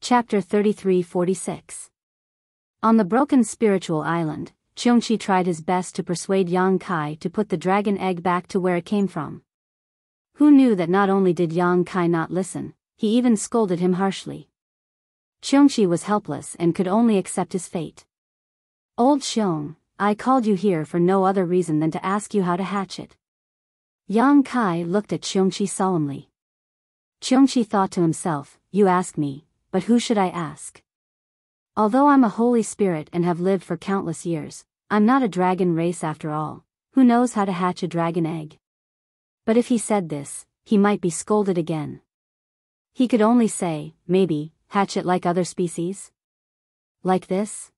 Chapter 33-46. On the broken spiritual island, Qiongqi tried his best to persuade Yang Kai to put the dragon egg back to where it came from. Who knew that not only did Yang Kai not listen, he even scolded him harshly. Qiongqi was helpless and could only accept his fate. "Old Xiong, I called you here for no other reason than to ask you how to hatch it." Yang Kai looked at Qiongqi solemnly. Qiongqi thought to himself, "You ask me, but who should I ask? Although I'm a holy spirit and have lived for countless years, I'm not a dragon race after all. Who knows how to hatch a dragon egg?" But if he said this, he might be scolded again. He could only say, maybe, hatch it like other species? Like this?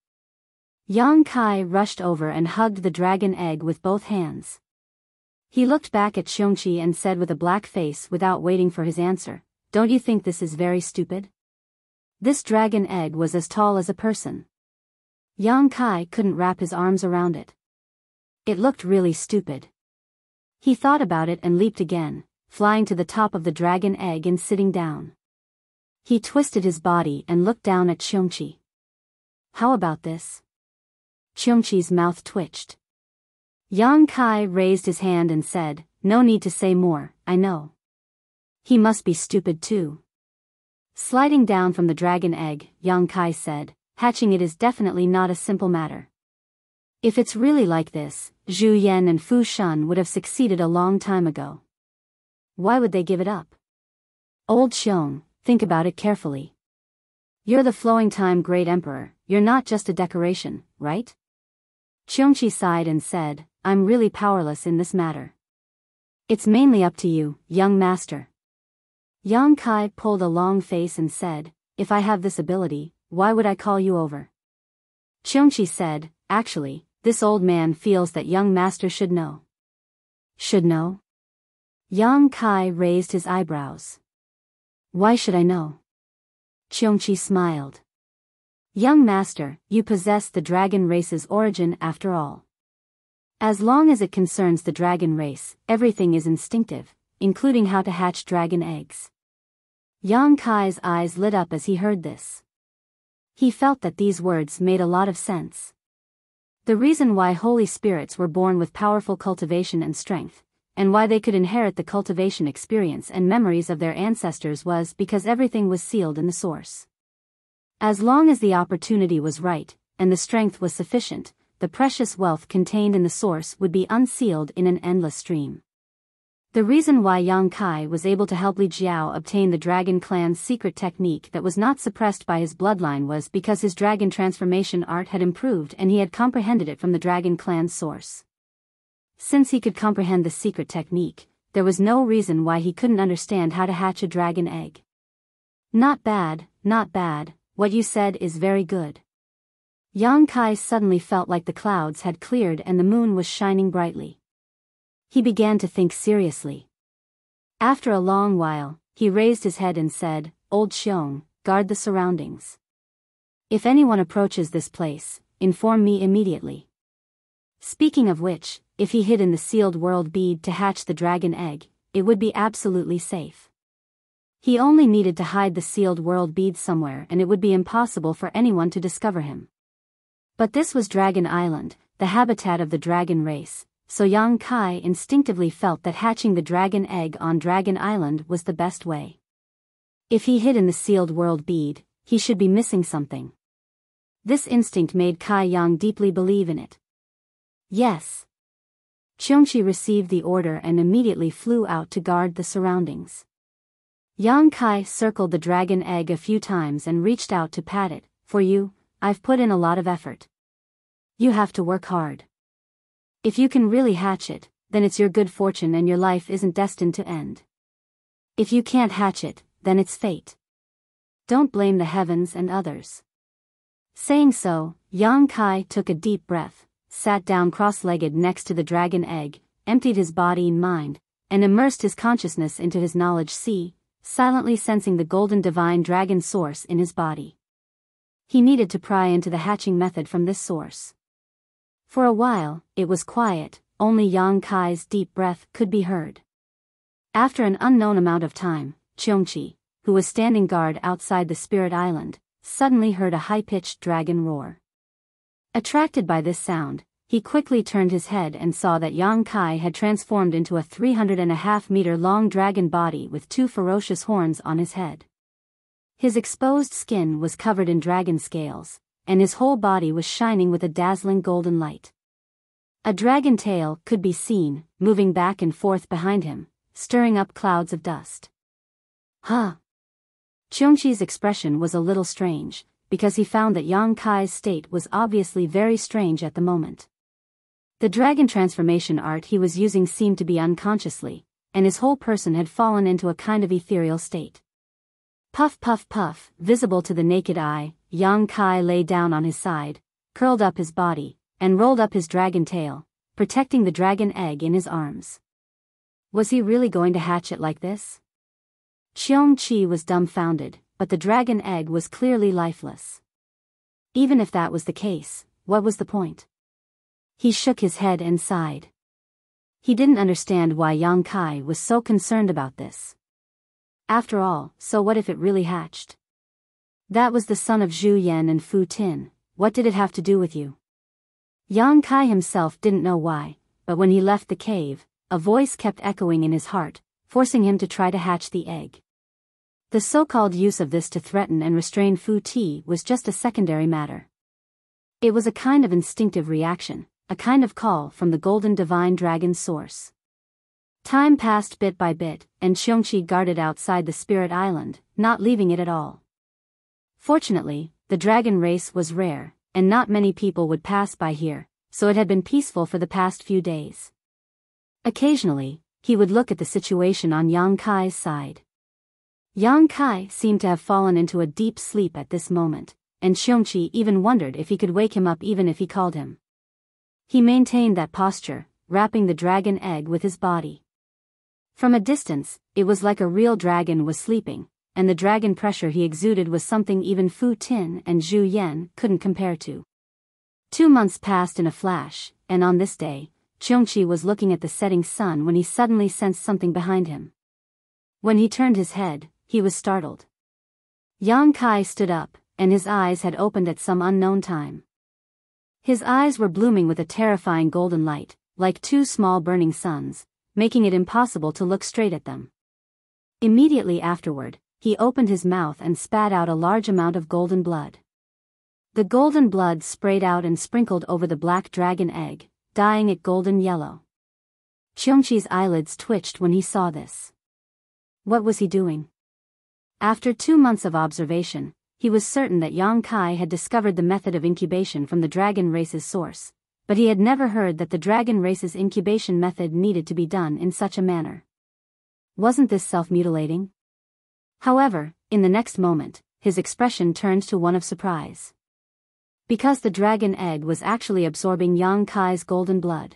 Yang Kai rushed over and hugged the dragon egg with both hands. He looked back at Qiongqi and said with a black face without waiting for his answer, "Don't you think this is very stupid?" This dragon egg was as tall as a person. Yang Kai couldn't wrap his arms around it. It looked really stupid. He thought about it and leaped again, flying to the top of the dragon egg and sitting down. He twisted his body and looked down at Qiongqi. "How about this?" Qiongqi's mouth twitched. Yang Kai raised his hand and said, "No need to say more, I know." He must be stupid too. Sliding down from the dragon egg, Yang Kai said, "Hatching it is definitely not a simple matter. If it's really like this, Zhu Yan and Fu Shun would have succeeded a long time ago. Why would they give it up? Old Xiong, think about it carefully. You're the flowing time great emperor, you're not just a decoration, right?" Qiongqi sighed and said, "I'm really powerless in this matter. It's mainly up to you, young master." Yang Kai pulled a long face and said, "If I have this ability, why would I call you over?" Qiongqi said, "Actually, this old man feels that young master should know." "Should know?" Yang Kai raised his eyebrows. "Why should I know?" Qiongqi smiled. "Young master, you possess the dragon race's origin after all. As long as it concerns the dragon race, everything is instinctive, including how to hatch dragon eggs." Yang Kai's eyes lit up as he heard this. He felt that these words made a lot of sense. The reason why holy spirits were born with powerful cultivation and strength, and why they could inherit the cultivation experience and memories of their ancestors was because everything was sealed in the source. As long as the opportunity was right, and the strength was sufficient, the precious wealth contained in the source would be unsealed in an endless stream. The reason why Yang Kai was able to help Li Jiao obtain the Dragon Clan's secret technique that was not suppressed by his bloodline was because his dragon transformation art had improved and he had comprehended it from the Dragon Clan's source. Since he could comprehend the secret technique, there was no reason why he couldn't understand how to hatch a dragon egg. "Not bad, not bad, what you said is very good." Yang Kai suddenly felt like the clouds had cleared and the moon was shining brightly. He began to think seriously. After a long while, he raised his head and said, "Old Xiong, guard the surroundings. If anyone approaches this place, inform me immediately." Speaking of which, if he hid in the sealed world bead to hatch the dragon egg, it would be absolutely safe. He only needed to hide the sealed world bead somewhere and it would be impossible for anyone to discover him. But this was Dragon Island, the habitat of the dragon race, so Yang Kai instinctively felt that hatching the dragon egg on Dragon Island was the best way. If he hid in the sealed world bead, he should be missing something. This instinct made Kai Yang deeply believe in it. Yes. Qiongqi received the order and immediately flew out to guard the surroundings. Yang Kai circled the dragon egg a few times and reached out to pat it. "For you, I've put in a lot of effort. You have to work hard. If you can really hatch it, then it's your good fortune and your life isn't destined to end. If you can't hatch it, then it's fate. Don't blame the heavens and others." Saying so, Yang Kai took a deep breath, sat down cross-legged next to the dragon egg, emptied his body and mind, and immersed his consciousness into his knowledge sea, silently sensing the golden divine dragon source in his body. He needed to pry into the hatching method from this source. For a while, it was quiet, only Yang Kai's deep breath could be heard. After an unknown amount of time, Qiongqi, who was standing guard outside the Spirit Island, suddenly heard a high-pitched dragon roar. Attracted by this sound, he quickly turned his head and saw that Yang Kai had transformed into a 3.5-meter-long dragon body with 2 ferocious horns on his head. His exposed skin was covered in dragon scales, and his whole body was shining with a dazzling golden light. A dragon tail could be seen, moving back and forth behind him, stirring up clouds of dust. Huh! Qiongqi's expression was a little strange, because he found that Yang Kai's state was obviously very strange at the moment. The dragon transformation art he was using seemed to be unconsciously, and his whole person had fallen into a kind of ethereal state. Puff puff puff, visible to the naked eye, Yang Kai lay down on his side, curled up his body, and rolled up his dragon tail, protecting the dragon egg in his arms. Was he really going to hatch it like this? Qiongqi was dumbfounded, but the dragon egg was clearly lifeless. Even if that was the case, what was the point? He shook his head and sighed. He didn't understand why Yang Kai was so concerned about this. After all, so what if it really hatched? That was the son of Zhu Yan and Fu Tin, what did it have to do with you? Yang Kai himself didn't know why, but when he left the cave, a voice kept echoing in his heart, forcing him to try to hatch the egg. The so-called use of this to threaten and restrain Fu Ti was just a secondary matter. It was a kind of instinctive reaction, a kind of call from the golden divine dragon source. Time passed bit by bit, and Qiongqi guarded outside the Spirit Island, not leaving it at all. Fortunately, the dragon race was rare, and not many people would pass by here, so it had been peaceful for the past few days. Occasionally, he would look at the situation on Yang Kai's side. Yang Kai seemed to have fallen into a deep sleep at this moment, and Qiongqi even wondered if he could wake him up even if he called him. He maintained that posture, wrapping the dragon egg with his body. From a distance, it was like a real dragon was sleeping, and the dragon pressure he exuded was something even Fu Tin and Zhu Yan couldn't compare to. 2 months passed in a flash, and on this day, Qiongqi was looking at the setting sun when he suddenly sensed something behind him. When he turned his head, he was startled. Yang Kai stood up, and his eyes had opened at some unknown time. His eyes were blooming with a terrifying golden light, like 2 small burning suns, making it impossible to look straight at them. Immediately afterward, he opened his mouth and spat out a large amount of golden blood. The golden blood sprayed out and sprinkled over the black dragon egg, dyeing it golden yellow. Qiongqi's eyelids twitched when he saw this. What was he doing? After 2 months of observation, he was certain that Yang Kai had discovered the method of incubation from the dragon race's source, but he had never heard that the dragon race's incubation method needed to be done in such a manner. Wasn't this self-mutilating? However, in the next moment, his expression turned to one of surprise. Because the dragon egg was actually absorbing Yang Kai's golden blood.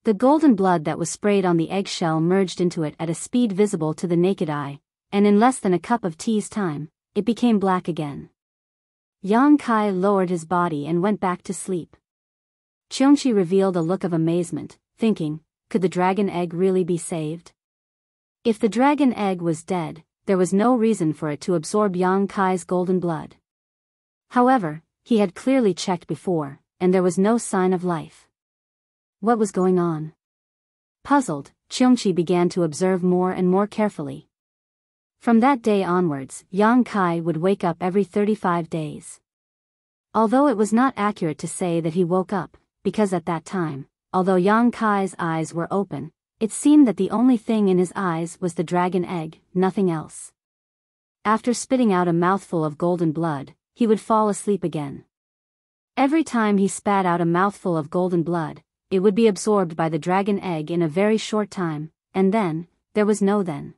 The golden blood that was sprayed on the eggshell merged into it at a speed visible to the naked eye, and in less than a cup of tea's time, it became black again. Yang Kai lowered his body and went back to sleep. Qiongqi revealed a look of amazement, thinking, could the dragon egg really be saved? If the dragon egg was dead, there was no reason for it to absorb Yang Kai's golden blood. However, he had clearly checked before, and there was no sign of life. What was going on? Puzzled, Qiongqi began to observe more and more carefully. From that day onwards, Yang Kai would wake up every 35 days. Although it was not accurate to say that he woke up, because at that time, although Yang Kai's eyes were open, it seemed that the only thing in his eyes was the dragon egg, nothing else. After spitting out a mouthful of golden blood, he would fall asleep again. Every time he spat out a mouthful of golden blood, it would be absorbed by the dragon egg in a very short time, and then, there was no then.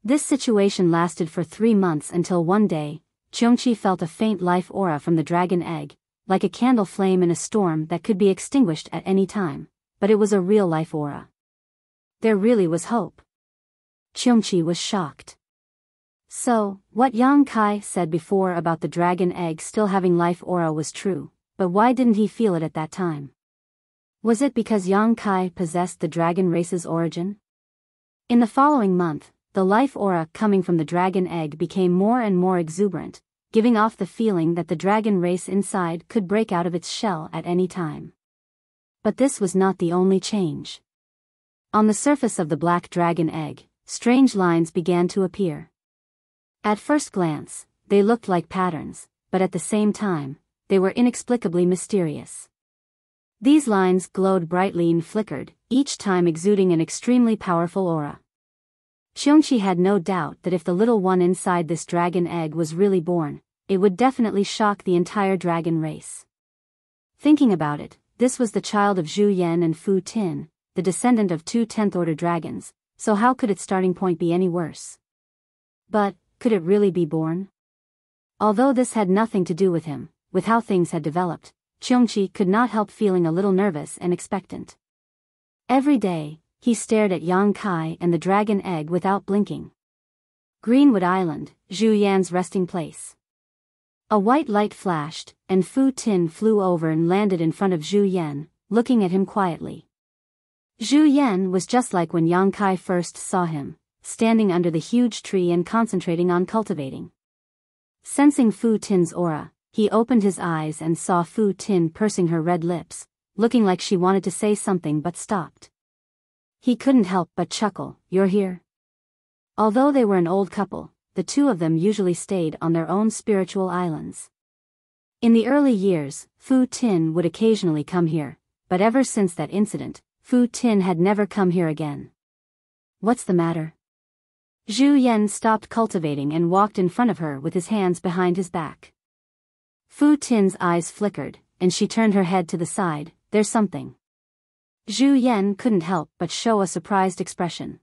This situation lasted for 3 months until one day, Qiongqi felt a faint life aura from the dragon egg, like a candle flame in a storm that could be extinguished at any time, but it was a real life aura. There really was hope. Qiongqi was shocked. So, what Yang Kai said before about the dragon egg still having life aura was true, but why didn't he feel it at that time? Was it because Yang Kai possessed the dragon race's origin? In the following month, the life aura coming from the dragon egg became more and more exuberant, giving off the feeling that the dragon race inside could break out of its shell at any time. But this was not the only change. On the surface of the black dragon egg, strange lines began to appear. At first glance, they looked like patterns, but at the same time, they were inexplicably mysterious. These lines glowed brightly and flickered, each time exuding an extremely powerful aura. Xiongqi had no doubt that if the little one inside this dragon egg was really born, it would definitely shock the entire dragon race. Thinking about it, this was the child of Zhu Yan and Fu Tin, the descendant of two 10th-order dragons, so how could its starting point be any worse? But, could it really be born? Although this had nothing to do with him, with how things had developed, Xiongqi could not help feeling a little nervous and expectant. Every day, he stared at Yang Kai and the dragon egg without blinking. Greenwood Island, Zhu Yan's resting place. A white light flashed, and Fu Tin flew over and landed in front of Zhu Yan, looking at him quietly. Zhu Yan was just like when Yang Kai first saw him, standing under the huge tree and concentrating on cultivating. Sensing Fu Tin's aura, he opened his eyes and saw Fu Tin pursing her red lips, looking like she wanted to say something but stopped. He couldn't help but chuckle. "You're here?" Although they were an old couple, the two of them usually stayed on their own spiritual islands. In the early years, Fu Tin would occasionally come here, but ever since that incident, Fu Tin had never come here again. "What's the matter?" Zhu Yan stopped cultivating and walked in front of her with his hands behind his back. Fu Tin's eyes flickered, and she turned her head to the side. "There's something." Zhu Yan couldn't help but show a surprised expression.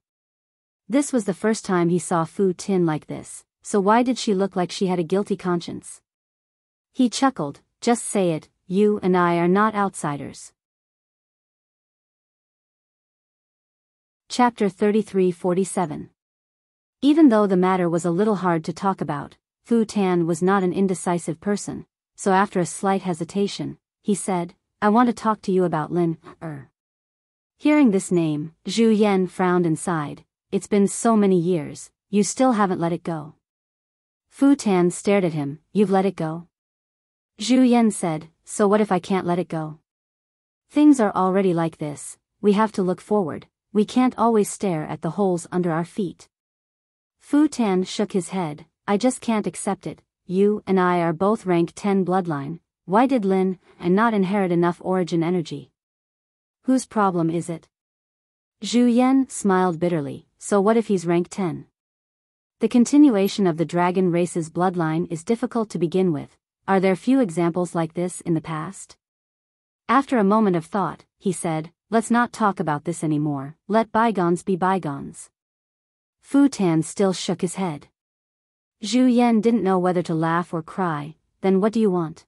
This was the first time he saw Fu Tin like this, so why did she look like she had a guilty conscience? He chuckled. "Just say it, you and I are not outsiders." Chapter 33-47. Even though the matter was a little hard to talk about, Fu Tan was not an indecisive person, so after a slight hesitation, he said, "I want to talk to you about Lin Er." Hearing this name, Zhu Yan frowned and sighed. "It's been so many years, you still haven't let it go." Fu Tan stared at him. "You've let it go?" Zhu Yan said, "So what if I can't let it go? Things are already like this, we have to look forward, we can't always stare at the holes under our feet." Fu Tan shook his head. "I just can't accept it. You and I are both rank 10 bloodline, why did Lin and not inherit enough origin energy? Whose problem is it?" Zhu Yan smiled bitterly. "So what if he's rank 10? The continuation of the dragon race's bloodline is difficult to begin with. Are there few examples like this in the past?" After a moment of thought, he said, "Let's not talk about this anymore, let bygones be bygones." Fu Tan still shook his head. Zhu Yan didn't know whether to laugh or cry. "Then what do you want?"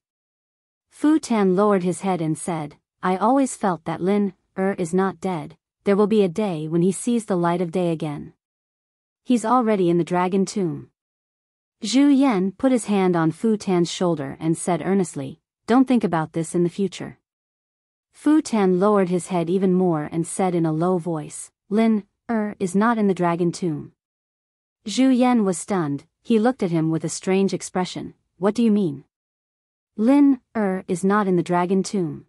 Fu Tan lowered his head and said, "I always felt that Lin Er is not dead. There will be a day when he sees the light of day again. He's already in the dragon tomb." Zhu Yan put his hand on Fu Tan's shoulder and said earnestly, "Don't think about this in the future." Fu Tan lowered his head even more and said in a low voice, "Lin Er is not in the dragon tomb." Zhu Yan was stunned. He looked at him with a strange expression. "What do you mean?" "Lin Er is not in the dragon tomb."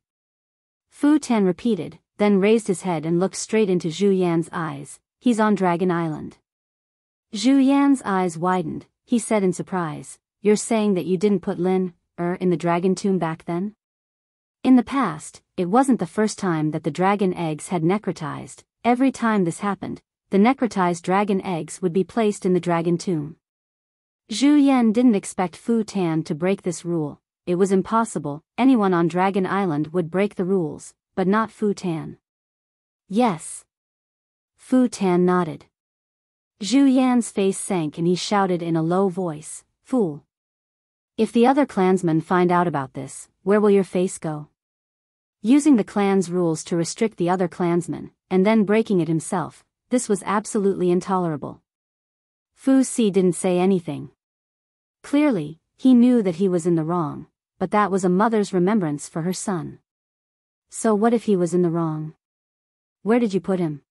Fu Tan repeated, then raised his head and looked straight into Zhu Yan's eyes. "He's on Dragon Island." Zhu Yan's eyes widened. He said in surprise, "You're saying that you didn't put Lin Er in the dragon tomb back then?" In the past, it wasn't the first time that the dragon eggs had necrotized. Every time this happened, the necrotized dragon eggs would be placed in the dragon tomb. Zhu Yan didn't expect Fu Tan to break this rule. It was impossible. Anyone on Dragon Island would break the rules, but not Fu Tan. "Yes." Fu Tan nodded. Zhu Yan's face sank and he shouted in a low voice, "Fool! If the other clansmen find out about this, where will your face go?" Using the clan's rules to restrict the other clansmen, and then breaking it himself, this was absolutely intolerable. Fu Si didn't say anything. Clearly, he knew that he was in the wrong, but that was a mother's remembrance for her son. So what if he was in the wrong? "Where did you put him?"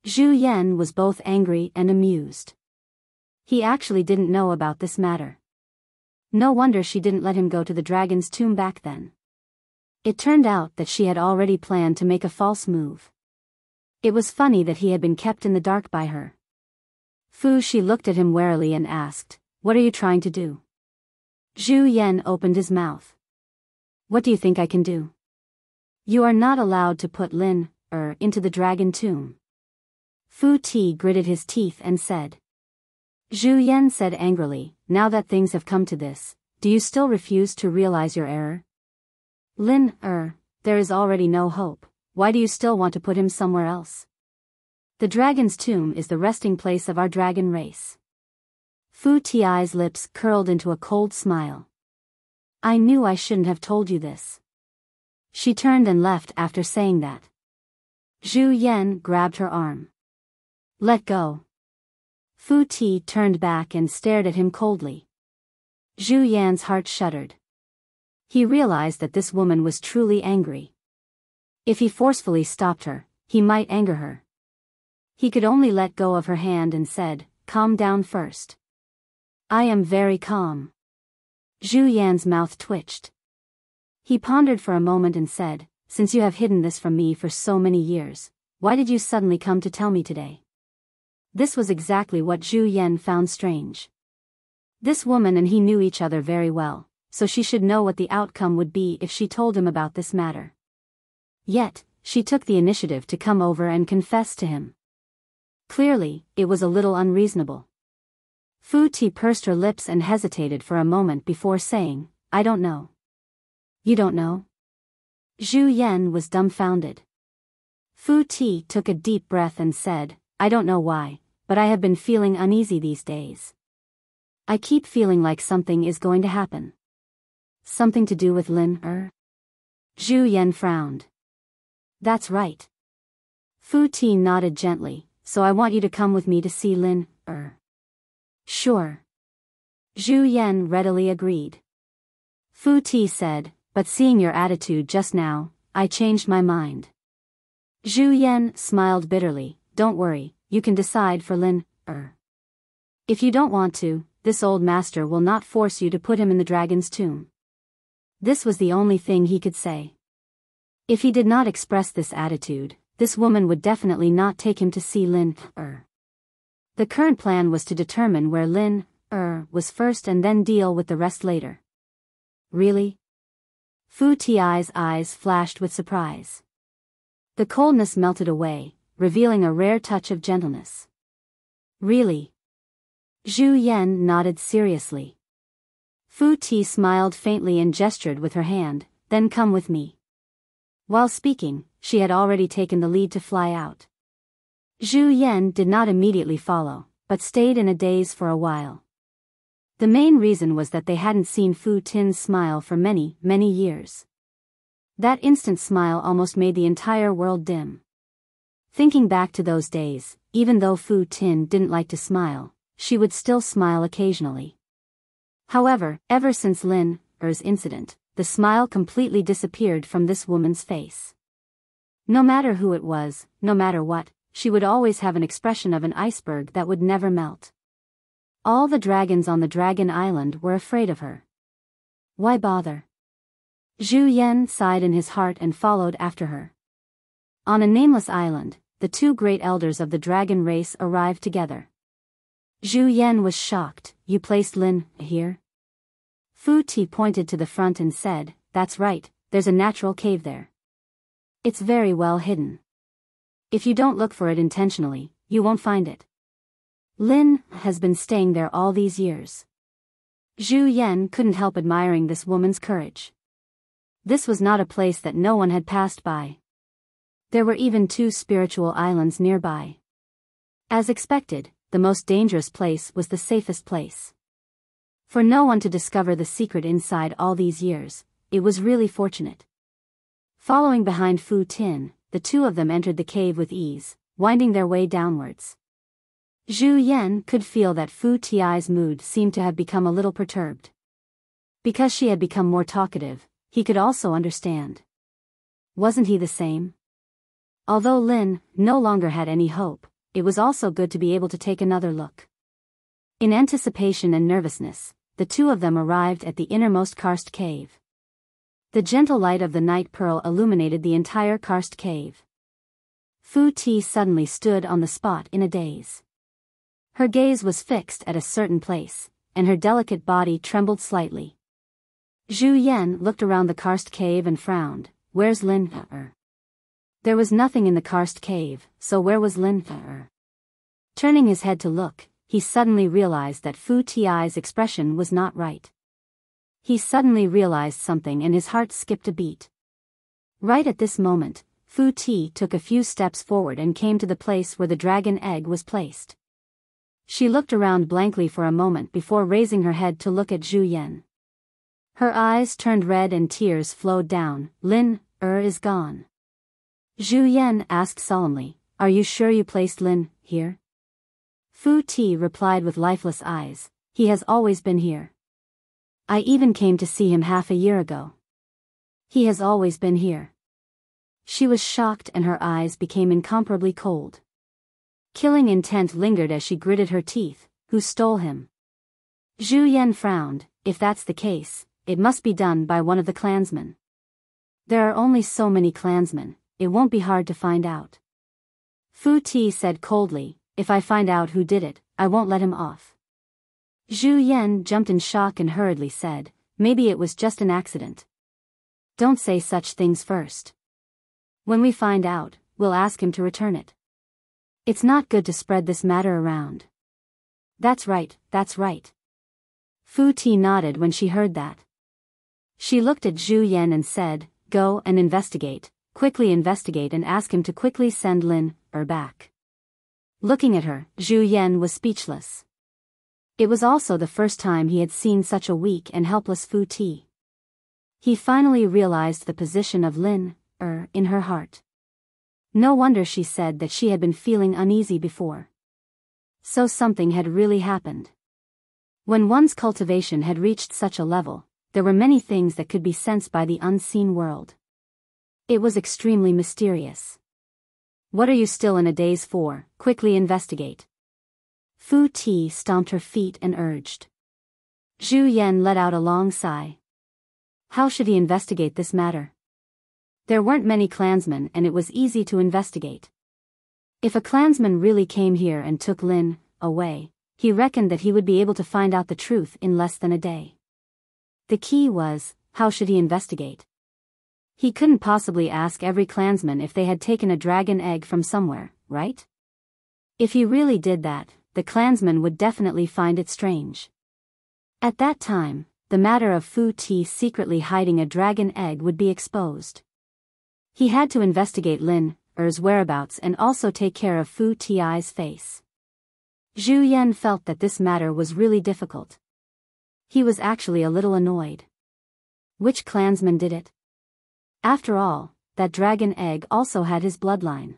Zhu Yan was both angry and amused. He actually didn't know about this matter. No wonder she didn't let him go to the dragon's tomb back then. It turned out that she had already planned to make a false move. It was funny that he had been kept in the dark by her. She looked at him warily and asked, "What are you trying to do?" Zhu Yan opened his mouth. "What do you think I can do?" "You are not allowed to put Lin into the dragon tomb." Fu Ti gritted his teeth and said. Zhu Yan said angrily, "Now that things have come to this, do you still refuse to realize your error? Lin, there is already no hope. Why do you still want to put him somewhere else? The dragon's tomb is the resting place of our dragon race." Fu Ti's lips curled into a cold smile. "I knew I shouldn't have told you this." She turned and left after saying that. Zhu Yan grabbed her arm. "Let go." Fu Ti turned back and stared at him coldly. Zhu Yan's heart shuddered. He realized that this woman was truly angry. If he forcefully stopped her, he might anger her. He could only let go of her hand and said, "Calm down first." "I am very calm." Zhu Yan's mouth twitched. He pondered for a moment and said, "Since you have hidden this from me for so many years, why did you suddenly come to tell me today?" This was exactly what Zhu Yan found strange. This woman and he knew each other very well, so she should know what the outcome would be if she told him about this matter. Yet, she took the initiative to come over and confess to him. Clearly, it was a little unreasonable. Fu Ti pursed her lips and hesitated for a moment before saying, "I don't know." "You don't know?" Zhu Yan was dumbfounded. Fu Ti took a deep breath and said, "I don't know why, but I have been feeling uneasy these days. I keep feeling like something is going to happen." "Something to do with Lin, Zhu Yan frowned. "That's right." Fu Ti nodded gently, "So I want you to come with me to see Lin, Sure." Zhu Yan readily agreed. Fu Ti said, "But seeing your attitude just now, I changed my mind." Zhu Yan smiled bitterly, "Don't worry, you can decide for Lin, If you don't want to, this old master will not force you to put him in the dragon's tomb." This was the only thing he could say. If he did not express this attitude, this woman would definitely not take him to see Lin, The current plan was to determine where Lin, was first and then deal with the rest later. Really? Fu Ti's eyes flashed with surprise. The coldness melted away, revealing a rare touch of gentleness. Really? Zhu Yan nodded seriously. Fu Ti smiled faintly and gestured with her hand, "Then come with me." While speaking, she had already taken the lead to fly out. Zhu Yan did not immediately follow, but stayed in a daze for a while. The main reason was that they hadn't seen Fu Tin's smile for many, many years. That instant smile almost made the entire world dim. Thinking back to those days, even though Fu Tin didn't like to smile, she would still smile occasionally. However, ever since Lin's incident, the smile completely disappeared from this woman's face. No matter who it was, no matter what, she would always have an expression of an iceberg that would never melt. All the dragons on the Dragon Island were afraid of her. Why bother? Zhu Yan sighed in his heart and followed after her. On a nameless island, the two great elders of the dragon race arrived together. Zhu Yan was shocked. "You placed Lin here?" Fu Ti pointed to the front and said, "That's right, there's a natural cave there. It's very well hidden. If you don't look for it intentionally, you won't find it. Lin has been staying there all these years." Zhu Yan couldn't help admiring this woman's courage. This was not a place that no one had passed by. There were even two spiritual islands nearby. As expected, the most dangerous place was the safest place. For no one to discover the secret inside all these years, it was really fortunate. Following behind Fu Tin, the two of them entered the cave with ease, winding their way downwards. Zhu Yan could feel that Fu Ti's mood seemed to have become a little perturbed. Because she had become more talkative, he could also understand. Wasn't he the same? Although Lin no longer had any hope, it was also good to be able to take another look. In anticipation and nervousness, the two of them arrived at the innermost karst cave. The gentle light of the night pearl illuminated the entire karst cave. Fu Ti suddenly stood on the spot in a daze. Her gaze was fixed at a certain place, and her delicate body trembled slightly. Zhu Yan looked around the karst cave and frowned. Where's Lin Er? There was nothing in the karst cave, so where was Lin Er? Turning his head to look, he suddenly realized that Fu Ti's expression was not right. He suddenly realized something and his heart skipped a beat. Right at this moment, Fu Ti took a few steps forward and came to the place where the dragon egg was placed. She looked around blankly for a moment before raising her head to look at Zhu Yan. Her eyes turned red and tears flowed down. Lin Er is gone. Zhu Yan asked solemnly, "Are you sure you placed Lin here?" Fu Ti replied with lifeless eyes, "He has always been here. I even came to see him half a year ago. He has always been here." She was shocked and her eyes became incomparably cold. Killing intent lingered as she gritted her teeth. Who stole him? Zhu Yan frowned. If that's the case, it must be done by one of the clansmen. There are only so many clansmen, it won't be hard to find out. Fu Ti said coldly, "If I find out who did it, I won't let him off." Zhu Yan jumped in shock and hurriedly said, "Maybe it was just an accident." "Don't say such things first. When we find out, we'll ask him to return it. It's not good to spread this matter around." That's right, that's right." Fu Ti nodded when she heard that. She looked at Zhu Yan and said, "Go and investigate, quickly investigate and ask him to quickly send Lin Er back." Looking at her, Zhu Yan was speechless. It was also the first time he had seen such a weak and helpless Fu Ti. He finally realized the position of Lin Er in her heart. No wonder she said that she had been feeling uneasy before. So something had really happened. When one's cultivation had reached such a level, there were many things that could be sensed by the unseen world. It was extremely mysterious. "What are you still in a daze for? Quickly investigate." Fu Ti stomped her feet and urged. Zhu Yan let out a long sigh. How should he investigate this matter? There weren't many clansmen and it was easy to investigate. If a clansman really came here and took Lin away, he reckoned that he would be able to find out the truth in less than a day. The key was, how should he investigate? He couldn't possibly ask every clansman if they had taken a dragon egg from somewhere, right? If he really did that, the clansmen would definitely find it strange. At that time, the matter of Fu Ti secretly hiding a dragon egg would be exposed. He had to investigate Lin Er's whereabouts and also take care of Fu Ti's face. Zhu Yan felt that this matter was really difficult. He was actually a little annoyed. Which clansman did it? After all, that dragon egg also had his bloodline.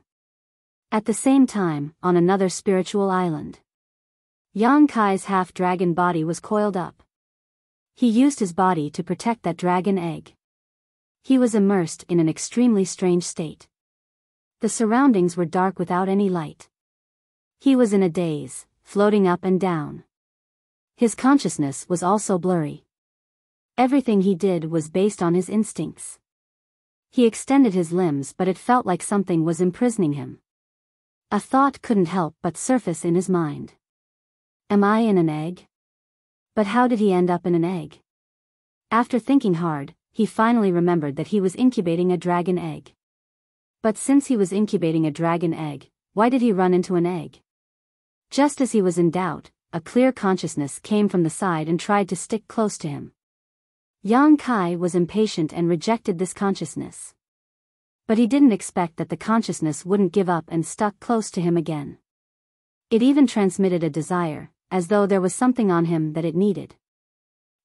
At the same time, on another spiritual island, Yang Kai's half-dragon body was coiled up. He used his body to protect that dragon egg. He was immersed in an extremely strange state. The surroundings were dark without any light. He was in a daze, floating up and down. His consciousness was also blurry. Everything he did was based on his instincts. He extended his limbs but it felt like something was imprisoning him. A thought couldn't help but surface in his mind. Am I in an egg? But how did he end up in an egg? After thinking hard, he finally remembered that he was incubating a dragon egg. But since he was incubating a dragon egg, why did he run into an egg? Just as he was in doubt, a clear consciousness came from the side and tried to stick close to him. Yang Kai was impatient and rejected this consciousness. But he didn't expect that the consciousness wouldn't give up and stuck close to him again. It even transmitted a desire, as though there was something on him that it needed.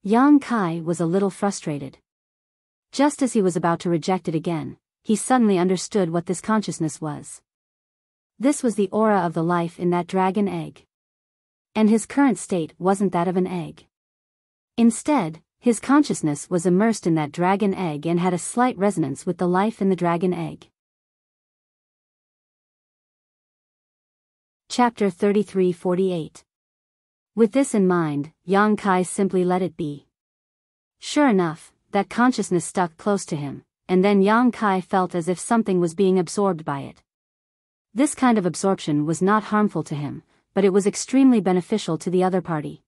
Yang Kai was a little frustrated. Just as he was about to reject it again, he suddenly understood what this consciousness was. This was the aura of the life in that dragon egg. And his current state wasn't that of an egg. Instead, his consciousness was immersed in that dragon egg and had a slight resonance with the life in the dragon egg. Chapter 33-48. With this in mind, Yang Kai simply let it be. Sure enough, that consciousness stuck close to him, and then Yang Kai felt as if something was being absorbed by it. This kind of absorption was not harmful to him, but it was extremely beneficial to the other party.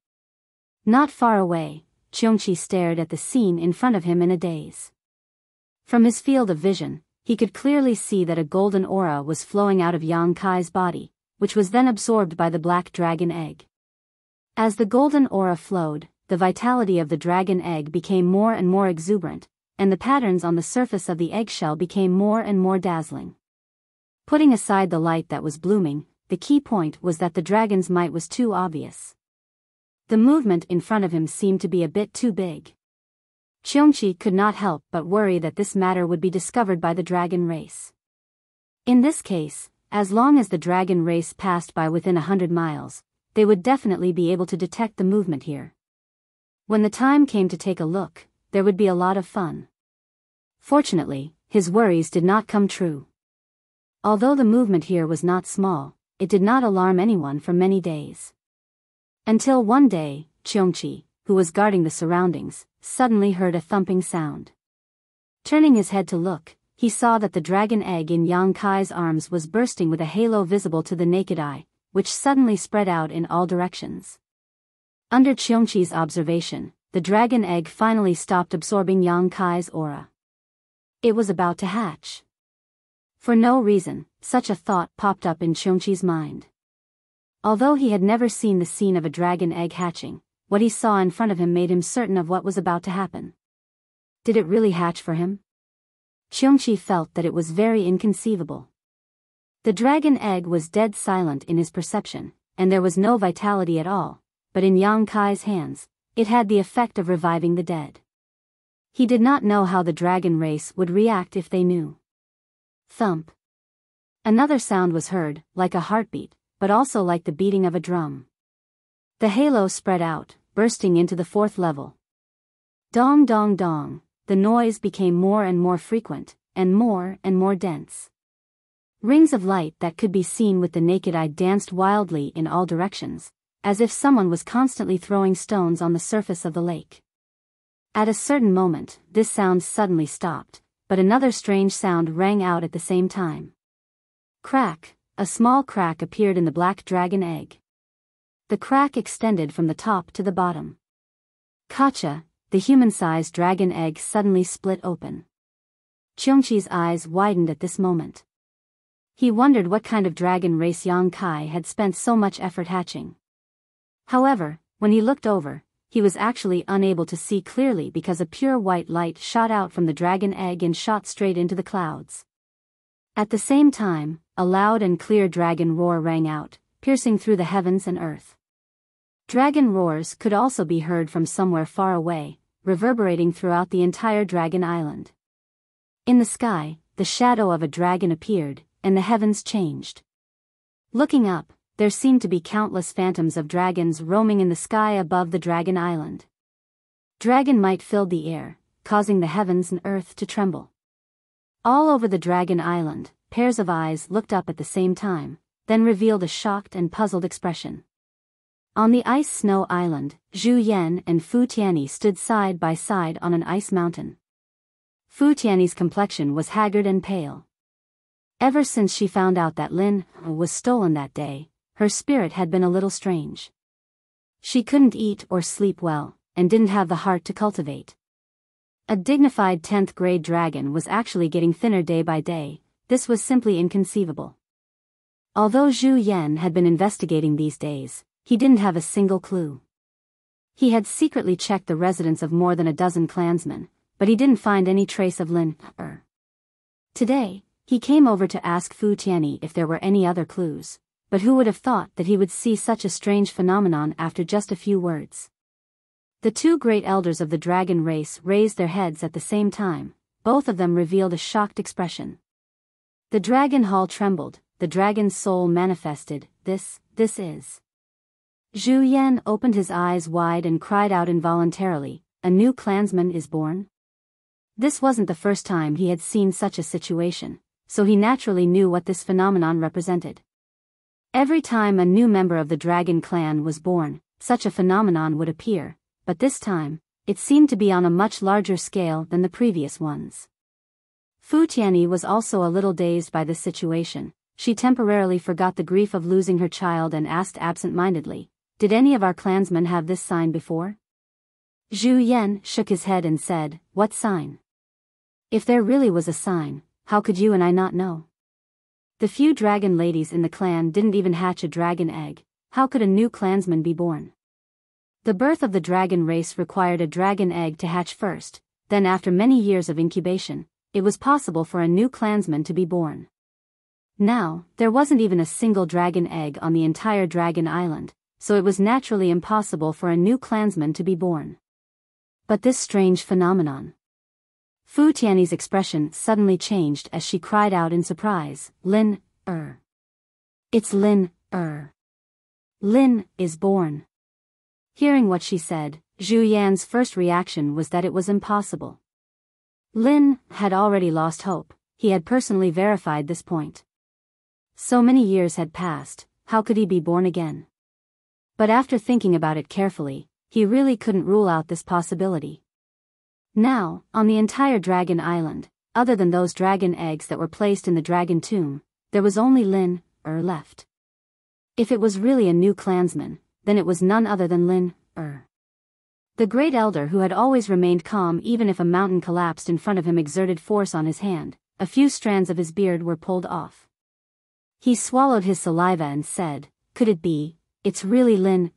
Not far away, Cheongchi stared at the scene in front of him in a daze. From his field of vision, he could clearly see that a golden aura was flowing out of Yang Kai's body, which was then absorbed by the black dragon egg. As the golden aura flowed, the vitality of the dragon egg became more and more exuberant, and the patterns on the surface of the eggshell became more and more dazzling. Putting aside the light that was blooming, the key point was that the dragon's might was too obvious. The movement in front of him seemed to be a bit too big. Cheongchi could not help but worry that this matter would be discovered by the dragon race. In this case, as long as the dragon race passed by within 100 miles, they would definitely be able to detect the movement here. When the time came to take a look, there would be a lot of fun. Fortunately, his worries did not come true. Although the movement here was not small, it did not alarm anyone for many days. Until one day, Cheongchi, who was guarding the surroundings, suddenly heard a thumping sound. Turning his head to look, he saw that the dragon egg in Yang Kai's arms was bursting with a halo visible to the naked eye, which suddenly spread out in all directions. Under Cheongchi's observation, the dragon egg finally stopped absorbing Yang Kai's aura. It was about to hatch. For no reason, such a thought popped up in Cheongchi's mind. Although he had never seen the scene of a dragon egg hatching, what he saw in front of him made him certain of what was about to happen. Did it really hatch for him? Cheongchi felt that it was very inconceivable. The dragon egg was dead silent in his perception, and there was no vitality at all, but in Yang Kai's hands, it had the effect of reviving the dead. He did not know how the dragon race would react if they knew. Thump. Another sound was heard, like a heartbeat, but also like the beating of a drum. The halo spread out, bursting into the 4th level. Dong dong dong, the noise became more and more frequent, and more dense. Rings of light that could be seen with the naked eye danced wildly in all directions, as if someone was constantly throwing stones on the surface of the lake. At a certain moment, this sound suddenly stopped, but another strange sound rang out at the same time. Crack, a small crack appeared in the black dragon egg. The crack extended from the top to the bottom. Kacha, the human-sized dragon egg suddenly split open. Cheongchi's eyes widened at this moment. He wondered what kind of dragon race Yang Kai had spent so much effort hatching. However, when he looked over, he was actually unable to see clearly because a pure white light shot out from the dragon egg and shot straight into the clouds. At the same time, a loud and clear dragon roar rang out, piercing through the heavens and earth. Dragon roars could also be heard from somewhere far away, reverberating throughout the entire dragon island. In the sky, the shadow of a dragon appeared, and the heavens changed. Looking up, there seemed to be countless phantoms of dragons roaming in the sky above the dragon island. Dragon might filled the air, causing the heavens and earth to tremble. All over the dragon island, pairs of eyes looked up at the same time, then revealed a shocked and puzzled expression. On the ice snow island, Zhu Yan and Fu Tianyi stood side by side on an ice mountain. Fu Tianyi's complexion was haggard and pale. Ever since she found out that Lin was stolen that day, her spirit had been a little strange. She couldn't eat or sleep well, and didn't have the heart to cultivate. A dignified 10th grade dragon was actually getting thinner day by day. This was simply inconceivable. Although Zhu Yan had been investigating these days, he didn't have a single clue. He had secretly checked the residence of more than a dozen clansmen, but he didn't find any trace of Lin. Today, he came over to ask Fu Tianyi if there were any other clues, but who would have thought that he would see such a strange phenomenon after just a few words? The two great elders of the dragon race raised their heads at the same time. Both of them revealed a shocked expression. The dragon hall trembled, the dragon's soul manifested. This is. Zhu Yan opened his eyes wide and cried out involuntarily, "A new clansman is born?" This wasn't the first time he had seen such a situation, so he naturally knew what this phenomenon represented. Every time a new member of the dragon clan was born, such a phenomenon would appear, but this time, it seemed to be on a much larger scale than the previous ones. Fu Tianyi was also a little dazed by this situation. She temporarily forgot the grief of losing her child and asked absent-mindedly, "Did any of our clansmen have this sign before?" Zhu Yan shook his head and said, "What sign? If there really was a sign, how could you and I not know? The few dragon ladies in the clan didn't even hatch a dragon egg. How could a new clansman be born? The birth of the dragon race required a dragon egg to hatch first, then after many years of incubation, it was possible for a new clansman to be born. Now, there wasn't even a single dragon egg on the entire dragon island, so it was naturally impossible for a new clansman to be born. But this strange phenomenon. Fu Tianyi's expression suddenly changed as she cried out in surprise, "Lin, It's Lin, Lin is born." Hearing what she said, Zhu Yan's first reaction was that it was impossible. Lin had already lost hope. He had personally verified this point. So many years had passed, how could he be born again? But after thinking about it carefully, he really couldn't rule out this possibility. Now, on the entire dragon island, other than those dragon eggs that were placed in the dragon tomb, there was only Lin, left. If it was really a new clansman, then it was none other than Lin, The great elder who had always remained calm even if a mountain collapsed in front of him exerted force on his hand. A few strands of his beard were pulled off. He swallowed his saliva and said, "Could it be? It's really Lin,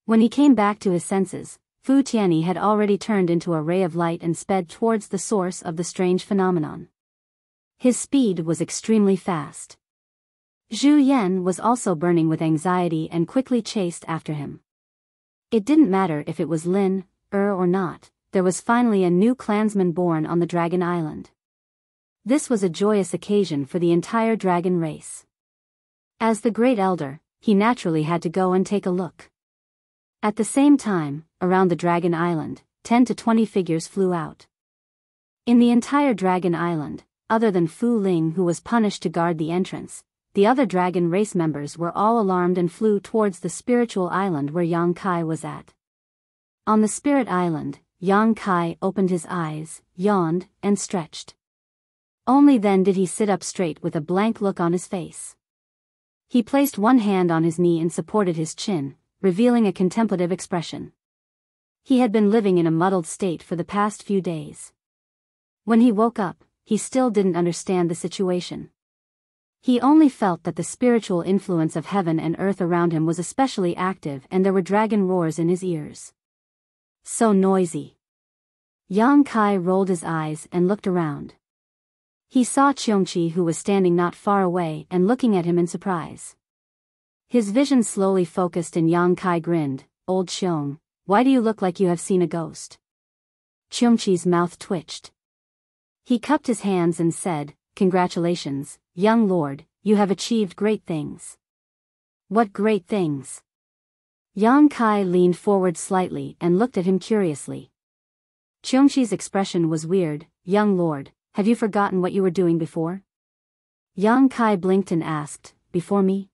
When he came back to his senses, Fu Tianyi had already turned into a ray of light and sped towards the source of the strange phenomenon. His speed was extremely fast. Zhu Yan was also burning with anxiety and quickly chased after him. It didn't matter if it was Lin, or not, there was finally a new clansman born on the Dragon Island. This was a joyous occasion for the entire dragon race. As the great elder, he naturally had to go and take a look. At the same time, around the Dragon Island, 10 to 20 figures flew out. In the entire Dragon Island, other than Fu Ling who was punished to guard the entrance, the other dragon race members were all alarmed and flew towards the spiritual island where Yang Kai was at. On the spirit island, Yang Kai opened his eyes, yawned, and stretched. Only then did he sit up straight with a blank look on his face. He placed one hand on his knee and supported his chin, revealing a contemplative expression. He had been living in a muddled state for the past few days. When he woke up, he still didn't understand the situation. He only felt that the spiritual influence of heaven and earth around him was especially active and there were dragon roars in his ears. So noisy. Yang Kai rolled his eyes and looked around. He saw Qiongqi who was standing not far away and looking at him in surprise. His vision slowly focused and Yang Kai grinned, "Old Qiong, why do you look like you have seen a ghost?" Qiongqi's mouth twitched. He cupped his hands and said, "Congratulations, young lord, you have achieved great things." "What great things?" Yang Kai leaned forward slightly and looked at him curiously. Qiongqi's expression was weird. "Young lord, have you forgotten what you were doing before?" Yang Kai blinked and asked, "Before me?"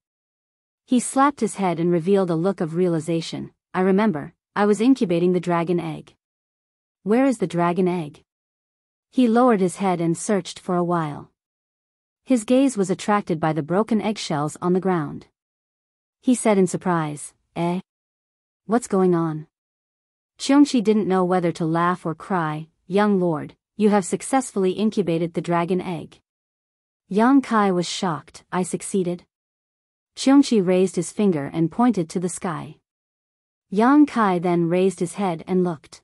He slapped his head and revealed a look of realization. "I remember, I was incubating the dragon egg." "Where is the dragon egg?" He lowered his head and searched for a while. His gaze was attracted by the broken eggshells on the ground. He said in surprise, What's going on?" Qiongqi didn't know whether to laugh or cry. "Young lord, you have successfully incubated the dragon egg." Yang Kai was shocked. "I succeeded?" Qiongqi raised his finger and pointed to the sky. Yang Kai then raised his head and looked.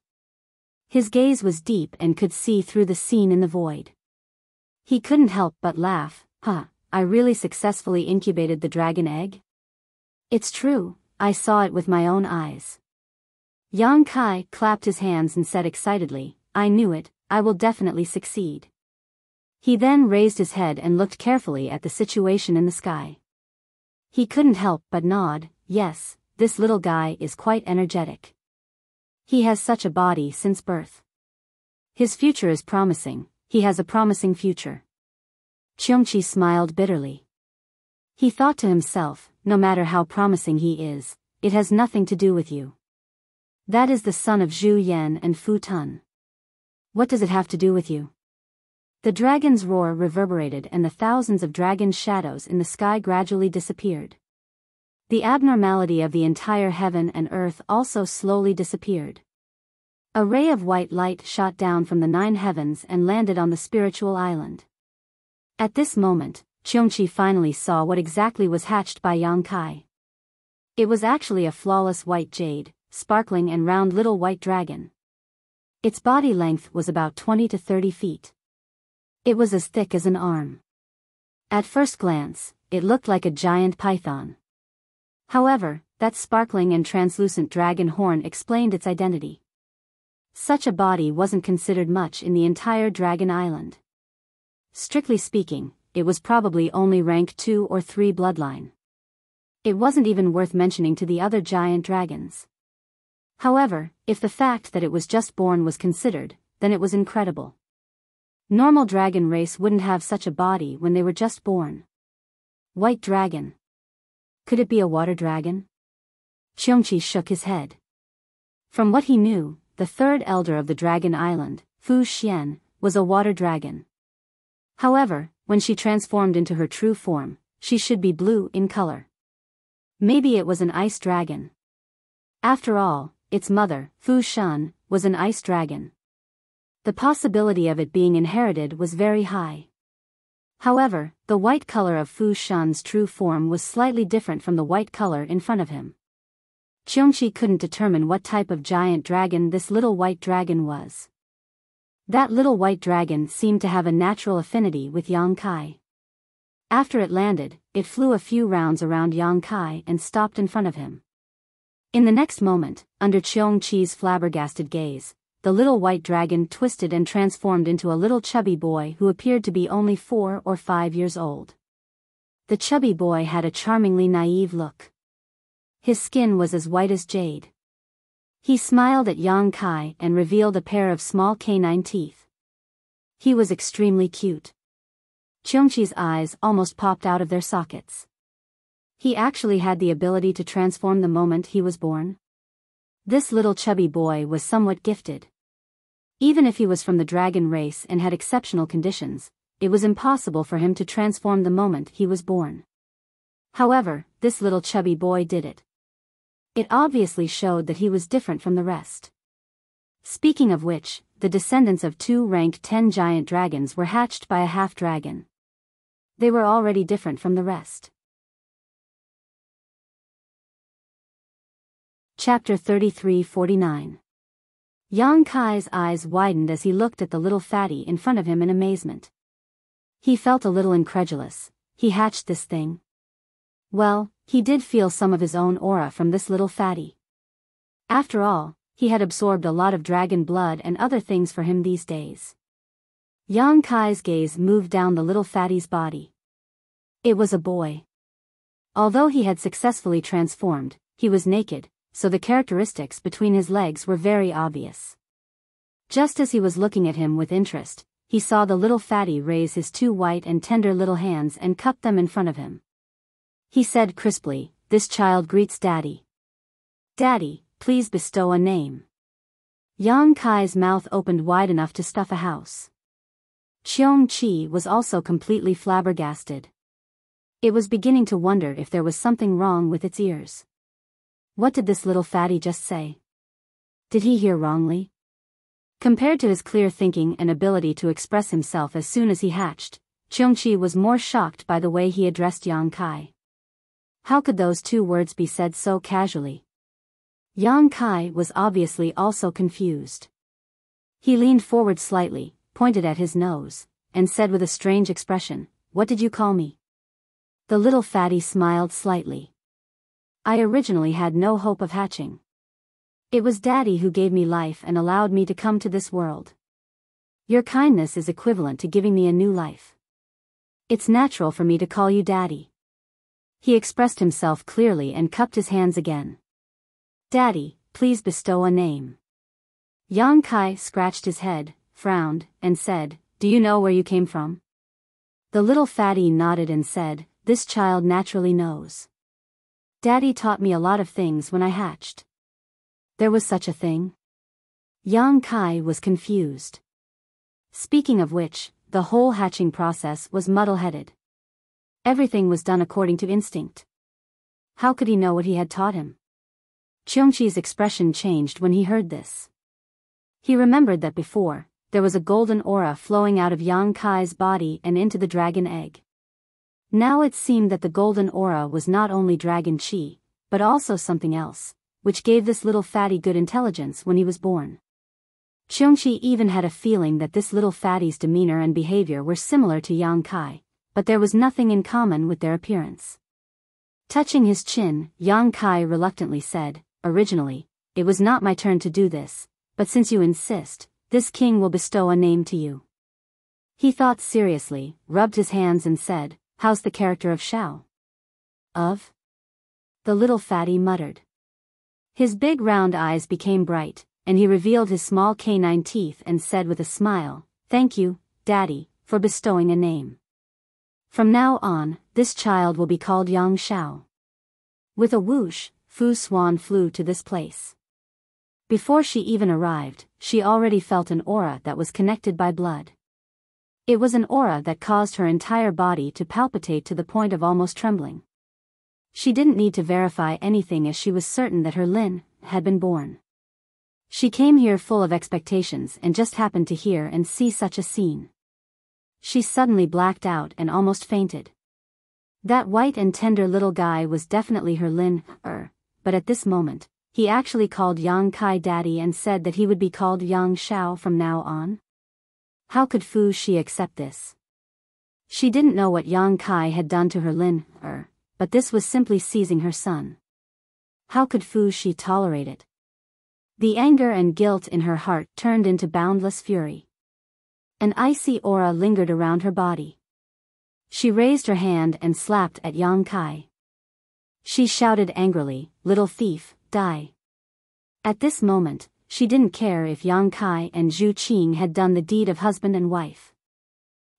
His gaze was deep and could see through the scene in the void. He couldn't help but laugh. I really successfully incubated the dragon egg?" "It's true, I saw it with my own eyes." Yang Kai clapped his hands and said excitedly, "I knew it, I will definitely succeed." He then raised his head and looked carefully at the situation in the sky. He couldn't help but nod. Yes, this little guy is quite energetic. He has such a body since birth. His future is promising, he has a promising future. Qiongqi smiled bitterly. He thought to himself, no matter how promising he is, it has nothing to do with you. That is the son of Zhu Yan and Fu Tun. What does it have to do with you? The dragon's roar reverberated and the thousands of dragon shadows in the sky gradually disappeared. The abnormality of the entire heaven and earth also slowly disappeared. A ray of white light shot down from the 9 heavens and landed on the spiritual island. At this moment, Qiongqi finally saw what exactly was hatched by Yang Kai. It was actually a flawless white jade, sparkling and round little white dragon. Its body length was about 20 to 30 feet. It was as thick as an arm. At first glance, it looked like a giant python. However, that sparkling and translucent dragon horn explained its identity. Such a body wasn't considered much in the entire Dragon Island. Strictly speaking, it was probably only rank 2 or 3 bloodline. It wasn't even worth mentioning to the other giant dragons. However, if the fact that it was just born was considered, then it was incredible. Normal dragon race wouldn't have such a body when they were just born. White dragon. Could it be a water dragon? Qiongqi shook his head. From what he knew, the third elder of the Dragon Island, Fu Xian, was a water dragon. However, when she transformed into her true form, she should be blue in color. Maybe it was an ice dragon. After all, its mother, Fu Shan, was an ice dragon. The possibility of it being inherited was very high. However, the white color of Fu Shan's true form was slightly different from the white color in front of him. Qiongqi couldn't determine what type of giant dragon this little white dragon was. That little white dragon seemed to have a natural affinity with Yang Kai. After it landed, it flew a few rounds around Yang Kai and stopped in front of him. In the next moment, under Qiongqi's flabbergasted gaze, the little white dragon twisted and transformed into a little chubby boy who appeared to be only 4 or 5 years old. The chubby boy had a charmingly naive look. His skin was as white as jade. He smiled at Yang Kai and revealed a pair of small canine teeth. He was extremely cute. Qiongqi's eyes almost popped out of their sockets. He actually had the ability to transform the moment he was born. This little chubby boy was somewhat gifted. Even if he was from the dragon race and had exceptional conditions, it was impossible for him to transform the moment he was born. However, this little chubby boy did it. It obviously showed that he was different from the rest. Speaking of which, the descendants of 2 rank 10 giant dragons were hatched by a half-dragon. They were already different from the rest. Chapter 33-49. Yang Kai's eyes widened as he looked at the little fatty in front of him in amazement. He felt a little incredulous. He hatched this thing. Well, he did feel some of his own aura from this little fatty. After all, he had absorbed a lot of dragon blood and other things for him these days. Yang Kai's gaze moved down the little fatty's body. It was a boy. Although he had successfully transformed, he was naked, so the characteristics between his legs were very obvious. Just as he was looking at him with interest, he saw the little fatty raise his 2 white and tender little hands and cup them in front of him. He said crisply, "This child greets Daddy. Daddy, please bestow a name." Yang Kai's mouth opened wide enough to stuff a house. Qiongqi was also completely flabbergasted. It was beginning to wonder if there was something wrong with its ears. What did this little fatty just say? Did he hear wrongly? Compared to his clear thinking and ability to express himself as soon as he hatched, Qiongqi was more shocked by the way he addressed Yang Kai. How could those 2 words be said so casually? Yang Kai was obviously also confused. He leaned forward slightly, pointed at his nose, and said with a strange expression, "What did you call me?" The little fatty smiled slightly. "I originally had no hope of hatching. It was Daddy who gave me life and allowed me to come to this world. Your kindness is equivalent to giving me a new life. It's natural for me to call you Daddy." He expressed himself clearly and cupped his hands again. "Daddy, please bestow a name." Yang Kai scratched his head, frowned, and said, "Do you know where you came from?" The little fatty nodded and said, this child naturally knows. Daddy taught me a lot of things when I hatched. There was such a thing? Yang Kai was confused. Speaking of which, the whole hatching process was muddle-headed. Everything was done according to instinct. How could he know what he had taught him? Qiongqi's expression changed when he heard this. He remembered that before, there was a golden aura flowing out of Yang Kai's body and into the dragon egg. Now it seemed that the golden aura was not only dragon chi, but also something else, which gave this little fatty good intelligence when he was born. Qiongqi even had a feeling that this little fatty's demeanor and behavior were similar to Yang Kai, but there was nothing in common with their appearance. Touching his chin, Yang Kai reluctantly said, "Originally, it was not my turn to do this, but since you insist, this king will bestow a name to you." He thought seriously, rubbed his hands and said, "How's the character of Shao?" "Of?" the little fatty muttered. His big round eyes became bright, and he revealed his small canine teeth and said with a smile, "Thank you, Daddy, for bestowing a name. From now on, this child will be called Yang Shao." With a whoosh, Fu Swan flew to this place. Before she even arrived, she already felt an aura that was connected by blood. It was an aura that caused her entire body to palpitate to the point of almost trembling. She didn't need to verify anything as she was certain that her Lin had been born. She came here full of expectations and just happened to hear and see such a scene. She suddenly blacked out and almost fainted. That white and tender little guy was definitely her Lin, but at this moment, he actually called Yang Kai daddy and said that he would be called Yang Shao from now on. How could Fu Shi accept this? She didn't know what Yang Kai had done to her Lin, but this was simply seizing her son. How could Fu Shi tolerate it? The anger and guilt in her heart turned into boundless fury. An icy aura lingered around her body. She raised her hand and slapped at Yang Kai. She shouted angrily, "Little thief, die." At this moment, she didn't care if Yang Kai and Zhu Qing had done the deed of husband and wife.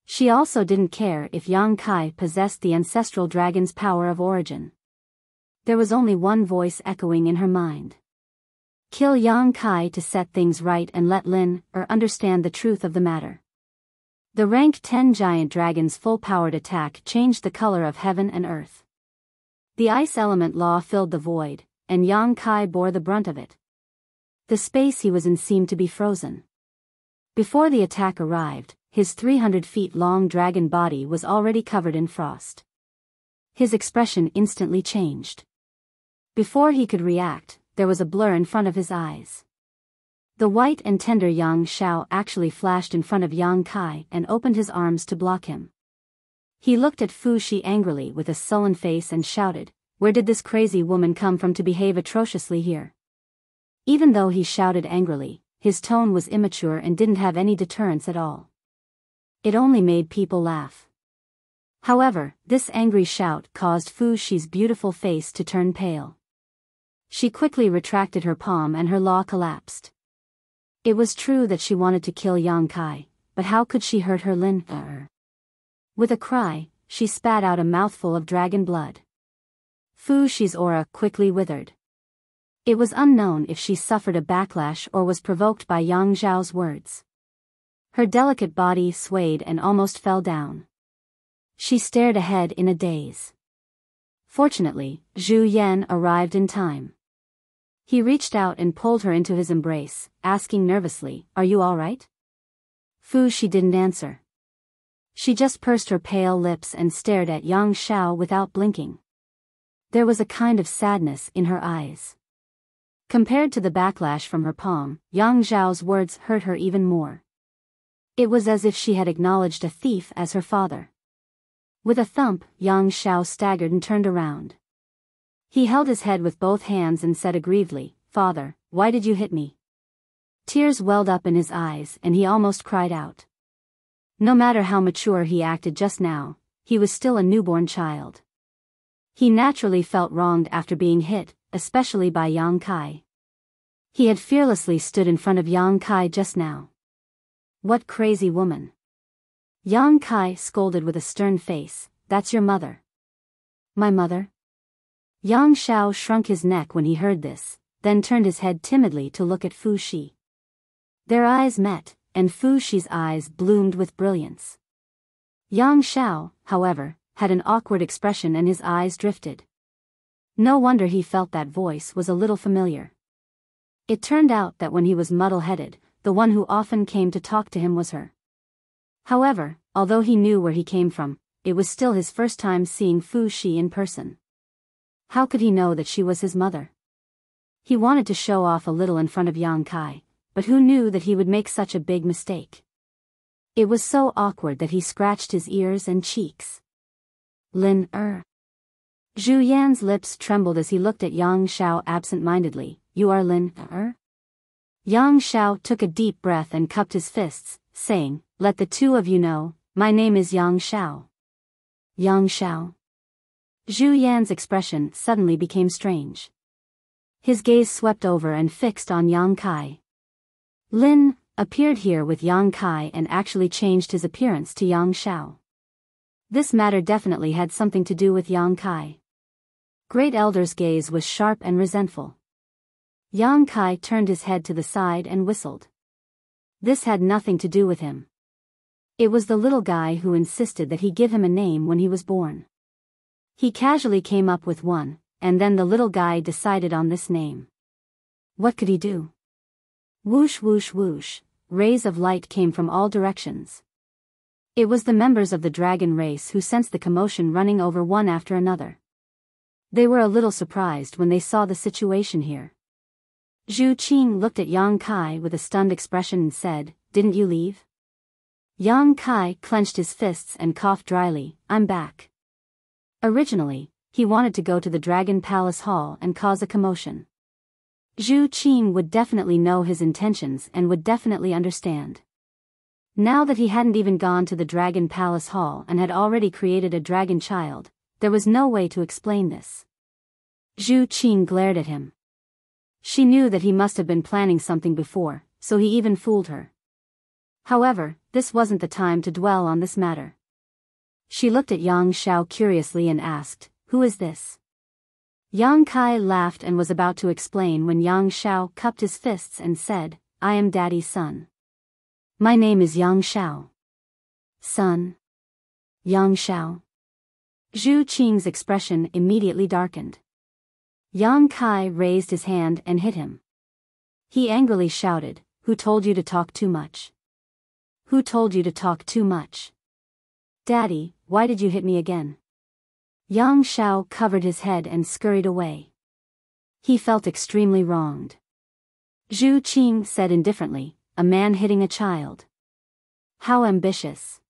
She also didn't care if Yang Kai possessed the ancestral dragon's power of origin. There was only one voice echoing in her mind. Kill Yang Kai to set things right and let Lin understand the truth of the matter. The rank 10 giant dragon's full-powered attack changed the color of heaven and earth. The ice element law filled the void, and Yang Kai bore the brunt of it. The space he was in seemed to be frozen. Before the attack arrived, his 300 feet long dragon body was already covered in frost. His expression instantly changed. Before he could react, there was a blur in front of his eyes. The white and tender Yang Shao actually flashed in front of Yang Kai and opened his arms to block him. He looked at Fu Shi angrily with a sullen face and shouted, "Where did this crazy woman come from to behave atrociously here?" Even though he shouted angrily, his tone was immature and didn't have any deterrence at all. It only made people laugh. However, this angry shout caused Fu Shi's beautiful face to turn pale. She quickly retracted her palm and her law collapsed. It was true that she wanted to kill Yang Kai, but how could she hurt her Lin? With a cry, she spat out a mouthful of dragon blood. Fu Shi's aura quickly withered. It was unknown if she suffered a backlash or was provoked by Yang Zhao's words. Her delicate body swayed and almost fell down. She stared ahead in a daze. Fortunately, Zhu Yan arrived in time. He reached out and pulled her into his embrace, asking nervously, "Are you all right?" Fu Shi didn't answer. She just pursed her pale lips and stared at Yang Shao without blinking. There was a kind of sadness in her eyes. Compared to the backlash from her palm, Yang Zhao's words hurt her even more. It was as if she had acknowledged a thief as her father. With a thump, Yang Shao staggered and turned around. He held his head with both hands and said aggrievedly, "Father, why did you hit me?" Tears welled up in his eyes and he almost cried out. No matter how mature he acted just now, he was still a newborn child. He naturally felt wronged after being hit, especially by Yang Kai. He had fearlessly stood in front of Yang Kai just now. What crazy woman! Yang Kai scolded with a stern face, "That's your mother. My mother? Yang Xiao shrunk his neck when he heard this, then turned his head timidly to look at Fu Shi. Their eyes met, and Fu Shi's eyes bloomed with brilliance. Yang Xiao, however, had an awkward expression and his eyes drifted. No wonder he felt that voice was a little familiar. It turned out that when he was muddle-headed, the one who often came to talk to him was her. However, although he knew where he came from, it was still his first time seeing Fu Shi in person. How could he know that she was his mother? He wanted to show off a little in front of Yang Kai, but who knew that he would make such a big mistake? It was so awkward that he scratched his ears and cheeks. Lin Zhu Yan's lips trembled as he looked at Yang Xiao absent-mindedly. You are Lin Yang Xiao took a deep breath and cupped his fists, saying, let the two of you know, my name is Yang Xiao. Yang Xiao. Zhu Yan's expression suddenly became strange. His gaze swept over and fixed on Yang Kai. Lin appeared here with Yang Kai and actually changed his appearance to Yang Xiao. This matter definitely had something to do with Yang Kai. Great Elder's gaze was sharp and resentful. Yang Kai turned his head to the side and whistled. This had nothing to do with him. It was the little guy who insisted that he give him a name when he was born. He casually came up with one, and then the little guy decided on this name. What could he do? Whoosh whoosh whoosh, rays of light came from all directions. It was the members of the dragon race who sensed the commotion running over one after another. They were a little surprised when they saw the situation here. Zhu Qing looked at Yang Kai with a stunned expression and said, didn't you leave? Yang Kai clenched his fists and coughed dryly, I'm back. Originally, he wanted to go to the Dragon Palace Hall and cause a commotion. Zhu Qing would definitely know his intentions and would definitely understand. Now that he hadn't even gone to the Dragon Palace Hall and had already created a dragon child, there was no way to explain this. Zhu Qing glared at him. She knew that he must have been planning something before, so he even fooled her. However, this wasn't the time to dwell on this matter. She looked at Yang Xiao curiously and asked, who is this? Yang Kai laughed and was about to explain when Yang Xiao cupped his fists and said, I am Daddy's son. My name is Yang Xiao. Son? Yang Xiao. Zhu Qing's expression immediately darkened. Yang Kai raised his hand and hit him. He angrily shouted, who told you to talk too much? Who told you to talk too much? Daddy, why did you hit me again? Yang Xiao covered his head and scurried away. He felt extremely wronged. Zhu Qing said indifferently, a man hitting a child. How ambitious.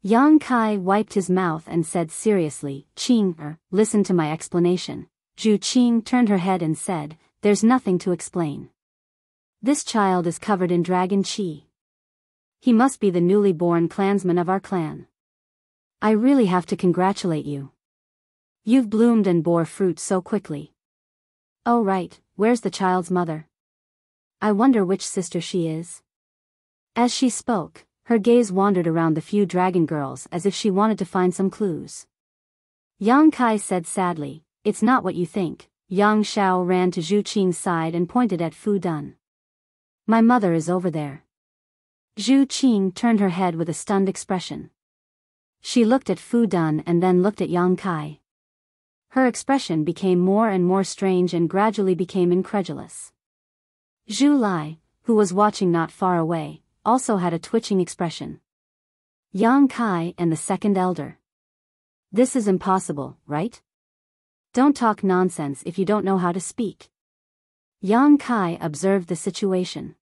Yang Kai wiped his mouth and said seriously, Qing, listen to my explanation. Zhu Qing turned her head and said, there's nothing to explain. This child is covered in dragon chi. He must be the newly born clansman of our clan. I really have to congratulate you. You've bloomed and bore fruit so quickly. Oh right, where's the child's mother? I wonder which sister she is. As she spoke, her gaze wandered around the few dragon girls as if she wanted to find some clues. Yang Kai said sadly, it's not what you think. Yang Xiao ran to Zhu Qing's side and pointed at Fu Dun. My mother is over there. Zhu Qing turned her head with a stunned expression. She looked at Fu Dun and then looked at Yang Kai. Her expression became more and more strange and gradually became incredulous. Zhu Lai, who was watching not far away, also had a twitching expression. Yang Kai and the second elder. This is impossible, right? Don't talk nonsense if you don't know how to speak. Yang Kai observed the situation.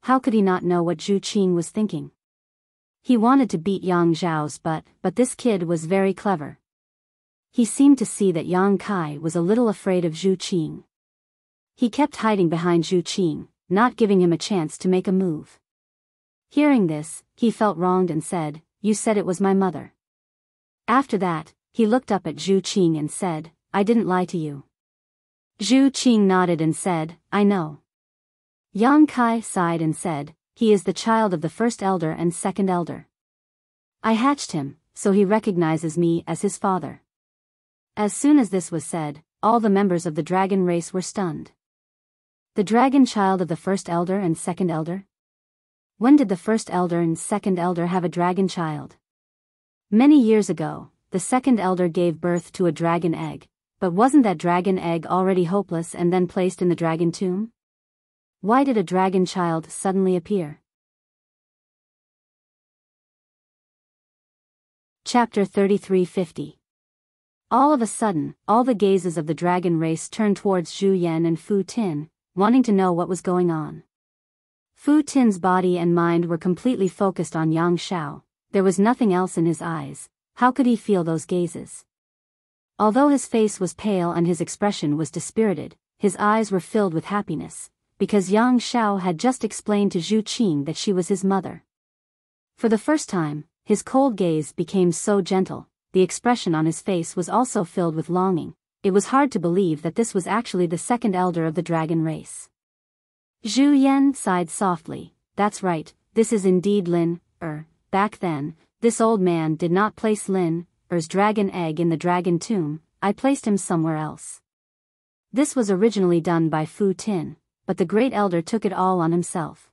How could he not know what Zhu Qing was thinking? He wanted to beat Yang Zhao's butt, but this kid was very clever. He seemed to see that Yang Kai was a little afraid of Zhu Qing. He kept hiding behind Zhu Qing, not giving him a chance to make a move. Hearing this, he felt wronged and said, you said it was my mother. After that, he looked up at Zhu Qing and said, I didn't lie to you. Zhu Qing nodded and said, I know. Yang Kai sighed and said, he is the child of the first elder and second elder. I hatched him, so he recognizes me as his father. As soon as this was said, all the members of the dragon race were stunned. The dragon child of the first elder and second elder? When did the first elder and second elder have a dragon child? Many years ago, the second elder gave birth to a dragon egg, but wasn't that dragon egg already hopeless and then placed in the dragon tomb? Why did a dragon child suddenly appear? Chapter 3350. All of a sudden, all the gazes of the dragon race turned towards Zhu Yan and Fu Tin, wanting to know what was going on. Fu Tin's body and mind were completely focused on Yang Xiao. There was nothing else in his eyes. How could he feel those gazes? Although his face was pale and his expression was dispirited, his eyes were filled with happiness, because Yang Xiao had just explained to Zhu Qing that she was his mother. For the first time, his cold gaze became so gentle, the expression on his face was also filled with longing. It was hard to believe that this was actually the second elder of the dragon race. Zhu Yan sighed softly. That's right, this is indeed Lin, back then, this old man did not place Lin, dragon egg in the dragon tomb, I placed him somewhere else. This was originally done by Fu Tin, but the great elder took it all on himself.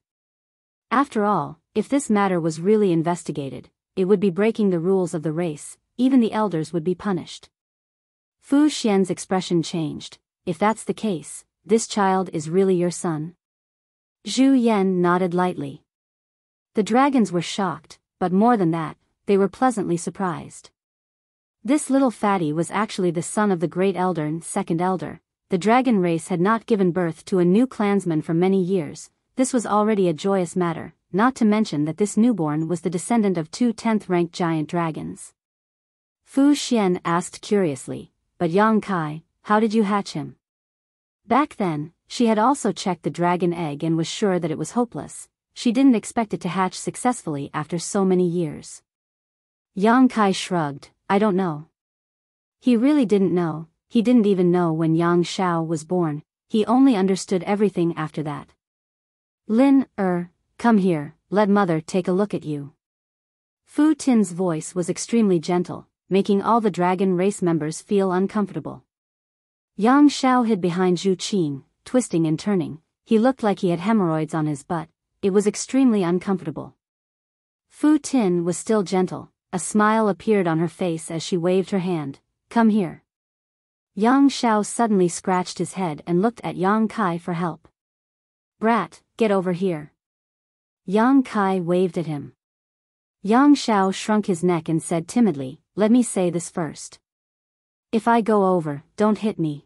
After all, if this matter was really investigated, it would be breaking the rules of the race, even the elders would be punished. Fu Xian's expression changed. If that's the case, this child is really your son? Zhu Yan nodded lightly. The dragons were shocked, but more than that, they were pleasantly surprised. This little fatty was actually the son of the great elder and second elder. The dragon race had not given birth to a new clansman for many years. This was already a joyous matter, not to mention that this newborn was the descendant of 2 10th-ranked giant dragons. Fu Xian asked curiously, but Yang Kai, how did you hatch him? Back then, she had also checked the dragon egg and was sure that it was hopeless. She didn't expect it to hatch successfully after so many years. Yang Kai shrugged, I don't know. He really didn't know. He didn't even know when Yang Xiao was born. He only understood everything after that. Lin, come here, let mother take a look at you. Fu Tin's voice was extremely gentle, making all the dragon race members feel uncomfortable. Yang Xiao hid behind Zhu Qing, twisting and turning. He looked like he had hemorrhoids on his butt. It was extremely uncomfortable. Fu Tin was still gentle. A smile appeared on her face as she waved her hand. Come here. Yang Xiao suddenly scratched his head and looked at Yang Kai for help. Brat, get over here. Yang Kai waved at him. Yang Xiao shrunk his neck and said timidly, let me say this first. If I go over, don't hit me.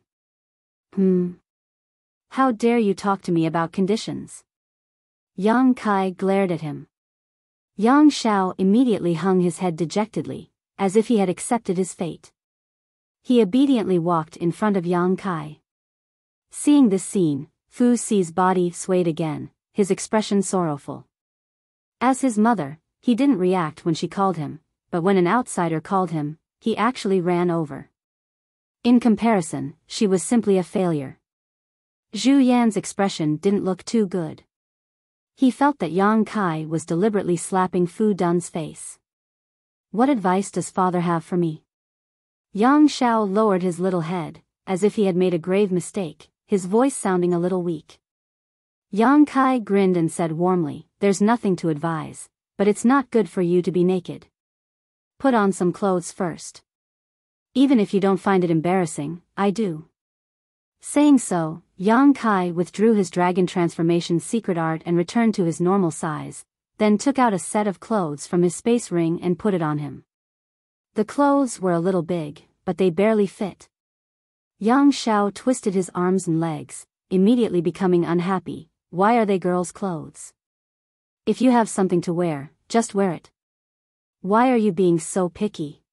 How dare you talk to me about conditions? Yang Kai glared at him. Yang Xiao immediately hung his head dejectedly, as if he had accepted his fate. He obediently walked in front of Yang Kai. Seeing this scene, Fu Xi's body swayed again, his expression sorrowful. As his mother, he didn't react when she called him, but when an outsider called him, he actually ran over. In comparison, she was simply a failure. Zhu Yan's expression didn't look too good. He felt that Yang Kai was deliberately slapping Fu Dun's face. What advice does father have for me? Yang Xiao lowered his little head, as if he had made a grave mistake, his voice sounding a little weak. Yang Kai grinned and said warmly, there's nothing to advise, but it's not good for you to be naked. Put on some clothes first. Even if you don't find it embarrassing, I do. Saying so, Yang Kai withdrew his dragon transformation secret art and returned to his normal size, then took out a set of clothes from his space ring and put it on him. The clothes were a little big, but they barely fit. Yang Xiao twisted his arms and legs, immediately becoming unhappy. Why are they girls' clothes? If you have something to wear, just wear it. Why are you being so picky?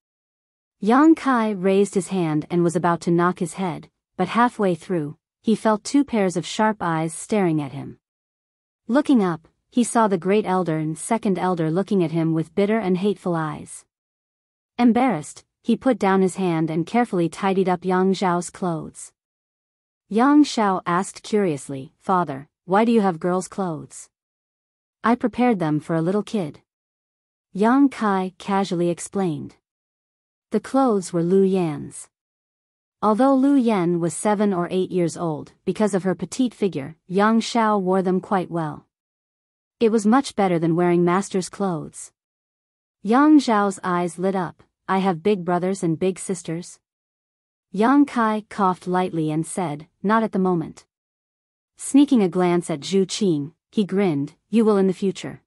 Yang Kai raised his hand and was about to knock his head, but halfway through, he felt 2 pairs of sharp eyes staring at him. Looking up, he saw the great elder and second elder looking at him with bitter and hateful eyes. Embarrassed, he put down his hand and carefully tidied up Yang Xiao's clothes. Yang Xiao asked curiously, Father, why do you have girls' clothes? I prepared them for a little kid. Yang Kai casually explained. The clothes were Lu Yan's. Although Lu Yen was 7 or 8 years old, because of her petite figure, Yang Shao wore them quite well. It was much better than wearing master's clothes. Yang Zhao's eyes lit up. I have big brothers and big sisters? Yang Kai coughed lightly and said, not at the moment. Sneaking a glance at Zhu Qing, he grinned, you will in the future.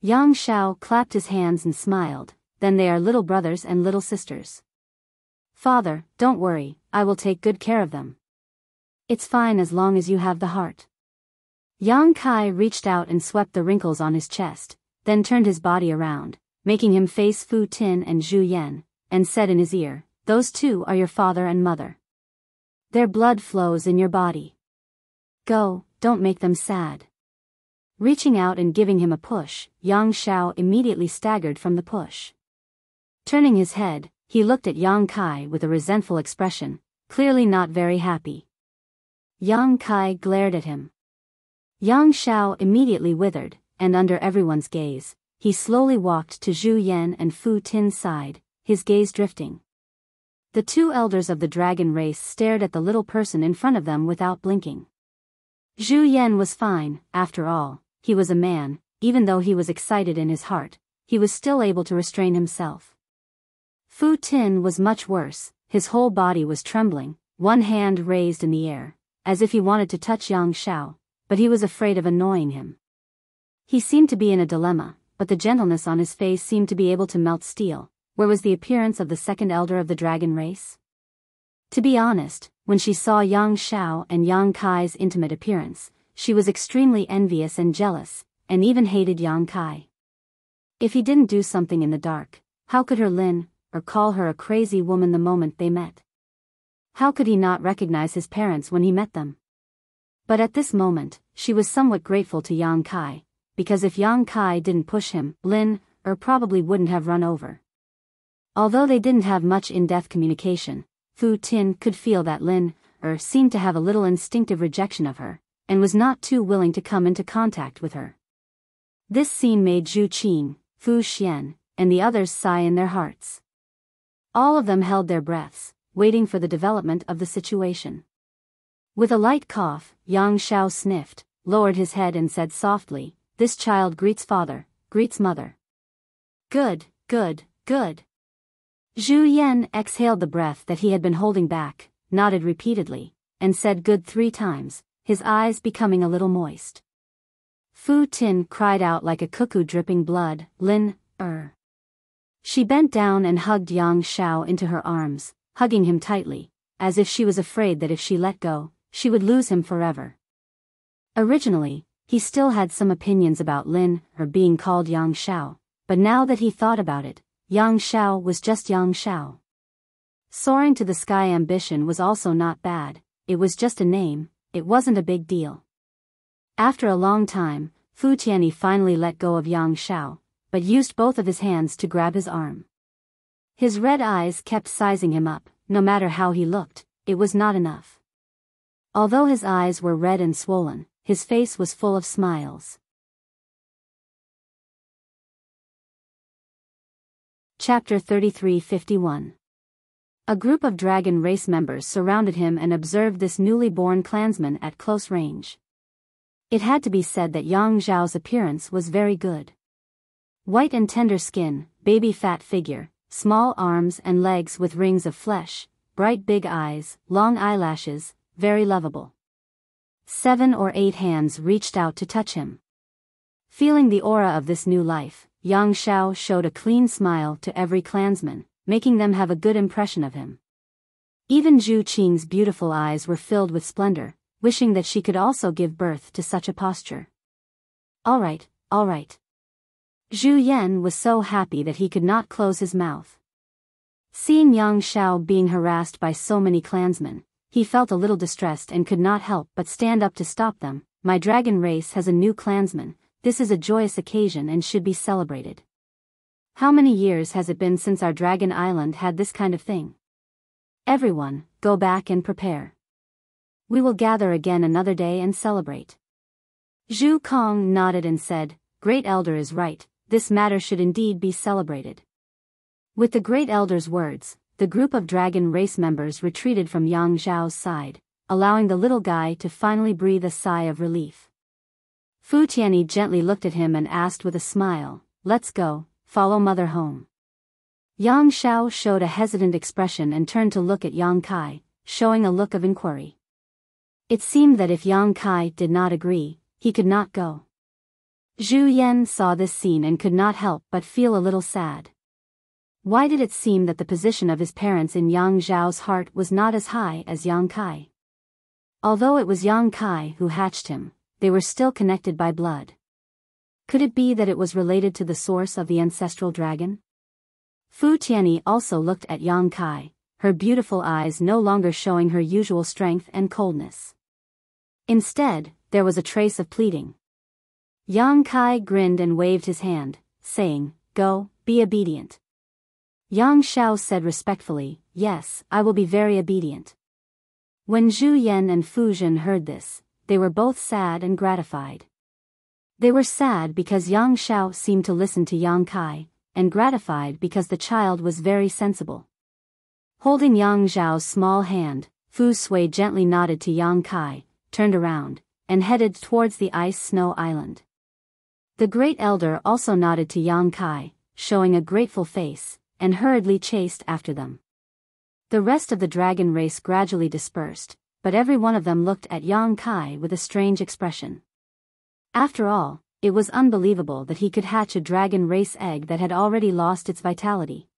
Yang Shao clapped his hands and smiled, then they are little brothers and little sisters. Father, don't worry, I will take good care of them. It's fine as long as you have the heart. Yang Kai reached out and swept the wrinkles on his chest, then turned his body around, making him face Fu Tin and Zhu Yan, and said in his ear, those two are your father and mother. Their blood flows in your body. Go, don't make them sad. Reaching out and giving him a push, Yang Shao immediately staggered from the push. Turning his head, he looked at Yang Kai with a resentful expression, clearly not very happy. Yang Kai glared at him. Yang Shao immediately withered, and under everyone's gaze, he slowly walked to Zhu Yan and Fu Tin's side, his gaze drifting. The two elders of the dragon race stared at the little person in front of them without blinking. Zhu Yan was fine, after all, he was a man, even though he was excited in his heart, he was still able to restrain himself. Fu Tin was much worse, his whole body was trembling, one hand raised in the air, as if he wanted to touch Yang Shao, but he was afraid of annoying him. He seemed to be in a dilemma, but the gentleness on his face seemed to be able to melt steel. Where was the appearance of the second elder of the dragon race? To be honest, when she saw Yang Shao and Yang Kai's intimate appearance, she was extremely envious and jealous, and even hated Yang Kai. If he didn't do something in the dark, how could her Lin, or call her a crazy woman the moment they met? How could he not recognize his parents when he met them? But at this moment, she was somewhat grateful to Yang Kai, because if Yang Kai didn't push him, Lin, probably wouldn't have run over. Although they didn't have much in-depth communication, Fu Tin could feel that Lin, seemed to have a little instinctive rejection of her, and was not too willing to come into contact with her. This scene made Zhu Qing, Fu Xian, and the others sigh in their hearts. All of them held their breaths, waiting for the development of the situation. With a light cough, Yang Shao sniffed, lowered his head and said softly, this child greets father, greets mother. Good, good, good. Zhu Yan exhaled the breath that he had been holding back, nodded repeatedly, and said good 3 times, his eyes becoming a little moist. Fu Tin cried out like a cuckoo dripping blood, Lin, She bent down and hugged Yang Shao into her arms, hugging him tightly, as if she was afraid that if she let go, she would lose him forever. Originally, he still had some opinions about Lin, being called Yang Shao, but now that he thought about it, Yang Shao was just Yang Shao. Soaring to the sky ambition was also not bad, it was just a name, it wasn't a big deal. After a long time, Fu Tianyi finally let go of Yang Shao, but used both of his hands to grab his arm. His red eyes kept sizing him up, no matter how he looked, it was not enough. Although his eyes were red and swollen, his face was full of smiles. Chapter 33:51. A group of dragon race members surrounded him and observed this newly born clansman at close range. It had to be said that Yang Zhao's appearance was very good. White and tender skin, baby fat figure, small arms and legs with rings of flesh, bright big eyes, long eyelashes, very lovable. 7 or 8 hands reached out to touch him. Feeling the aura of this new life, Yang Shao showed a clean smile to every clansman, making them have a good impression of him. Even Zhu Qing's beautiful eyes were filled with splendor, wishing that she could also give birth to such a posture. All right, all right. Zhu Yan was so happy that he could not close his mouth. Seeing Yang Shao being harassed by so many clansmen, he felt a little distressed and could not help but stand up to stop them. My dragon race has a new clansman, this is a joyous occasion and should be celebrated. How many years has it been since our dragon island had this kind of thing? Everyone, go back and prepare. We will gather again another day and celebrate. Zhu Kong nodded and said, Great Elder is right, this matter should indeed be celebrated. With the Great Elder's words, the group of dragon race members retreated from Yang Zhao's side, allowing the little guy to finally breathe a sigh of relief. Fu Tianyi gently looked at him and asked with a smile, "Let's go, follow mother home." Yang Zhao showed a hesitant expression and turned to look at Yang Kai, showing a look of inquiry. It seemed that if Yang Kai did not agree, he could not go. Zhu Yan saw this scene and could not help but feel a little sad. Why did it seem that the position of his parents in Yang Zhao's heart was not as high as Yang Kai? Although it was Yang Kai who hatched him, they were still connected by blood. Could it be that it was related to the source of the ancestral dragon? Fu Tianyi also looked at Yang Kai, her beautiful eyes no longer showing her usual strength and coldness. Instead, there was a trace of pleading. Yang Kai grinned and waved his hand, saying, "Go, be obedient." Yang Zhao said respectfully, "Yes, I will be very obedient." When Zhu Yan and Fu Zhen heard this, they were both sad and gratified. They were sad because Yang Zhao seemed to listen to Yang Kai, and gratified because the child was very sensible. Holding Yang Zhao's small hand, Fu Sui gently nodded to Yang Kai, turned around, and headed towards the ice snow island. The great elder also nodded to Yang Kai, showing a grateful face, and hurriedly chased after them. The rest of the dragon race gradually dispersed, but every one of them looked at Yang Kai with a strange expression. After all, it was unbelievable that he could hatch a dragon race egg that had already lost its vitality.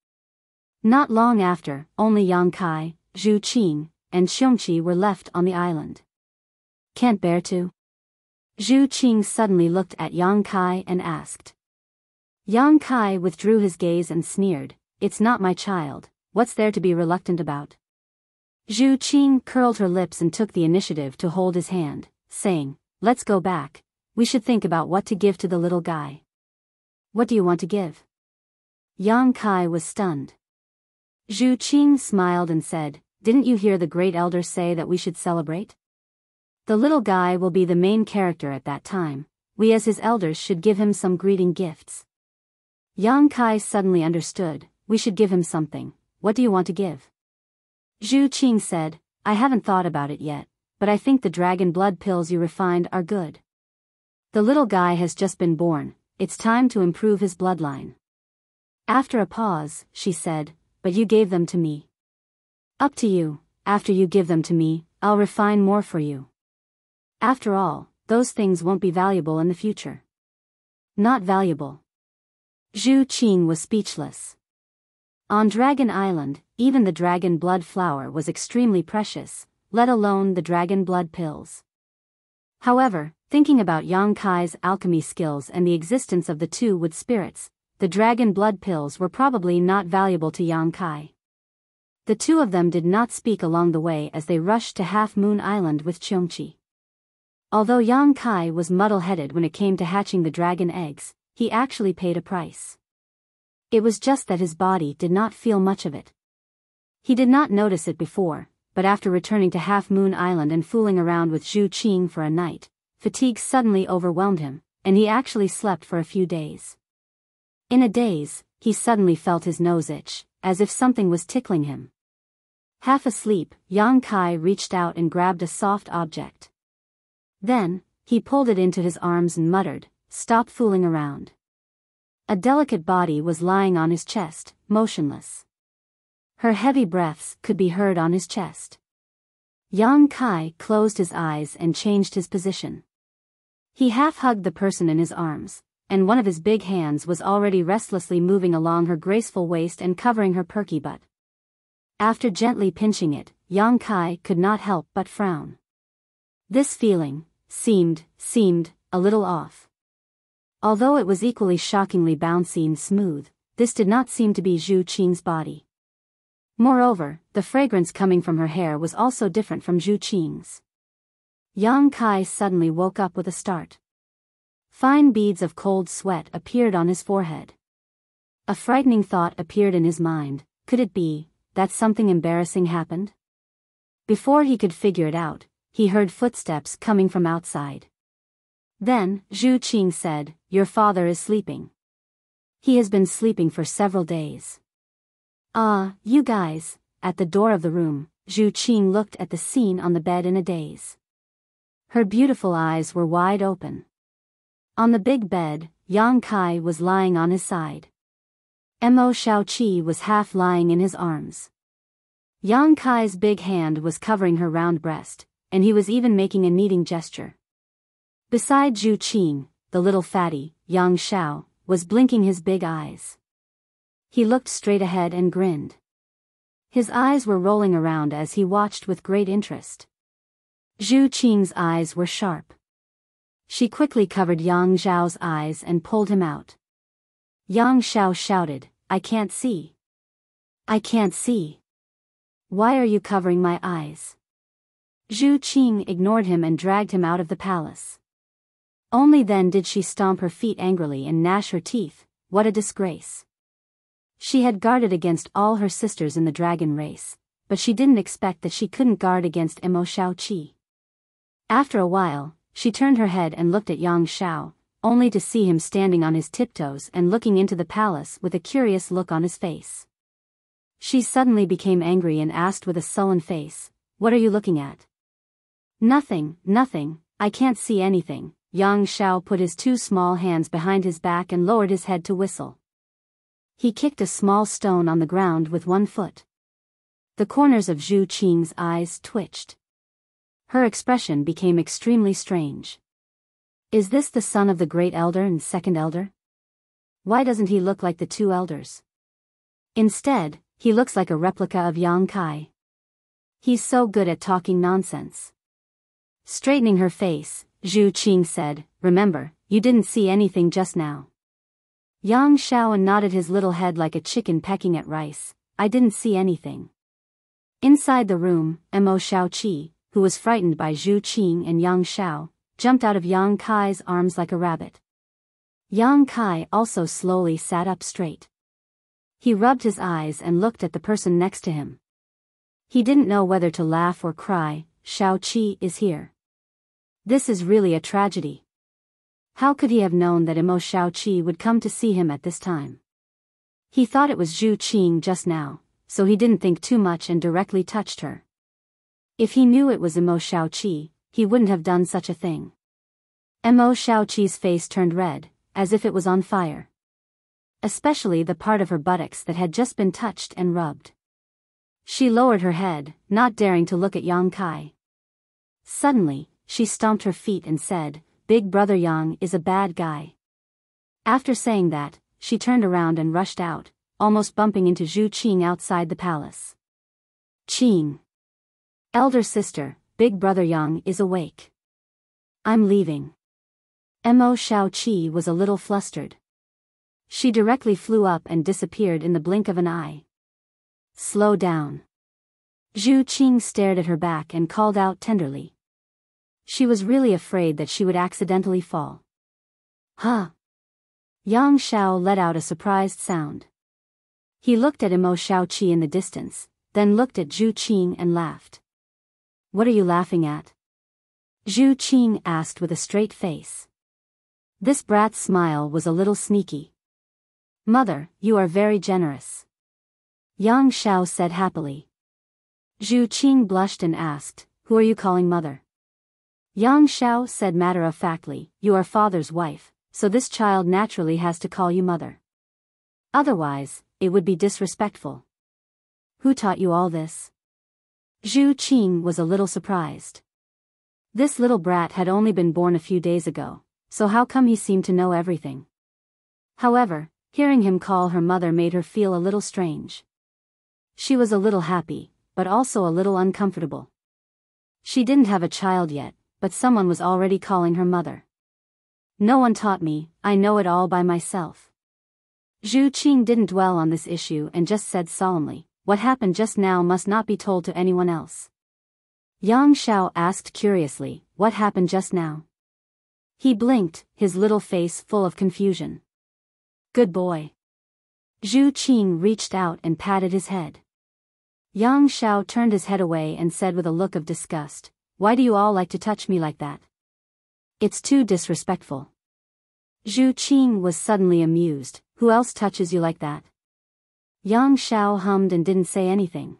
Not long after, only Yang Kai, Zhu Qing, and Xiongqi were left on the island. "Can't bear to?" Zhu Qing suddenly looked at Yang Kai and asked. Yang Kai withdrew his gaze and sneered, "It's not my child, what's there to be reluctant about?" Zhu Qing curled her lips and took the initiative to hold his hand, saying, "Let's go back, we should think about what to give to the little guy." "What do you want to give?" Yang Kai was stunned. Zhu Qing smiled and said, "Didn't you hear the great elder say that we should celebrate? The little guy will be the main character at that time, we as his elders should give him some greeting gifts." Yang Kai suddenly understood, "We should give him something, what do you want to give?" Zhu Qing said, "I haven't thought about it yet, but I think the dragon blood pills you refined are good. The little guy has just been born, it's time to improve his bloodline." After a pause, she said, "But you gave them to me." "Up to you, after you give them to me, I'll refine more for you. After all, those things won't be valuable in the future." "Not valuable." Zhu Qing was speechless. On Dragon Island, even the dragon blood flower was extremely precious, let alone the dragon blood pills. However, thinking about Yang Kai's alchemy skills and the existence of the two wood spirits, the dragon blood pills were probably not valuable to Yang Kai. The two of them did not speak along the way as they rushed to Half Moon Island with Qiongqi. Although Yang Kai was muddle-headed when it came to hatching the dragon eggs, he actually paid a price. It was just that his body did not feel much of it. He did not notice it before, but after returning to Half Moon Island and fooling around with Zhu Qing for a night, fatigue suddenly overwhelmed him, and he actually slept for a few days. In a daze, he suddenly felt his nose itch, as if something was tickling him. Half asleep, Yang Kai reached out and grabbed a soft object. Then, he pulled it into his arms and muttered, "Stop fooling around." A delicate body was lying on his chest, motionless. Her heavy breaths could be heard on his chest. Yang Kai closed his eyes and changed his position. He half-hugged the person in his arms, and one of his big hands was already restlessly moving along her graceful waist and covering her perky butt. After gently pinching it, Yang Kai could not help but frown. This feeling seemed a little off. Although it was equally shockingly bouncy and smooth, this did not seem to be Zhu Qing's body. Moreover, the fragrance coming from her hair was also different from Zhu Qing's. Yang Kai suddenly woke up with a start. Fine beads of cold sweat appeared on his forehead. A frightening thought appeared in his mind, could it be that something embarrassing happened? Before he could figure it out, he heard footsteps coming from outside. Then, Zhu Qing said, "Your father is sleeping. He has been sleeping for several days." You guys." At the door of the room, Zhu Qing looked at the scene on the bed in a daze. Her beautiful eyes were wide open. On the big bed, Yang Kai was lying on his side. Mo Shaoqi was half lying in his arms. Yang Kai's big hand was covering her round breast, and he was even making a kneading gesture. Beside Zhu Qing, the little fatty, Yang Xiao, was blinking his big eyes. He looked straight ahead and grinned. His eyes were rolling around as he watched with great interest. Zhu Qing's eyes were sharp. She quickly covered Yang Xiao's eyes and pulled him out. Yang Xiao shouted, "I can't see. I can't see. Why are you covering my eyes?" Zhu Qing ignored him and dragged him out of the palace. Only then did she stomp her feet angrily and gnash her teeth. What a disgrace. She had guarded against all her sisters in the dragon race, but she didn't expect that she couldn't guard against Mo Shaoqi. After a while, she turned her head and looked at Yang Xiao, only to see him standing on his tiptoes and looking into the palace with a curious look on his face. She suddenly became angry and asked with a sullen face, "What are you looking at?" Nothing, I can't see anything." Yang Xiao put his two small hands behind his back and lowered his head to whistle. He kicked a small stone on the ground with one foot. The corners of Zhu Qing's eyes twitched. Her expression became extremely strange. Is this the son of the great elder and second elder? Why doesn't he look like the two elders? Instead, he looks like a replica of Yang Kai. He's so good at talking nonsense. Straightening her face, Zhu Qing said, "Remember, you didn't see anything just now." Yang Xiao nodded his little head like a chicken pecking at rice. "I didn't see anything." Inside the room, Mo Shaoqi, who was frightened by Zhu Qing and Yang Xiao, jumped out of Yang Kai's arms like a rabbit. Yang Kai also slowly sat up straight. He rubbed his eyes and looked at the person next to him. He didn't know whether to laugh or cry. Shaoqi is here. This is really a tragedy. How could he have known that Mo Shaoqi would come to see him at this time? He thought it was Zhu Qing just now, so he didn't think too much and directly touched her. If he knew it was Mo Shaoqi, he wouldn't have done such a thing. Mo Shaoqi's face turned red, as if it was on fire. Especially the part of her buttocks that had just been touched and rubbed. She lowered her head, not daring to look at Yang Kai. Suddenly, she stomped her feet and said, "Big brother Yang is a bad guy." After saying that, she turned around and rushed out, almost bumping into Zhu Qing outside the palace. "Qing. Elder sister, big brother Yang is awake. I'm leaving." Mo Shaoqi was a little flustered. She directly flew up and disappeared in the blink of an eye. "Slow down." Zhu Qing stared at her back and called out tenderly. She was really afraid that she would accidentally fall. "Huh?" Yang Xiao let out a surprised sound. He looked at Mo Shaoqi in the distance, then looked at Zhu Qing and laughed. "What are you laughing at?" Zhu Qing asked with a straight face. This brat's smile was a little sneaky. "Mother, you are very generous," Yang Xiao said happily. Zhu Qing blushed and asked, "Who are you calling mother?" Yang Xiao said matter-of-factly, "You are father's wife, so this child naturally has to call you mother. Otherwise, it would be disrespectful." "Who taught you all this?" Zhu Qing was a little surprised. This little brat had only been born a few days ago, so how come he seemed to know everything? However, hearing him call her mother made her feel a little strange. She was a little happy, but also a little uncomfortable. She didn't have a child yet, but someone was already calling her mother. "No one taught me, I know it all by myself." Zhu Qing didn't dwell on this issue and just said solemnly, "What happened just now must not be told to anyone else." Yang Xiao asked curiously, "What happened just now?" He blinked, his little face full of confusion. "Good boy." Zhu Qing reached out and patted his head. Yang Xiao turned his head away and said with a look of disgust, "Why do you all like to touch me like that? It's too disrespectful." Zhu Qing was suddenly amused. "Who else touches you like that?" Yang Xiao hummed and didn't say anything.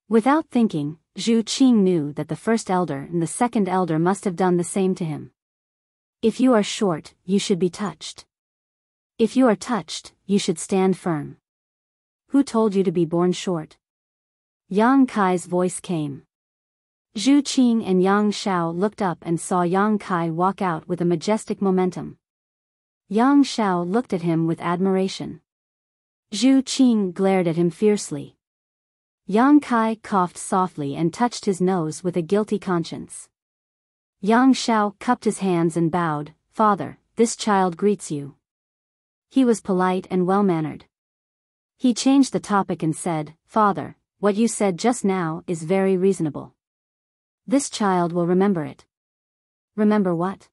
Without thinking, Zhu Qing knew that the first elder and the second elder must have done the same to him. If you are short, you should be touched. If you are touched, you should stand firm. Who told you to be born short? Yang Kai's voice came. Zhu Qing and Yang Xiao looked up and saw Yang Kai walk out with a majestic momentum. Yang Xiao looked at him with admiration. Zhu Qing glared at him fiercely. Yang Kai coughed softly and touched his nose with a guilty conscience. Yang Xiao cupped his hands and bowed. "Father, this child greets you." He was polite and well-mannered. He changed the topic and said, "Father, what you said just now is very reasonable. This child will remember it." "Remember what?"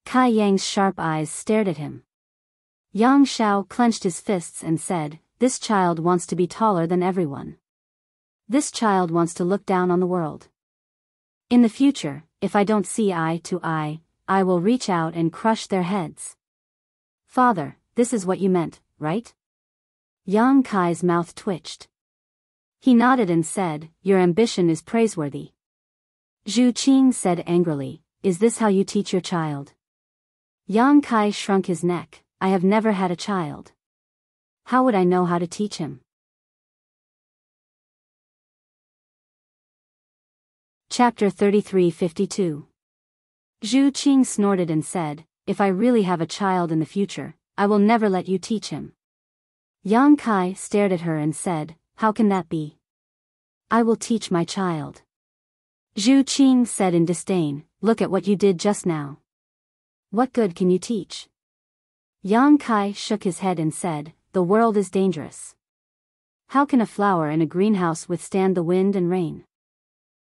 Kai Yang's sharp eyes stared at him. Yang Xiao clenched his fists and said, "This child wants to be taller than everyone. This child wants to look down on the world. In the future, if I don't see eye to eye, I will reach out and crush their heads." "Father, this is what you meant, right?" Yang Kai's mouth twitched. He nodded and said, "Your ambition is praiseworthy." Zhu Qing said angrily, "Is this how you teach your child?" Yang Kai shrunk his neck. "I have never had a child. How would I know how to teach him?" Chapter 33:52. Zhu Qing snorted and said, "If I really have a child in the future, I will never let you teach him." Yang Kai stared at her and said, "How can that be? I will teach my child." Zhu Qing said in disdain, "Look at what you did just now. What good can you teach?" Yang Kai shook his head and said, "The world is dangerous. How can a flower in a greenhouse withstand the wind and rain?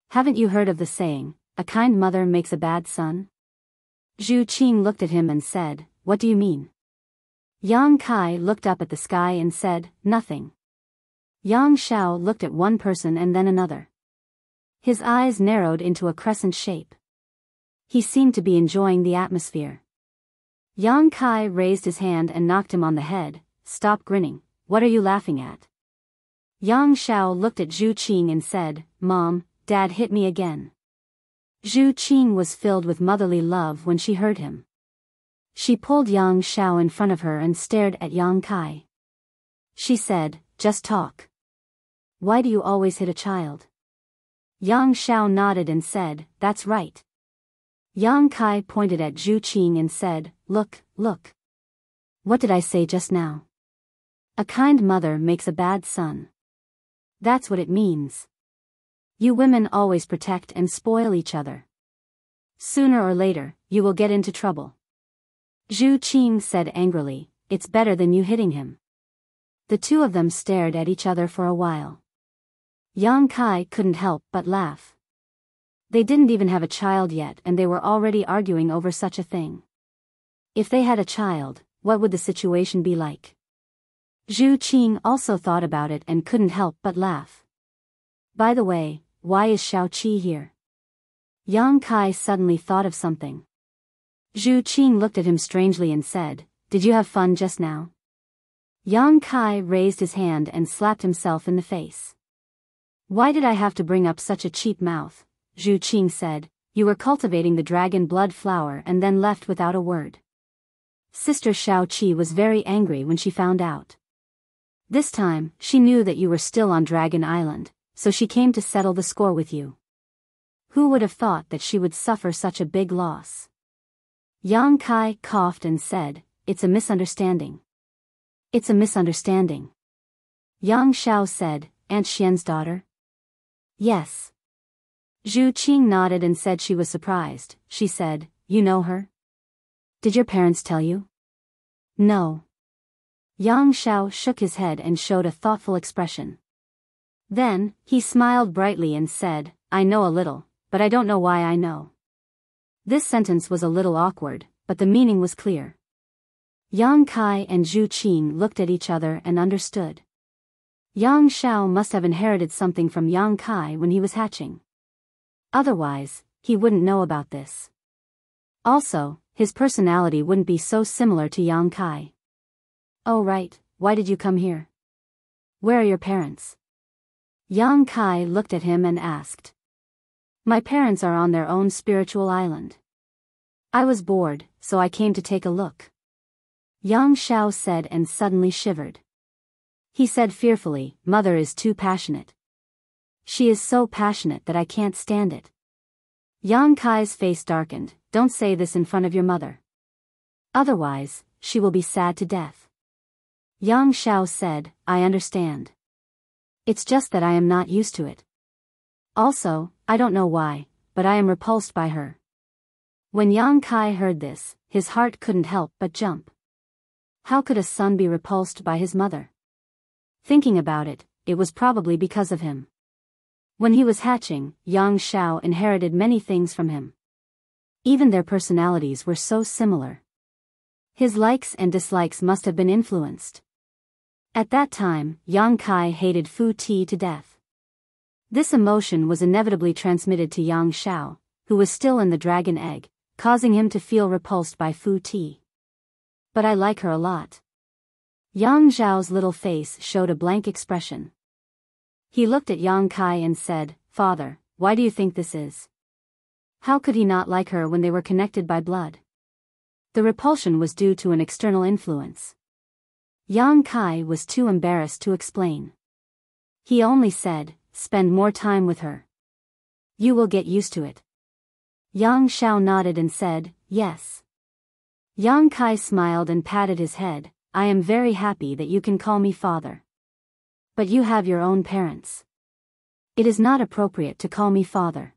Haven't you heard of the saying, a kind mother makes a bad son?" Zhu Qing looked at him and said, "What do you mean?" Yang Kai looked up at the sky and said, "Nothing." Yang Xiao looked at one person and then another. His eyes narrowed into a crescent shape. He seemed to be enjoying the atmosphere. Yang Kai raised his hand and knocked him on the head. "Stop grinning, what are you laughing at?" Yang Xiao looked at Zhu Qing and said, "Mom, Dad hit me again." Zhu Qing was filled with motherly love when she heard him. She pulled Yang Xiao in front of her and stared at Yang Kai. She said, "Just talk. Why do you always hit a child?" Yang Xiao nodded and said, "That's right." Yang Kai pointed at Zhu Qing and said, "Look, look. What did I say just now? A kind mother makes a bad son. That's what it means. You women always protect and spoil each other. Sooner or later, you will get into trouble." Zhu Qing said angrily, "It's better than you hitting him." The two of them stared at each other for a while. Yang Kai couldn't help but laugh. They didn't even have a child yet and they were already arguing over such a thing. If they had a child, what would the situation be like? Zhu Qing also thought about it and couldn't help but laugh. "By the way, why is Xiao Qi here?" Yang Kai suddenly thought of something. Zhu Qing looked at him strangely and said, "Did you have fun just now?" Yang Kai raised his hand and slapped himself in the face. "Why did I have to bring up such a cheap mouth?" Zhu Qing said, "You were cultivating the dragon blood flower and then left without a word." Sister Xiao Qi was very angry when she found out. This time, she knew that you were still on Dragon Island, so she came to settle the score with you. Who would have thought that she would suffer such a big loss? Yang Kai coughed and said, "It's a misunderstanding." "It's a misunderstanding." Yang Xiao said, "Aunt Xian's daughter?" "Yes." Zhu Qing nodded and said she was surprised. She said, "You know her? Did your parents tell you?" "No." Yang Xiao shook his head and showed a thoughtful expression. Then, he smiled brightly and said, "I know a little, but I don't know why I know." This sentence was a little awkward, but the meaning was clear. Yang Kai and Zhu Qing looked at each other and understood. Yang Xiao must have inherited something from Yang Kai when he was hatching. Otherwise, he wouldn't know about this. Also, his personality wouldn't be so similar to Yang Kai. "Oh right, why did you come here?" Where are your parents? Yang Kai looked at him and asked. My parents are on their own spiritual island. I was bored, so I came to take a look. Yang Xiao said and suddenly shivered. He said fearfully, Mother is too passionate. She is so passionate that I can't stand it. Yang Kai's face darkened. Don't say this in front of your mother. Otherwise, she will be sad to death. Yang Xiao said, I understand. It's just that I am not used to it. Also, I don't know why, but I am repulsed by her. When Yang Kai heard this, his heart couldn't help but jump. How could a son be repulsed by his mother? Thinking about it, it was probably because of him. When he was hatching, Yang Xiao inherited many things from him. Even their personalities were so similar. His likes and dislikes must have been influenced. At that time, Yang Kai hated Fu Ti to death. This emotion was inevitably transmitted to Yang Xiao, who was still in the dragon egg, causing him to feel repulsed by Fu Ti. But I like her a lot. Yang Xiao's little face showed a blank expression. He looked at Yang Kai and said, Father, why do you think this is? How could he not like her when they were connected by blood? The repulsion was due to an external influence. Yang Kai was too embarrassed to explain. He only said, spend more time with her. You will get used to it. Yang Xiao nodded and said, yes. Yang Kai smiled and patted his head. I am very happy that you can call me father. But you have your own parents. It is not appropriate to call me father.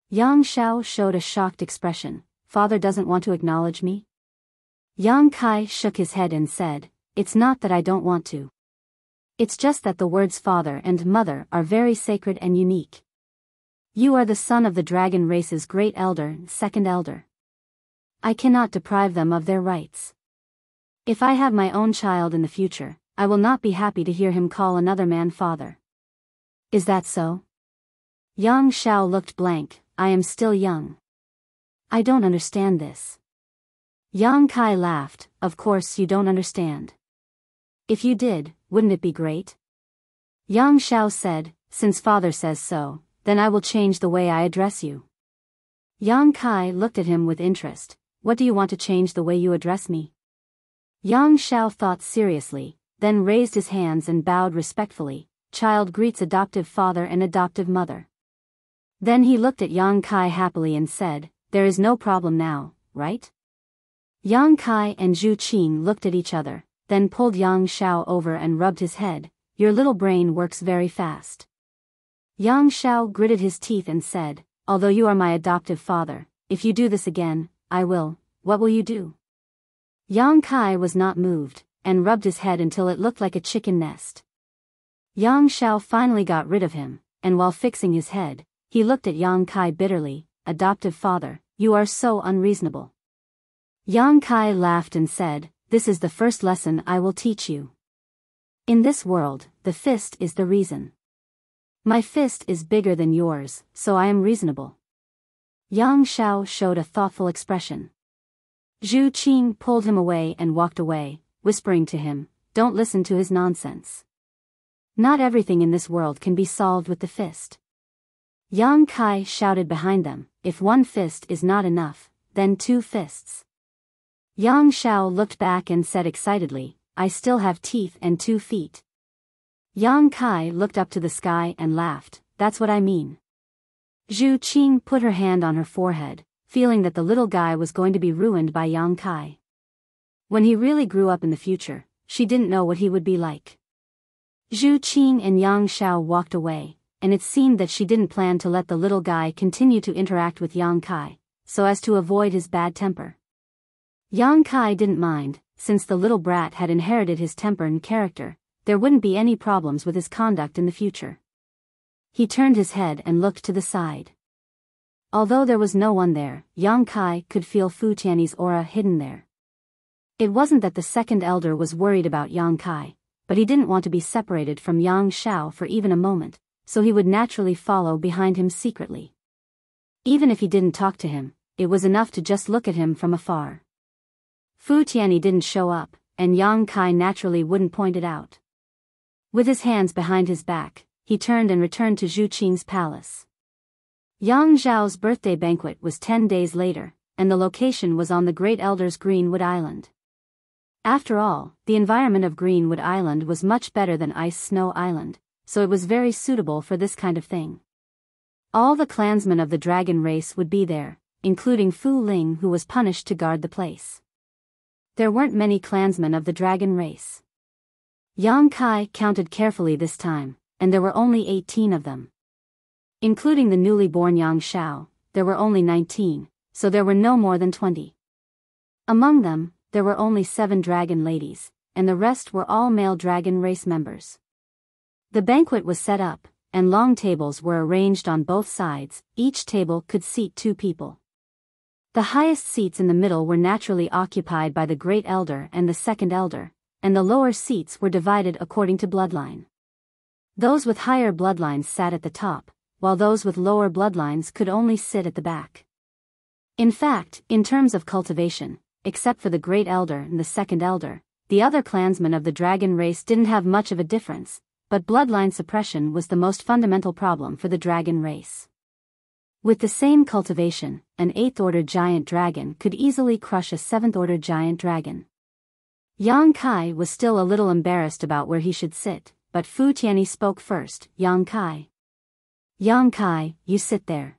Yang Xiao showed a shocked expression. Father doesn't want to acknowledge me? Yang Kai shook his head and said, it's not that I don't want to. It's just that the words father and mother are very sacred and unique. You are the son of the dragon race's great elder, second elder. I cannot deprive them of their rights. If I have my own child in the future, I will not be happy to hear him call another man father. Is that so? Yang Xiao looked blank. I am still young. I don't understand this. Yang Kai laughed. Of course you don't understand. If you did, wouldn't it be great? Yang Xiao said, since father says so, then I will change the way I address you. Yang Kai looked at him with interest. What do you want to change the way you address me? Yang Xiao thought seriously, then raised his hands and bowed respectfully. Child greets adoptive father and adoptive mother. Then he looked at Yang Kai happily and said, there is no problem now, right? Yang Kai and Zhu Qing looked at each other, then pulled Yang Xiao over and rubbed his head. Your little brain works very fast. Yang Xiao gritted his teeth and said, although you are my adoptive father, if you do this again, I will. What will you do? Yang Kai was not moved, and rubbed his head until it looked like a chicken nest. Yang Xiao finally got rid of him, and while fixing his head, he looked at Yang Kai bitterly. Adoptive father, you are so unreasonable. Yang Kai laughed and said, this is the first lesson I will teach you. In this world, the fist is the reason. My fist is bigger than yours, so I am reasonable. Yang Xiao showed a thoughtful expression. Zhu Qing pulled him away and walked away, whispering to him, don't listen to his nonsense. Not everything in this world can be solved with the fist. Yang Kai shouted behind them, if one fist is not enough, then two fists. Yang Xiao looked back and said excitedly, I still have teeth and 2 feet. Yang Kai looked up to the sky and laughed, that's what I mean. Zhu Qing put her hand on her forehead, feeling that the little guy was going to be ruined by Yang Kai. When he really grew up in the future, she didn't know what he would be like. Zhu Qing and Yang Xiao walked away, and it seemed that she didn't plan to let the little guy continue to interact with Yang Kai, so as to avoid his bad temper. Yang Kai didn't mind, since the little brat had inherited his temper and character, there wouldn't be any problems with his conduct in the future. He turned his head and looked to the side. Although there was no one there, Yang Kai could feel Fu Tianyi's aura hidden there. It wasn't that the second elder was worried about Yang Kai, but he didn't want to be separated from Yang Xiao for even a moment, so he would naturally follow behind him secretly. Even if he didn't talk to him, it was enough to just look at him from afar. Fu Tianyi didn't show up, and Yang Kai naturally wouldn't point it out. With his hands behind his back, he turned and returned to Zhu Qing's palace. Yang Zhao's birthday banquet was 10 days later, and the location was on the Great Elder's Greenwood Island. After all, the environment of Greenwood Island was much better than Ice Snow Island, so it was very suitable for this kind of thing. All the clansmen of the dragon race would be there, including Fu Ling, who was punished to guard the place. There weren't many clansmen of the dragon race. Yang Kai counted carefully this time, and there were only 18 of them. Including the newly born Yang Shao, there were only 19, so there were no more than 20. Among them, there were only 7 dragon ladies, and the rest were all male dragon race members. The banquet was set up, and long tables were arranged on both sides. Each table could seat 2 people. The highest seats in the middle were naturally occupied by the Great Elder and the Second Elder, and the lower seats were divided according to bloodline. Those with higher bloodlines sat at the top, while those with lower bloodlines could only sit at the back. In fact, in terms of cultivation, except for the Great Elder and the Second Elder, the other clansmen of the dragon race didn't have much of a difference, but bloodline suppression was the most fundamental problem for the dragon race. With the same cultivation, an 8th-order giant dragon could easily crush a 7th-order giant dragon. Yang Kai was still a little embarrassed about where he should sit, but Fu Tianyi spoke first. Yang Kai. Yang Kai, you sit there.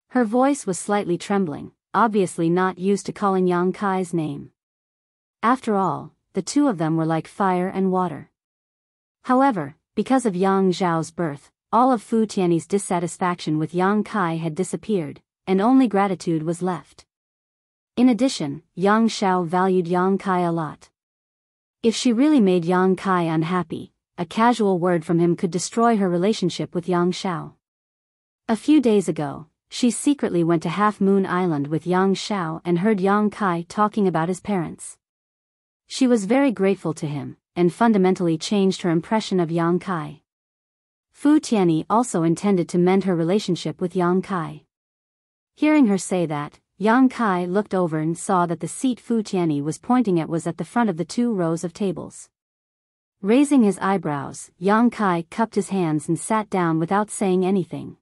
Her voice was slightly trembling, obviously not used to calling Yang Kai's name. After all, the two of them were like fire and water. However, because of Yang Zhao's birth, all of Fu Tianyi's dissatisfaction with Yang Kai had disappeared, and only gratitude was left. In addition, Yang Shao valued Yang Kai a lot. If she really made Yang Kai unhappy, a casual word from him could destroy her relationship with Yang Shao. A few days ago, she secretly went to Half Moon Island with Yang Shao and heard Yang Kai talking about his parents. She was very grateful to him, and fundamentally changed her impression of Yang Kai. Fu Tianyi also intended to mend her relationship with Yang Kai. Hearing her say that, Yang Kai looked over and saw that the seat Fu Tianyi was pointing at was at the front of the 2 rows of tables. Raising his eyebrows, Yang Kai cupped his hands and sat down without saying anything.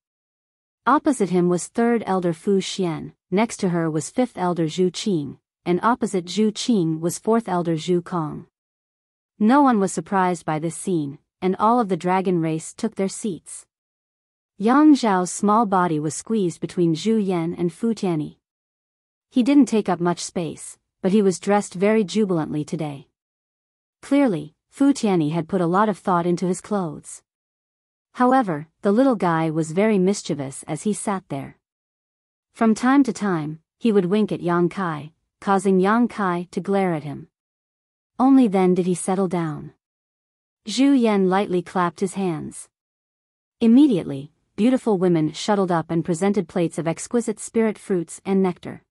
Opposite him was 3rd Elder Fu Xian, next to her was 5th Elder Zhu Qing, and opposite Zhu Qing was 4th Elder Zhu Kong. No one was surprised by this scene, and all of the dragon race took their seats. Yang Zhao's small body was squeezed between Zhu Yan and Fu Tianyi. He didn't take up much space, but he was dressed very jubilantly today. Clearly, Fu Tianyi had put a lot of thought into his clothes. However, the little guy was very mischievous as he sat there. From time to time, he would wink at Yang Kai, causing Yang Kai to glare at him. Only then did he settle down. Zhu Yan lightly clapped his hands. Immediately, beautiful women shuttled up and presented plates of exquisite spirit fruits and nectar.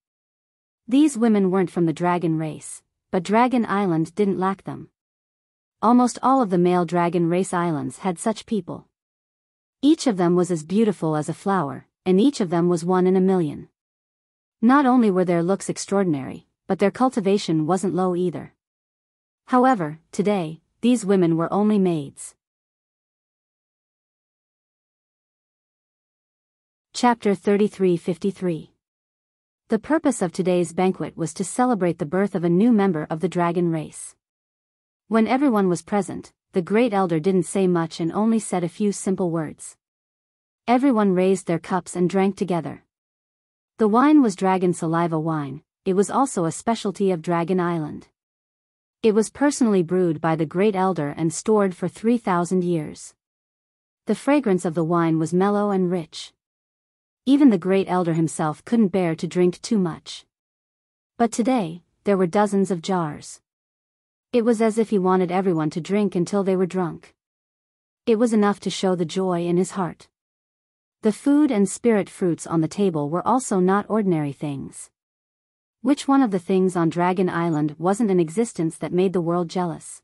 These women weren't from the dragon race, but Dragon Island didn't lack them. Almost all of the male dragon race islands had such people. Each of them was as beautiful as a flower, and each of them was 1 in a million. Not only were their looks extraordinary, but their cultivation wasn't low either. However, today, these women were only maids. Chapter 33-53. The purpose of today's banquet was to celebrate the birth of a new member of the dragon race. When everyone was present, the Great Elder didn't say much and only said a few simple words. Everyone raised their cups and drank together. The wine was dragon saliva wine. It was also a specialty of Dragon Island. It was personally brewed by the Great Elder and stored for 3,000 years. The fragrance of the wine was mellow and rich. Even the Great Elder himself couldn't bear to drink too much. But today, there were dozens of jars. It was as if he wanted everyone to drink until they were drunk. It was enough to show the joy in his heart. The food and spirit fruits on the table were also not ordinary things. Which one of the things on Dragon Island wasn't an existence that made the world jealous?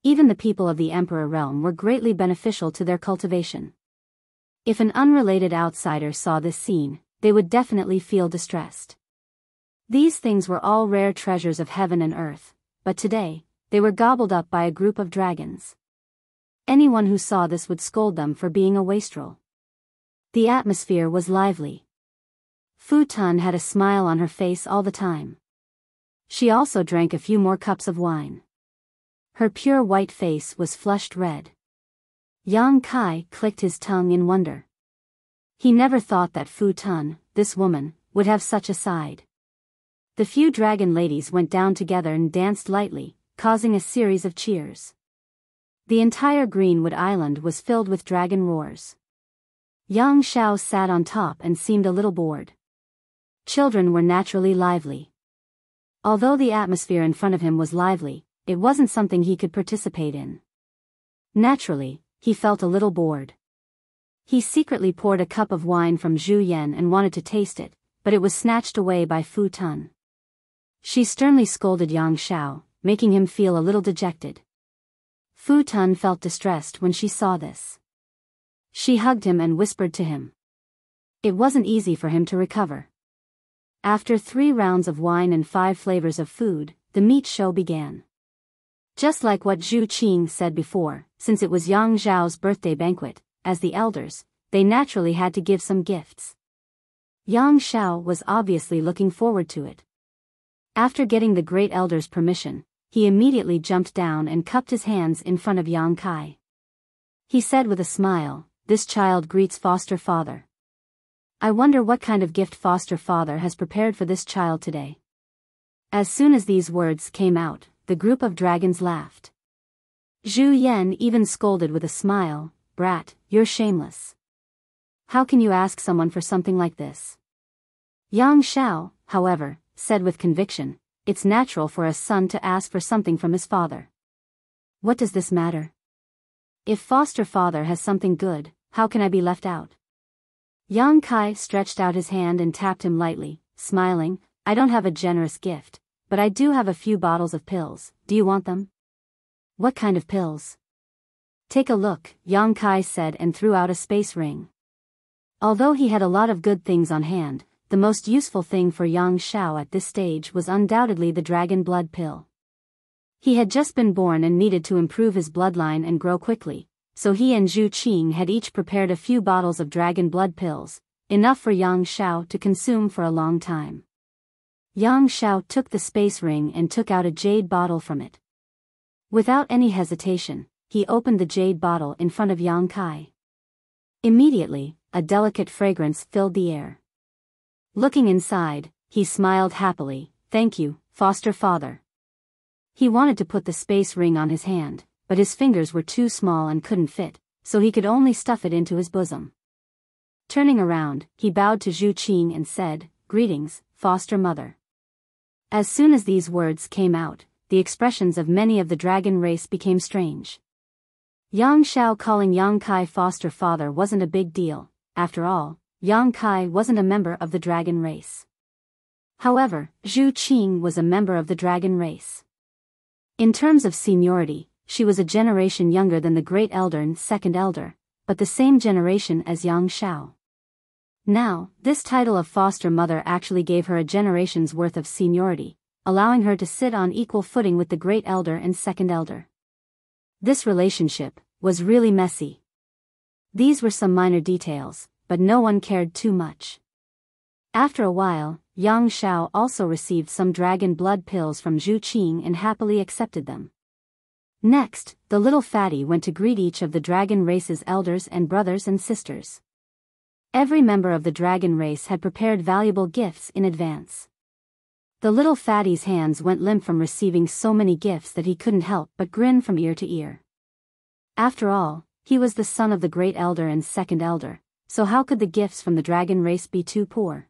Even the people of the Emperor realm were greatly beneficial to their cultivation. If an unrelated outsider saw this scene, they would definitely feel distressed. These things were all rare treasures of heaven and earth, but today, they were gobbled up by a group of dragons. Anyone who saw this would scold them for being a wastrel. The atmosphere was lively. Fu Tun had a smile on her face all the time. She also drank a few more cups of wine. Her pure white face was flushed red. Yang Kai clicked his tongue in wonder. He never thought that Fu Tun, this woman, would have such a side. The few dragon ladies went down together and danced lightly, causing a series of cheers. The entire Greenwood Island was filled with dragon roars. Yang Shao sat on top and seemed a little bored. Children were naturally lively. Although the atmosphere in front of him was lively, it wasn't something he could participate in. Naturally, he felt a little bored. He secretly poured a cup of wine from Zhu Yan and wanted to taste it, but it was snatched away by Fu Tun. She sternly scolded Yang Shao, making him feel a little dejected. Fu Tun felt distressed when she saw this. She hugged him and whispered to him. It wasn't easy for him to recover. After 3 rounds of wine and 5 flavors of food, the meat show began. Just like what Zhu Qing said before, since it was Yang Zhao's birthday banquet, as the elders, they naturally had to give some gifts. Yang Shao was obviously looking forward to it. After getting the great elder's permission, he immediately jumped down and cupped his hands in front of Yang Kai. He said with a smile, "This child greets foster father. I wonder what kind of gift foster father has prepared for this child today." As soon as these words came out, the group of dragons laughed. Zhu Yan even scolded with a smile, "Brat, you're shameless. How can you ask someone for something like this?" Yang Shao, however, said with conviction, "It's natural for a son to ask for something from his father. What does this matter? If foster father has something good, how can I be left out?" Yang Kai stretched out his hand and tapped him lightly, smiling, "I don't have a generous gift, but I do have a few bottles of pills. Do you want them?" "What kind of pills?" "Take a look," Yang Kai said and threw out a space ring. Although he had a lot of good things on hand, the most useful thing for Yang Shao at this stage was undoubtedly the dragon blood pill. He had just been born and needed to improve his bloodline and grow quickly, so he and Zhu Qing had each prepared a few bottles of dragon blood pills, enough for Yang Shao to consume for a long time. Yang Shao took the space ring and took out a jade bottle from it. Without any hesitation, he opened the jade bottle in front of Yang Kai. Immediately, a delicate fragrance filled the air. Looking inside, he smiled happily, "Thank you, foster father." He wanted to put the space ring on his hand, but his fingers were too small and couldn't fit, so he could only stuff it into his bosom. Turning around, he bowed to Zhu Qing and said, "Greetings, foster mother." As soon as these words came out, the expressions of many of the dragon race became strange. Yang Shao calling Yang Kai foster father wasn't a big deal. After all, Yang Kai wasn't a member of the dragon race. However, Zhu Qing was a member of the dragon race. In terms of seniority, she was a generation younger than the great elder and second elder, but the same generation as Yang Shao. Now, this title of foster mother actually gave her a generation's worth of seniority, allowing her to sit on equal footing with the great elder and second elder. This relationship was really messy. These were some minor details, but no one cared too much. After a while, Yang Shao also received some dragon blood pills from Zhu Qing and happily accepted them. Next, the little fatty went to greet each of the dragon race's elders and brothers and sisters. Every member of the dragon race had prepared valuable gifts in advance. The little fatty's hands went limp from receiving so many gifts that he couldn't help but grin from ear to ear. After all, he was the son of the great elder and second elder, so how could the gifts from the dragon race be too poor?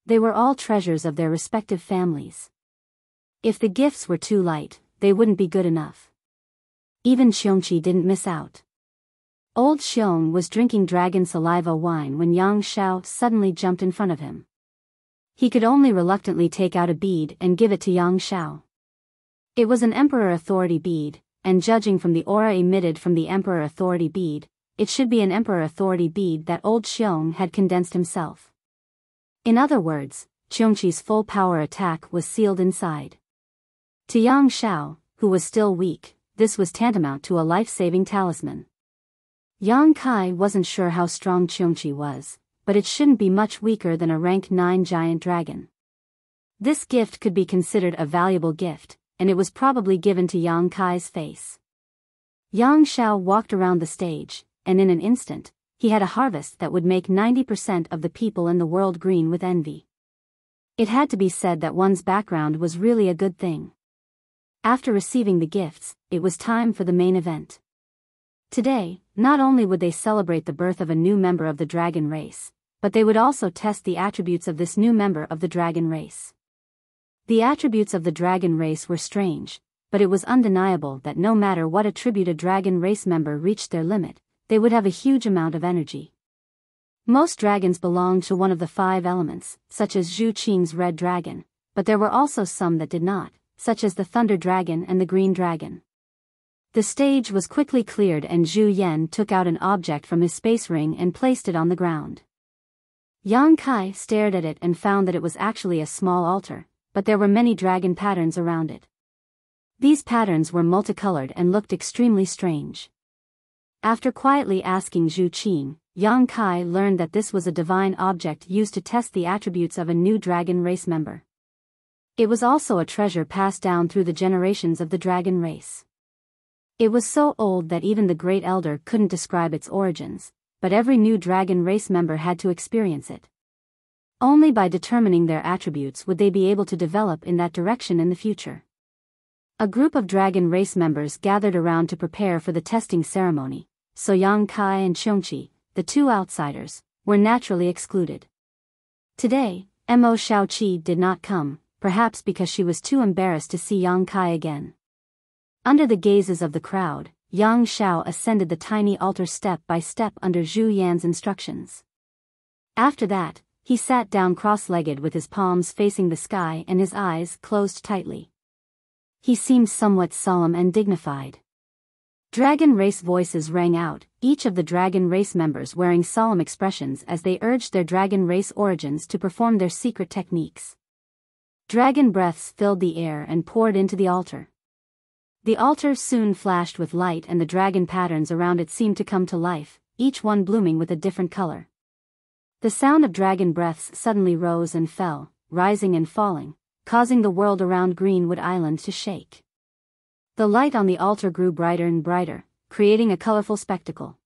They were all treasures of their respective families. If the gifts were too light, they wouldn't be good enough. Even Xiongqi didn't miss out. Old Xiong was drinking dragon saliva wine when Yang Shao suddenly jumped in front of him. He could only reluctantly take out a bead and give it to Yang Shao. It was an Emperor Authority bead, and judging from the aura emitted from the Emperor Authority bead, it should be an Emperor Authority bead that old Xiong had condensed himself. In other words, Xiongqi's full power attack was sealed inside. To Yang Shao, who was still weak, this was tantamount to a life-saving talisman. Yang Kai wasn't sure how strong Qiongqi was, but it shouldn't be much weaker than a rank 9 giant dragon. This gift could be considered a valuable gift, and it was probably given to Yang Kai's face. Yang Xiao walked around the stage, and in an instant, he had a harvest that would make 90% of the people in the world green with envy. It had to be said that one's background was really a good thing. After receiving the gifts, it was time for the main event. Today, not only would they celebrate the birth of a new member of the dragon race, but they would also test the attributes of this new member of the dragon race. The attributes of the dragon race were strange, but it was undeniable that no matter what attribute a dragon race member reached their limit, they would have a huge amount of energy. Most dragons belonged to one of the 5 elements, such as Zhu Qing's red dragon, but there were also some that did not, such as the thunder dragon and the green dragon. The stage was quickly cleared and Zhu Yan took out an object from his space ring and placed it on the ground. Yang Kai stared at it and found that it was actually a small altar, but there were many dragon patterns around it. These patterns were multicolored and looked extremely strange. After quietly asking Zhu Qing, Yang Kai learned that this was a divine object used to test the attributes of a new dragon race member. It was also a treasure passed down through the generations of the dragon race. It was so old that even the Great Elder couldn't describe its origins, but every new dragon race member had to experience it. Only by determining their attributes would they be able to develop in that direction in the future. A group of dragon race members gathered around to prepare for the testing ceremony, so Yang Kai and Qiongqi, the 2 outsiders, were naturally excluded. Today, Mo Shaoqi did not come, perhaps because she was too embarrassed to see Yang Kai again. Under the gazes of the crowd, Yang Xiao ascended the tiny altar step by step under Zhu Yan's instructions. After that, he sat down cross-legged with his palms facing the sky and his eyes closed tightly. He seemed somewhat solemn and dignified. Dragon race voices rang out, each of the dragon race members wearing solemn expressions as they urged their dragon race origins to perform their secret techniques. Dragon breaths filled the air and poured into the altar. The altar soon flashed with light and the dragon patterns around it seemed to come to life, each one blooming with a different color. The sound of dragon breaths suddenly rose and fell, rising and falling, causing the world around Greenwood Island to shake. The light on the altar grew brighter and brighter, creating a colorful spectacle.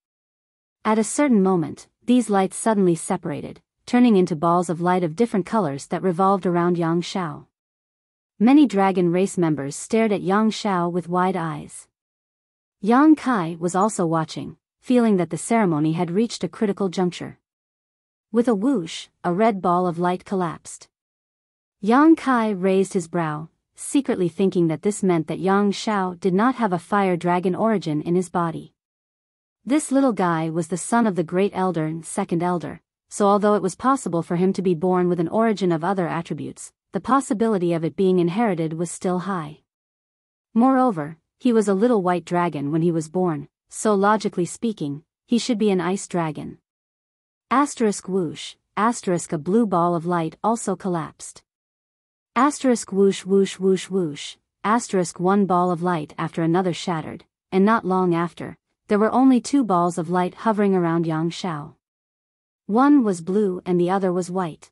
At a certain moment, these lights suddenly separated, turning into balls of light of different colors that revolved around Yang Xiao. Many dragon race members stared at Yang Xiao with wide eyes. Yang Kai was also watching, feeling that the ceremony had reached a critical juncture. With a whoosh, a red ball of light collapsed. Yang Kai raised his brow, secretly thinking that this meant that Yang Xiao did not have a fire dragon origin in his body. This little guy was the son of the Great Elder and Second Elder, so although it was possible for him to be born with an origin of other attributes, the possibility of it being inherited was still high. Moreover, he was a little white dragon when he was born, so logically speaking, he should be an ice dragon. Asterisk whoosh, asterisk a blue ball of light also collapsed. Asterisk whoosh whoosh whoosh whoosh, asterisk one ball of light after another shattered, and not long after, there were only 2 balls of light hovering around Yang Xiao. One was blue and the other was white.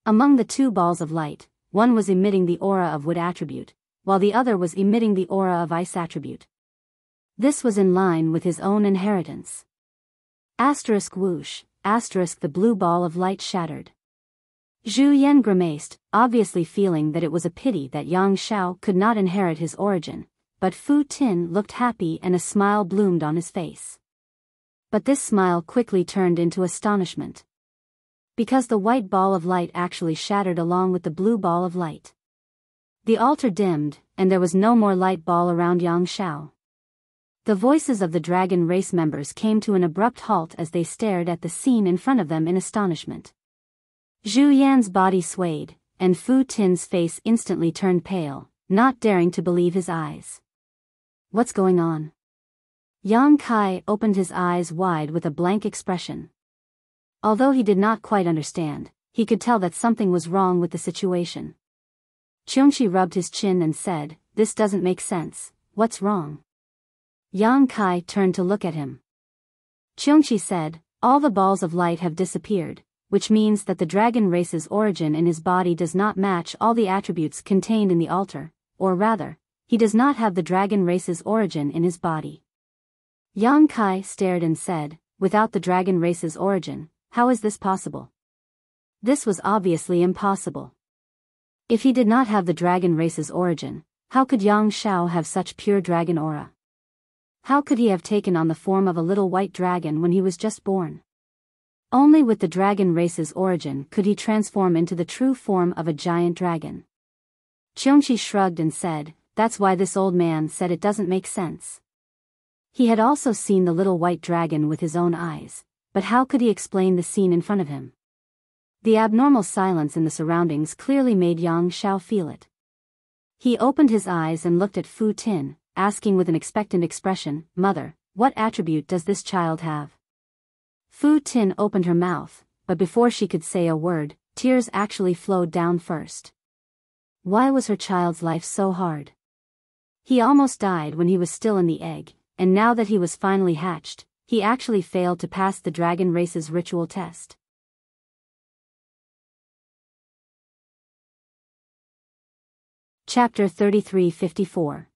Among the 2 balls of light, one was emitting the aura of wood attribute, while the other was emitting the aura of ice attribute. This was in line with his own inheritance. Asterisk whoosh, asterisk the blue ball of light shattered. Zhu Yan grimaced, obviously feeling that it was a pity that Yang Xiao could not inherit his origin, but Fu Tin looked happy and a smile bloomed on his face. But this smile quickly turned into astonishment. Because the white ball of light actually shattered along with the blue ball of light. The altar dimmed, and there was no more light ball around Yang Xiao. The voices of the dragon race members came to an abrupt halt as they stared at the scene in front of them in astonishment. Zhu Yan's body swayed, and Fu Tin's face instantly turned pale, not daring to believe his eyes. What's going on? Yang Kai opened his eyes wide with a blank expression. Although he did not quite understand, he could tell that something was wrong with the situation. Qiongqi rubbed his chin and said, "This doesn't make sense. what's wrong? Yang Kai turned to look at him. Qiongqi said, all the balls of light have disappeared, which means that the dragon race's origin in his body does not match all the attributes contained in the altar, or rather, he does not have the dragon race's origin in his body. Yang Kai stared and said, without the dragon race's origin, how is this possible? This was obviously impossible. If he did not have the dragon race's origin, how could Yang Xiao have such pure dragon aura? How could he have taken on the form of a little white dragon when he was just born? Only with the dragon race's origin could he transform into the true form of a giant dragon. Qiongqi shrugged and said, that's why this old man said it doesn't make sense. He had also seen the little white dragon with his own eyes, but how could he explain the scene in front of him? The abnormal silence in the surroundings clearly made Yang Xiao feel it. He opened his eyes and looked at Fu Tin, asking with an expectant expression, Mother, what attribute does this child have? Fu Tin opened her mouth, but before she could say a word, tears actually flowed down first. Why was her child's life so hard? He almost died when he was still in the egg, and now that he was finally hatched, he actually failed to pass the dragon race's ritual test. Chapter 33-54.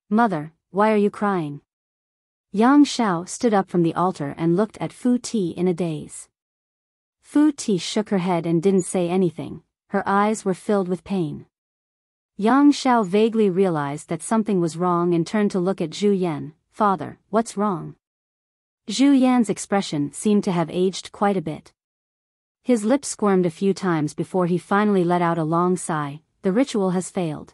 Mother, why are you crying? Yang Xiao stood up from the altar and looked at Fu Ti in a daze. Fu Ti shook her head and didn't say anything, her eyes were filled with pain. Yang Xiao vaguely realized that something was wrong and turned to look at Zhu Yan. Father, what's wrong? Zhu Yan's expression seemed to have aged quite a bit. His lips squirmed a few times before he finally let out a long sigh. The ritual has failed.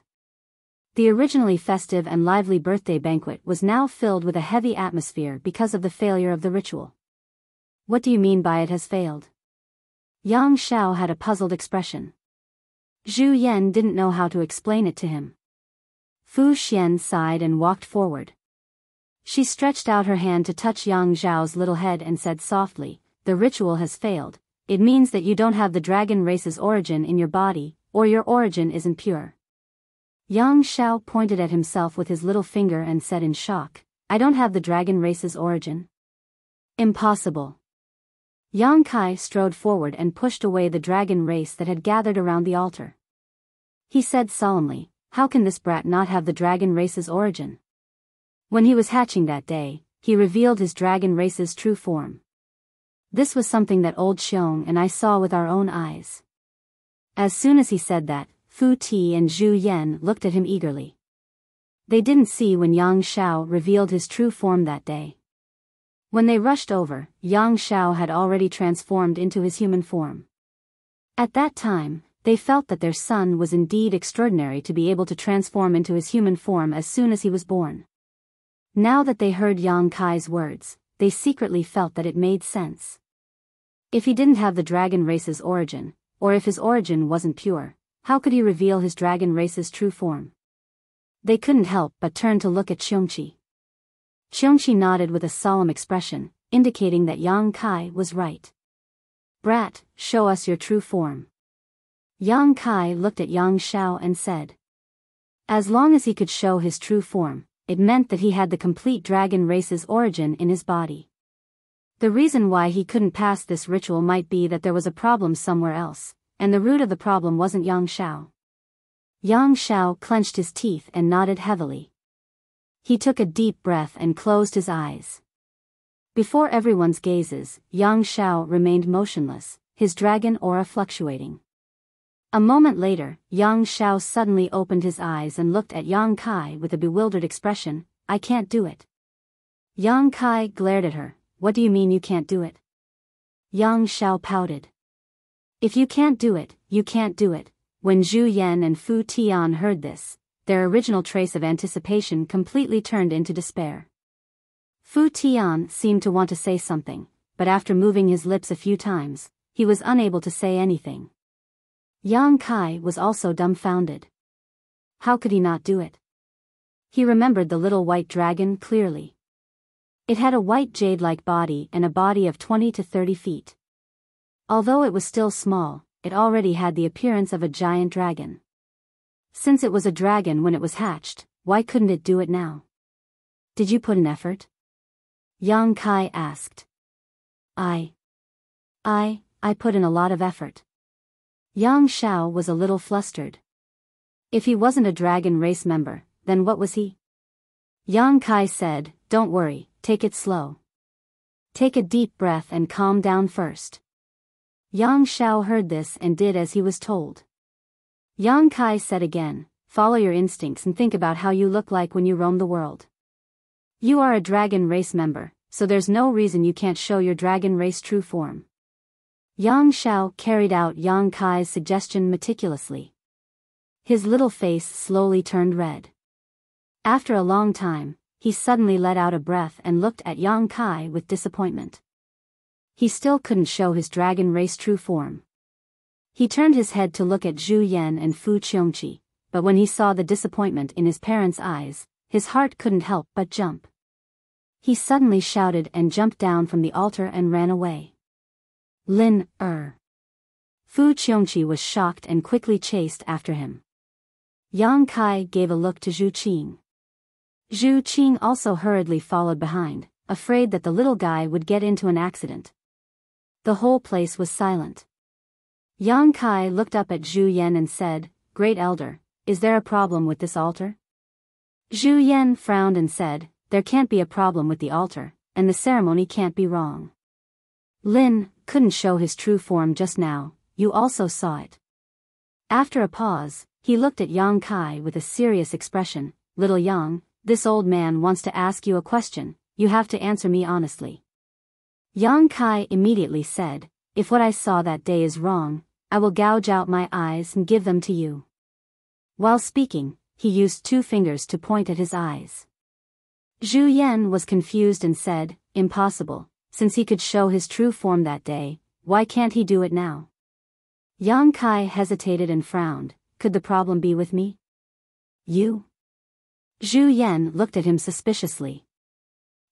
The originally festive and lively birthday banquet was now filled with a heavy atmosphere because of the failure of the ritual. What do you mean by it has failed? Yang Xiao had a puzzled expression. Zhu Yan didn't know how to explain it to him. Fu Xian sighed and walked forward. She stretched out her hand to touch Yang Xiao's little head and said softly, the ritual has failed. It means that you don't have the dragon race's origin in your body, or your origin isn't pure. Yang Xiao pointed at himself with his little finger and said in shock, I don't have the dragon race's origin. Impossible. Yang Kai strode forward and pushed away the dragon race that had gathered around the altar. He said solemnly, how can this brat not have the dragon race's origin? When he was hatching that day, he revealed his dragon race's true form. This was something that old Xiong and I saw with our own eyes. As soon as he said that, Fu Ti and Zhu Yan looked at him eagerly. They didn't see when Yang Xiao revealed his true form that day. When they rushed over, Yang Xiao had already transformed into his human form. At that time, they felt that their son was indeed extraordinary to be able to transform into his human form as soon as he was born. Now that they heard Yang Kai's words, they secretly felt that it made sense. If he didn't have the dragon race's origin, or if his origin wasn't pure, how could he reveal his dragon race's true form? They couldn't help but turn to look at Qiongqi. Qiongqi nodded with a solemn expression, indicating that Yang Kai was right. Brat, show us your true form. Yang Kai looked at Yang Xiao and said. As long as he could show his true form, it meant that he had the complete dragon race's origin in his body. The reason why he couldn't pass this ritual might be that there was a problem somewhere else, and the root of the problem wasn't Yang Xiao. Yang Xiao clenched his teeth and nodded heavily. He took a deep breath and closed his eyes. Before everyone's gazes, Yang Xiao remained motionless, his dragon aura fluctuating. A moment later, Yang Xiao suddenly opened his eyes and looked at Yang Kai with a bewildered expression. I can't do it. Yang Kai glared at her. What do you mean you can't do it? Yang Xiao pouted. If you can't do it, you can't do it. When Zhu Yan and Fu Tian heard this, their original trace of anticipation completely turned into despair. Fu Tian seemed to want to say something, but after moving his lips a few times, he was unable to say anything. Yang Kai was also dumbfounded. How could he not do it? He remembered the little white dragon clearly. It had a white jade-like body and a body of 20 to 30 feet. Although it was still small, it already had the appearance of a giant dragon. Since it was a dragon when it was hatched, why couldn't it do it now? Did you put in effort? Yang Kai asked. I put in a lot of effort. Yang Shao was a little flustered. If he wasn't a dragon race member, then what was he? Yang Kai said, don't worry, take it slow. Take a deep breath and calm down first. Yang Shao heard this and did as he was told. Yang Kai said again, follow your instincts and think about how you look like when you roam the world. You are a dragon race member, so there's no reason you can't show your dragon race true form. Yang Shao carried out Yang Kai's suggestion meticulously. His little face slowly turned red. After a long time, he suddenly let out a breath and looked at Yang Kai with disappointment. He still couldn't show his dragon race true form. He turned his head to look at Zhu Yan and Fu Qiongqi, but when he saw the disappointment in his parents' eyes, his heart couldn't help but jump. He suddenly shouted and jumped down from the altar and ran away. Fu Qiongqi was shocked and quickly chased after him. Yang Kai gave a look to Zhu Qing. Zhu Qing also hurriedly followed behind, afraid that the little guy would get into an accident. The whole place was silent. Yang Kai looked up at Zhu Yan and said, Great Elder, is there a problem with this altar? Zhu Yan frowned and said, there can't be a problem with the altar, and the ceremony can't be wrong. Lin couldn't show his true form just now, you also saw it. After a pause, he looked at Yang Kai with a serious expression, Little Yang, this old man wants to ask you a question, you have to answer me honestly. Yang Kai immediately said, if what I saw that day is wrong, I will gouge out my eyes and give them to you. While speaking, he used 2 fingers to point at his eyes. Zhu Yan was confused and said, impossible, since he could show his true form that day, why can't he do it now? Yang Kai hesitated and frowned, could the problem be with me? You? Zhu Yan looked at him suspiciously.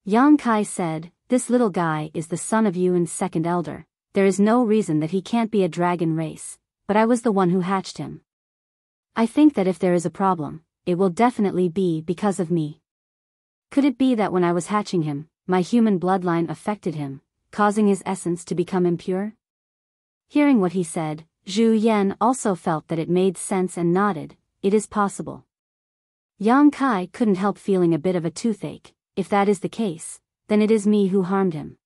Yang Kai said, this little guy is the son of Yuan's second elder, there is no reason that he can't be a dragon race, but I was the one who hatched him. I think that if there is a problem, it will definitely be because of me. Could it be that when I was hatching him, my human bloodline affected him, causing his essence to become impure? Hearing what he said, Zhu Yan also felt that it made sense and nodded, it is possible. Yang Kai couldn't help feeling a bit of a toothache, if that is the case, then it is me who harmed him.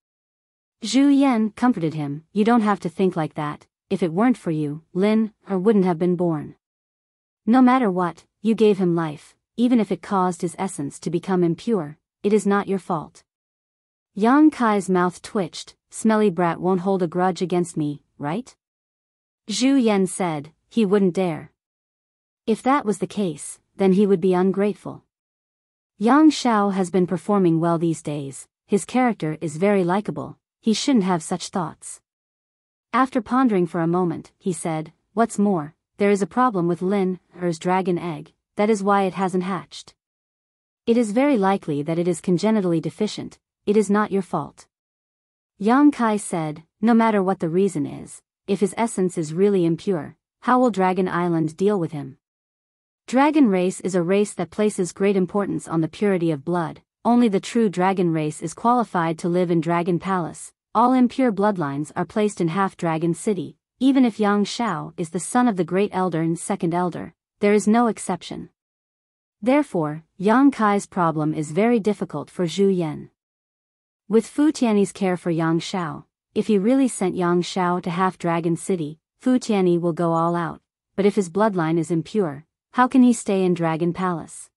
Zhu Yan comforted him, you don't have to think like that, if it weren't for you, Lin wouldn't have been born. No matter what, you gave him life, even if it caused his essence to become impure, it is not your fault. Yang Kai's mouth twitched, smelly brat won't hold a grudge against me, right? Zhu Yan said, he wouldn't dare. If that was the case, then he would be ungrateful. Yang Shao has been performing well these days, his character is very likable, he shouldn't have such thoughts. After pondering for a moment, he said, what's more, there is a problem with Lin's dragon egg, that is why it hasn't hatched. It is very likely that it is congenitally deficient, it is not your fault. Yang Kai said, no matter what the reason is, if his essence is really impure, how will Dragon Island deal with him? Dragon race is a race that places great importance on the purity of blood, only the true dragon race is qualified to live in Dragon Palace, all impure bloodlines are placed in Half-Dragon City, even if Yang Shao is the son of the Great Elder and Second Elder, there is no exception. Therefore, Yang Kai's problem is very difficult for Zhu Yan. With Fu Tianyi's care for Yang Shao, if he really sent Yang Shao to Half-Dragon City, Fu Tianyi will go all out, but if his bloodline is impure, how can he stay in Dragon Palace?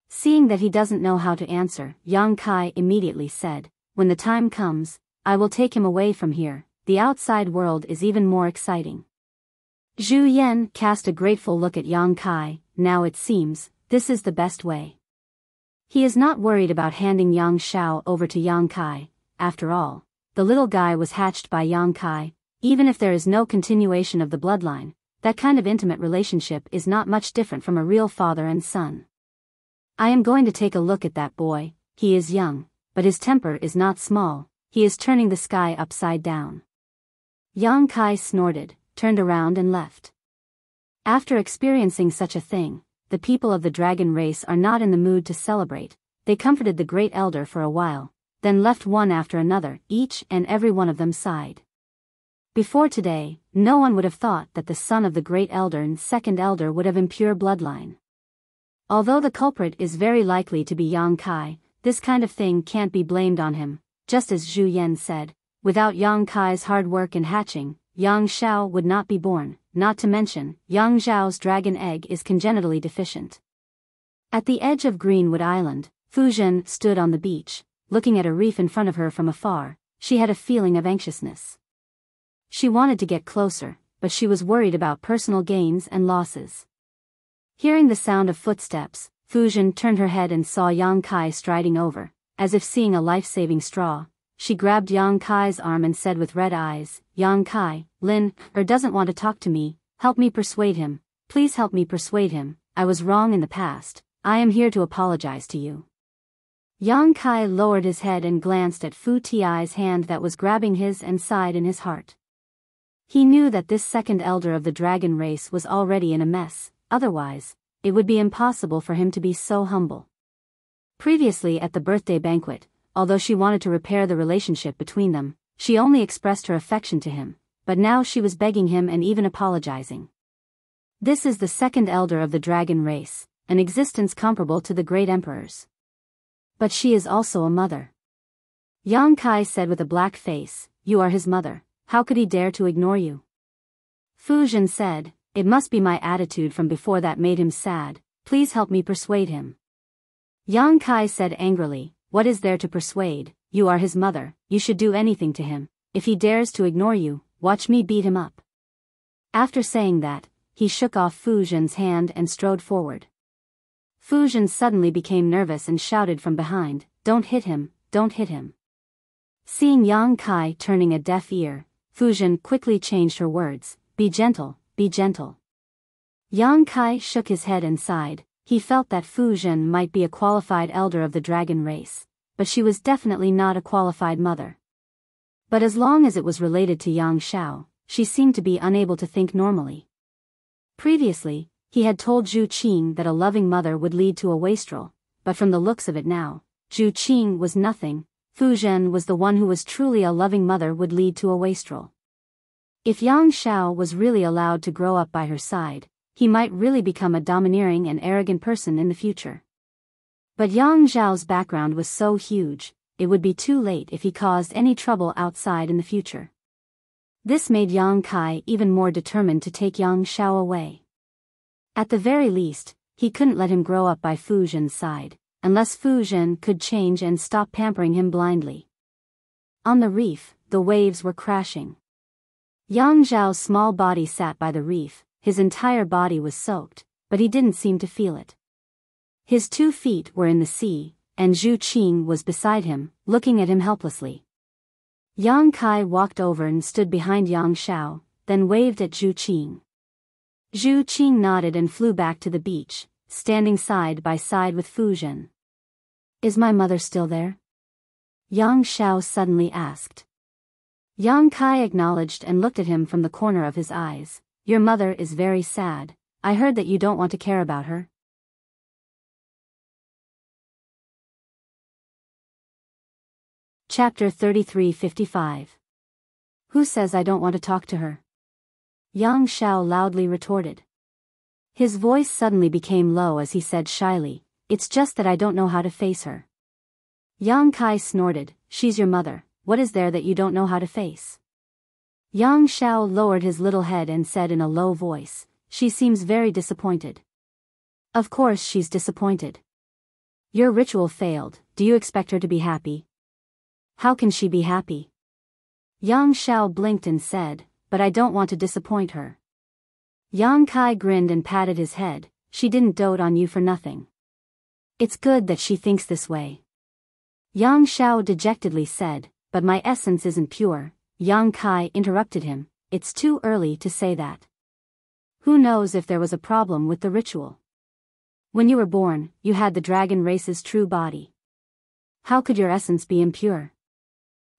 Seeing that he doesn't know how to answer, Yang Kai immediately said, when the time comes, I will take him away from here, the outside world is even more exciting. Zhu Yan cast a grateful look at Yang Kai, now it seems, this is the best way. He is not worried about handing Yang Shao over to Yang Kai, after all, the little guy was hatched by Yang Kai, even if there is no continuation of the bloodline, that kind of intimate relationship is not much different from a real father and son. I am going to take a look at that boy, he is young, but his temper is not small, he is turning the sky upside down. Yang Kai snorted, turned around and left. After experiencing such a thing, the people of the dragon race are not in the mood to celebrate. They comforted the great elder for a while, then left one after another. Each and every one of them sighed. Before today, no one would have thought that the son of the great elder and second elder would have impure bloodline. Although the culprit is very likely to be Yang Kai, this kind of thing can't be blamed on him. Just as Zhu Yan said, without Yang Kai's hard work and hatching, Yang Xiao would not be born, not to mention, Yang Zhao's dragon egg is congenitally deficient. At the edge of Greenwood Island, Fu Zhen stood on the beach, looking at a reef in front of her from afar. She had a feeling of anxiousness. She wanted to get closer, but she was worried about personal gains and losses. Hearing the sound of footsteps, Fu Zhen turned her head and saw Yang Kai striding over. As if seeing a life-saving straw, she grabbed Yang Kai's arm and said with red eyes, "Yang Kai, Lin doesn't want to talk to me, help me persuade him, please help me persuade him, I was wrong in the past, I am here to apologize to you." Yang Kai lowered his head and glanced at Fu Ti's hand that was grabbing his and sighed in his heart. He knew that this second elder of the dragon race was already in a mess, otherwise, it would be impossible for him to be so humble. Previously at the birthday banquet, although she wanted to repair the relationship between them, she only expressed her affection to him, but now she was begging him and even apologizing. This is the second elder of the dragon race, an existence comparable to the great emperor's. But she is also a mother. Yang Kai said with a black face, "You are his mother, how could he dare to ignore you?" Fu Zhen said, "It must be my attitude from before that made him sad, please help me persuade him." Yang Kai said angrily, "What is there to persuade? You are his mother, you should do anything to him. If he dares to ignore you, watch me beat him up." After saying that, he shook off Fu Zhen's hand and strode forward. Fu Zhen suddenly became nervous and shouted from behind, "Don't hit him, don't hit him." Seeing Yang Kai turning a deaf ear, Fu Zhen quickly changed her words, "Be gentle, be gentle." Yang Kai shook his head and sighed. He felt that Fu Zhen might be a qualified elder of the dragon race, but she was definitely not a qualified mother. But as long as it was related to Yang Xiao, she seemed to be unable to think normally. Previously, he had told Zhu Qing that a loving mother would lead to a wastrel, but from the looks of it now, Zhu Qing was nothing. Fu Zhen was the one who was truly a loving mother would lead to a wastrel. If Yang Xiao was really allowed to grow up by her side, he might really become a domineering and arrogant person in the future. But Yang Zhao's background was so huge, it would be too late if he caused any trouble outside in the future. This made Yang Kai even more determined to take Yang Xiao away. At the very least, he couldn't let him grow up by Fu Zhen's side, unless Fu Zhen could change and stop pampering him blindly. On the reef, the waves were crashing. Yang Zhao's small body sat by the reef. His entire body was soaked, but he didn't seem to feel it. His 2 feet were in the sea, and Zhu Qing was beside him, looking at him helplessly. Yang Kai walked over and stood behind Yang Xiao, then waved at Zhu Qing. Zhu Qing nodded and flew back to the beach, standing side by side with Fu Zhen. "Is my mother still there?" Yang Xiao suddenly asked. Yang Kai acknowledged and looked at him from the corner of his eyes. "Your mother is very sad. I heard that you don't want to care about her." Chapter 33:55. Who says I don't want to talk to her? Yang Xiao loudly retorted. His voice suddenly became low as he said shyly, "It's just that I don't know how to face her." Yang Kai snorted, "She's your mother, what is there that you don't know how to face?" Yang Xiao lowered his little head and said in a low voice, "She seems very disappointed." "Of course she's disappointed. Your ritual failed, do you expect her to be happy?" "How can she be happy?" Yang Xiao blinked and said, "But I don't want to disappoint her." Yang Kai grinned and patted his head, "She didn't dote on you for nothing. It's good that she thinks this way." Yang Xiao dejectedly said, "But my essence isn't pure." Yang Kai interrupted him, "It's too early to say that. Who knows if there was a problem with the ritual? When you were born, you had the dragon race's true body. How could your essence be impure?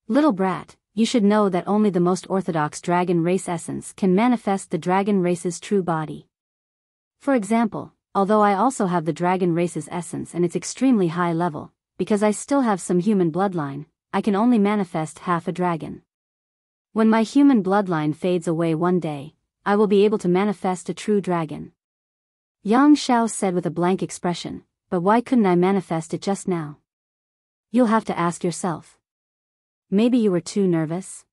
Little brat, you should know that only the most orthodox dragon race essence can manifest the dragon race's true body. For example, although I also have the dragon race's essence and its extremely high level, because I still have some human bloodline, I can only manifest half a dragon. When my human bloodline fades away one day, I will be able to manifest a true dragon. Yang Xiao said with a blank expression, but why couldn't I manifest it just now? You'll have to ask yourself. Maybe you were too nervous?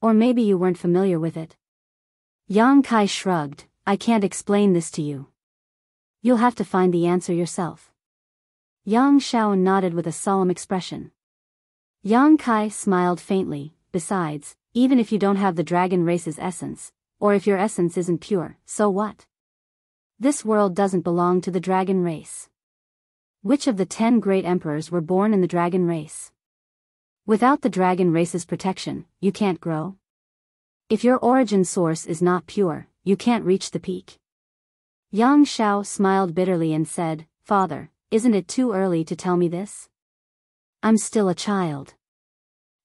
Or maybe you weren't familiar with it? Yang Kai shrugged, I can't explain this to you. You'll have to find the answer yourself. Yang Xiao nodded with a solemn expression. Yang Kai smiled faintly, besides, even if you don't have the dragon race's essence, or if your essence isn't pure, so what? This world doesn't belong to the dragon race. Which of the 10 great emperors were born in the dragon race? Without the dragon race's protection, you can't grow. If your origin source is not pure, you can't reach the peak. Yang Xiao smiled bitterly and said, Father, isn't it too early to tell me this? I'm still a child.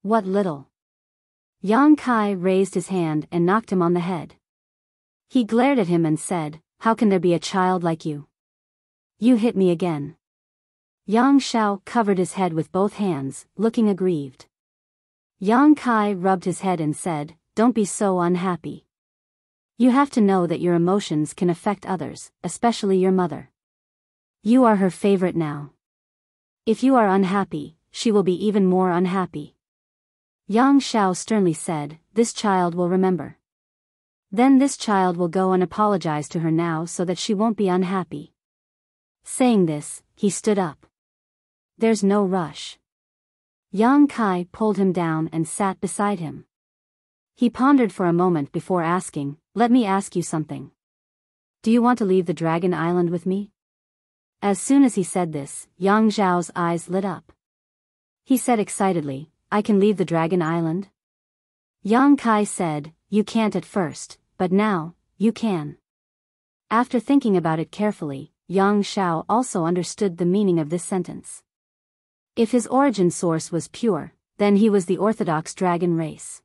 What little? Yang Kai raised his hand and knocked him on the head. He glared at him and said, How can there be a child like you? You hit me again. Yang Xiao covered his head with both hands, looking aggrieved. Yang Kai rubbed his head and said, Don't be so unhappy. You have to know that your emotions can affect others, especially your mother. You are her favorite now. If you are unhappy, she will be even more unhappy. Yang Xiao sternly said, This child will remember. Then this child will go and apologize to her now so that she won't be unhappy. Saying this, he stood up. There's no rush. Yang Kai pulled him down and sat beside him. He pondered for a moment before asking, Let me ask you something. Do you want to leave the Dragon Island with me? As soon as he said this, Yang Zhao's eyes lit up. He said excitedly, I can leave the Dragon Island? Yang Kai said, You can't at first, but now, you can. After thinking about it carefully, Yang Xiao also understood the meaning of this sentence. If his origin source was pure, then he was the orthodox dragon race.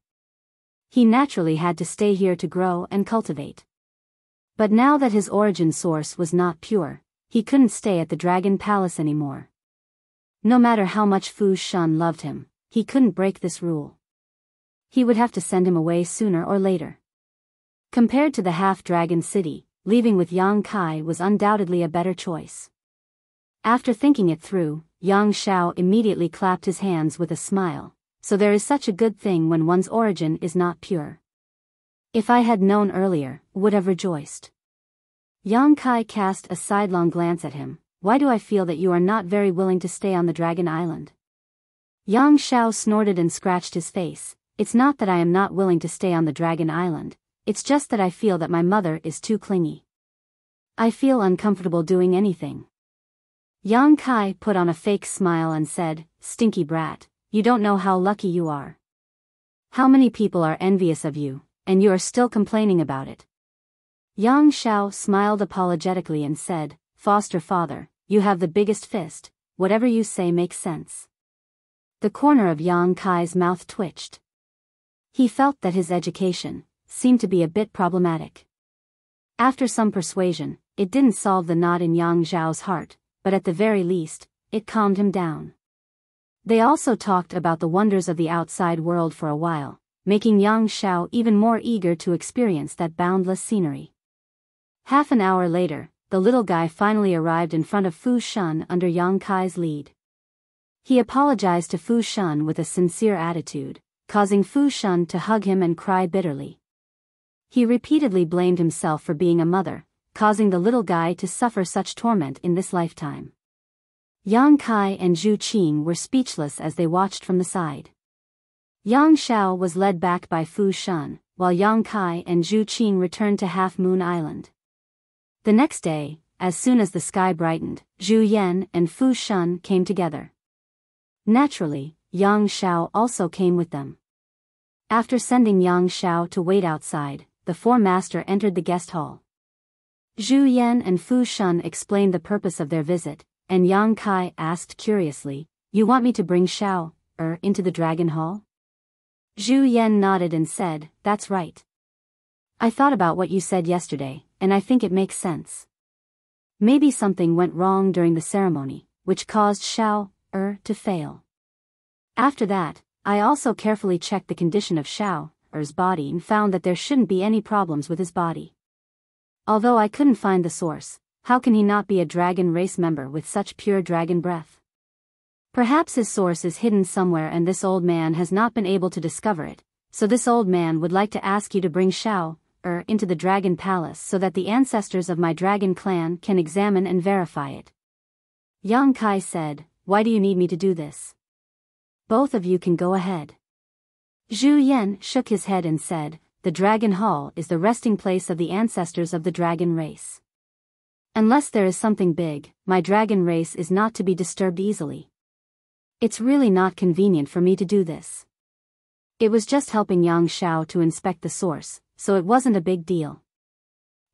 He naturally had to stay here to grow and cultivate. But now that his origin source was not pure, he couldn't stay at the Dragon Palace anymore. No matter how much Fu Shun loved him, he couldn't break this rule. He would have to send him away sooner or later. Compared to the half-dragon city, leaving with Yang Kai was undoubtedly a better choice. After thinking it through, Yang Xiao immediately clapped his hands with a smile, so there is such a good thing when one's origin is not pure. If I had known earlier, would have rejoiced. Yang Kai cast a sidelong glance at him. Why do I feel that you are not very willing to stay on the Dragon Island? Yang Xiao snorted and scratched his face. It's not that I am not willing to stay on the Dragon Island, it's just that I feel that my mother is too clingy. I feel uncomfortable doing anything. Yang Kai put on a fake smile and said, Stinky brat, you don't know how lucky you are. How many people are envious of you, and you are still complaining about it. Yang Xiao smiled apologetically and said, Foster father, you have the biggest fist, whatever you say makes sense. The corner of Yang Kai's mouth twitched. He felt that his education seemed to be a bit problematic. After some persuasion, it didn't solve the knot in Yang Zhao's heart, but at the very least, it calmed him down. They also talked about the wonders of the outside world for a while, making Yang Xiao even more eager to experience that boundless scenery. Half an hour later, the little guy finally arrived in front of Fu Shun under Yang Kai's lead. He apologized to Fu Shun with a sincere attitude, causing Fu Shun to hug him and cry bitterly. He repeatedly blamed himself for being a mother, causing the little guy to suffer such torment in this lifetime. Yang Kai and Zhu Qing were speechless as they watched from the side. Yang Xiao was led back by Fu Shun, while Yang Kai and Zhu Qing returned to Half Moon Island. The next day, as soon as the sky brightened, Zhu Yan and Fu Shun came together. Naturally, Yang Xiao also came with them. After sending Yang Xiao to wait outside, the four master entered the guest hall. Zhu Yan and Fu Shun explained the purpose of their visit, and Yang Kai asked curiously, You want me to bring Xiao into the dragon hall? Zhu Yan nodded and said, That's right. I thought about what you said yesterday, and I think it makes sense. Maybe something went wrong during the ceremony, which caused Xiao to fail. After that, I also carefully checked the condition of Xiao Er's body and found that there shouldn't be any problems with his body. Although I couldn't find the source, how can he not be a dragon race member with such pure dragon breath? Perhaps his source is hidden somewhere and this old man has not been able to discover it, so this old man would like to ask you to bring Xiao into the dragon palace so that the ancestors of my dragon clan can examine and verify it. Yang Kai said, "Why do you need me to do this? Both of you can go ahead." Zhu Yan shook his head and said, "The Dragon Hall is the resting place of the ancestors of the dragon race. Unless there is something big, my dragon race is not to be disturbed easily. It's really not convenient for me to do this." It was just helping Yang Xiao to inspect the source, so it wasn't a big deal.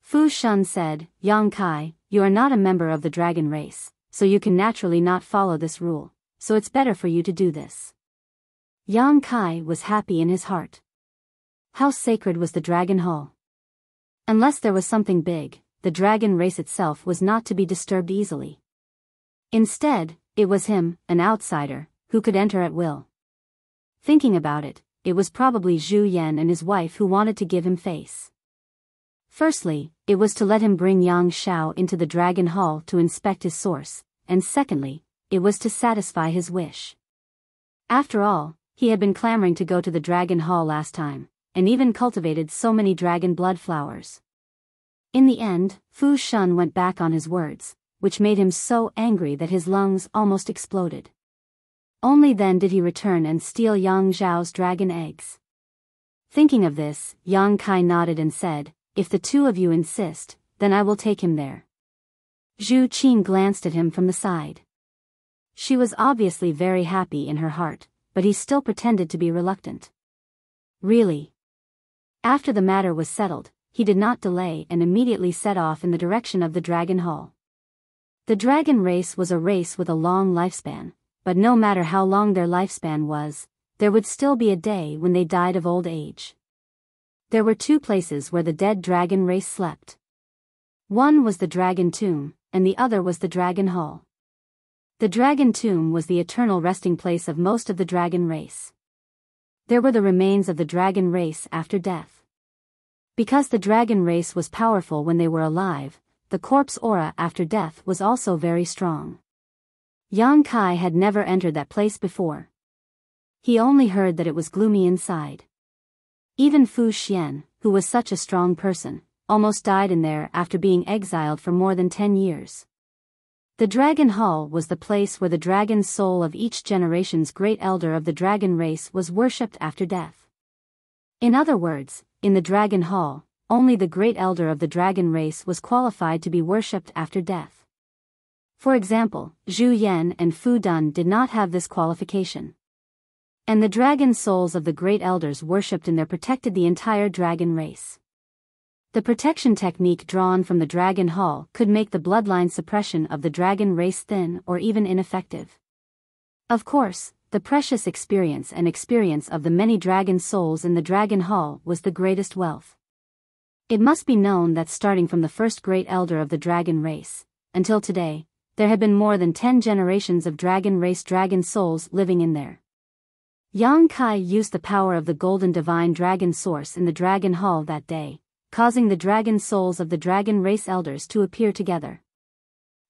Fu Shun said, "Yang Kai, you are not a member of the dragon race, so you can naturally not follow this rule, so it's better for you to do this." Yang Kai was happy in his heart. How sacred was the Dragon Hall? Unless there was something big, the dragon race itself was not to be disturbed easily. Instead, it was him, an outsider, who could enter at will. Thinking about it, it was probably Zhu Yan and his wife who wanted to give him face. Firstly, it was to let him bring Yang Xiao into the Dragon Hall to inspect his source, and secondly, it was to satisfy his wish. After all, he had been clamoring to go to the Dragon Hall last time, and even cultivated so many dragon blood flowers. In the end, Fu Shun went back on his words, which made him so angry that his lungs almost exploded. Only then did he return and steal Yang Zhao's dragon eggs. Thinking of this, Yang Kai nodded and said, "If the two of you insist, then I will take him there." Zhu Qin glanced at him from the side. She was obviously very happy in her heart, but he still pretended to be reluctant. Really? After the matter was settled, he did not delay and immediately set off in the direction of the Dragon Hall. The dragon race was a race with a long lifespan, but no matter how long their lifespan was, there would still be a day when they died of old age. There were two places where the dead dragon race slept. One was the Dragon Tomb, and the other was the Dragon Hall. The Dragon Tomb was the eternal resting place of most of the dragon race. There were the remains of the dragon race after death. Because the dragon race was powerful when they were alive, the corpse aura after death was also very strong. Yang Kai had never entered that place before. He only heard that it was gloomy inside. Even Fu Xian, who was such a strong person, almost died in there after being exiled for more than 10 years. The Dragon Hall was the place where the dragon soul of each generation's great elder of the dragon race was worshipped after death. In other words, in the Dragon Hall, only the great elder of the dragon race was qualified to be worshipped after death. For example, Zhu Yan and Fu Dun did not have this qualification. And the dragon souls of the great elders worshipped in there protected the entire dragon race. The protection technique drawn from the Dragon Hall could make the bloodline suppression of the dragon race thin or even ineffective. Of course, the precious experience of the many dragon souls in the Dragon Hall was the greatest wealth. It must be known that starting from the first great elder of the dragon race, until today, there had been more than 10 generations of dragon race dragon souls living in there. Yang Kai used the power of the golden divine dragon source in the Dragon Hall that day, causing the dragon souls of the dragon race elders to appear together.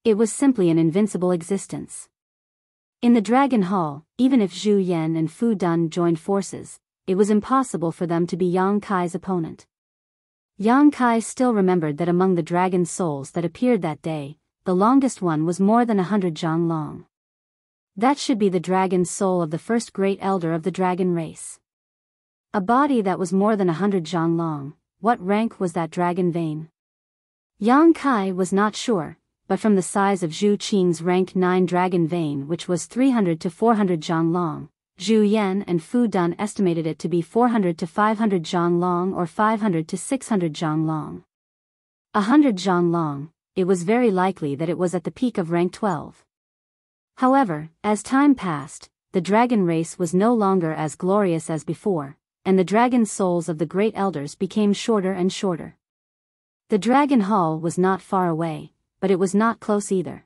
It was simply an invincible existence. In the Dragon Hall, even if Zhu Yan and Fu Dun joined forces, it was impossible for them to be Yang Kai's opponent. Yang Kai still remembered that among the dragon souls that appeared that day, the longest one was more than 100 zhang long. That should be the dragon soul of the first great elder of the dragon race. A body that was more than 100 zhang long. What rank was that dragon vein? Yang Kai was not sure, but from the size of Zhu Qing's rank 9 dragon vein, which was 300 to 400 zhang long, Zhu Yan and Fu Dun estimated it to be 400 to 500 zhang long or 500 to 600 zhang long. 100 zhang long, it was very likely that it was at the peak of rank 12. However, as time passed, the dragon race was no longer as glorious as before, and the dragon souls of the great elders became shorter and shorter. The Dragon Hall was not far away, but it was not close either.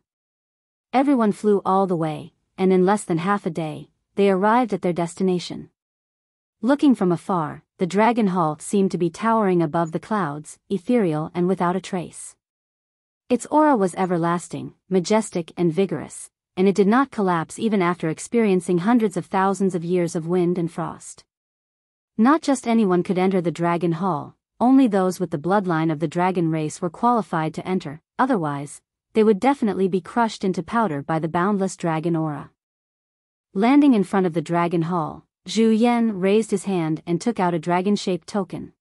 Everyone flew all the way, and in less than half a day, they arrived at their destination. Looking from afar, the dragon hall seemed to be towering above the clouds, ethereal and without a trace. Its aura was everlasting, majestic and vigorous, and it did not collapse even after experiencing hundreds of thousands of years of wind and frost. Not just anyone could enter the dragon hall, only those with the bloodline of the dragon race were qualified to enter, otherwise, they would definitely be crushed into powder by the boundless dragon aura. Landing in front of the dragon hall, Zhu Yan raised his hand and took out a dragon-shaped token.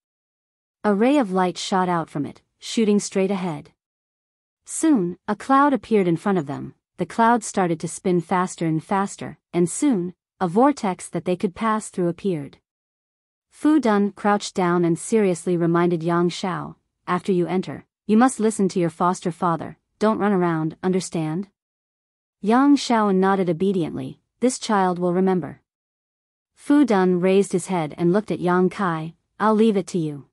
A ray of light shot out from it, shooting straight ahead. Soon, a cloud appeared in front of them. The cloud started to spin faster and faster, and soon, a vortex that they could pass through appeared. Fu Dun crouched down and seriously reminded Yang Xiao, "After you enter, you must listen to your foster father, don't run around, understand?" Yang Xiao nodded obediently. "This child will remember." Fu Dun raised his head and looked at Yang Kai. "I'll leave it to you."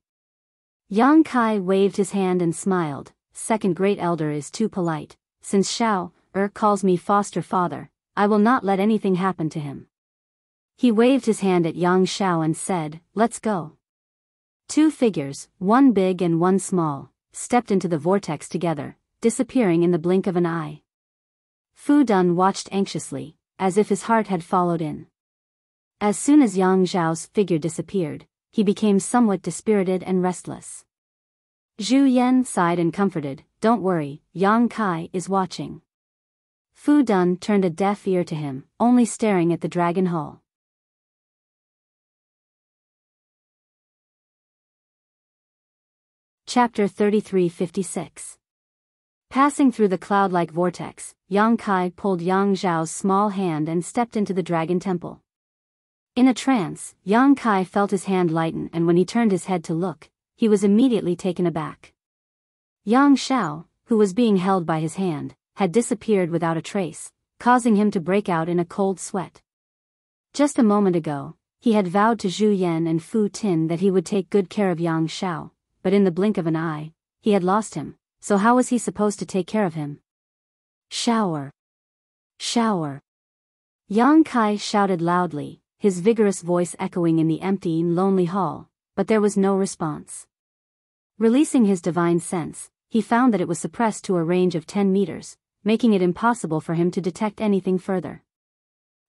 Yang Kai waved his hand and smiled. "Second great elder is too polite. Since Xiao calls me foster father, I will not let anything happen to him." He waved his hand at Yang Xiao and said, "Let's go." Two figures, one big and one small, stepped into the vortex together, disappearing in the blink of an eye. Fu Dun watched anxiously, as if his heart had followed in. As soon as Yang Xiao's figure disappeared, he became somewhat dispirited and restless. Zhu Yan sighed and comforted, "Don't worry, Yang Kai is watching." Fu Dun turned a deaf ear to him, only staring at the dragon hall. Chapter 3356. Passing through the cloud-like vortex, Yang Kai pulled Yang Zhao's small hand and stepped into the dragon temple. In a trance, Yang Kai felt his hand lighten, and when he turned his head to look, he was immediately taken aback. Yang Xiao, who was being held by his hand, had disappeared without a trace, causing him to break out in a cold sweat. Just a moment ago, he had vowed to Zhu Yan and Fu Tin that he would take good care of Yang Xiao, but in the blink of an eye, he had lost him, so how was he supposed to take care of him? "Shower! Shower!" Yang Kai shouted loudly, his vigorous voice echoing in the empty and lonely hall, but there was no response. Releasing his divine sense, he found that it was suppressed to a range of 10 meters, making it impossible for him to detect anything further.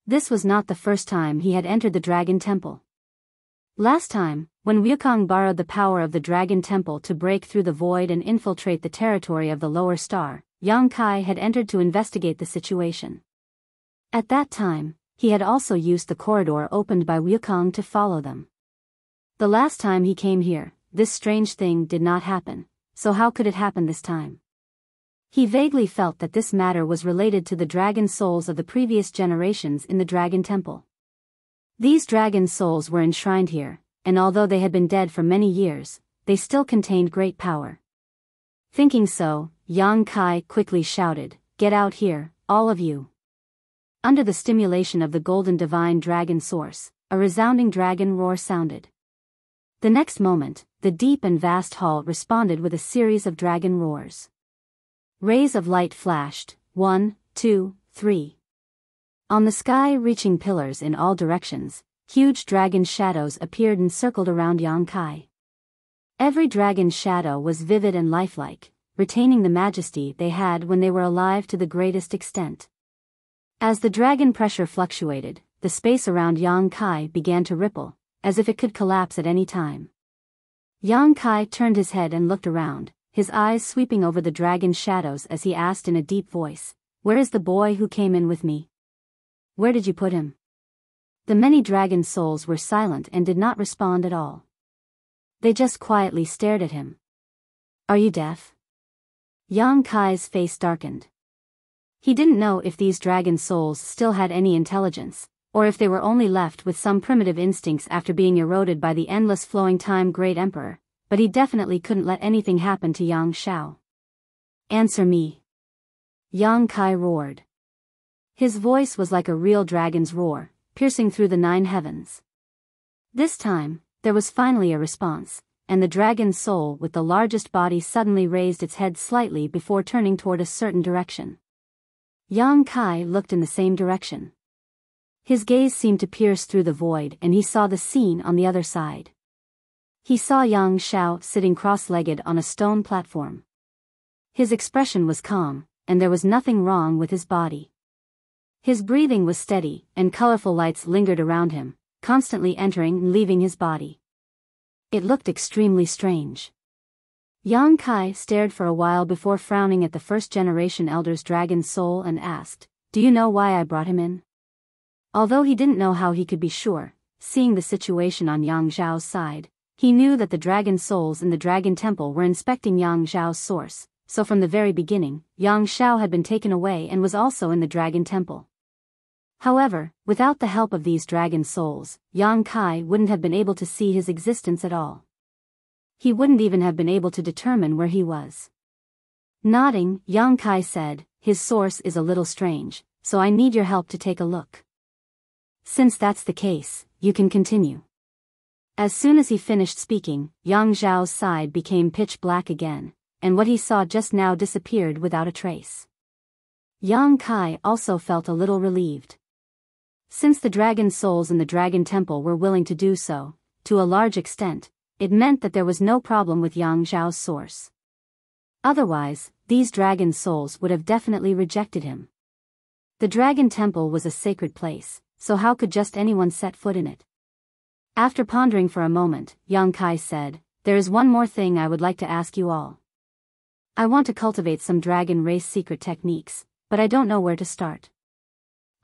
This was not the first time he had entered the Dragon Temple. Last time, when Wukong borrowed the power of the Dragon Temple to break through the void and infiltrate the territory of the lower star, Yang Kai had entered to investigate the situation. At that time, he had also used the corridor opened by Wukong to follow them. The last time he came here, this strange thing did not happen, so how could it happen this time? He vaguely felt that this matter was related to the dragon souls of the previous generations in the Dragon Temple. These dragon souls were enshrined here, and although they had been dead for many years, they still contained great power. Thinking so, Yang Kai quickly shouted, "Get out here, all of you." Under the stimulation of the golden divine dragon source, a resounding dragon roar sounded. The next moment, the deep and vast hall responded with a series of dragon roars. Rays of light flashed, 1, 2, 3. On the sky-reaching pillars in all directions, huge dragon shadows appeared and circled around Yang Kai. Every dragon shadow was vivid and lifelike, retaining the majesty they had when they were alive to the greatest extent. As the dragon pressure fluctuated, the space around Yang Kai began to ripple, as if it could collapse at any time. Yang Kai turned his head and looked around, his eyes sweeping over the dragon shadows as he asked in a deep voice, "Where is the boy who came in with me? Where did you put him?" The many dragon souls were silent and did not respond at all. They just quietly stared at him. "Are you deaf?" Yang Kai's face darkened. He didn't know if these dragon souls still had any intelligence, or if they were only left with some primitive instincts after being eroded by the endless flowing time Great Emperor, but he definitely couldn't let anything happen to Yang Xiao. "Answer me!" Yang Kai roared. His voice was like a real dragon's roar, piercing through the 9 heavens. This time, there was finally a response, and the dragon soul with the largest body suddenly raised its head slightly before turning toward a certain direction. Yang Kai looked in the same direction. His gaze seemed to pierce through the void and he saw the scene on the other side. He saw Yang Xiao sitting cross-legged on a stone platform. His expression was calm, and there was nothing wrong with his body. His breathing was steady, and colorful lights lingered around him, constantly entering and leaving his body. It looked extremely strange. Yang Kai stared for a while before frowning at the first-generation elder's dragon soul and asked, "Do you know why I brought him in?" Although he didn't know how he could be sure, seeing the situation on Yang Xiao's side, he knew that the dragon souls in the dragon temple were inspecting Yang Xiao's source, so from the very beginning, Yang Xiao had been taken away and was also in the dragon temple. However, without the help of these dragon souls, Yang Kai wouldn't have been able to see his existence at all. He wouldn't even have been able to determine where he was. Nodding, Yang Kai said, "His source is a little strange, so I need your help to take a look." "Since that's the case, you can continue." As soon as he finished speaking, Yang Xiao's side became pitch black again, and what he saw just now disappeared without a trace. Yang Kai also felt a little relieved. Since the dragon souls in the dragon temple were willing to do so, to a large extent, it meant that there was no problem with Yang Xiao's source. Otherwise, these dragon souls would have definitely rejected him. The dragon temple was a sacred place, so how could just anyone set foot in it? After pondering for a moment, Yang Kai said, "There is one more thing I would like to ask you all. I want to cultivate some dragon race secret techniques, but I don't know where to start."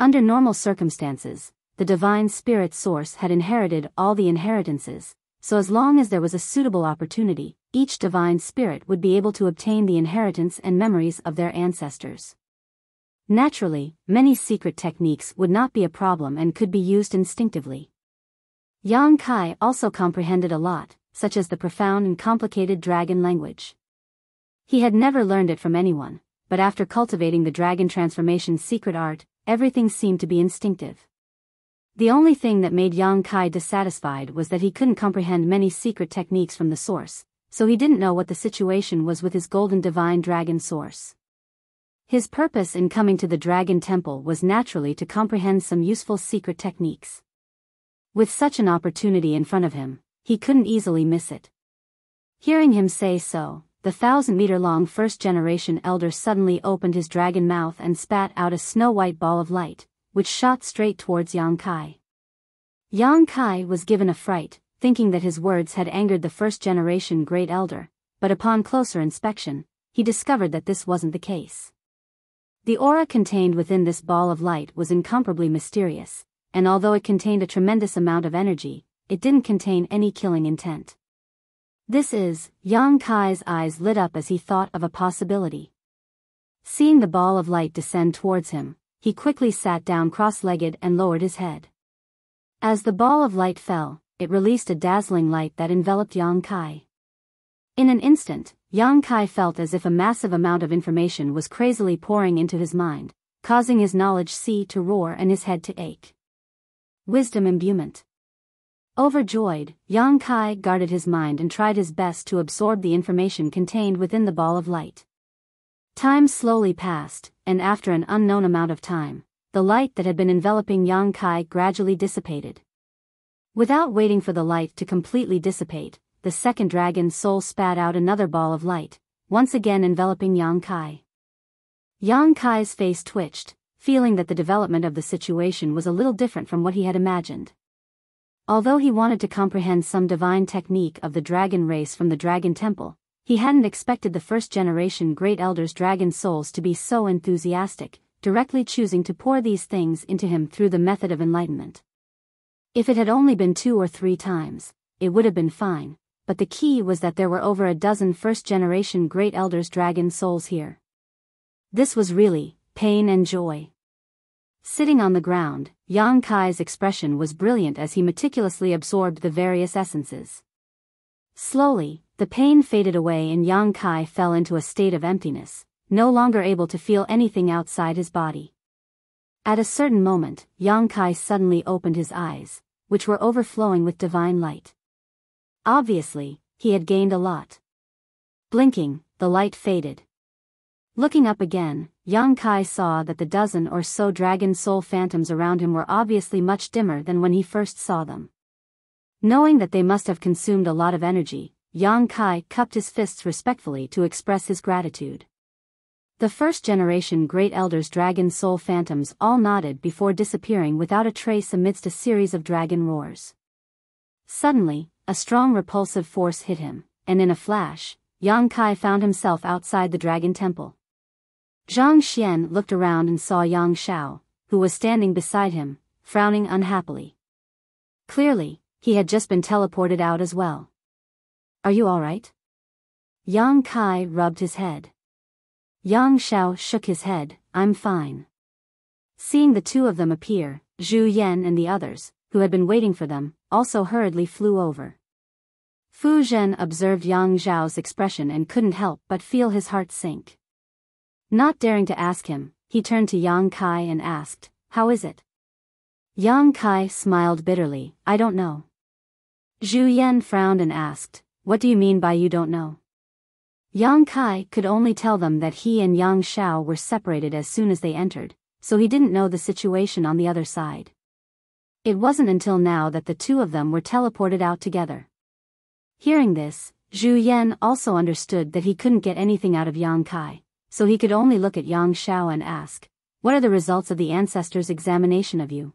Under normal circumstances, the divine spirit source had inherited all the inheritances, so as long as there was a suitable opportunity, each divine spirit would be able to obtain the inheritance and memories of their ancestors. Naturally, many secret techniques would not be a problem and could be used instinctively. Yang Kai also comprehended a lot, such as the profound and complicated dragon language. He had never learned it from anyone, but after cultivating the dragon transformation secret art, everything seemed to be instinctive. The only thing that made Yang Kai dissatisfied was that he couldn't comprehend many secret techniques from the source, so he didn't know what the situation was with his golden divine dragon source. His purpose in coming to the dragon temple was naturally to comprehend some useful secret techniques. With such an opportunity in front of him, he couldn't easily miss it. Hearing him say so, the 1,000-meter-long first-generation elder suddenly opened his dragon mouth and spat out a snow-white ball of light, which shot straight towards Yang Kai. Yang Kai was given a fright, thinking that his words had angered the first-generation great elder, but upon closer inspection, he discovered that this wasn't the case. The aura contained within this ball of light was incomparably mysterious, and although it contained a tremendous amount of energy, it didn't contain any killing intent. Yang Kai's eyes lit up as he thought of a possibility. Seeing the ball of light descend towards him, he quickly sat down cross-legged and lowered his head. As the ball of light fell, it released a dazzling light that enveloped Yang Kai. In an instant, Yang Kai felt as if a massive amount of information was crazily pouring into his mind, causing his knowledge sea to roar and his head to ache. Wisdom imbuement. Overjoyed, Yang Kai guarded his mind and tried his best to absorb the information contained within the ball of light. Time slowly passed, and after an unknown amount of time, the light that had been enveloping Yang Kai gradually dissipated. Without waiting for the light to completely dissipate, the second dragon soul spat out another ball of light, once again enveloping Yang Kai. Yang Kai's face twitched, feeling that the development of the situation was a little different from what he had imagined. Although he wanted to comprehend some divine technique of the dragon race from the dragon temple, he hadn't expected the first-generation great elder's dragon souls to be so enthusiastic, directly choosing to pour these things into him through the method of enlightenment. If it had only been 2 or 3 times, it would have been fine, but the key was that there were over a dozen first-generation great elders' dragon souls here. This was really pain and joy. Sitting on the ground, Yang Kai's expression was brilliant as he meticulously absorbed the various essences. Slowly, the pain faded away and Yang Kai fell into a state of emptiness, no longer able to feel anything outside his body. At a certain moment, Yang Kai suddenly opened his eyes, which were overflowing with divine light. Obviously, he had gained a lot. Blinking, the light faded. Looking up again, Yang Kai saw that the dozen or so dragon soul phantoms around him were obviously much dimmer than when he first saw them. Knowing that they must have consumed a lot of energy, Yang Kai cupped his fists respectfully to express his gratitude. The first-generation Great Elders' dragon soul phantoms all nodded before disappearing without a trace amidst a series of dragon roars. Suddenly, a strong repulsive force hit him, and in a flash, Yang Kai found himself outside the dragon temple. Zhang Xian looked around and saw Yang Xiao, who was standing beside him, frowning unhappily. Clearly, he had just been teleported out as well. "Are you all right?" Yang Kai rubbed his head. Yang Xiao shook his head. "I'm fine." Seeing the two of them appear, Zhu Yan and the others, who had been waiting for them, also hurriedly flew over. Fu Zhen observed Yang Xiao's expression and couldn't help but feel his heart sink. Not daring to ask him, he turned to Yang Kai and asked, "How is it?" Yang Kai smiled bitterly. "I don't know." Zhu Yan frowned and asked, "What do you mean by you don't know?" Yang Kai could only tell them that he and Yang Xiao were separated as soon as they entered, so he didn't know the situation on the other side. It wasn't until now that the two of them were teleported out together. Hearing this, Zhu Yan also understood that he couldn't get anything out of Yang Kai, so he could only look at Yang Xiao and ask, "What are the results of the ancestors' examination of you?"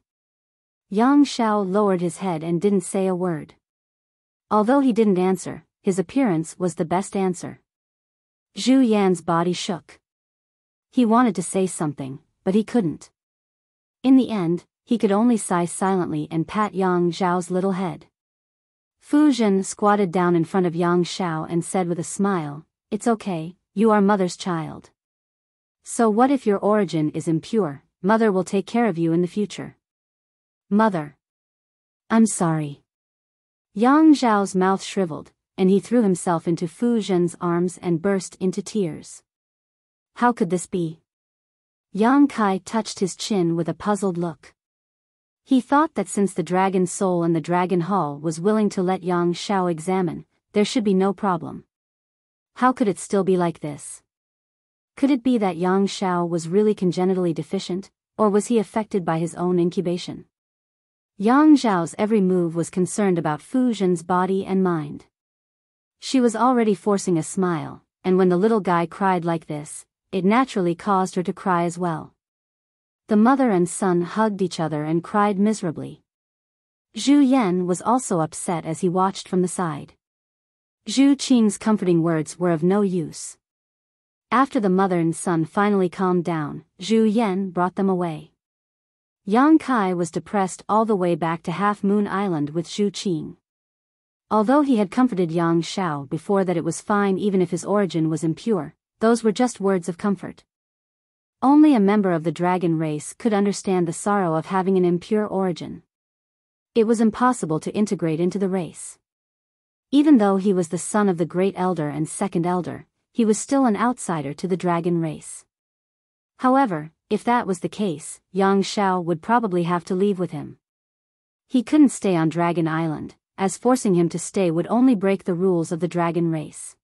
Yang Xiao lowered his head and didn't say a word. Although he didn't answer, his appearance was the best answer. Zhu Yan's body shook. He wanted to say something, but he couldn't. In the end, he could only sigh silently and pat Yang Xiao's little head. Fu Zhen squatted down in front of Yang Xiao and said with a smile, "It's okay, you are mother's child. So what if your origin is impure? Mother will take care of you in the future." "Mother. I'm sorry." Yang Xiao's mouth shriveled, and he threw himself into Fu Zhen's arms and burst into tears. How could this be? Yang Kai touched his chin with a puzzled look. He thought that since the Dragon Soul in the Dragon Hall was willing to let Yang Xiao examine, there should be no problem. How could it still be like this? Could it be that Yang Xiao was really congenitally deficient, or was he affected by his own incubation? Yang Xiao's every move was concerned about Fu Zhen's body and mind. She was already forcing a smile, and when the little guy cried like this, it naturally caused her to cry as well. The mother and son hugged each other and cried miserably. Zhu Yan was also upset as he watched from the side. Zhu Qing's comforting words were of no use. After the mother and son finally calmed down, Zhu Yan brought them away. Yang Kai was depressed all the way back to Half Moon Island with Zhu Qing. Although he had comforted Yang Xiao before that it was fine even if his origin was impure, those were just words of comfort. Only a member of the dragon race could understand the sorrow of having an impure origin. It was impossible to integrate into the race. Even though he was the son of the Great Elder and Second Elder, he was still an outsider to the dragon race. However, if that was the case, Yang Xiao would probably have to leave with him. He couldn't stay on Dragon Island, as forcing him to stay would only break the rules of the dragon race.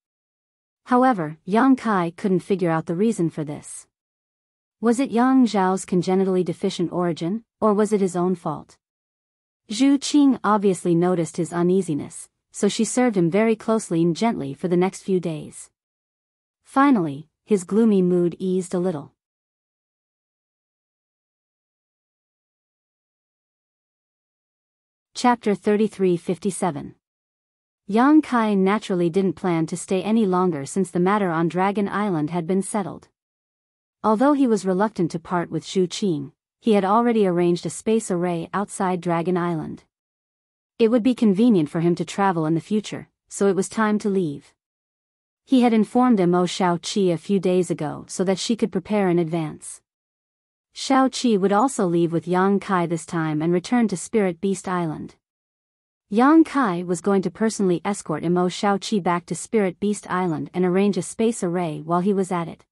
However, Yang Kai couldn't figure out the reason for this. Was it Yang Xiao's congenitally deficient origin, or was it his own fault? Zhu Qing obviously noticed his uneasiness, so she served him very closely and gently for the next few days. Finally, his gloomy mood eased a little. Chapter 3357. Yang Kai naturally didn't plan to stay any longer since the matter on Dragon Island had been settled. Although he was reluctant to part with Zhu Qing, he had already arranged a space array outside Dragon Island. It would be convenient for him to travel in the future, so it was time to leave. He had informed Mo Xiaoqi a few days ago so that she could prepare in advance. Xiaoqi would also leave with Yang Kai this time and return to Spirit Beast Island. Yang Kai was going to personally escort Mo Xiaoqi back to Spirit Beast Island and arrange a space array while he was at it.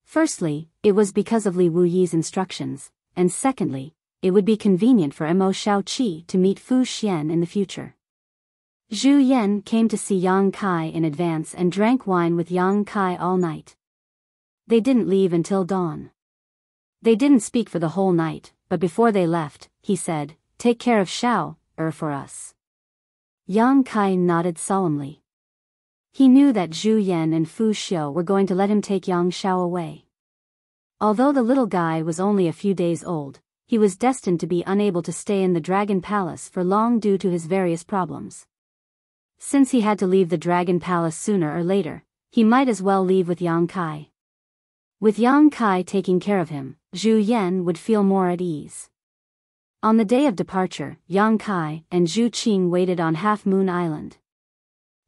Firstly, it was because of Li Wuyi's instructions, and secondly, it would be convenient for Mo Xiaoqi to meet Fu Xian in the future. Zhu Yan came to see Yang Kai in advance and drank wine with Yang Kai all night. They didn't leave until dawn. They didn't speak for the whole night, but before they left, he said, "Take care of Xiao, for us." Yang Kai nodded solemnly. He knew that Zhu Yan and Fu Xiu were going to let him take Yang Xiao away. Although the little guy was only a few days old, he was destined to be unable to stay in the Dragon Palace for long due to his various problems. Since he had to leave the Dragon Palace sooner or later, he might as well leave with Yang Kai. With Yang Kai taking care of him, Zhu Yan would feel more at ease. On the day of departure, Yang Kai and Zhu Qing waited on Half Moon Island.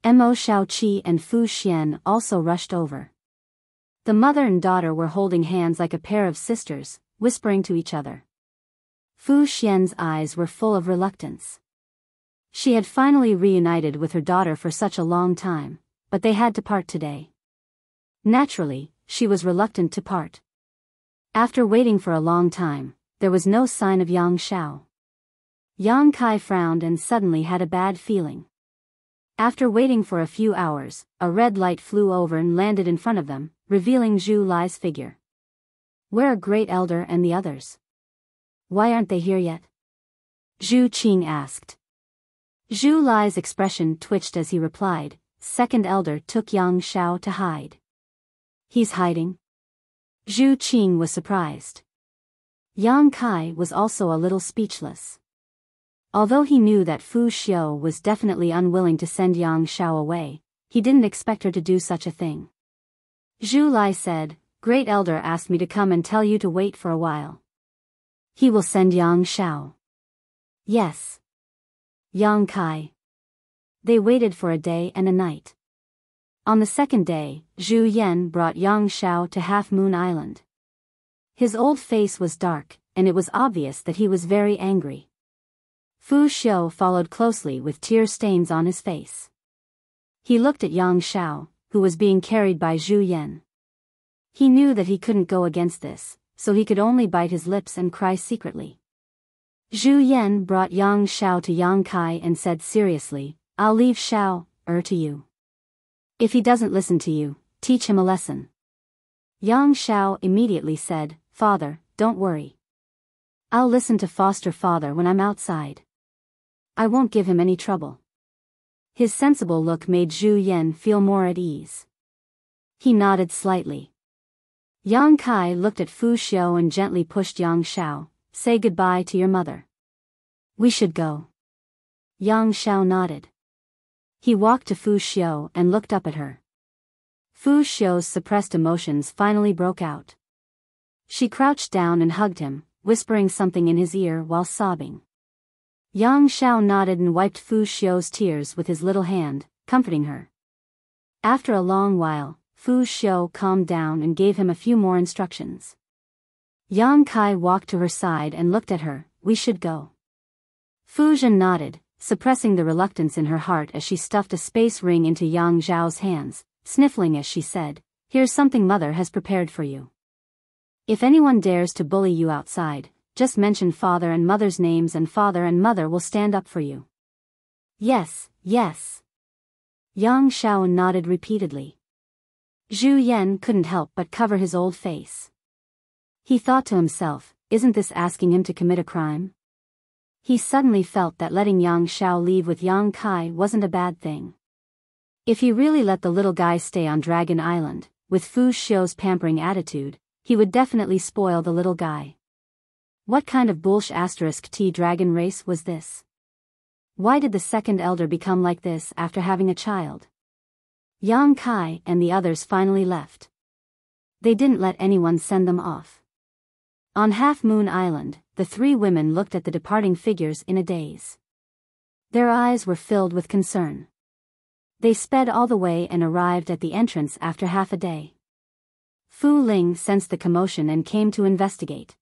Mo Shaoqi and Fu Xian also rushed over. The mother and daughter were holding hands like a pair of sisters, whispering to each other. Fu Xian's eyes were full of reluctance. She had finally reunited with her daughter for such a long time, but they had to part today. Naturally, she was reluctant to part. After waiting for a long time, there was no sign of Yang Xiao. Yang Kai frowned and suddenly had a bad feeling. After waiting for a few hours, a red light flew over and landed in front of them, revealing Zhu Lai's figure. "Where are Great Elder and the others? Why aren't they here yet?" Zhu Qing asked. Zhu Lai's expression twitched as he replied, "Second Elder took Yang Xiao to hide." "He's hiding?" Zhu Qing was surprised. Yang Kai was also a little speechless. Although he knew that Fu Xiu was definitely unwilling to send Yang Xiao away, he didn't expect her to do such a thing. Zhu Lai said, "Great Elder asked me to come and tell you to wait for a while. He will send Yang Xiao." "Yes." Yang Kai. They waited for a day and a night. On the second day, Zhu Yan brought Yang Xiao to Half Moon Island. His old face was dark, and it was obvious that he was very angry. Fu Xiu followed closely with tear stains on his face. He looked at Yang Xiao, who was being carried by Zhu Yan. He knew that he couldn't go against this, so he could only bite his lips and cry secretly. Zhu Yan brought Yang Xiao to Yang Kai and said seriously, "I'll leave Xiao, to you. If he doesn't listen to you, teach him a lesson." Yang Xiao immediately said, "Father, don't worry. I'll listen to foster father when I'm outside. I won't give him any trouble." His sensible look made Zhu Yan feel more at ease. He nodded slightly. Yang Kai looked at Fu Xiu and gently pushed Yang Xiao, "Say goodbye to your mother. We should go." Yang Xiao nodded. He walked to Fu Xiu and looked up at her. Fu Xiu's suppressed emotions finally broke out. She crouched down and hugged him, whispering something in his ear while sobbing. Yang Xiao nodded and wiped Fu Xiu's tears with his little hand, comforting her. After a long while, Fu Xiu calmed down and gave him a few more instructions. Yang Kai walked to her side and looked at her. "We should go." Fu Zhen nodded, suppressing the reluctance in her heart as she stuffed a space ring into Yang Zhao's hands, sniffling as she said, "Here's something mother has prepared for you. If anyone dares to bully you outside, just mention father and mother's names and father and mother will stand up for you." "Yes, yes." Yang Xiao nodded repeatedly. Zhu Yan couldn't help but cover his old face. He thought to himself, isn't this asking him to commit a crime? He suddenly felt that letting Yang Xiao leave with Yang Kai wasn't a bad thing. If he really let the little guy stay on Dragon Island, with Fu Xiu's pampering attitude, he would definitely spoil the little guy. What kind of *T dragon race was this? Why did the second elder become like this after having a child? Yang Kai and the others finally left. They didn't let anyone send them off. On Half Moon Island, the three women looked at the departing figures in a daze. Their eyes were filled with concern. They sped all the way and arrived at the entrance after half a day. Fu Ling sensed the commotion and came to investigate.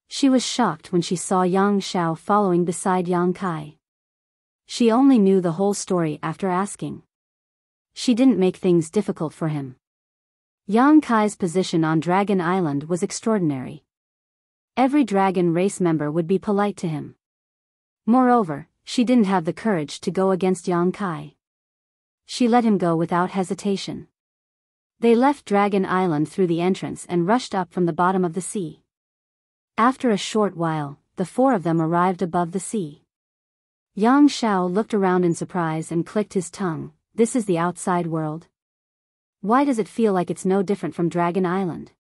She was shocked when she saw Yang Xiao following beside Yang Kai. She only knew the whole story after asking. She didn't make things difficult for him. Yang Kai's position on Dragon Island was extraordinary. Every dragon race member would be polite to him. Moreover, she didn't have the courage to go against Yang Kai. She let him go without hesitation. They left Dragon Island through the entrance and rushed up from the bottom of the sea. After a short while, the four of them arrived above the sea. Yang Shao looked around in surprise and clicked his tongue. This is the outside world? Why does it feel like it's no different from Dragon Island?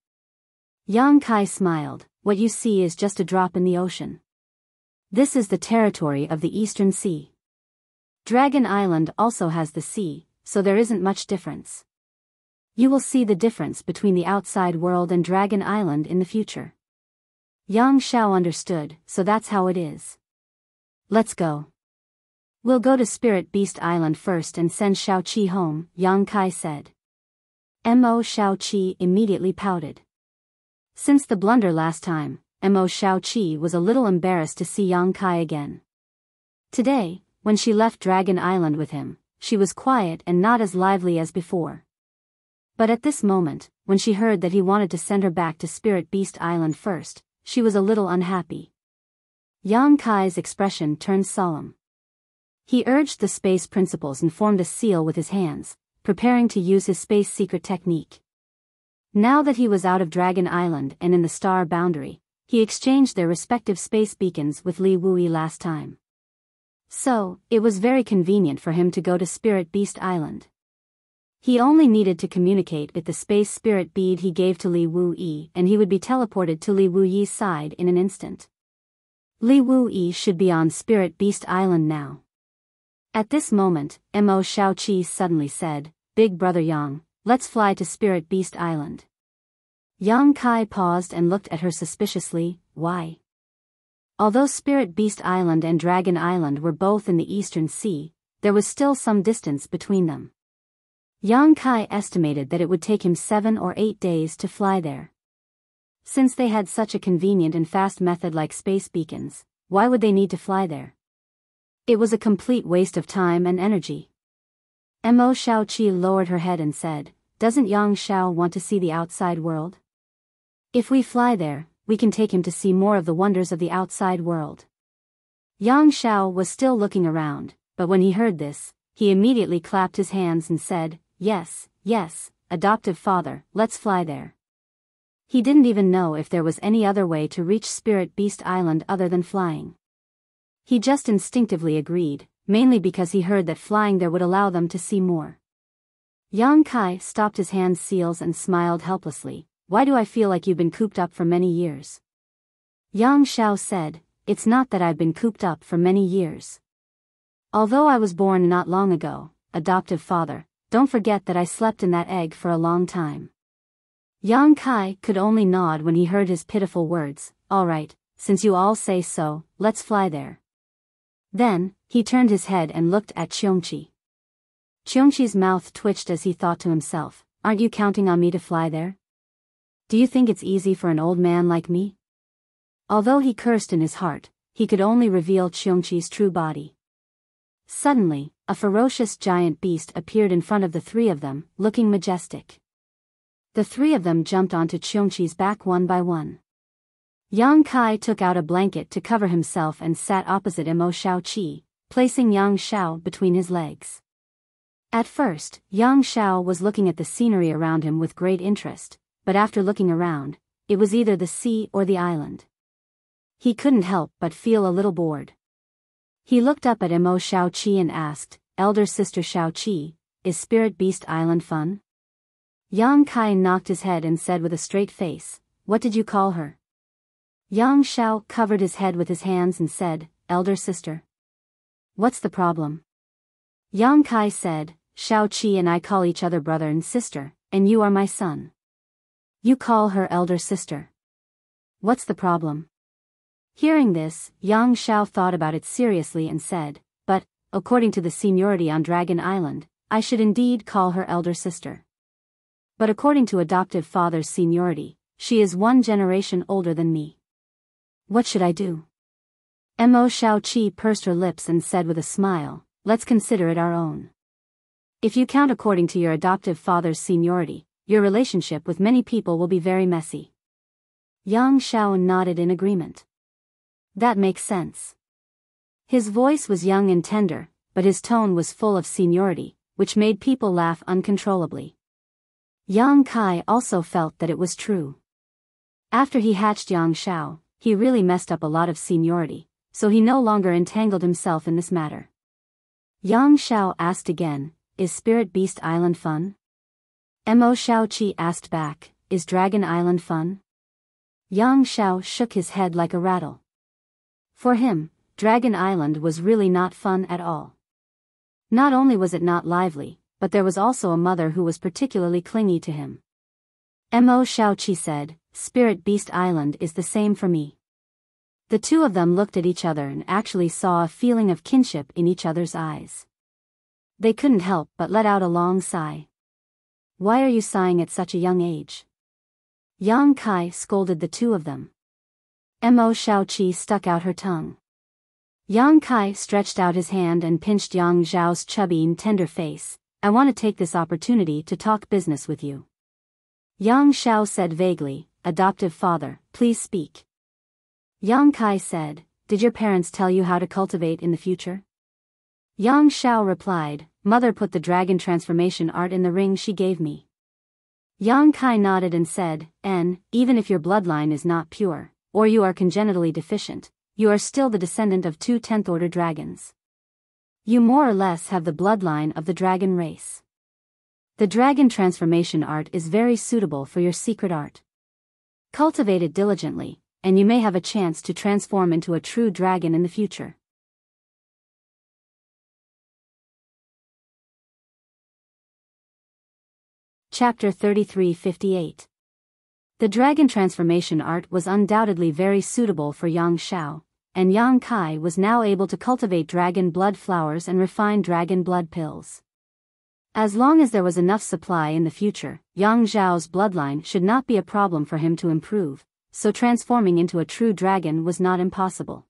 Yang Kai smiled. What you see is just a drop in the ocean. This is the territory of the Eastern Sea. Dragon Island also has the sea, so there isn't much difference. You will see the difference between the outside world and Dragon Island in the future. Yang Shao understood, so that's how it is. Let's go. We'll go to Spirit Beast Island first and send Shao-Chi home, Yang Kai said. Mo Shao-Chi immediately pouted. Since the blunder last time, Mo Shao-Chi was a little embarrassed to see Yang Kai again. Today, when she left Dragon Island with him, she was quiet and not as lively as before. But at this moment, when she heard that he wanted to send her back to Spirit Beast Island first, she was a little unhappy. Yang Kai's expression turned solemn. He urged the space principles and formed a seal with his hands, preparing to use his space secret technique. Now that he was out of Dragon Island and in the star boundary, he exchanged their respective space beacons with Li Wuyi last time. So, it was very convenient for him to go to Spirit Beast Island. He only needed to communicate with the space spirit bead he gave to Li Wuyi and he would be teleported to Li Wuyi's side in an instant. Li Wuyi should be on Spirit Beast Island now. At this moment, Mo Shao-Chi suddenly said, "Big brother Yang, let's fly to Spirit Beast Island." Yang Kai paused and looked at her suspiciously. Why? Although Spirit Beast Island and Dragon Island were both in the Eastern Sea, there was still some distance between them. Yang Kai estimated that it would take him 7 or 8 days to fly there. Since they had such a convenient and fast method like space beacons, why would they need to fly there? It was a complete waste of time and energy. Mo Shao-Chi lowered her head and said, "Doesn't Yang Shao want to see the outside world? If we fly there, we can take him to see more of the wonders of the outside world." Yang Shao was still looking around, but when he heard this, he immediately clapped his hands and said, "Yes, yes, adoptive father, let's fly there." He didn't even know if there was any other way to reach Spirit Beast Island other than flying. He just instinctively agreed, mainly because he heard that flying there would allow them to see more. Yang Kai stopped his hand seals and smiled helplessly. "Why do I feel like you've been cooped up for many years?" Yang Shao said, "It's not that I've been cooped up for many years. Although I was born not long ago, adoptive father, don't forget that I slept in that egg for a long time." Yang Kai could only nod when he heard his pitiful words. "All right, since you all say so, let's fly there." Then, he turned his head and looked at Cheongchi. Cheongchi's mouth twitched as he thought to himself, "Aren't you counting on me to fly there? Do you think it's easy for an old man like me?" Although he cursed in his heart, he could only reveal Cheongchi's true body. Suddenly, a ferocious giant beast appeared in front of the three of them, looking majestic. The three of them jumped onto Cheongchi's back one by one. Yang Kai took out a blanket to cover himself and sat opposite Mo Shao-Chi, placing Yang Shao between his legs. At first, Yang Shao was looking at the scenery around him with great interest, but after looking around, it was either the sea or the island. He couldn't help but feel a little bored. He looked up at Mo Shao-Chi and asked, "Elder sister Shao-Chi, is Spirit Beast Island fun?" Yang Kai knocked his head and said with a straight face, "What did you call her?" Yang Shao covered his head with his hands and said, "Elder sister." "What's the problem?" Yang Kai said, "Shao-Chi and I call each other brother and sister, and you are my son. You call her elder sister. What's the problem?" Hearing this, Yang Shao thought about it seriously and said, "But, according to the seniority on Dragon Island, I should indeed call her elder sister. But according to adoptive father's seniority, she is 1 generation older than me. What should I do?" Mo Shao-Chi pursed her lips and said with a smile, "Let's consider it our own. If you count according to your adoptive father's seniority, your relationship with many people will be very messy." Yang Shao nodded in agreement. "That makes sense. His voice was young and tender, but his tone was full of seniority, which made people laugh uncontrollably. Yang Kai also felt that it was true. After he hatched Yang Shao, he really messed up a lot of seniority, so he no longer entangled himself in this matter. Yang Shao asked again, "Is Spirit Beast Island fun?" Mo Shaoqi asked back, "Is Dragon Island fun?" Yang Shao shook his head like a rattle. For him, Dragon Island was really not fun at all. Not only was it not lively, but there was also a mother who was particularly clingy to him. Mo Shaoqi said, "Spirit Beast Island is the same for me." The two of them looked at each other and actually saw a feeling of kinship in each other's eyes. They couldn't help but let out a long sigh. "Why are you sighing at such a young age?" Yang Kai scolded the two of them. Mo Shaoqi stuck out her tongue. Yang Kai stretched out his hand and pinched Yang Zhao's chubby and tender face. "I want to take this opportunity to talk business with you." Yang Shao said vaguely, "Adoptive father, please speak." Yang Kai said, "Did your parents tell you how to cultivate in the future?" Yang Shao replied, "Mother put the dragon transformation art in the ring she gave me." Yang Kai nodded and said, "Even if your bloodline is not pure, or you are congenitally deficient, you are still the descendant of two 10th order dragons. You more or less have the bloodline of the dragon race. The dragon transformation art is very suitable for your secret art. Cultivate it diligently, and you may have a chance to transform into a true dragon in the future." Chapter 3358. The dragon transformation art was undoubtedly very suitable for Yang Shao, and Yang Kai was now able to cultivate dragon blood flowers and refine dragon blood pills. As long as there was enough supply in the future, Yang Zhao's bloodline should not be a problem for him to improve, so transforming into a true dragon was not impossible.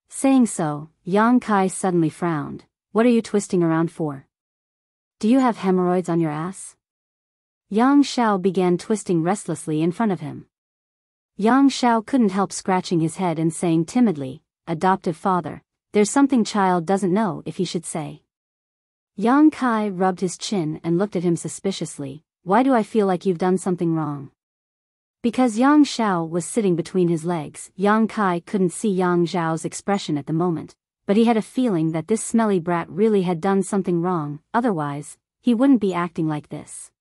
Saying so, Yang Kai suddenly frowned. "What are you twisting around for? Do you have hemorrhoids on your ass?" Yang Shao began twisting restlessly in front of him. Yang Shao couldn't help scratching his head and saying timidly, "Adoptive father, there's something child doesn't know if he should say." Yang Kai rubbed his chin and looked at him suspiciously. "Why do I feel like you've done something wrong?" Because Yang Shao was sitting between his legs, Yang Kai couldn't see Yang Zhao's expression at the moment, but he had a feeling that this smelly brat really had done something wrong, otherwise, he wouldn't be acting like this.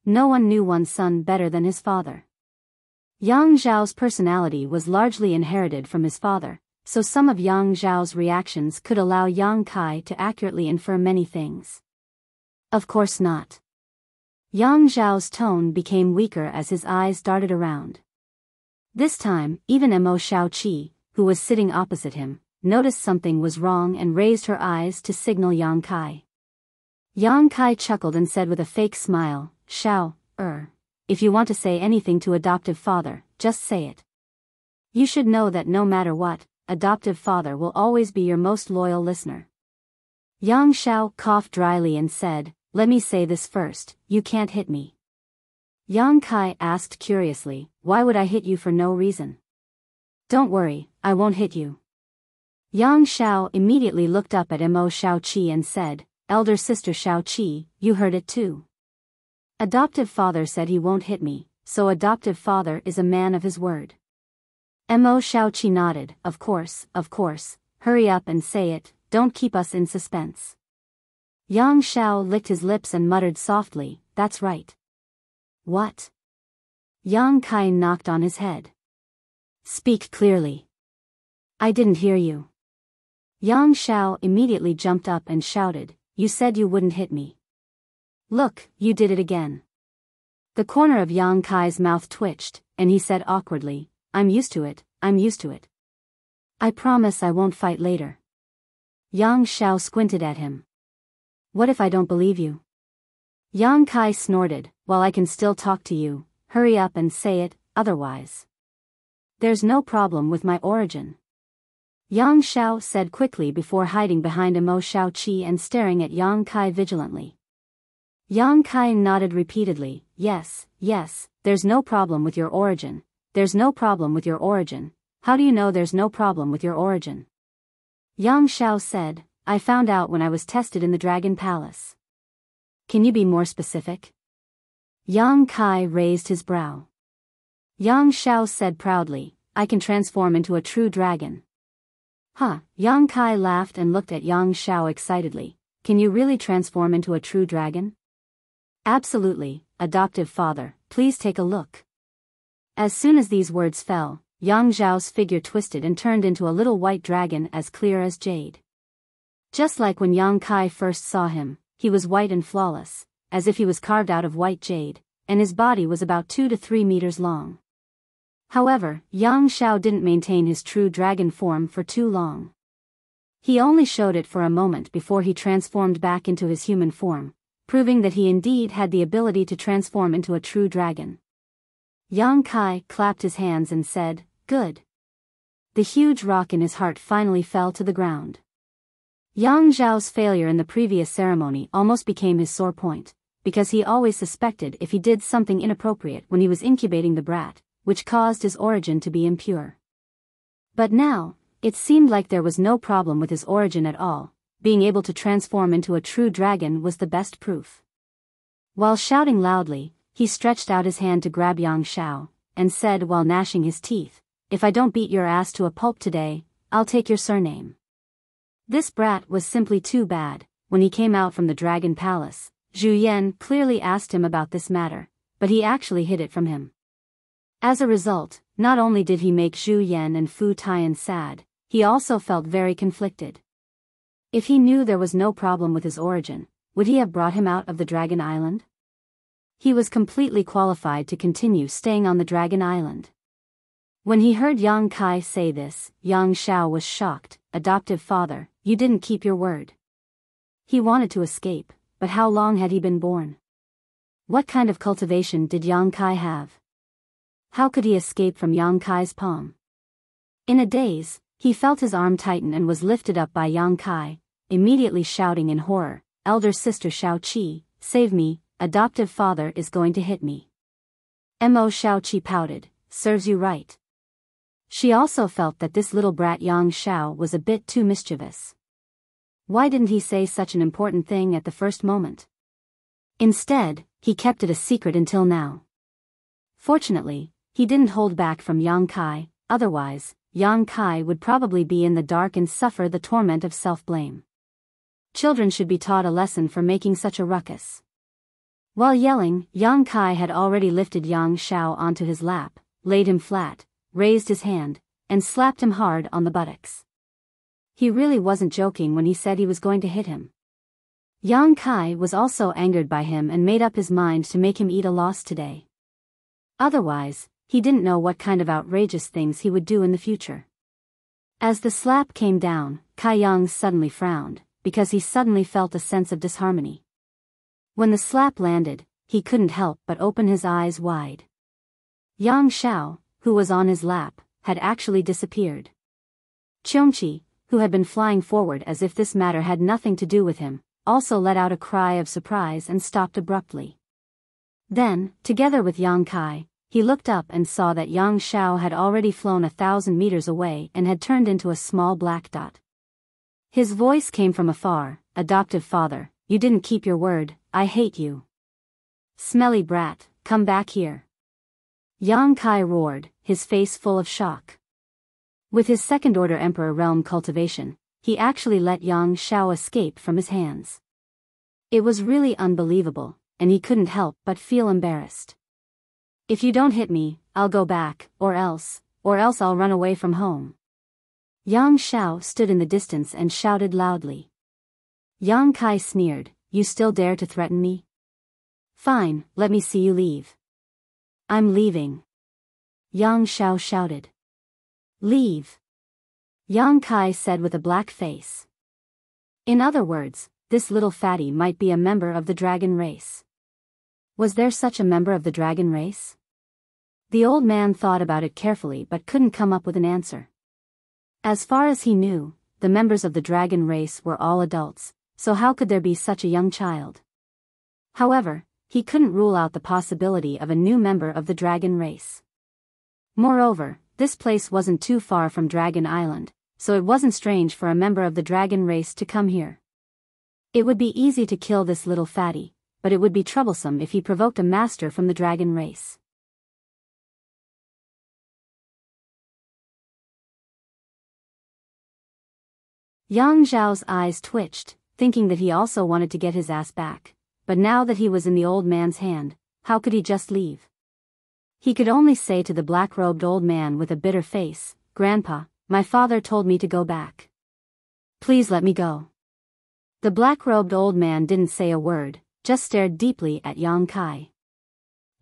No one knew one's son better than his father. Yang Zhao's personality was largely inherited from his father, so some of Yang Zhao's reactions could allow Yang Kai to accurately infer many things. Of course not. Yang Zhao's tone became weaker as his eyes darted around. This time, even Mo Shaoqi, who was sitting opposite him, noticed something was wrong and raised her eyes to signal Yang Kai. Yang Kai chuckled and said with a fake smile, "Shao, if you want to say anything to adoptive father, just say it. You should know that no matter what, adoptive father will always be your most loyal listener." Yang Shao coughed dryly and said, "Let me say this first, you can't hit me." Yang Kai asked curiously, "Why would I hit you for no reason?" "Don't worry, I won't hit you." Yang Shao immediately looked up at Mo Shaoqi and said, "Elder sister Shaoqi, you heard it too. Adoptive father said he won't hit me, so adoptive father is a man of his word." Mo Shaoqi nodded, of course, hurry up and say it, don't keep us in suspense." Yang Shao licked his lips and muttered softly, "That's right." "What?" Yang Kai knocked on his head. "Speak clearly." "I didn't hear you." Yang Shao immediately jumped up and shouted, "You said you wouldn't hit me. Look, you did it again." The corner of Yang Kai's mouth twitched, and he said awkwardly, I'm used to it. I promise I won't fight later." Yang Shao squinted at him. "What if I don't believe you?" Yang Kai snorted, "Well, I can still talk to you, hurry up and say it, otherwise. There's no problem with my origin." Yang Shao said quickly before hiding behind Mo Shaoqi and staring at Yang Kai vigilantly. Yang Kai nodded repeatedly, yes, there's no problem with your origin. There's no problem with your origin. How do you know there's no problem with your origin?" Yang Xiao said, I found out when I was tested in the Dragon Palace. Can you be more specific? Yang Kai raised his brow. Yang Xiao said proudly, I can transform into a true dragon. Huh, Yang Kai laughed and looked at Yang Xiao excitedly. Can you really transform into a true dragon? Absolutely, adoptive father, please take a look. As soon as these words fell, Yang Xiao's figure twisted and turned into a little white dragon as clear as jade. Just like when Yang Kai first saw him, he was white and flawless, as if he was carved out of white jade, and his body was about 2 to 3 meters long. However, Yang Xiao didn't maintain his true dragon form for too long. He only showed it for a moment before he transformed back into his human form, proving that he indeed had the ability to transform into a true dragon. Yang Kai clapped his hands and said, Good. The huge rock in his heart finally fell to the ground. Yang Zhao's failure in the previous ceremony almost became his sore point, because he always suspected if he did something inappropriate when he was incubating the brat, which caused his origin to be impure. But now, it seemed like there was no problem with his origin at all. Being able to transform into a true dragon was the best proof. While shouting loudly, he stretched out his hand to grab Yang Xiao, and said while gnashing his teeth, If I don't beat your ass to a pulp today, I'll take your surname. This brat was simply too bad. When he came out from the Dragon Palace, Zhu Yan clearly asked him about this matter, but he actually hid it from him. As a result, not only did he make Zhu Yan and Fu Tian sad, he also felt very conflicted. If he knew there was no problem with his origin, would he have brought him out of the Dragon Island? He was completely qualified to continue staying on the Dragon Island. When he heard Yang Kai say this, Yang Xiao was shocked. Adoptive father, you didn't keep your word. He wanted to escape, but how long had he been born? What kind of cultivation did Yang Kai have? How could he escape from Yang Kai's palm? In a daze, he felt his arm tighten and was lifted up by Yang Kai, immediately shouting in horror, Elder sister Xiao Qi, save me, adoptive father is going to hit me. Mo Xiao Qi pouted, serves you right. She also felt that this little brat Yang Xiao was a bit too mischievous. Why didn't he say such an important thing at the first moment? Instead, he kept it a secret until now. Fortunately, he didn't hold back from Yang Kai, otherwise, Yang Kai would probably be in the dark and suffer the torment of self-blame. Children should be taught a lesson for making such a ruckus. While yelling, Yang Kai had already lifted Yang Xiao onto his lap, laid him flat, raised his hand, and slapped him hard on the buttocks. He really wasn't joking when he said he was going to hit him. Yang Kai was also angered by him and made up his mind to make him eat a loss today. Otherwise, he didn't know what kind of outrageous things he would do in the future. As the slap came down, Kai Yang suddenly frowned, because he suddenly felt a sense of disharmony. When the slap landed, he couldn't help but open his eyes wide. Yang Xiao, who was on his lap, had actually disappeared. Qiongqi, who had been flying forward as if this matter had nothing to do with him, also let out a cry of surprise and stopped abruptly. Then, together with Yang Kai, he looked up and saw that Yang Xiao had already flown 1,000 meters away and had turned into a small black dot. His voice came from afar, adoptive father, you didn't keep your word, I hate you. Smelly brat, come back here. Yang Kai roared, his face full of shock. With his second-order Emperor realm cultivation, he actually let Yang Xiao escape from his hands. It was really unbelievable, and he couldn't help but feel embarrassed. If you don't hit me, I'll go back, or else I'll run away from home. Yang Xiao stood in the distance and shouted loudly. Yang Kai sneered, you still dare to threaten me? Fine, let me see you leave. I'm leaving. Yang Xiao shouted. Leave. Yang Kai said with a black face. In other words, this little fatty might be a member of the dragon race. Was there such a member of the dragon race? The old man thought about it carefully but couldn't come up with an answer. As far as he knew, the members of the dragon race were all adults, so how could there be such a young child? However, he couldn't rule out the possibility of a new member of the dragon race. Moreover, this place wasn't too far from Dragon Island, so it wasn't strange for a member of the dragon race to come here. It would be easy to kill this little fatty, but it would be troublesome if he provoked a master from the dragon race. Yang Zhao's eyes twitched, thinking that he also wanted to get his ass back, but now that he was in the old man's hand, how could he just leave? He could only say to the black-robed old man with a bitter face, "Grandpa, my father told me to go back. Please let me go." The black-robed old man didn't say a word, just stared deeply at Yang Kai.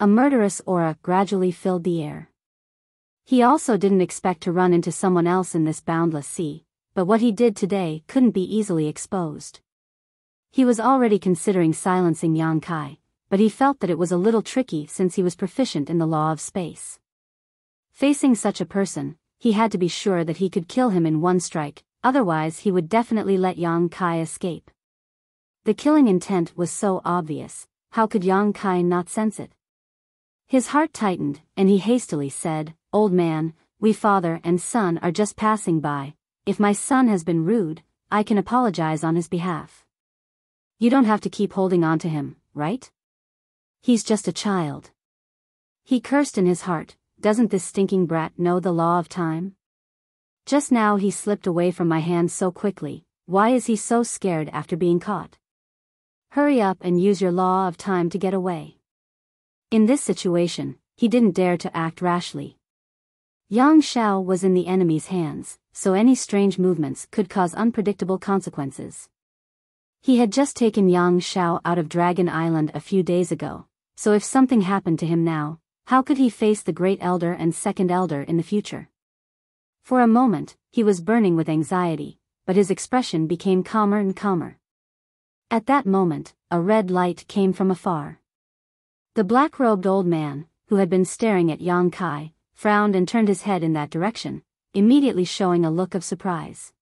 A murderous aura gradually filled the air. He also didn't expect to run into someone else in this boundless sea, but what he did today couldn't be easily exposed. He was already considering silencing Yang Kai, but he felt that it was a little tricky since he was proficient in the law of space. Facing such a person, he had to be sure that he could kill him in one strike, otherwise he would definitely let Yang Kai escape. The killing intent was so obvious, how could Yang Kai not sense it? His heart tightened, and he hastily said, "Old man, we father and son are just passing by. If my son has been rude, I can apologize on his behalf. You don't have to keep holding on to him, right? He's just a child." He cursed in his heart, "Doesn't this stinking brat know the law of time? Just now he slipped away from my hand so quickly, why is he so scared after being caught? Hurry up and use your law of time to get away." In this situation, he didn't dare to act rashly. Yang Xiao was in the enemy's hands, so any strange movements could cause unpredictable consequences. He had just taken Yang Xiao out of Dragon Island a few days ago, so if something happened to him now, how could he face the Great Elder and Second Elder in the future? For a moment, he was burning with anxiety, but his expression became calmer and calmer. At that moment, a red light came from afar. The black-robed old man, who had been staring at Yang Kai, frowned and turned his head in that direction, immediately showing a look of surprise.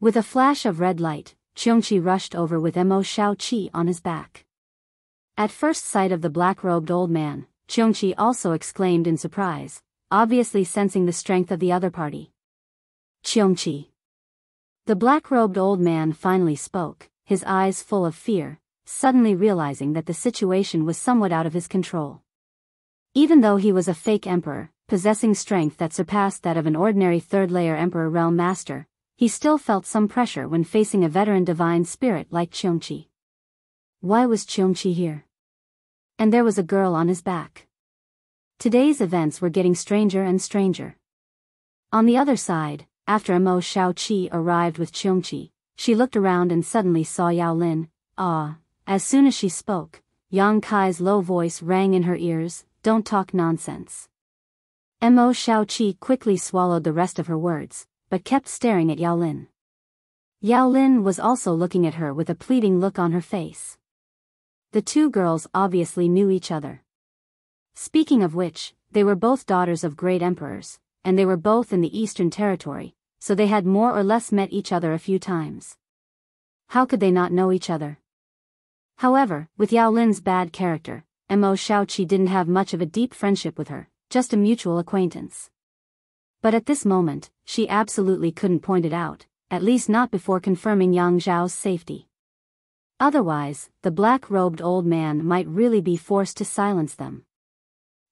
With a flash of red light, Qiongqi rushed over with Mo Shaoqi on his back. At first sight of the black-robed old man, Qiongqi also exclaimed in surprise, obviously sensing the strength of the other party. "Qiongqi." The black-robed old man finally spoke, his eyes full of fear, suddenly realizing that the situation was somewhat out of his control. Even though he was a fake emperor, possessing strength that surpassed that of an ordinary third-layer emperor realm master, he still felt some pressure when facing a veteran divine spirit like Qiongqi. Why was Qiongqi here? And there was a girl on his back. Today's events were getting stranger and stranger. On the other side, after Mo Shaoqi arrived with Qiongqi, she looked around and suddenly saw Yao Lin. As soon as she spoke, Yang Kai's low voice rang in her ears, "Don't talk nonsense." Mo Shaoqi quickly swallowed the rest of her words, but kept staring at Yao Lin. Yao Lin was also looking at her with a pleading look on her face. The two girls obviously knew each other. Speaking of which, they were both daughters of great emperors, and they were both in the Eastern Territory, so they had more or less met each other a few times. How could they not know each other? However, with Yao Lin's bad character, Mo Shaoqi didn't have much of a deep friendship with her, just a mutual acquaintance. But at this moment, she absolutely couldn't point it out, at least not before confirming Yang Zhao's safety. Otherwise, the black-robed old man might really be forced to silence them.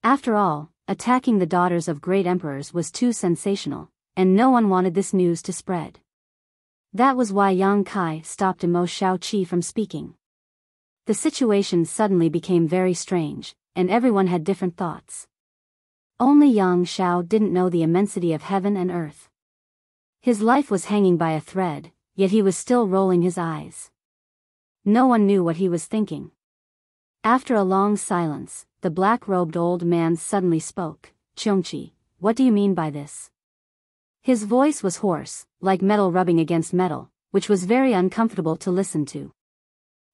After all, attacking the daughters of great emperors was too sensational, and no one wanted this news to spread. That was why Yang Kai stopped Mo Shaoqi from speaking. The situation suddenly became very strange, and everyone had different thoughts. Only Yang Xiao didn't know the immensity of heaven and earth. His life was hanging by a thread, yet he was still rolling his eyes. No one knew what he was thinking. After a long silence, the black-robed old man suddenly spoke, "Qiongqi, what do you mean by this?" His voice was hoarse, like metal rubbing against metal, which was very uncomfortable to listen to.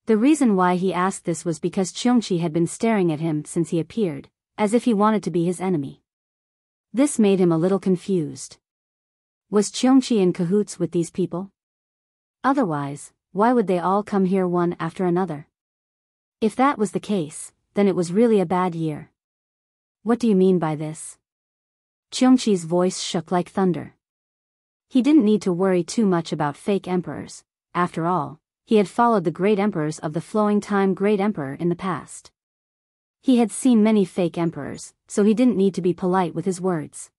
The reason why he asked this was because Qiongqi had been staring at him since he appeared, as if he wanted to be his enemy. This made him a little confused. Was Qiongqi in cahoots with these people? Otherwise, why would they all come here one after another? If that was the case, then it was really a bad year. What do you mean by this? Qiongqi's voice shook like thunder. He didn't need to worry too much about fake emperors. After all, he had followed the great emperors of the flowing time great emperor in the past. He had seen many fake emperors, so he didn't need to be polite with his words.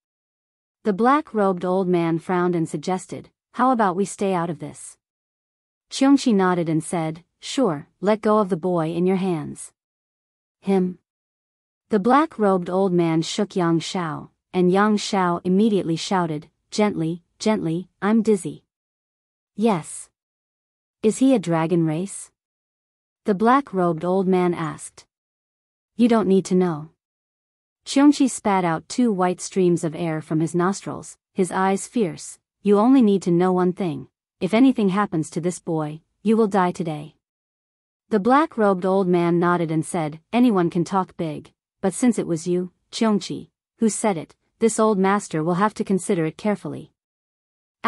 The black-robed old man frowned and suggested, "How about we stay out of this?" Qiongqi nodded and said, "Sure, let go of the boy in your hands." Him. The black-robed old man shook Yang Shao, and Yang Shao immediately shouted, "Gently, gently, I'm dizzy." "Yes. Is he a dragon race?" the black-robed old man asked. "You don't need to know." Qiongqi spat out 2 white streams of air from his nostrils, his eyes fierce. "You only need to know one thing. If anything happens to this boy, you will die today." The black-robed old man nodded and said, "Anyone can talk big, but since it was you, Qiongqi, who said it, this old master will have to consider it carefully."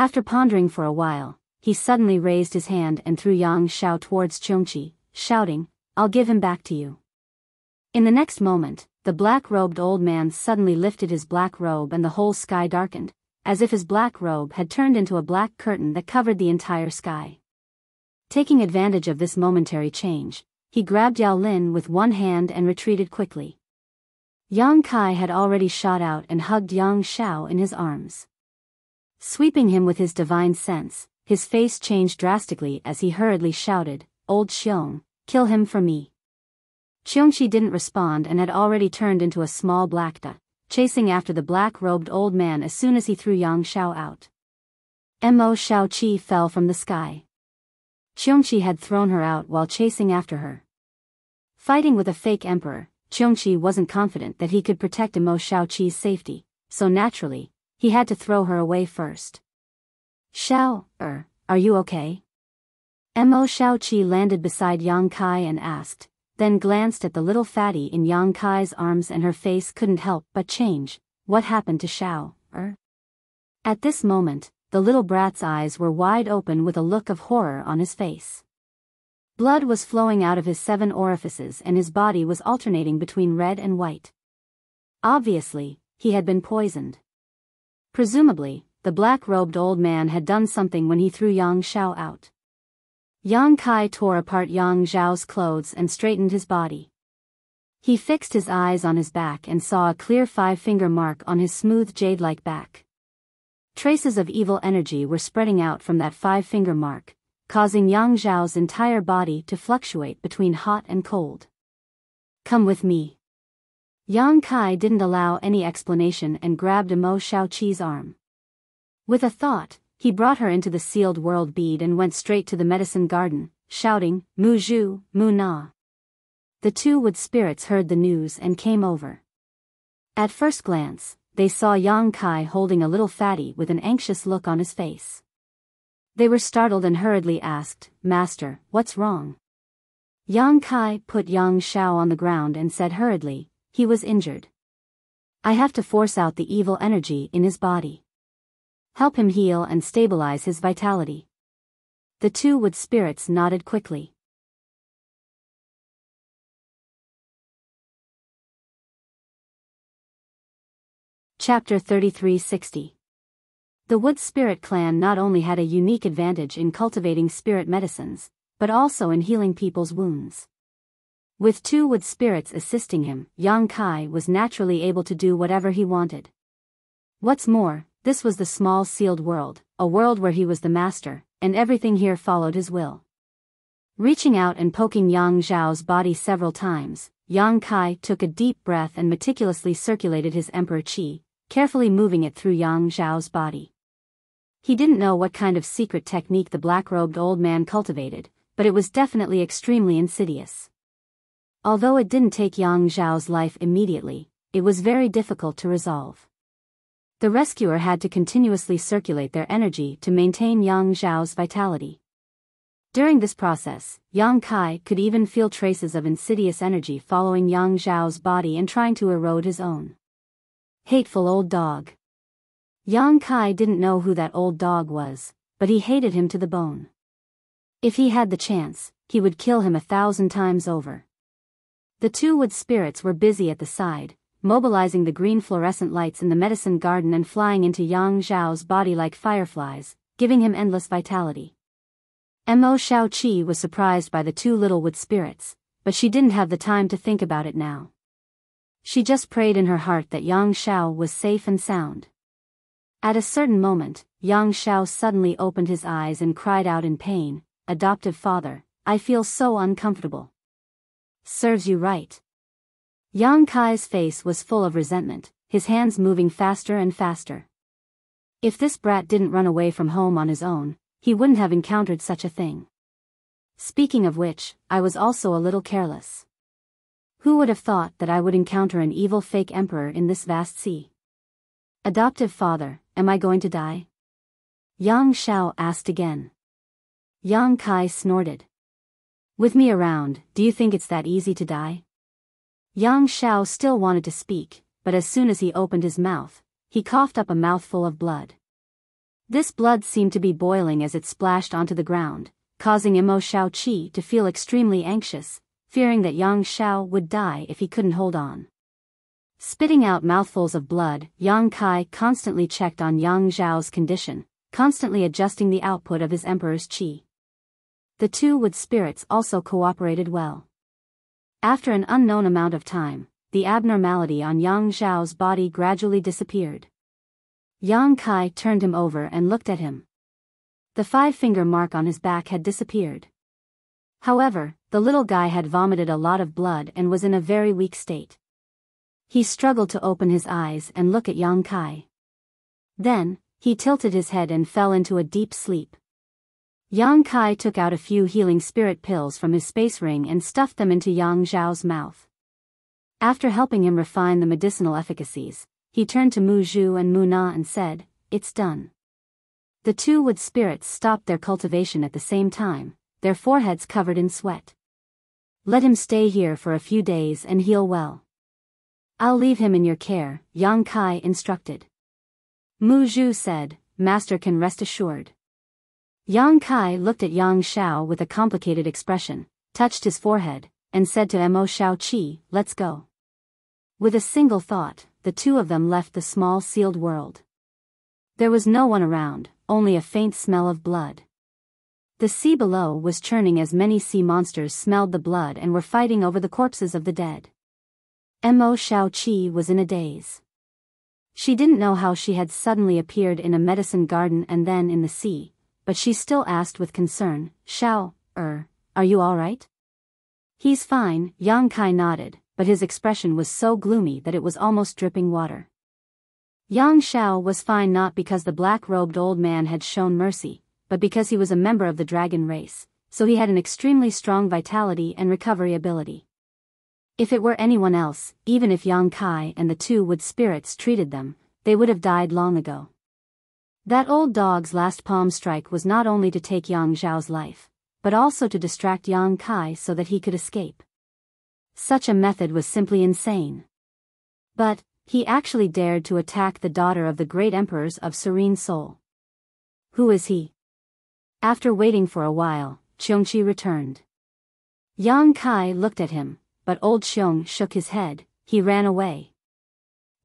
After pondering for a while, he suddenly raised his hand and threw Yang Shao towards Qiongqi, shouting, "I'll give him back to you." In the next moment, the black-robed old man suddenly lifted his black robe and the whole sky darkened, as if his black robe had turned into a black curtain that covered the entire sky. Taking advantage of this momentary change, he grabbed Yao Lin with one hand and retreated quickly. Yang Kai had already shot out and hugged Yang Shao in his arms. Sweeping him with his divine sense, his face changed drastically as he hurriedly shouted, "Old Xiong, kill him for me." Qiongqi didn't respond and had already turned into a small black dot, chasing after the black-robed old man as soon as he threw Yang Shao out. Mo Shaoqi fell from the sky. Qiongqi had thrown her out while chasing after her. Fighting with a fake emperor, Qiongqi wasn't confident that he could protect Mo Shaoqi's safety, so naturally, he had to throw her away first. "Shao, are you okay?" Mo Shaoqi landed beside Yang Kai and asked, then glanced at the little fatty in Yang Kai's arms and her face couldn't help but change. "What happened to Shao, At this moment, the little brat's eyes were wide open with a look of horror on his face. Blood was flowing out of his 7 orifices and his body was alternating between red and white. Obviously, he had been poisoned. Presumably, the black-robed old man had done something when he threw Yang Shao out. Yang Kai tore apart Yang Zhao's clothes and straightened his body. He fixed his eyes on his back and saw a clear 5-finger mark on his smooth jade-like back. Traces of evil energy were spreading out from that 5-finger mark, causing Yang Zhao's entire body to fluctuate between hot and cold. "Come with me." Yang Kai didn't allow any explanation and grabbed Mo Shaoqi's arm. With a thought, he brought her into the sealed world bead and went straight to the medicine garden, shouting, "Mu Zhu, Mu Na." The 2 wood spirits heard the news and came over. At first glance, they saw Yang Kai holding a little fatty with an anxious look on his face. They were startled and hurriedly asked, "Master, what's wrong?" Yang Kai put Yang Shao on the ground and said hurriedly, "He was injured. I have to force out the evil energy in his body. Help him heal and stabilize his vitality." The 2 wood spirits nodded quickly. Chapter 3360. The Wood Spirit clan not only had a unique advantage in cultivating spirit medicines, but also in healing people's wounds. With 2 wood spirits assisting him, Yang Kai was naturally able to do whatever he wanted. What's more, this was the small sealed world, a world where he was the master, and everything here followed his will. Reaching out and poking Yang Zhao's body several times, Yang Kai took a deep breath and meticulously circulated his emperor qi, carefully moving it through Yang Zhao's body. He didn't know what kind of secret technique the black-robed old man cultivated, but it was definitely extremely insidious. Although it didn't take Yang Zhao's life immediately, it was very difficult to resolve. The rescuer had to continuously circulate their energy to maintain Yang Zhao's vitality. During this process, Yang Kai could even feel traces of insidious energy following Yang Zhao's body and trying to erode his own. Hateful old dog. Yang Kai didn't know who that old dog was, but he hated him to the bone. If he had the chance, he would kill him 1,000 times over. The 2 wood spirits were busy at the side, mobilizing the green fluorescent lights in the medicine garden and flying into Yang Zhao's body like fireflies, giving him endless vitality. Mo Xiaoqi was surprised by the two little wood spirits, but she didn't have the time to think about it now. She just prayed in her heart that Yang Xiao was safe and sound. At a certain moment, Yang Xiao suddenly opened his eyes and cried out in pain, "Adoptive father, I feel so uncomfortable." "Serves you right." Yang Kai's face was full of resentment, his hands moving faster and faster. If this brat didn't run away from home on his own, he wouldn't have encountered such a thing. Speaking of which, I was also a little careless. Who would have thought that I would encounter an evil fake emperor in this vast sea? "Adoptive father, am I going to die?" Yang Xiao asked again. Yang Kai snorted. "With me around, do you think it's that easy to die?" Yang Xiao still wanted to speak, but as soon as he opened his mouth, he coughed up a mouthful of blood. This blood seemed to be boiling as it splashed onto the ground, causing Mo Xiaoqi to feel extremely anxious, fearing that Yang Xiao would die if he couldn't hold on. Spitting out mouthfuls of blood, Yang Kai constantly checked on Yang Zhao's condition, constantly adjusting the output of his emperor's qi. The two wood spirits also cooperated well. After an unknown amount of time, the abnormality on Yang Zhao's body gradually disappeared. Yang Kai turned him over and looked at him. The 5-finger mark on his back had disappeared. However, the little guy had vomited a lot of blood and was in a very weak state. He struggled to open his eyes and look at Yang Kai. Then, he tilted his head and fell into a deep sleep. Yang Kai took out a few healing spirit pills from his space ring and stuffed them into Yang Zhao's mouth. After helping him refine the medicinal efficacies, he turned to Mu Zhu and Mu Na and said, "It's done." The two wood spirits stopped their cultivation at the same time, their foreheads covered in sweat. "Let him stay here for a few days and heal well. I'll leave him in your care," Yang Kai instructed. Mu Zhu said, "Master can rest assured." Yang Kai looked at Yang Xiao with a complicated expression, touched his forehead, and said to Mo Xiaoqi, "Let's go." With a single thought, the two of them left the small sealed world. There was no one around, only a faint smell of blood. The sea below was churning as many sea monsters smelled the blood and were fighting over the corpses of the dead. Mo Xiaoqi was in a daze. She didn't know how she had suddenly appeared in a medicine garden and then in the sea, but she still asked with concern, "Xiao, are you all right?" "He's fine," Yang Kai nodded, but his expression was so gloomy that it was almost dripping water. Yang Xiao was fine not because the black-robed old man had shown mercy, but because he was a member of the dragon race, so he had an extremely strong vitality and recovery ability. If it were anyone else, even if Yang Kai and the two wood spirits treated them, they would have died long ago. That old dog's last palm strike was not only to take Yang Zhao's life, but also to distract Yang Kai so that he could escape. Such a method was simply insane. But he actually dared to attack the daughter of the great emperors of Serene Soul. Who is he? After waiting for a while, Qiongqi returned. Yang Kai looked at him, but old Qiong shook his head. He ran away.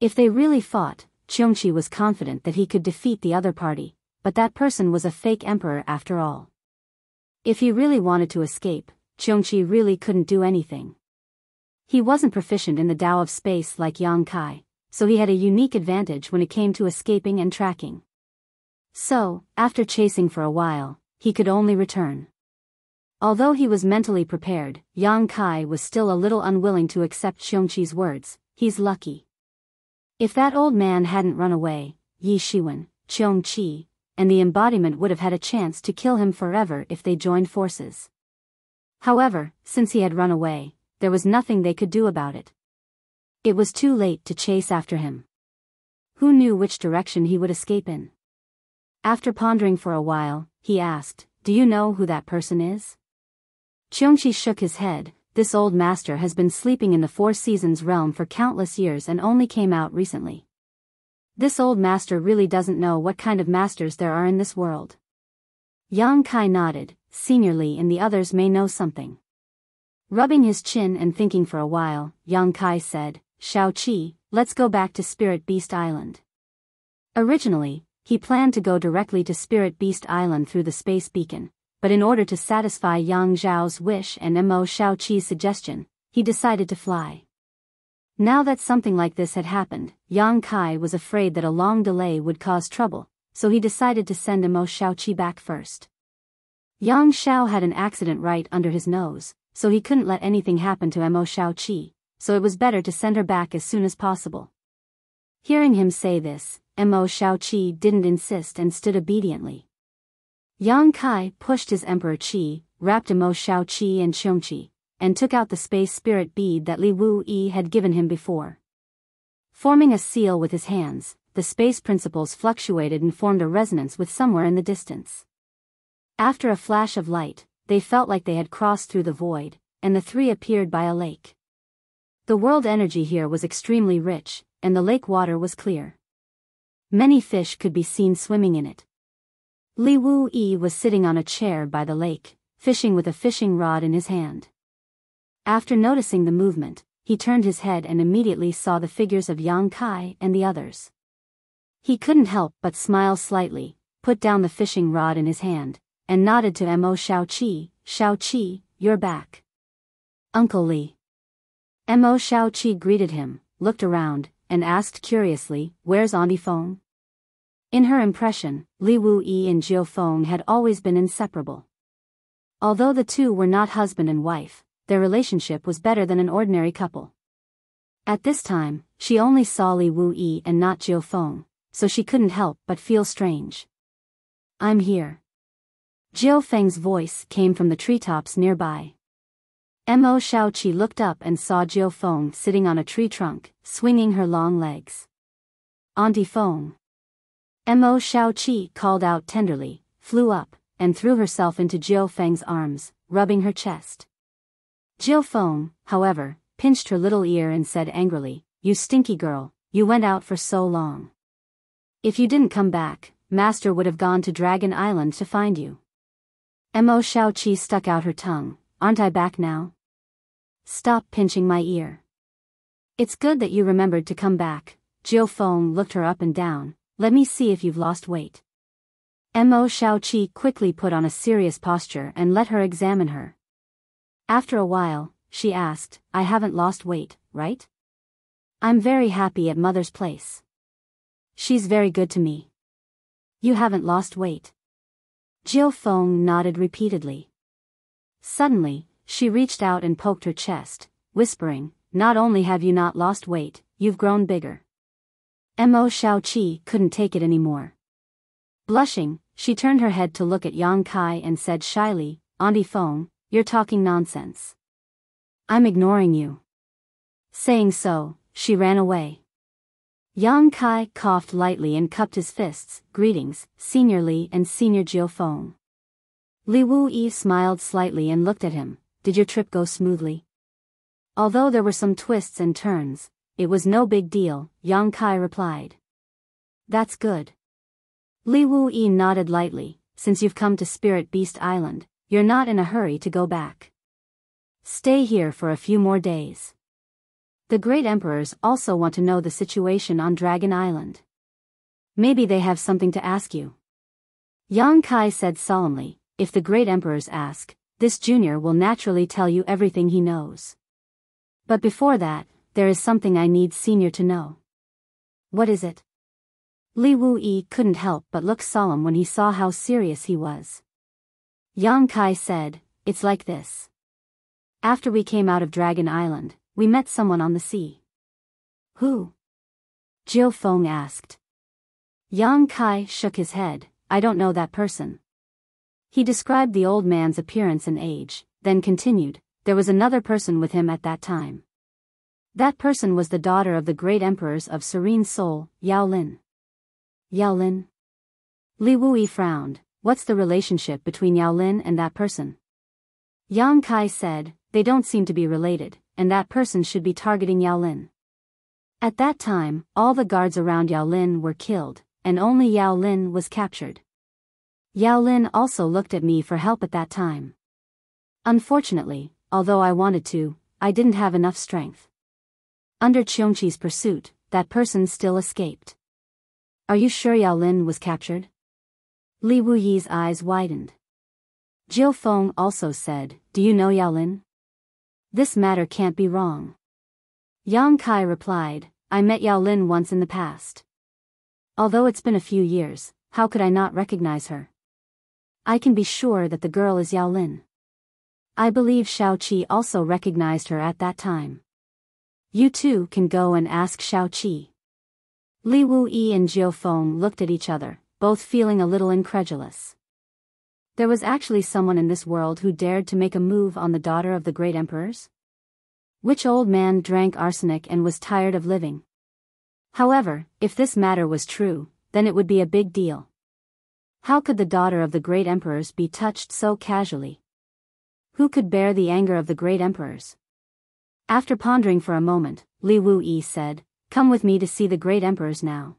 If they really fought, Qiongqi was confident that he could defeat the other party, but that person was a fake emperor after all. If he really wanted to escape, Qiongqi really couldn't do anything. He wasn't proficient in the Tao of space like Yang Kai, so he had a unique advantage when it came to escaping and tracking. So, after chasing for a while, he could only return. Although he was mentally prepared, Yang Kai was still a little unwilling to accept Qiongqi's words. "He's lucky." If that old man hadn't run away, Yi Shiwen, Qiongqi, and the embodiment would have had a chance to kill him forever if they joined forces. However, since he had run away, there was nothing they could do about it. It was too late to chase after him. Who knew which direction he would escape in? After pondering for a while, he asked, "Do you know who that person is?" Qiongqi shook his head. "This old master has been sleeping in the Four Seasons realm for countless years and only came out recently. This old master really doesn't know what kind of masters there are in this world." Yang Kai nodded. "Senior Li and the others may know something." Rubbing his chin and thinking for a while, Yang Kai said, Shao-Chi, let's go back to Spirit Beast Island. Originally, he planned to go directly to Spirit Beast Island through the space beacon, but in order to satisfy Yang Zhao's wish and Mo Shao-Chi's suggestion, he decided to fly. Now that something like this had happened, Yang Kai was afraid that a long delay would cause trouble, so he decided to send Mo Shao-Chi back first. Yang Xiao had an accident right under his nose, so he couldn't let anything happen to Mo Shao-Chi, so it was better to send her back as soon as possible. Hearing him say this, Mo Shao-Chi didn't insist and stood obediently. Yang Kai pushed his Emperor Qi, wrapped Mo Shao-Chi and Qiongqi, and took out the space spirit bead that Li Wu-Yi had given him before. Forming a seal with his hands, the space principles fluctuated and formed a resonance with somewhere in the distance. After a flash of light, they felt like they had crossed through the void, and the three appeared by a lake. The world energy here was extremely rich, and the lake water was clear. Many fish could be seen swimming in it. Li Wu-Yi was sitting on a chair by the lake, fishing with a fishing rod in his hand. After noticing the movement, he turned his head and immediately saw the figures of Yang Kai and the others. He couldn't help but smile slightly, put down the fishing rod in his hand, and nodded to Mo Shao-Chi, "Shao-Chi, you're back." "Uncle Li." Mo Shao-Chi greeted him, looked around, and asked curiously, "Where's Auntie Feng?" In her impression, Li Wu-Yi and Jiao Feng had always been inseparable. Although the two were not husband and wife, their relationship was better than an ordinary couple. At this time, she only saw Li Wu-Yi and not Jiao Feng, so she couldn't help but feel strange. "I'm here." Jiao Feng's voice came from the treetops nearby. Mo Shao-Chi looked up and saw Jiao Feng sitting on a tree trunk, swinging her long legs. "Auntie Feng." Mo Shao-Chi called out tenderly, flew up, and threw herself into Jiao Feng's arms, rubbing her chest. Jiao Feng, however, pinched her little ear and said angrily, "You stinky girl, you went out for so long. If you didn't come back, Master would have gone to Dragon Island to find you." Mo Shao-Chi stuck out her tongue, "Aren't I back now? Stop pinching my ear." "It's good that you remembered to come back." Jiao Feng looked her up and down, "Let me see if you've lost weight." Mo Shao-Chi quickly put on a serious posture and let her examine her. After a while, she asked, "I haven't lost weight, right? I'm very happy at Mother's place. She's very good to me." "You haven't lost weight." Jiao Feng nodded repeatedly. Suddenly, she reached out and poked her chest, whispering, "Not only have you not lost weight, you've grown bigger." Mo Shao-Chi couldn't take it anymore. Blushing, she turned her head to look at Yang Kai and said shyly, "Auntie Feng, you're talking nonsense. I'm ignoring you." Saying so, she ran away. Yang Kai coughed lightly and cupped his fists, "Greetings, Senior Li and Senior Jiao Feng." Li Wu-Yi smiled slightly and looked at him, "Did your trip go smoothly?" Although there were some twists and turns, it was no big deal, Yang Kai replied. "That's good." Li Wu-Yi nodded lightly, "Since you've come to Spirit Beast Island, you're not in a hurry to go back. Stay here for a few more days. The great emperors also want to know the situation on Dragon Island. Maybe they have something to ask you." Yang Kai said solemnly, "If the great emperors ask, this junior will naturally tell you everything he knows. But before that, there is something I need Senior to know." "What is it?" Li Wu-Yi couldn't help but look solemn when he saw how serious he was. Yang Kai said, "It's like this. After we came out of Dragon Island, we met someone on the sea." "Who?" Jiao Feng asked. Yang Kai shook his head, "I don't know that person." He described the old man's appearance and age, then continued, "There was another person with him at that time. That person was the daughter of the great emperors of Serene Soul, Yao Lin." "Yao Lin?" Li Wu-Yi frowned, "What's the relationship between Yao Lin and that person?" Yang Kai said, "They don't seem to be related, and that person should be targeting Yao Lin." At that time, all the guards around Yao Lin were killed, and only Yao Lin was captured. Yao Lin also looked at me for help at that time. Unfortunately, although I wanted to, I didn't have enough strength. Under Qiongqi's pursuit, that person still escaped. Are you sure Yao Lin was captured? Li Wuyi's eyes widened. Jiu Feng also said, do you know Yao Lin? This matter can't be wrong. Yang Kai replied, I met Yao Lin once in the past. Although it's been a few years, how could I not recognize her? I can be sure that the girl is Yao Lin. I believe Shao Qi also recognized her at that time. You too can go and ask Shao Qi. Li Wuyi and Jiu Feng looked at each other, both feeling a little incredulous. There was actually someone in this world who dared to make a move on the daughter of the great emperors? Which old man drank arsenic and was tired of living? However, if this matter was true, then it would be a big deal. How could the daughter of the great emperors be touched so casually? Who could bear the anger of the great emperors? After pondering for a moment, Li Wuyi said, come with me to see the great emperors now.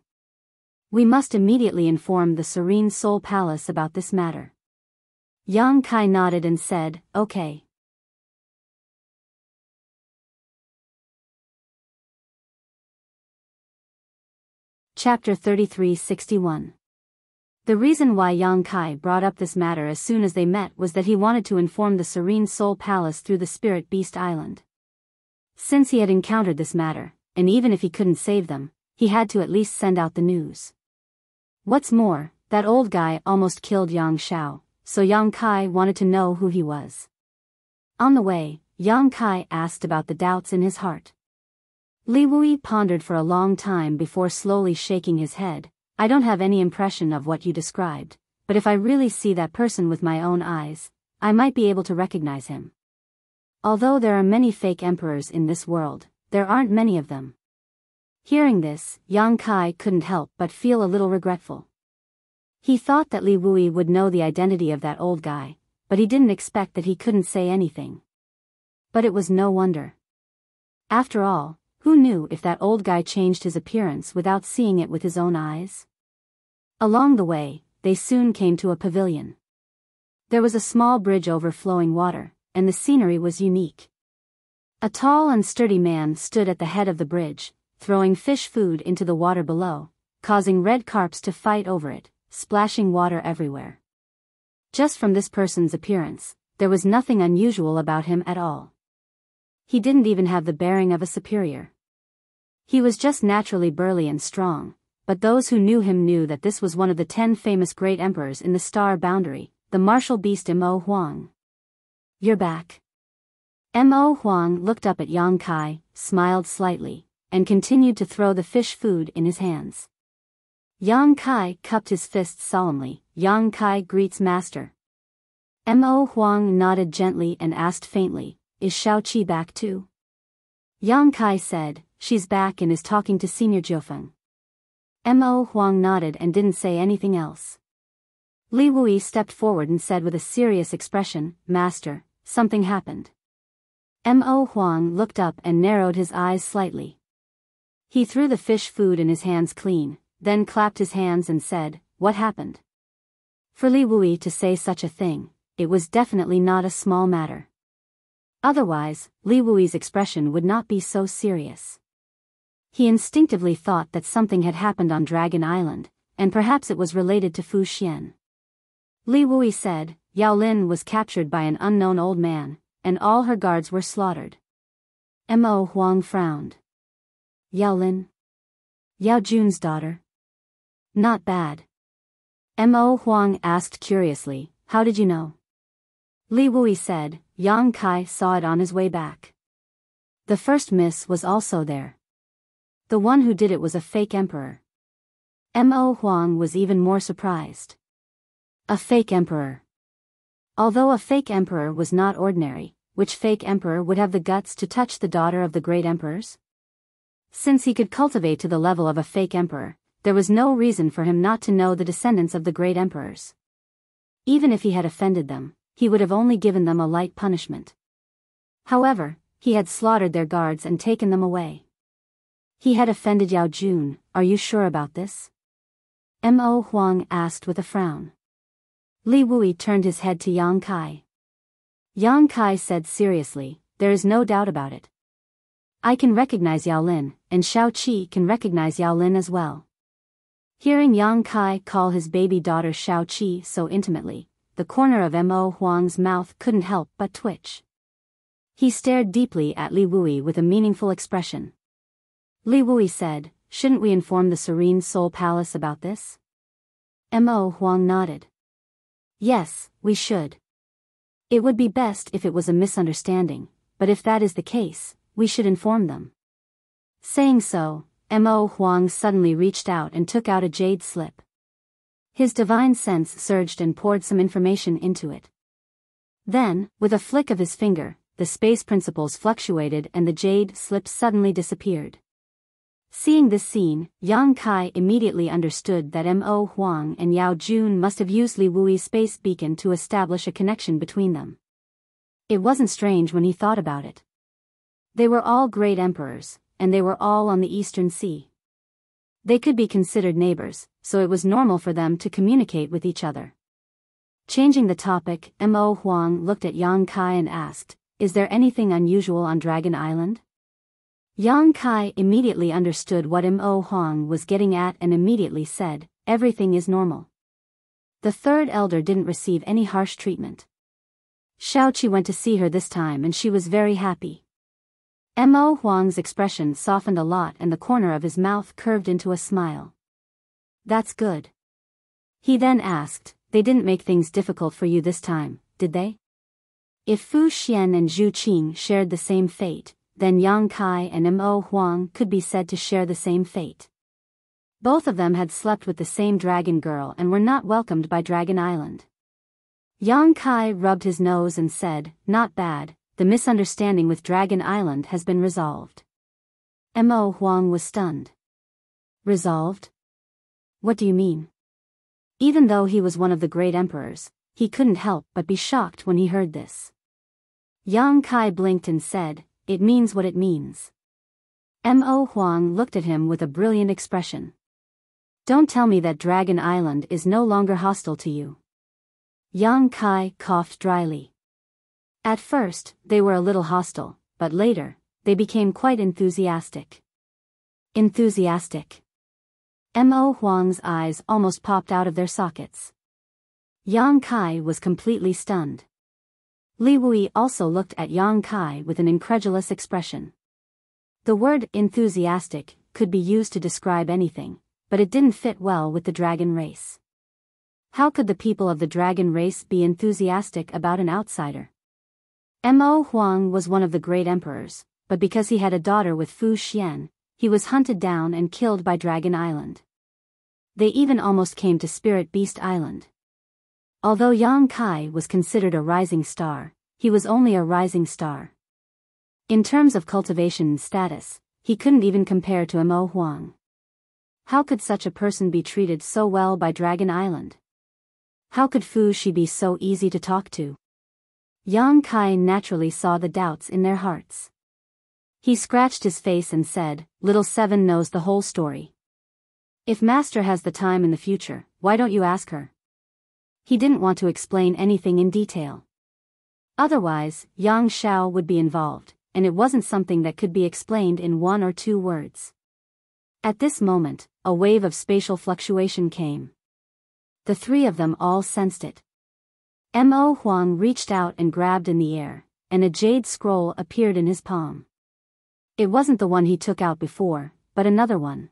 We must immediately inform the Serene Soul Palace about this matter. Yang Kai nodded and said, okay. Chapter 3361. The reason why Yang Kai brought up this matter as soon as they met was that he wanted to inform the Serene Soul Palace through the Spirit Beast Island. Since he had encountered this matter, and even if he couldn't save them, he had to at least send out the news. What's more, that old guy almost killed Yang Shao, so Yang Kai wanted to know who he was. On the way, Yang Kai asked about the doubts in his heart. Li Wuyi pondered for a long time before slowly shaking his head. I don't have any impression of what you described, but if I really see that person with my own eyes, I might be able to recognize him. Although there are many fake emperors in this world, there aren't many of them. Hearing this, Yang Kai couldn't help but feel a little regretful. He thought that Li Wuyi would know the identity of that old guy, but he didn't expect that he couldn't say anything. But it was no wonder. After all, who knew if that old guy changed his appearance without seeing it with his own eyes? Along the way, they soon came to a pavilion. There was a small bridge over flowing water, and the scenery was unique. A tall and sturdy man stood at the head of the bridge, throwing fish food into the water below, causing red carps to fight over it, splashing water everywhere. Just from this person's appearance, there was nothing unusual about him at all. He didn't even have the bearing of a superior. He was just naturally burly and strong, but those who knew him knew that this was one of the 10 famous great emperors in the star boundary, the martial beast Mo Huang. You're back. Mo Huang looked up at Yang Kai, smiled slightly, and continued to throw the fish food in his hands. Yang Kai cupped his fists solemnly. Yang Kai greets master. Mo Huang nodded gently and asked faintly, is Shao Qi back too? Yang Kai said, she's back and is talking to Senior Jiufeng. Mo Huang nodded and didn't say anything else. Li Wuyi stepped forward and said with a serious expression, Master, something happened. Mo Huang looked up and narrowed his eyes slightly. He threw the fish food in his hands clean, then clapped his hands and said, what happened? For Li Wuyi to say such a thing, it was definitely not a small matter. Otherwise, Li Wuyi's expression would not be so serious. He instinctively thought that something had happened on Dragon Island, and perhaps it was related to Fu Xian. Li Wuyi said, Yao Lin was captured by an unknown old man, and all her guards were slaughtered. Mo Huang frowned. Yao Lin? Yao Jun's daughter? Not bad. Mo Huang asked curiously, how did you know? Li Wuyi said, Yang Kai saw it on his way back. The first miss was also there. The one who did it was a fake emperor. Mo Huang was even more surprised. A fake emperor. Although a fake emperor was not ordinary, which fake emperor would have the guts to touch the daughter of the great emperors? Since he could cultivate to the level of a fake emperor, there was no reason for him not to know the descendants of the great emperors. Even if he had offended them, he would have only given them a light punishment. However, he had slaughtered their guards and taken them away. He had offended Yao Jun, are you sure about this? Mo Huang asked with a frown. Li Wuyi turned his head to Yang Kai. Yang Kai said seriously, there is no doubt about it. I can recognize Yao Lin, and Shao Qi can recognize Yao Lin as well. Hearing Yang Kai call his baby daughter Shao Qi so intimately, the corner of Mo Huang's mouth couldn't help but twitch. He stared deeply at Li Wui with a meaningful expression. Li Wui said, "Shouldn't we inform the Serene Soul Palace about this?" Mo Huang nodded. "Yes, we should. It would be best if it was a misunderstanding, but if that is the case, we should inform them." Saying so, Mo Huang suddenly reached out and took out a jade slip. His divine sense surged and poured some information into it. Then, with a flick of his finger, the space principles fluctuated and the jade slip suddenly disappeared. Seeing this scene, Yang Kai immediately understood that Mo Huang and Yao Jun must have used Li Wui's space beacon to establish a connection between them. It wasn't strange when he thought about it. They were all great emperors, and they were all on the Eastern Sea. They could be considered neighbors, so it was normal for them to communicate with each other. Changing the topic, Mo Huang looked at Yang Kai and asked, "Is there anything unusual on Dragon Island?" Yang Kai immediately understood what Mo Huang was getting at and immediately said, "Everything is normal." The third elder didn't receive any harsh treatment. Shao Qi went to see her this time and she was very happy. Mo Huang's expression softened a lot and the corner of his mouth curved into a smile. "That's good." He then asked, "They didn't make things difficult for you this time, did they?" If Fu Xian and Zhu Qing shared the same fate, then Yang Kai and Mo Huang could be said to share the same fate. Both of them had slept with the same dragon girl and were not welcomed by Dragon Island. Yang Kai rubbed his nose and said, "Not bad, the misunderstanding with Dragon Island has been resolved." Mo Huang was stunned. "Resolved? What do you mean?" Even though he was one of the great emperors, he couldn't help but be shocked when he heard this. Yang Kai blinked and said, "It means what it means." Mo Huang looked at him with a brilliant expression. "Don't tell me that Dragon Island is no longer hostile to you." Yang Kai coughed dryly. At first, they were a little hostile, but later, they became quite enthusiastic. Enthusiastic? Mo Huang's eyes almost popped out of their sockets. Yang Kai was completely stunned. Li Wui also looked at Yang Kai with an incredulous expression. The word enthusiastic could be used to describe anything, but it didn't fit well with the dragon race. How could the people of the dragon race be enthusiastic about an outsider? Mo Huang was one of the great emperors, but because he had a daughter with Fu Xian, he was hunted down and killed by Dragon Island. They even almost came to Spirit Beast Island. Although Yang Kai was considered a rising star, he was only a rising star. In terms of cultivation and status, he couldn't even compare to Mo Huang. How could such a person be treated so well by Dragon Island? How could Fu Shi be so easy to talk to? Yang Kai naturally saw the doubts in their hearts. He scratched his face and said, "Little Seven knows the whole story. If Master has the time in the future, why don't you ask her?" He didn't want to explain anything in detail. Otherwise, Yang Shao would be involved, and it wasn't something that could be explained in 1 or 2 words. At this moment, a wave of spatial fluctuation came. The three of them all sensed it. Mo Huang reached out and grabbed in the air, and a jade scroll appeared in his palm. It wasn't the one he took out before, but another one.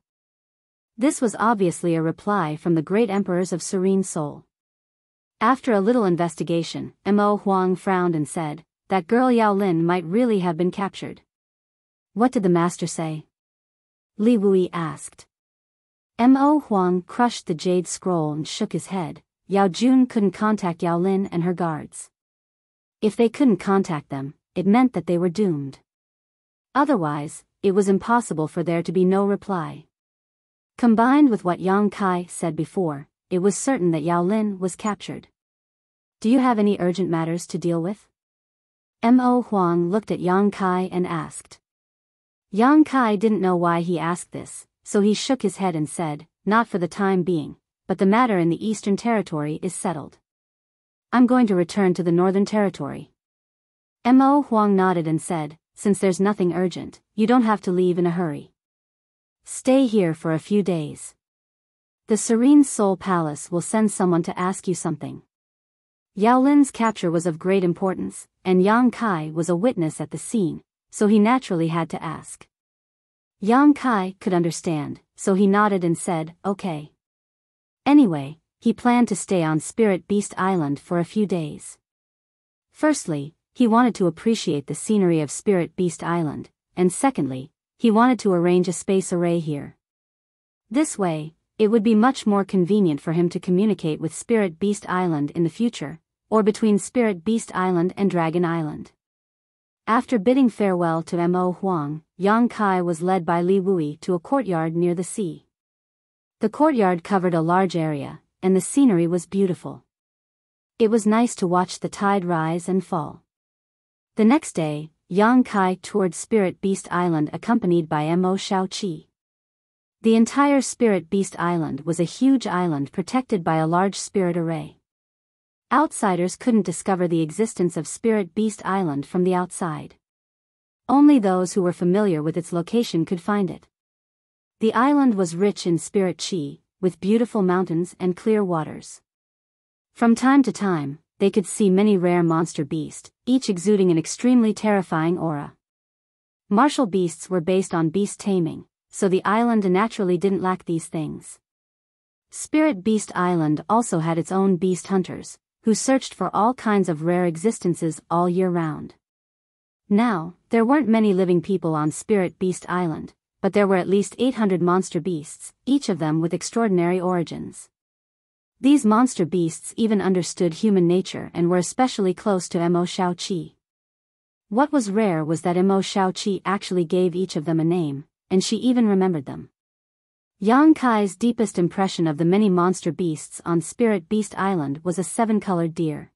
This was obviously a reply from the great emperors of Serene Soul. After a little investigation, Mo Huang frowned and said, "That girl Yao Lin might really have been captured." "What did the master say?" Li Wui asked. Mo Huang crushed the jade scroll and shook his head. Yao Jun couldn't contact Yao Lin and her guards. If they couldn't contact them, it meant that they were doomed. Otherwise, it was impossible for there to be no reply. Combined with what Yang Kai said before, it was certain that Yao Lin was captured. "Do you have any urgent matters to deal with?" Mo Huang looked at Yang Kai and asked. Yang Kai didn't know why he asked this, so he shook his head and said, "Not for the time being, but the matter in the Eastern Territory is settled. I'm going to return to the Northern Territory." Mo Huang nodded and said, since there's nothing urgent, you don't have to leave in a hurry. Stay here for a few days. The Serene Soul Palace will send someone to ask you something. Yao Lin's capture was of great importance, and Yang Kai was a witness at the scene, so he naturally had to ask. Yang Kai could understand, so he nodded and said, okay. Anyway, he planned to stay on Spirit Beast Island for a few days. Firstly, he wanted to appreciate the scenery of Spirit Beast Island, and secondly, he wanted to arrange a space array here. This way, it would be much more convenient for him to communicate with Spirit Beast Island in the future, or between Spirit Beast Island and Dragon Island. After bidding farewell to Mo Huang, Yang Kai was led by Li Wui to a courtyard near the sea. The courtyard covered a large area, and the scenery was beautiful. It was nice to watch the tide rise and fall. The next day, Yang Kai toured Spirit Beast Island accompanied by Mo Shaoqi. The entire Spirit Beast Island was a huge island protected by a large spirit array. Outsiders couldn't discover the existence of Spirit Beast Island from the outside. Only those who were familiar with its location could find it. The island was rich in spirit chi, with beautiful mountains and clear waters. From time to time, they could see many rare monster beasts, each exuding an extremely terrifying aura. Martial beasts were based on beast taming, so the island naturally didn't lack these things. Spirit Beast Island also had its own beast hunters, who searched for all kinds of rare existences all year round. Now, there weren't many living people on Spirit Beast Island, but there were at least 800 monster beasts, each of them with extraordinary origins. These monster beasts even understood human nature and were especially close to Mo Shaoqi. What was rare was that Mo Shaoqi actually gave each of them a name, and she even remembered them. Yang Kai's deepest impression of the many monster beasts on Spirit Beast Island was a 7-colored deer.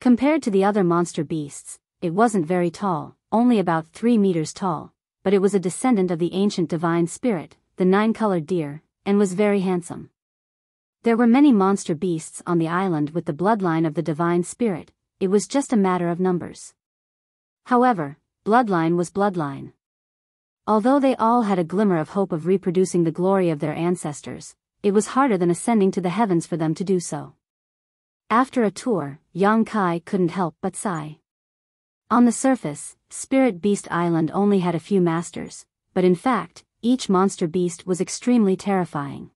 Compared to the other monster beasts, it wasn't very tall, only about 3 meters tall, but it was a descendant of the ancient divine spirit, the 9-colored deer, and was very handsome. There were many monster beasts on the island with the bloodline of the divine spirit, it was just a matter of numbers. However, bloodline was bloodline. Although they all had a glimmer of hope of reproducing the glory of their ancestors, it was harder than ascending to the heavens for them to do so. After a tour, Yang Kai couldn't help but sigh. On the surface, Spirit Beast Island only had a few masters, but in fact, each monster beast was extremely terrifying.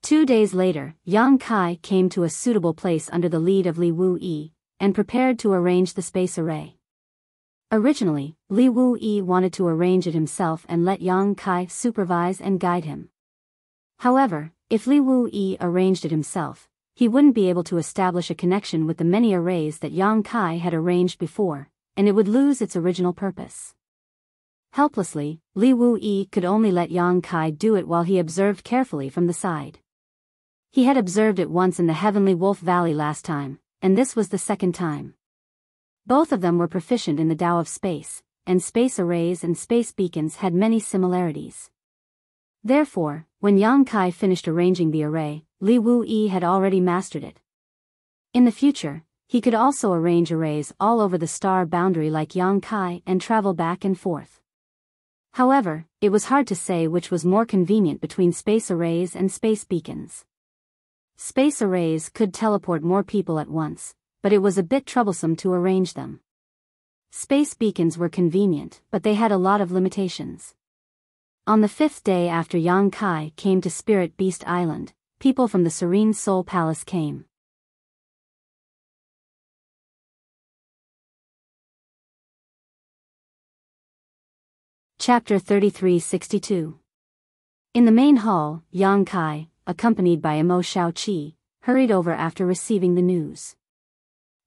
2 days later, Yang Kai came to a suitable place under the lead of Li Wui, and prepared to arrange the space array. Originally, Li Wui wanted to arrange it himself and let Yang Kai supervise and guide him. However, if Li Wui arranged it himself, he wouldn't be able to establish a connection with the many arrays that Yang Kai had arranged before, and it would lose its original purpose. Helplessly, Li Wui could only let Yang Kai do it while he observed carefully from the side. He had observed it once in the Heavenly Wolf Valley last time, and this was the second time. Both of them were proficient in the Tao of space, and space arrays and space beacons had many similarities. Therefore, when Yang Kai finished arranging the array, Li Wui had already mastered it. In the future, he could also arrange arrays all over the star boundary like Yang Kai and travel back and forth. However, it was hard to say which was more convenient between space arrays and space beacons. Space arrays could teleport more people at once, but it was a bit troublesome to arrange them. Space beacons were convenient, but they had a lot of limitations. On the 5th day after Yang Kai came to Spirit Beast Island, people from the Serene Soul Palace came. Chapter 3362. In the main hall, Yang Kai, accompanied by Mo Shaoqi, hurried over after receiving the news.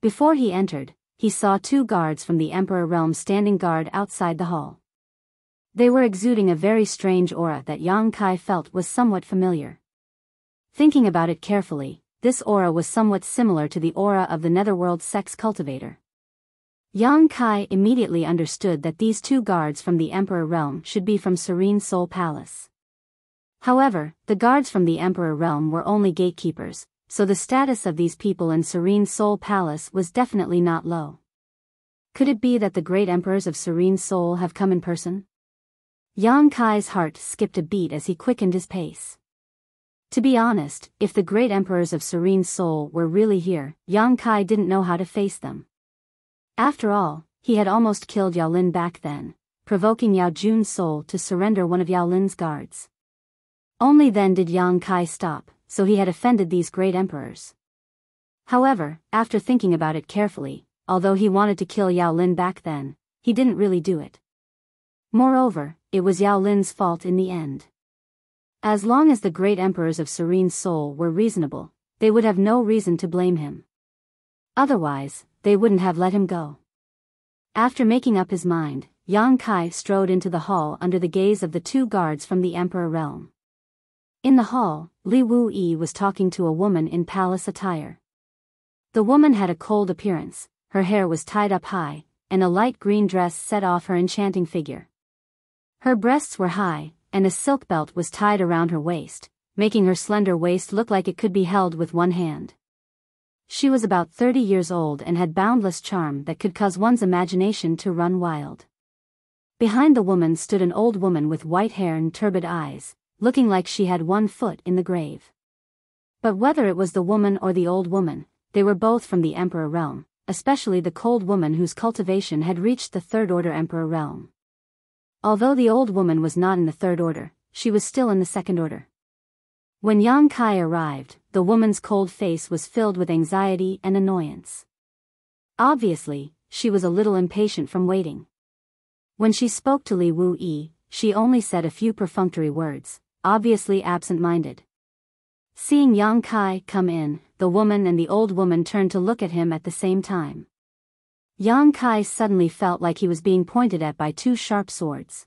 Before he entered, he saw 2 guards from the Emperor realm standing guard outside the hall. They were exuding a very strange aura that Yang Kai felt was somewhat familiar. Thinking about it carefully, this aura was somewhat similar to the aura of the Netherworld sex cultivator. Yang Kai immediately understood that these 2 guards from the Emperor realm should be from Serene Soul Palace. However, the guards from the Emperor realm were only gatekeepers, so the status of these people in Serene Soul Palace was definitely not low. Could it be that the great emperors of Serene Soul have come in person? Yang Kai's heart skipped a beat as he quickened his pace. To be honest, if the great emperors of Serene Soul were really here, Yang Kai didn't know how to face them. After all, he had almost killed Yao Lin back then, provoking Yao Jun's soul to surrender one of Yao Lin's guards. Only then did Yang Kai stop, so he had offended these great emperors. However, after thinking about it carefully, although he wanted to kill Yao Lin back then, he didn't really do it. Moreover, it was Yao Lin's fault in the end. As long as the great emperors of Serene Soul were reasonable, they would have no reason to blame him. Otherwise, they wouldn't have let him go. After making up his mind, Yang Kai strode into the hall under the gaze of the two guards from the Emperor realm. In the hall, Li Wuyi was talking to a woman in palace attire. The woman had a cold appearance, her hair was tied up high, and a light green dress set off her enchanting figure. Her breasts were high, and a silk belt was tied around her waist, making her slender waist look like it could be held with one hand. She was about 30 years old and had boundless charm that could cause one's imagination to run wild. Behind the woman stood an old woman with white hair and turbid eyes, looking like she had one foot in the grave. But whether it was the woman or the old woman, they were both from the Emperor realm, especially the cold woman whose cultivation had reached the Third Order Emperor realm. Although the old woman was not in the Third Order, she was still in the Second Order. When Yang Kai arrived, the woman's cold face was filled with anxiety and annoyance. Obviously, she was a little impatient from waiting. When she spoke to Li Wuyi, she only said a few perfunctory words, obviously absent-minded. Seeing Yang Kai come in, the woman and the old woman turned to look at him at the same time. Yang Kai suddenly felt like he was being pointed at by two sharp swords.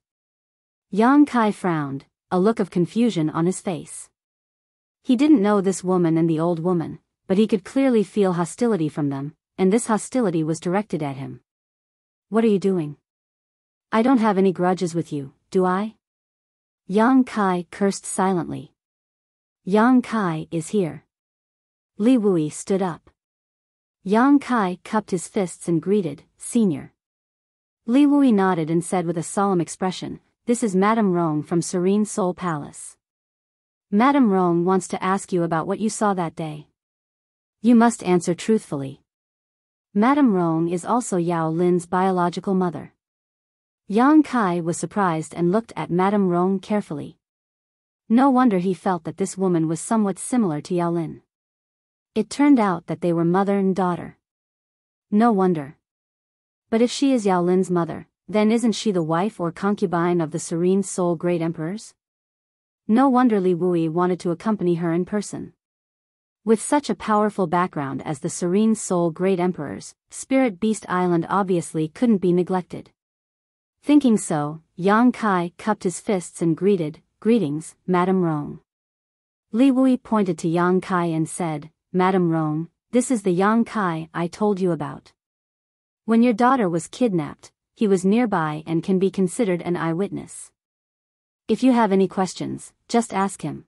Yang Kai frowned, a look of confusion on his face. He didn't know this woman and the old woman, but he could clearly feel hostility from them, and this hostility was directed at him. "What are you doing? I don't have any grudges with you, do I?" Yang Kai cursed silently. "Yang Kai is here." Li Wuyi stood up. Yang Kai cupped his fists and greeted, "Senior." Li Wuyi nodded and said with a solemn expression, "This is Madame Rong from Serene Soul Palace. Madame Rong wants to ask you about what you saw that day. You must answer truthfully." Madame Rong is also Yao Lin's biological mother. Yang Kai was surprised and looked at Madame Rong carefully. No wonder he felt that this woman was somewhat similar to Yao Lin. It turned out that they were mother and daughter. No wonder. But if she is Yao Lin's mother, then isn't she the wife or concubine of the Serene Soul Great Emperors? No wonder Li Wuyi wanted to accompany her in person. With such a powerful background as the Serene Soul Great Emperors, Spirit Beast Island obviously couldn't be neglected. Thinking so, Yang Kai cupped his fists and greeted, "Greetings, Madame Rong." Li Wuyi pointed to Yang Kai and said, "Madame Rong, this is the Yang Kai I told you about. When your daughter was kidnapped, he was nearby and can be considered an eyewitness. If you have any questions, just ask him."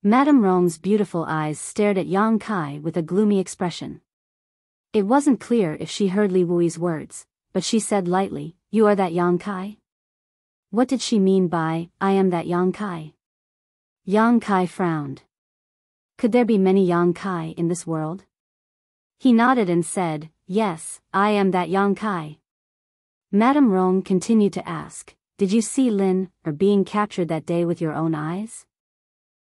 Madame Rong's beautiful eyes stared at Yang Kai with a gloomy expression. It wasn't clear if she heard Li Wuyi's words, but she said lightly, "You are that Yang Kai?" What did she mean by, "I am that Yang Kai"? Yang Kai frowned. Could there be many Yang Kai in this world? He nodded and said, "Yes, I am that Yang Kai." Madame Rong continued to ask, "Did you see Lin, or being captured that day with your own eyes?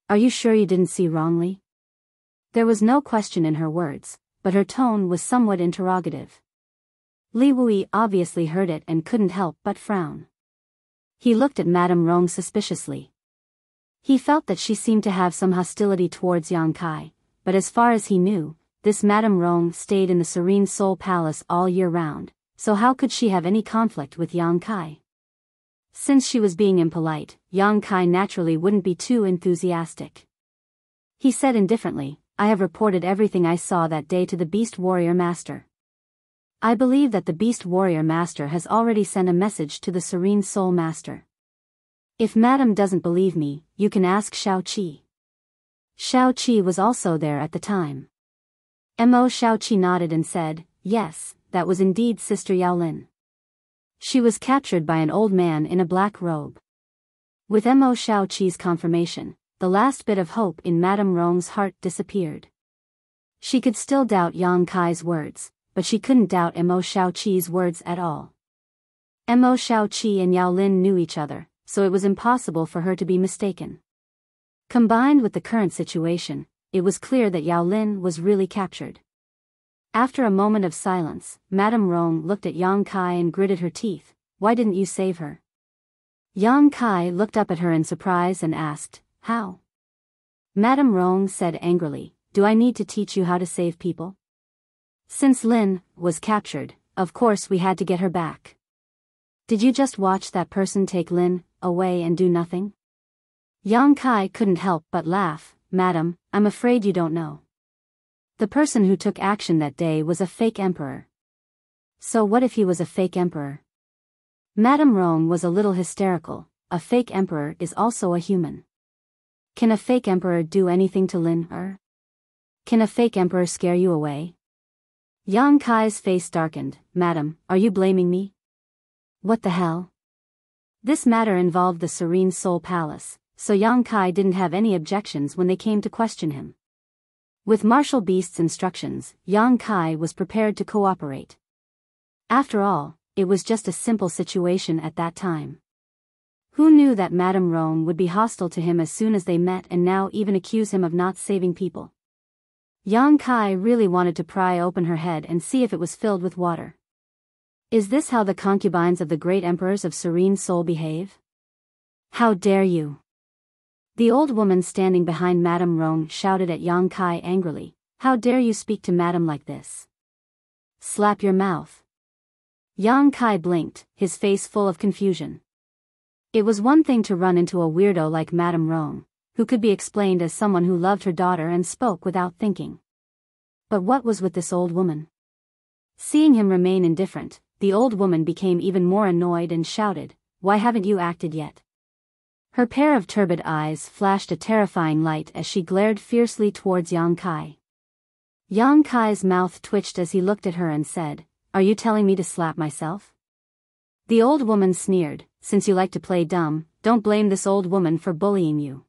Are you sure you didn't see wrongly?" There was no question in her words, but her tone was somewhat interrogative. Li Wuyi obviously heard it and couldn't help but frown. He looked at Madame Rong suspiciously. He felt that she seemed to have some hostility towards Yang Kai, but as far as he knew, this Madame Rong stayed in the Serene Soul Palace all year round, so how could she have any conflict with Yang Kai? Since she was being impolite, Yang Kai naturally wouldn't be too enthusiastic. He said indifferently, "I have reported everything I saw that day to the Beast Warrior Master. I believe that the Beast Warrior Master has already sent a message to the Serene Soul Master. If Madame doesn't believe me, you can ask Shao Qi." Shao Qi was also there at the time. Mo Shao Qi nodded and said, "Yes, that was indeed Sister Yaolin. She was captured by an old man in a black robe. With Mo Shaoqi's confirmation, the last bit of hope in Madame Rong's heart disappeared. She could still doubt Yang Kai's words, but she couldn't doubt Mo Shaoqi's words at all. Mo Shaoqi and Yaolin knew each other, so it was impossible for her to be mistaken. Combined with the current situation, it was clear that Yaolin was really captured. After a moment of silence, Madame Rong looked at Yang Kai and gritted her teeth. "Why didn't you save her?" Yang Kai looked up at her in surprise and asked, "How?" Madame Rong said angrily, "Do I need to teach you how to save people? Since Lin was captured, of course we had to get her back. Did you just watch that person take Lin away and do nothing?" Yang Kai couldn't help but laugh. "Madam, I'm afraid you don't know. The person who took action that day was a fake emperor." "So what if he was a fake emperor?" Madame Rong was a little hysterical. "A fake emperor is also a human. Can a fake emperor do anything to Lin? Can a fake emperor scare you away?" Yang Kai's face darkened. "Madam, are you blaming me?" "What the hell?" This matter involved the Serene Soul Palace, so Yang Kai didn't have any objections when they came to question him. With Martial Beast's instructions, Yang Kai was prepared to cooperate. After all, it was just a simple situation at that time. Who knew that Madame Rong would be hostile to him as soon as they met and now even accuse him of not saving people? Yang Kai really wanted to pry open her head and see if it was filled with water. Is this how the concubines of the great emperors of Serene Soul behave? How dare you! The old woman standing behind Madame Rong shouted at Yang Kai angrily. "How dare you speak to Madame like this? Slap your mouth." Yang Kai blinked, his face full of confusion. It was one thing to run into a weirdo like Madame Rong, who could be explained as someone who loved her daughter and spoke without thinking. But what was with this old woman? Seeing him remain indifferent, the old woman became even more annoyed and shouted, "Why haven't you acted yet?" Her pair of turbid eyes flashed a terrifying light as she glared fiercely towards Yang Kai. Yang Kai's mouth twitched as he looked at her and said, "Are you telling me to slap myself?" The old woman sneered, "Since you like to play dumb, don't blame this old woman for bullying you."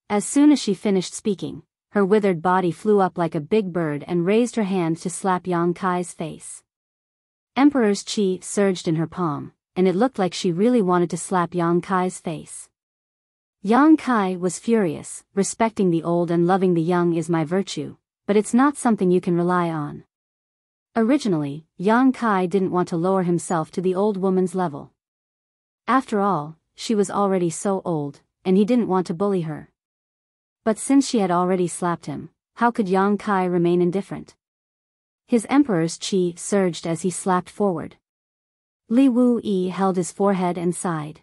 As soon as she finished speaking, her withered body flew up like a big bird and raised her hand to slap Yang Kai's face. Emperor's chi surged in her palm, and it looked like she really wanted to slap Yang Kai's face. Yang Kai was furious. "Respecting the old and loving the young is my virtue, but it's not something you can rely on." Originally, Yang Kai didn't want to lower himself to the old woman's level. After all, she was already so old, and he didn't want to bully her. But since she had already slapped him, how could Yang Kai remain indifferent? His emperor's chi surged as he slapped forward. Li Wu-yi held his forehead and sighed.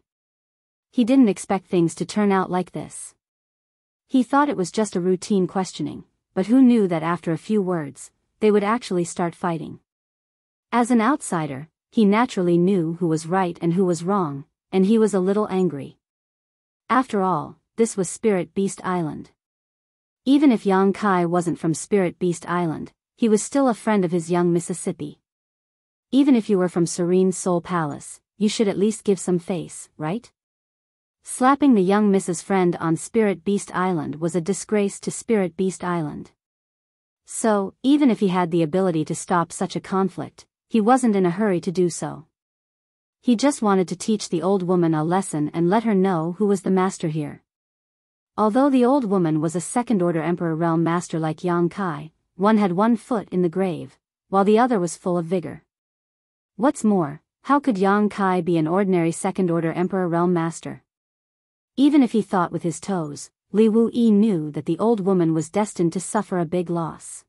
He didn't expect things to turn out like this. He thought it was just a routine questioning, but who knew that after a few words, they would actually start fighting. As an outsider, he naturally knew who was right and who was wrong, and he was a little angry. After all, this was Spirit Beast Island. Even if Yang Kai wasn't from Spirit Beast Island, he was still a friend of his young Mississippi. Even if you were from Serene Soul Palace, you should at least give some face, right? Slapping the young Mrs. Friend on Spirit Beast Island was a disgrace to Spirit Beast Island. So, even if he had the ability to stop such a conflict, he wasn't in a hurry to do so. He just wanted to teach the old woman a lesson and let her know who was the master here. Although the old woman was a second-order Emperor Realm Master like Yang Kai, one had one foot in the grave, while the other was full of vigor. What's more, how could Yang Kai be an ordinary second-order Emperor Realm Master? Even if he thought with his toes, Li Wu-yi knew that the old woman was destined to suffer a big loss.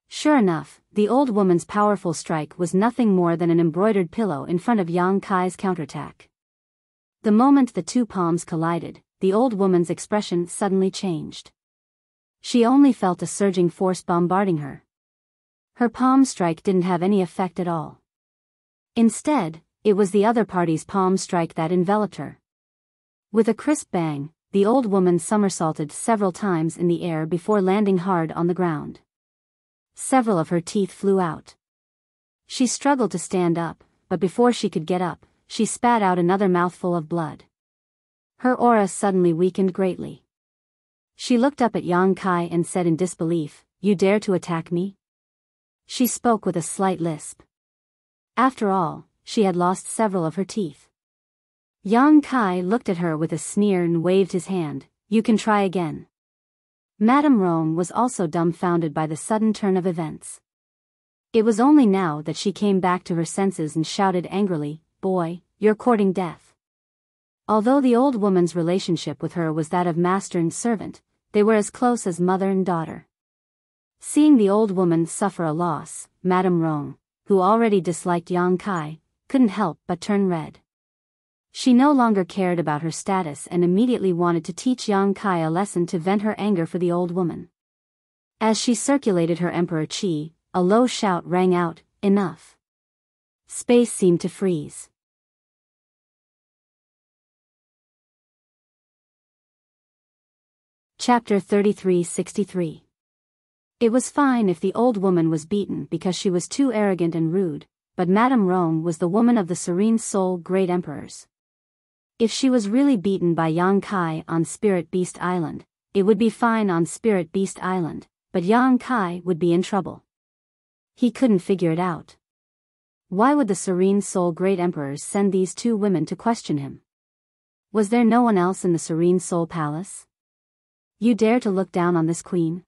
Sure enough, the old woman's powerful strike was nothing more than an embroidered pillow in front of Yang Kai's counterattack. The moment the two palms collided, the old woman's expression suddenly changed. She only felt a surging force bombarding her. Her palm strike didn't have any effect at all. Instead, it was the other party's palm strike that enveloped her. With a crisp bang, the old woman somersaulted several times in the air before landing hard on the ground. Several of her teeth flew out. She struggled to stand up, but before she could get up, she spat out another mouthful of blood. Her aura suddenly weakened greatly. She looked up at Yang Kai and said in disbelief, "You dare to attack me?" She spoke with a slight lisp. After all, she had lost several of her teeth. Yang Kai looked at her with a sneer and waved his hand. "You can try again." Madame Rome was also dumbfounded by the sudden turn of events. It was only now that she came back to her senses and shouted angrily, "Boy, you're courting death." Although the old woman's relationship with her was that of master and servant, they were as close as mother and daughter. Seeing the old woman suffer a loss, Madame Rome, who already disliked Yang Kai, couldn't help but turn red. She no longer cared about her status and immediately wanted to teach Yang Kai a lesson to vent her anger for the old woman. As she circulated her emperor chi, a low shout rang out, "Enough!" Space seemed to freeze. Chapter 3363. It was fine if the old woman was beaten because she was too arrogant and rude, but Madame Rome was the woman of the serene soul great emperors. If she was really beaten by Yang Kai on Spirit Beast Island, it would be fine on Spirit Beast Island, but Yang Kai would be in trouble. He couldn't figure it out. Why would the serene soul great emperors send these two women to question him? Was there no one else in the serene soul palace? "You dare to look down on this queen?"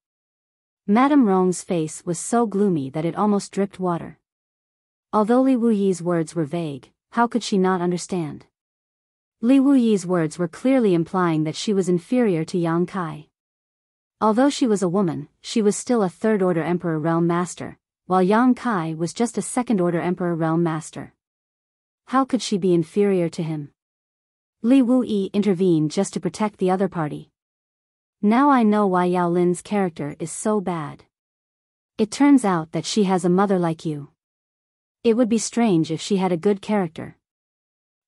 Madame Rome's face was so gloomy that it almost dripped water. Although Li Wuyi's words were vague, how could she not understand? Li Wuyi's words were clearly implying that she was inferior to Yang Kai. Although she was a woman, she was still a third-order Emperor Realm Master, while Yang Kai was just a second-order Emperor Realm Master. How could she be inferior to him? Li Wuyi intervened just to protect the other party. "Now I know why Yao Lin's character is so bad. It turns out that she has a mother like you. It would be strange if she had a good character."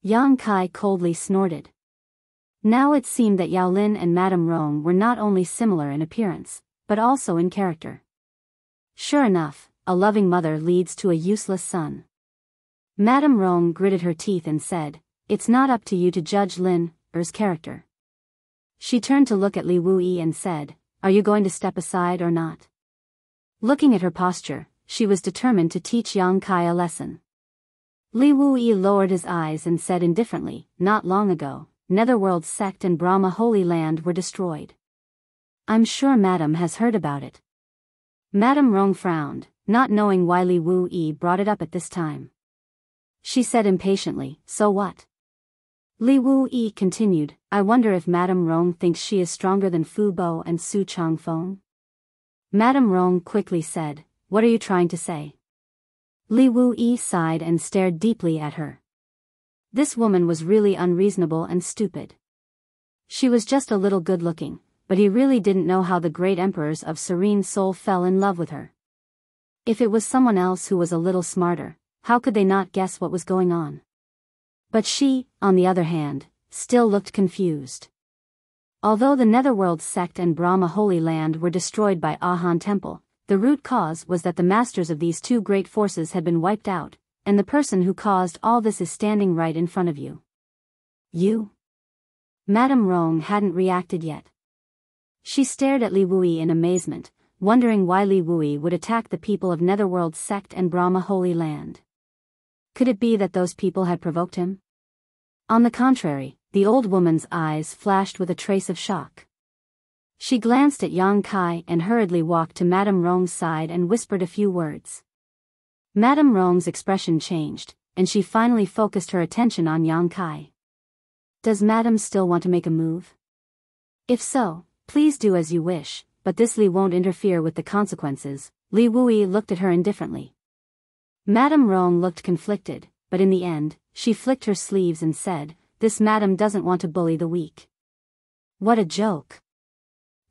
Yang Kai coldly snorted. Now it seemed that Yao Lin and Madame Rome were not only similar in appearance, but also in character. Sure enough, a loving mother leads to a useless son. Madame Rome gritted her teeth and said, "It's not up to you to judge Lin's character." She turned to look at Li Wuyi and said, "Are you going to step aside or not?" Looking at her posture, she was determined to teach Yang Kai a lesson. Li Wuyi lowered his eyes and said indifferently, "Not long ago, Netherworld sect and Brahma Holy Land were destroyed. I'm sure Madame has heard about it." Madame Rong frowned, not knowing why Li Wuyi brought it up at this time. She said impatiently, "So what?" Li Wuyi continued, "I wonder if Madame Rong thinks she is stronger than Fu Bo and Su Changfeng." Madame Rong quickly said, "What are you trying to say?" Li Wuyi sighed and stared deeply at her. This woman was really unreasonable and stupid. She was just a little good-looking, but he really didn't know how the great emperors of Serene Soul fell in love with her. If it was someone else who was a little smarter, how could they not guess what was going on? But she, on the other hand, still looked confused. Although the Netherworld sect and Brahma Holy Land were destroyed by Ahan Temple, the root cause was that the masters of these two great forces had been wiped out, and the person who caused all this is standing right in front of you. You? Madame Rong hadn't reacted yet. She stared at Li Wuyi in amazement, wondering why Li Wuyi would attack the people of Netherworld sect and Brahma Holy Land. Could it be that those people had provoked him? On the contrary, the old woman's eyes flashed with a trace of shock. She glanced at Yang Kai and hurriedly walked to Madame Rong's side and whispered a few words. Madame Rong's expression changed, and she finally focused her attention on Yang Kai. "Does Madame still want to make a move? If so, please do as you wish, but this Li won't interfere with the consequences." Li Wuyi looked at her indifferently. Madame Rong looked conflicted, but in the end, she flicked her sleeves and said, "This Madame doesn't want to bully the weak." What a joke.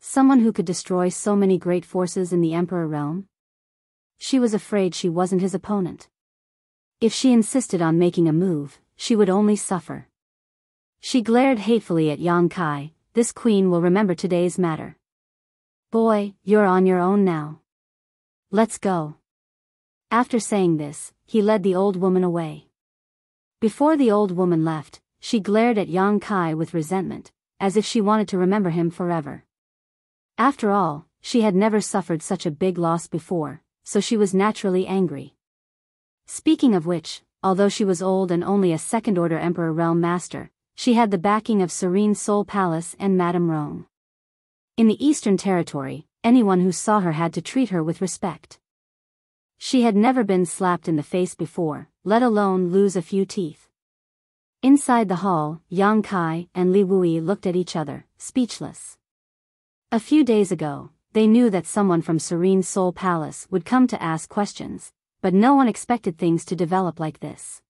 Someone who could destroy so many great forces in the Emperor realm? She was afraid she wasn't his opponent. If she insisted on making a move, she would only suffer. She glared hatefully at Yang Kai. "This queen will remember today's matter. Boy, you're on your own now. Let's go." After saying this, he led the old woman away. Before the old woman left, she glared at Yang Kai with resentment, as if she wanted to remember him forever. After all, she had never suffered such a big loss before, so she was naturally angry. Speaking of which, although she was old and only a second-order Emperor Realm Master, she had the backing of Serene Soul Palace and Madame Rong. In the Eastern Territory, anyone who saw her had to treat her with respect. She had never been slapped in the face before, let alone lose a few teeth. Inside the hall, Yang Kai and Li Wui looked at each other, speechless. A few days ago, they knew that someone from Serene Soul Palace would come to ask questions, but no one expected things to develop like this.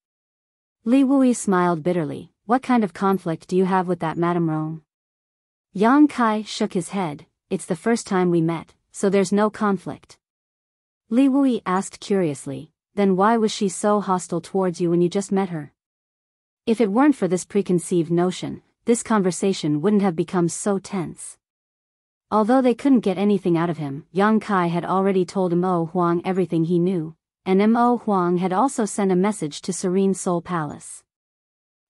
Li Wui smiled bitterly. What kind of conflict do you have with that Madame Rong? Yang Kai shook his head. It's the first time we met, so there's no conflict. Li Wui asked curiously, then why was she so hostile towards you when you just met her? If it weren't for this preconceived notion, this conversation wouldn't have become so tense. Although they couldn't get anything out of him, Yang Kai had already told Mo Huang everything he knew, and Mo Huang had also sent a message to Serene Soul Palace.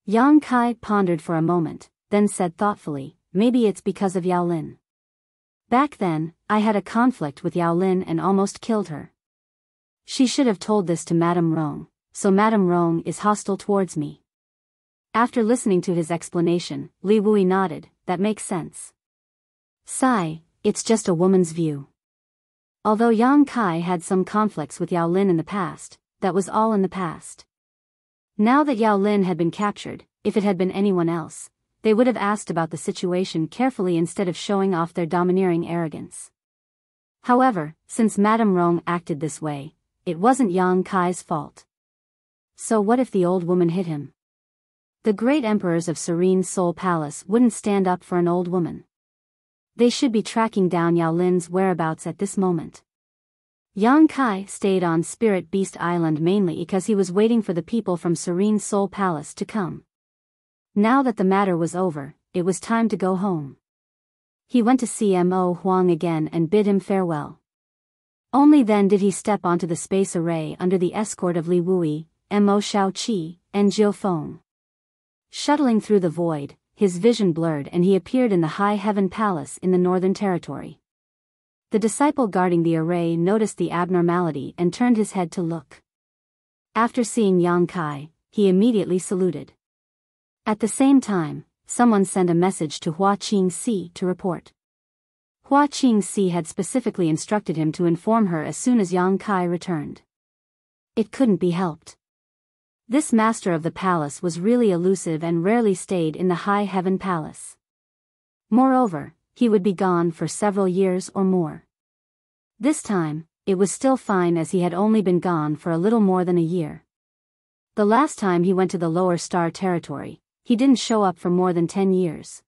Yang Kai pondered for a moment, then said thoughtfully, maybe it's because of Yao Lin. Back then, I had a conflict with Yao Lin and almost killed her. She should have told this to Madame Rong, so Madame Rong is hostile towards me. After listening to his explanation, Li Wui nodded, that makes sense. Sigh, it's just a woman's view. Although Yang Kai had some conflicts with Yao Lin in the past, that was all in the past. Now that Yao Lin had been captured, if it had been anyone else, they would have asked about the situation carefully instead of showing off their domineering arrogance. However, since Madame Rong acted this way, it wasn't Yang Kai's fault. So what if the old woman hit him? The great emperors of Serene Soul Palace wouldn't stand up for an old woman. They should be tracking down Yao Lin's whereabouts at this moment. Yang Kai stayed on Spirit Beast Island mainly because he was waiting for the people from Serene Soul Palace to come. Now that the matter was over, it was time to go home. He went to see Mo Huang again and bid him farewell. Only then did he step onto the space array under the escort of Li Wui, Mo Shaoqi, and Jiu Feng. Shuttling through the void, his vision blurred and he appeared in the High Heaven Palace in the Northern Territory. The disciple guarding the array noticed the abnormality and turned his head to look. After seeing Yang Kai, he immediately saluted. At the same time, someone sent a message to Hua Qingxi to report. Hua Qingxi had specifically instructed him to inform her as soon as Yang Kai returned. It couldn't be helped. This master of the palace was really elusive and rarely stayed in the High Heaven Palace. Moreover, he would be gone for several years or more. This time, it was still fine as he had only been gone for a little more than a year. The last time he went to the Lower Star Territory, he didn't show up for more than 10 years.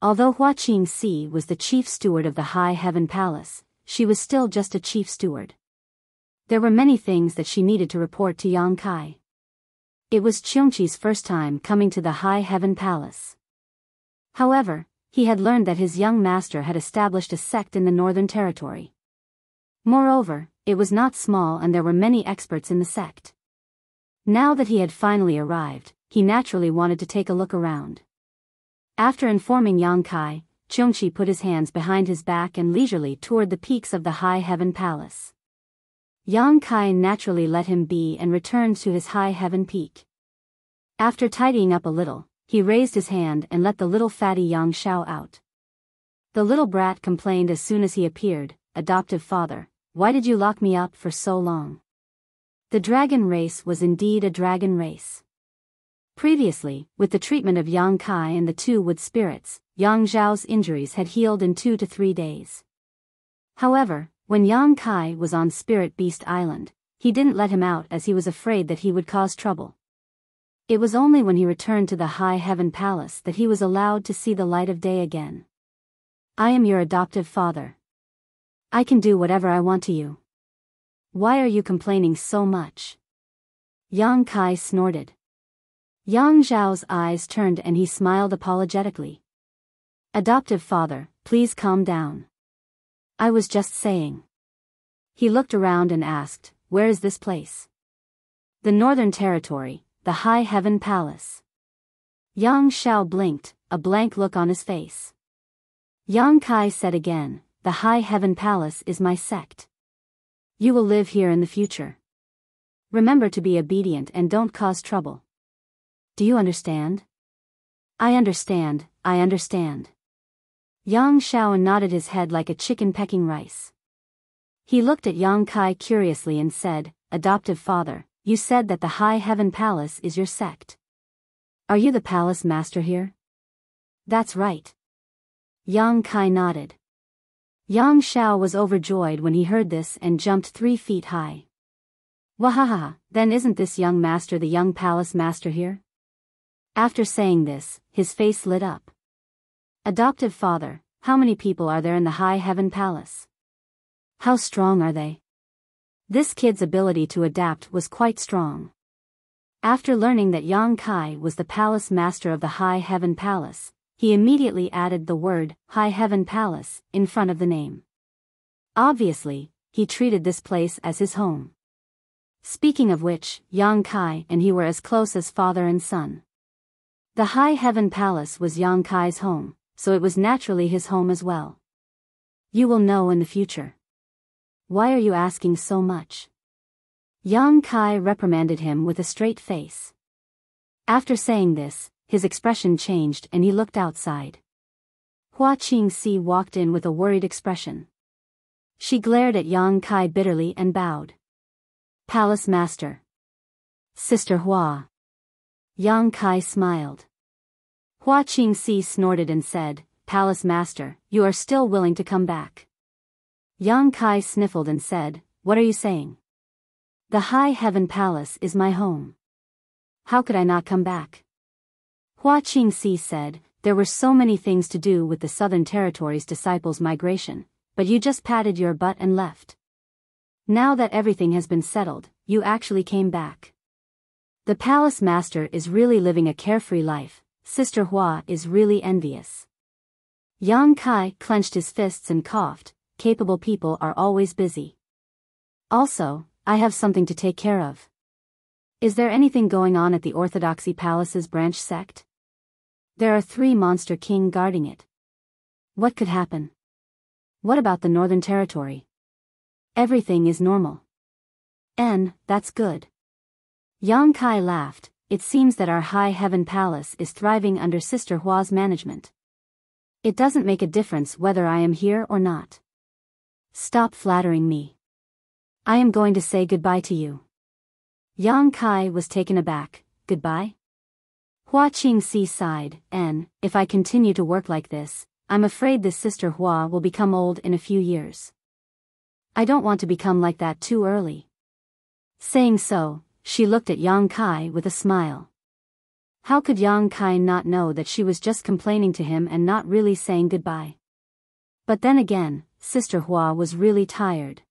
Although Hua Qingxi was the chief steward of the High Heaven Palace, she was still just a chief steward. There were many things that she needed to report to Yang Kai. It was Qiongqi's first time coming to the High Heaven Palace. However, he had learned that his young master had established a sect in the Northern Territory. Moreover, it was not small and there were many experts in the sect. Now that he had finally arrived, he naturally wanted to take a look around. After informing Yang Kai, Qiongqi put his hands behind his back and leisurely toured the peaks of the High Heaven Palace. Yang Kai naturally let him be and returned to his High Heaven peak. After tidying up a little, he raised his hand and let the little fatty Yang Xiao out. The little brat complained as soon as he appeared, "Adoptive father, why did you lock me up for so long?" The dragon race was indeed a dragon race. Previously, with the treatment of Yang Kai and the two wood spirits, Yang Zhao's injuries had healed in 2 to 3 days. However, when Yang Kai was on Spirit Beast Island, he didn't let him out as he was afraid that he would cause trouble. It was only when he returned to the High Heaven Palace that he was allowed to see the light of day again. "I am your adoptive father. I can do whatever I want to you. Why are you complaining so much?" Yang Kai snorted. Yang Zhao's eyes turned and he smiled apologetically. "Adoptive father, please calm down. I was just saying." He looked around and asked, where is this place? The Northern Territory, the High Heaven Palace. Yang Shao blinked, a blank look on his face. Yang Kai said again, the High Heaven Palace is my sect. You will live here in the future. Remember to be obedient and don't cause trouble. Do you understand? I understand, I understand. Yang Shao nodded his head like a chicken pecking rice. He looked at Yang Kai curiously and said, Adoptive father, you said that the High Heaven Palace is your sect. Are you the palace master here? That's right. Yang Kai nodded. Yang Shao was overjoyed when he heard this and jumped 3 feet high. Wahaha, then isn't this young master the young palace master here? After saying this, his face lit up. Adoptive father, how many people are there in the High Heaven Palace? How strong are they? This kid's ability to adapt was quite strong. After learning that Yang Kai was the palace master of the High Heaven Palace, he immediately added the word, High Heaven Palace, in front of the name. Obviously, he treated this place as his home. Speaking of which, Yang Kai and he were as close as father and son. The High Heaven Palace was Yang Kai's home, so it was naturally his home as well. You will know in the future. Why are you asking so much? Yang Kai reprimanded him with a straight face. After saying this, his expression changed and he looked outside. Hua Qingxi walked in with a worried expression. She glared at Yang Kai bitterly and bowed. Palace Master. Sister Hua. Yang Kai smiled. Hua Qingxi snorted and said, Palace Master, you are still willing to come back. Yang Kai sniffled and said, What are you saying? The High Heaven Palace is my home. How could I not come back? Hua Qingxi said, There were so many things to do with the Southern Territory's disciples' migration, but you just patted your butt and left. Now that everything has been settled, you actually came back. The Palace Master is really living a carefree life. Sister Hua is really envious. Yang Kai clenched his fists and coughed. Capable people are always busy. Also, I have something to take care of. Is there anything going on at the Orthodoxy Palace's branch sect? There are 3 Monster King guarding it. What could happen? What about the Northern Territory? Everything is normal. That's good. Yang Kai laughed. It seems that our High Heaven Palace is thriving under Sister Hua's management. It doesn't make a difference whether I am here or not. Stop flattering me. I am going to say goodbye to you. Yang Kai was taken aback. Goodbye? Hua Qingxi sighed, if I continue to work like this, I'm afraid this Sister Hua will become old in a few years. I don't want to become like that too early. Saying so, she looked at Yang Kai with a smile. How could Yang Kai not know that she was just complaining to him and not really saying goodbye? But then again, Sister Hua was really tired.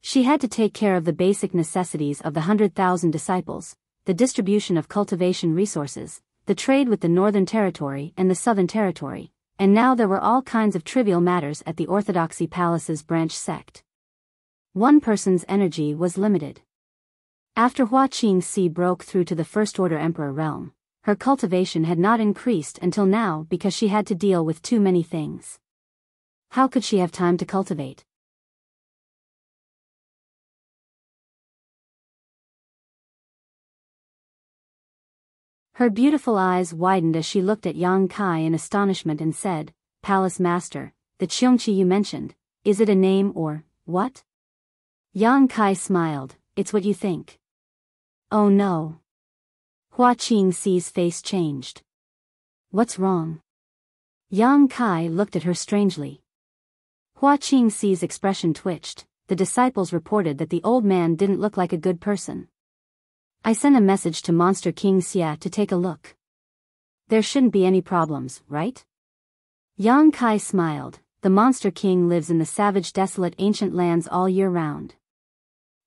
She had to take care of the basic necessities of the 100,000 disciples, the distribution of cultivation resources, the trade with the Northern Territory and the Southern Territory, and now there were all kinds of trivial matters at the Orthodoxy Palace's branch sect. One person's energy was limited. After Hua Qingxi broke through to the First Order Emperor realm, her cultivation had not increased until now because she had to deal with too many things. How could she have time to cultivate? Her beautiful eyes widened as she looked at Yang Kai in astonishment and said, Palace Master, the Qiongqi you mentioned, is it a name or, what? Yang Kai smiled, it's what you think. Oh no. Hua Qingxi's face changed. What's wrong? Yang Kai looked at her strangely. Hua Qingxi's expression twitched. The disciples reported that the old man didn't look like a good person. I sent a message to Monster King Xia to take a look. There shouldn't be any problems, right? Yang Kai smiled. The Monster King lives in the savage desolate ancient lands all year round.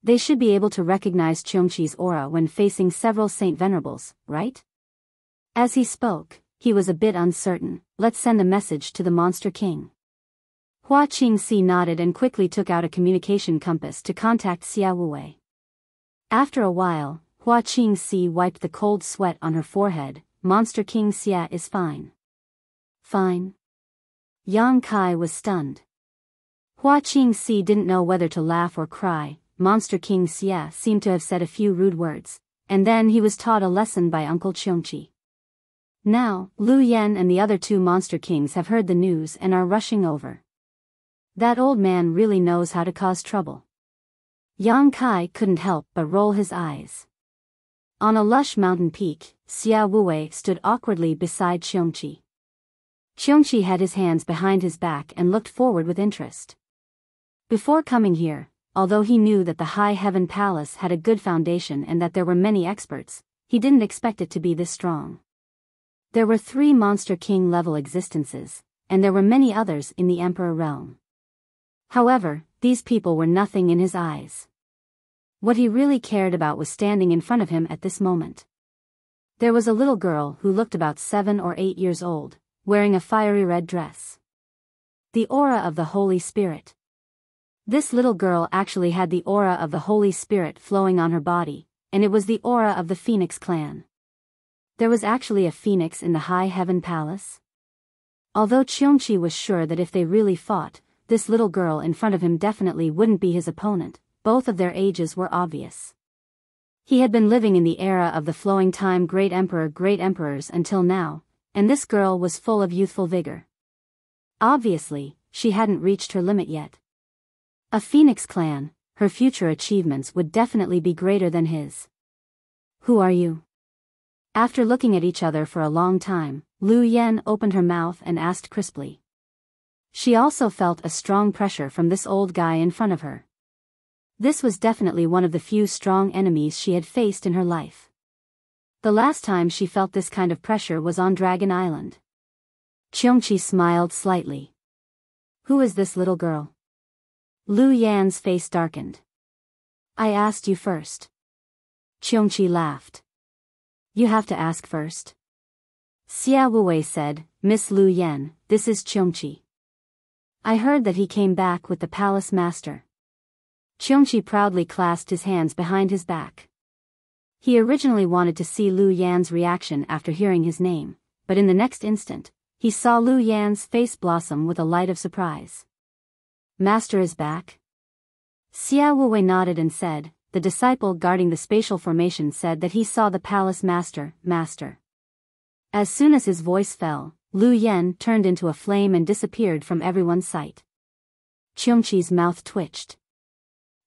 They should be able to recognize Qiongqi's aura when facing several Saint Venerables, right? As he spoke, he was a bit uncertain. Let's send a message to the Monster King. Hua Qingxi nodded and quickly took out a communication compass to contact Xia Wuwei. After a while, Hua Qingxi wiped the cold sweat on her forehead. Monster King Xia is fine. Fine? Yang Kai was stunned. Hua Qingxi didn't know whether to laugh or cry. Monster King Xia seemed to have said a few rude words, and then he was taught a lesson by Uncle Cheongqi. Now, Lu Yan and the other two monster kings have heard the news and are rushing over. That old man really knows how to cause trouble. Yang Kai couldn't help but roll his eyes. On a lush mountain peak, Xia Wuwei stood awkwardly beside Cheongqi. Cheongqi had his hands behind his back and looked forward with interest. Before coming here, although he knew that the High Heaven Palace had a good foundation and that there were many experts, he didn't expect it to be this strong. There were 3 Monster King level existences, and there were many others in the Emperor realm. However, these people were nothing in his eyes. What he really cared about was standing in front of him at this moment. There was a little girl who looked about 7 or 8 years old, wearing a fiery red dress. The aura of the Holy Spirit. This little girl actually had the aura of the Holy Spirit flowing on her body, and it was the aura of the Phoenix clan. There was actually a phoenix in the High Heaven Palace. Although Cheongqi was sure that if they really fought, this little girl in front of him definitely wouldn't be his opponent, both of their ages were obvious. He had been living in the era of the flowing time great emperors until now, and this girl was full of youthful vigor. Obviously, she hadn't reached her limit yet. A Phoenix clan, her future achievements would definitely be greater than his. Who are you? After looking at each other for a long time, Lu Yan opened her mouth and asked crisply. She also felt a strong pressure from this old guy in front of her. This was definitely one of the few strong enemies she had faced in her life. The last time she felt this kind of pressure was on Dragon Island. Cheongqi smiled slightly. Who is this little girl? Lu Yan's face darkened. I asked you first. Cheongqi laughed. You have to ask first. Xia Wuwei said, Miss Lu Yan, this is Cheongqi. I heard that he came back with the palace master. Cheongqi proudly clasped his hands behind his back. He originally wanted to see Lu Yan's reaction after hearing his name, but in the next instant, he saw Lu Yan's face blossom with a light of surprise. Master is back? Xia Wuwei nodded and said, the disciple guarding the spatial formation said that he saw the palace master. As soon as his voice fell, Lu Yan turned into a flame and disappeared from everyone's sight. Cheongqi's mouth twitched.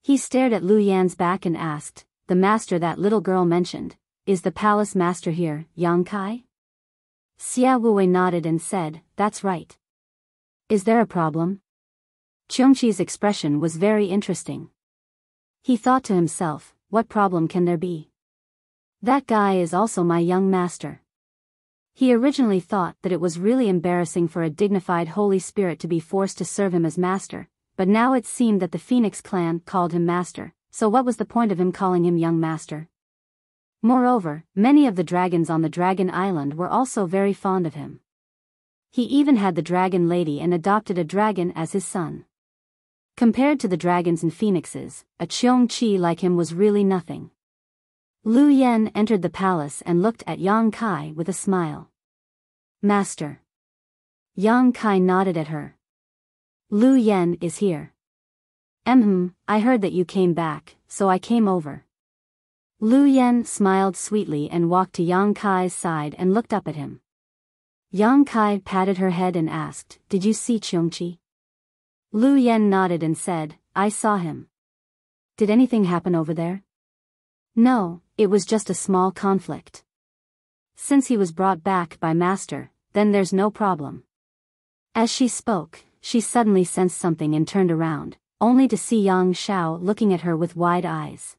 He stared at Lu Yan's back and asked, the master that little girl mentioned, is the palace master here, Yang Kai? Xia Wuwei nodded and said, that's right. Is there a problem? Cheongqi's expression was very interesting. He thought to himself, what problem can there be? That guy is also my young master. He originally thought that it was really embarrassing for a dignified Holy Spirit to be forced to serve him as master, but now it seemed that the Phoenix clan called him master, so what was the point of him calling him young master? Moreover, many of the dragons on the Dragon Island were also very fond of him. He even had the dragon lady and adopted a dragon as his son. Compared to the dragons and phoenixes, a Cheongqi like him was really nothing. Lu Yan entered the palace and looked at Yang Kai with a smile. Master. Yang Kai nodded at her. Lu Yan is here. I heard that you came back, so I came over. Lu Yan smiled sweetly and walked to Yang Kai's side and looked up at him. Yang Kai patted her head and asked, did you see Cheongqi? Lu Yan nodded and said, I saw him. Did anything happen over there? No, it was just a small conflict. Since he was brought back by Master, then there's no problem. As she spoke, she suddenly sensed something and turned around, only to see Yang Shao looking at her with wide eyes.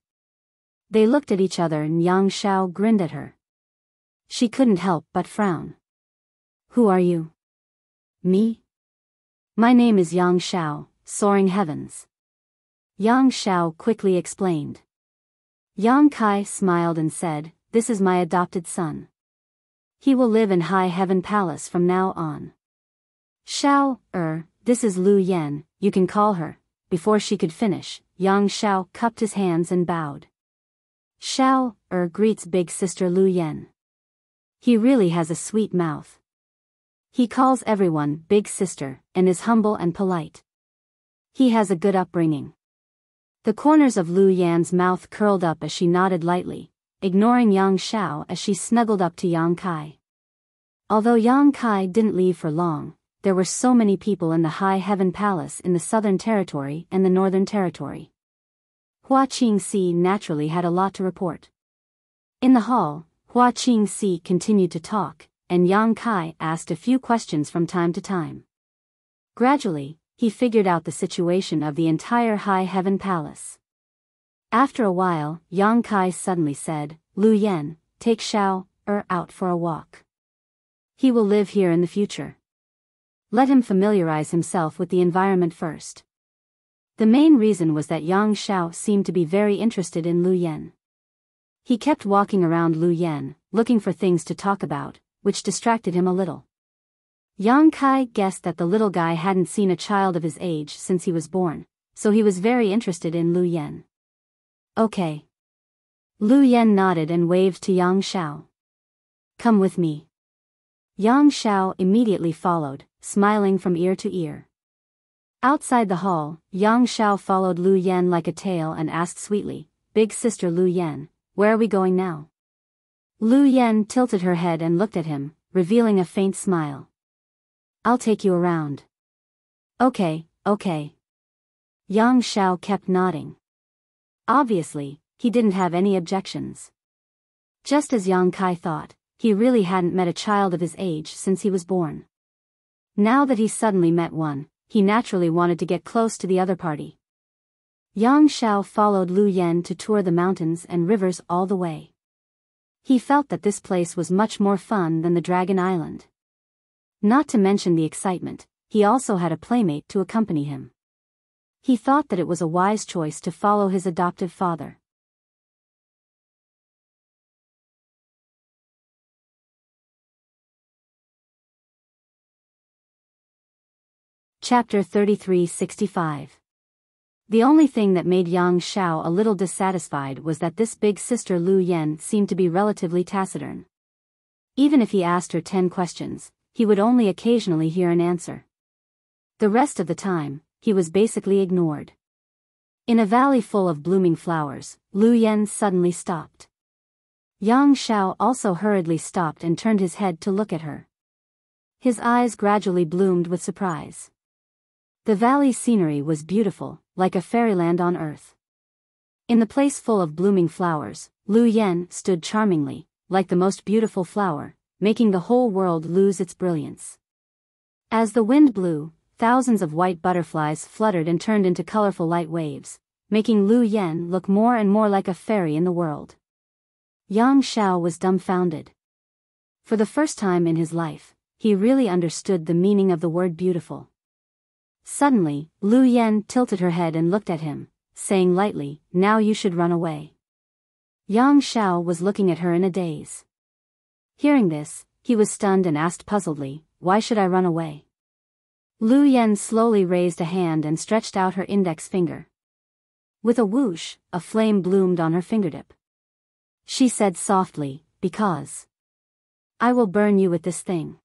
They looked at each other and Yang Shao grinned at her. She couldn't help but frown. Who are you? Me? My name is Yang Shao, Soaring Heavens. Yang Shao quickly explained. Yang Kai smiled and said, this is my adopted son. He will live in High Heaven Palace from now on. Shao, this is Lu Yan, you can call her. Before she could finish, Yang Shao cupped his hands and bowed. Xiao greets big sister Lu Yan. He really has a sweet mouth. He calls everyone big sister and is humble and polite. He has a good upbringing. The corners of Lu Yan's mouth curled up as she nodded lightly, ignoring Yang Xiao as she snuggled up to Yang Kai. Although Yang Kai didn't leave for long, there were so many people in the High Heaven Palace in the Southern Territory and the Northern Territory. Hua Qingxi naturally had a lot to report. In the hall, Hua Qingxi continued to talk, and Yang Kai asked a few questions from time to time. Gradually, he figured out the situation of the entire High Heaven Palace. After a while, Yang Kai suddenly said, Lu Yan, take Xiao out for a walk. He will live here in the future. Let him familiarize himself with the environment first. The main reason was that Yang Xiao seemed to be very interested in Lu Yan. He kept walking around Lu Yan, looking for things to talk about, which distracted him a little. Yang Kai guessed that the little guy hadn't seen a child of his age since he was born, so he was very interested in Lu Yan. Okay. Lu Yan nodded and waved to Yang Xiao. Come with me. Yang Xiao immediately followed, smiling from ear to ear. Outside the hall, Yang Xiao followed Lu Yan like a tail and asked sweetly, Big sister Lu Yan, where are we going now? Lu Yan tilted her head and looked at him, revealing a faint smile. I'll take you around. Okay. Yang Xiao kept nodding. Obviously, he didn't have any objections. Just as Yang Kai thought, he really hadn't met a child of his age since he was born. Now that he suddenly met one, he naturally wanted to get close to the other party. Yang Xiao followed Lu Yan to tour the mountains and rivers all the way. He felt that this place was much more fun than the Dragon Island. Not to mention the excitement, he also had a playmate to accompany him. He thought that it was a wise choice to follow his adoptive father. Chapter 3365. The only thing that made Yang Xiao a little dissatisfied was that this big sister Lu Yan seemed to be relatively taciturn. Even if he asked her 10 questions, he would only occasionally hear an answer. The rest of the time, he was basically ignored. In a valley full of blooming flowers, Lu Yan suddenly stopped. Yang Xiao also hurriedly stopped and turned his head to look at her. His eyes gradually bloomed with surprise. The valley scenery was beautiful, like a fairyland on earth. In the place full of blooming flowers, Lu Yan stood charmingly, like the most beautiful flower, making the whole world lose its brilliance. As the wind blew, thousands of white butterflies fluttered and turned into colorful light waves, making Lu Yan look more and more like a fairy in the world. Yang Xiao was dumbfounded. For the first time in his life, he really understood the meaning of the word beautiful. Suddenly, Lu Yan tilted her head and looked at him, saying lightly, "Now you should run away." Yang Xiao was looking at her in a daze. Hearing this, he was stunned and asked puzzledly, "Why should I run away?" Lu Yan slowly raised a hand and stretched out her index finger. With a whoosh, a flame bloomed on her fingertip. She said softly, "Because I will burn you with this thing."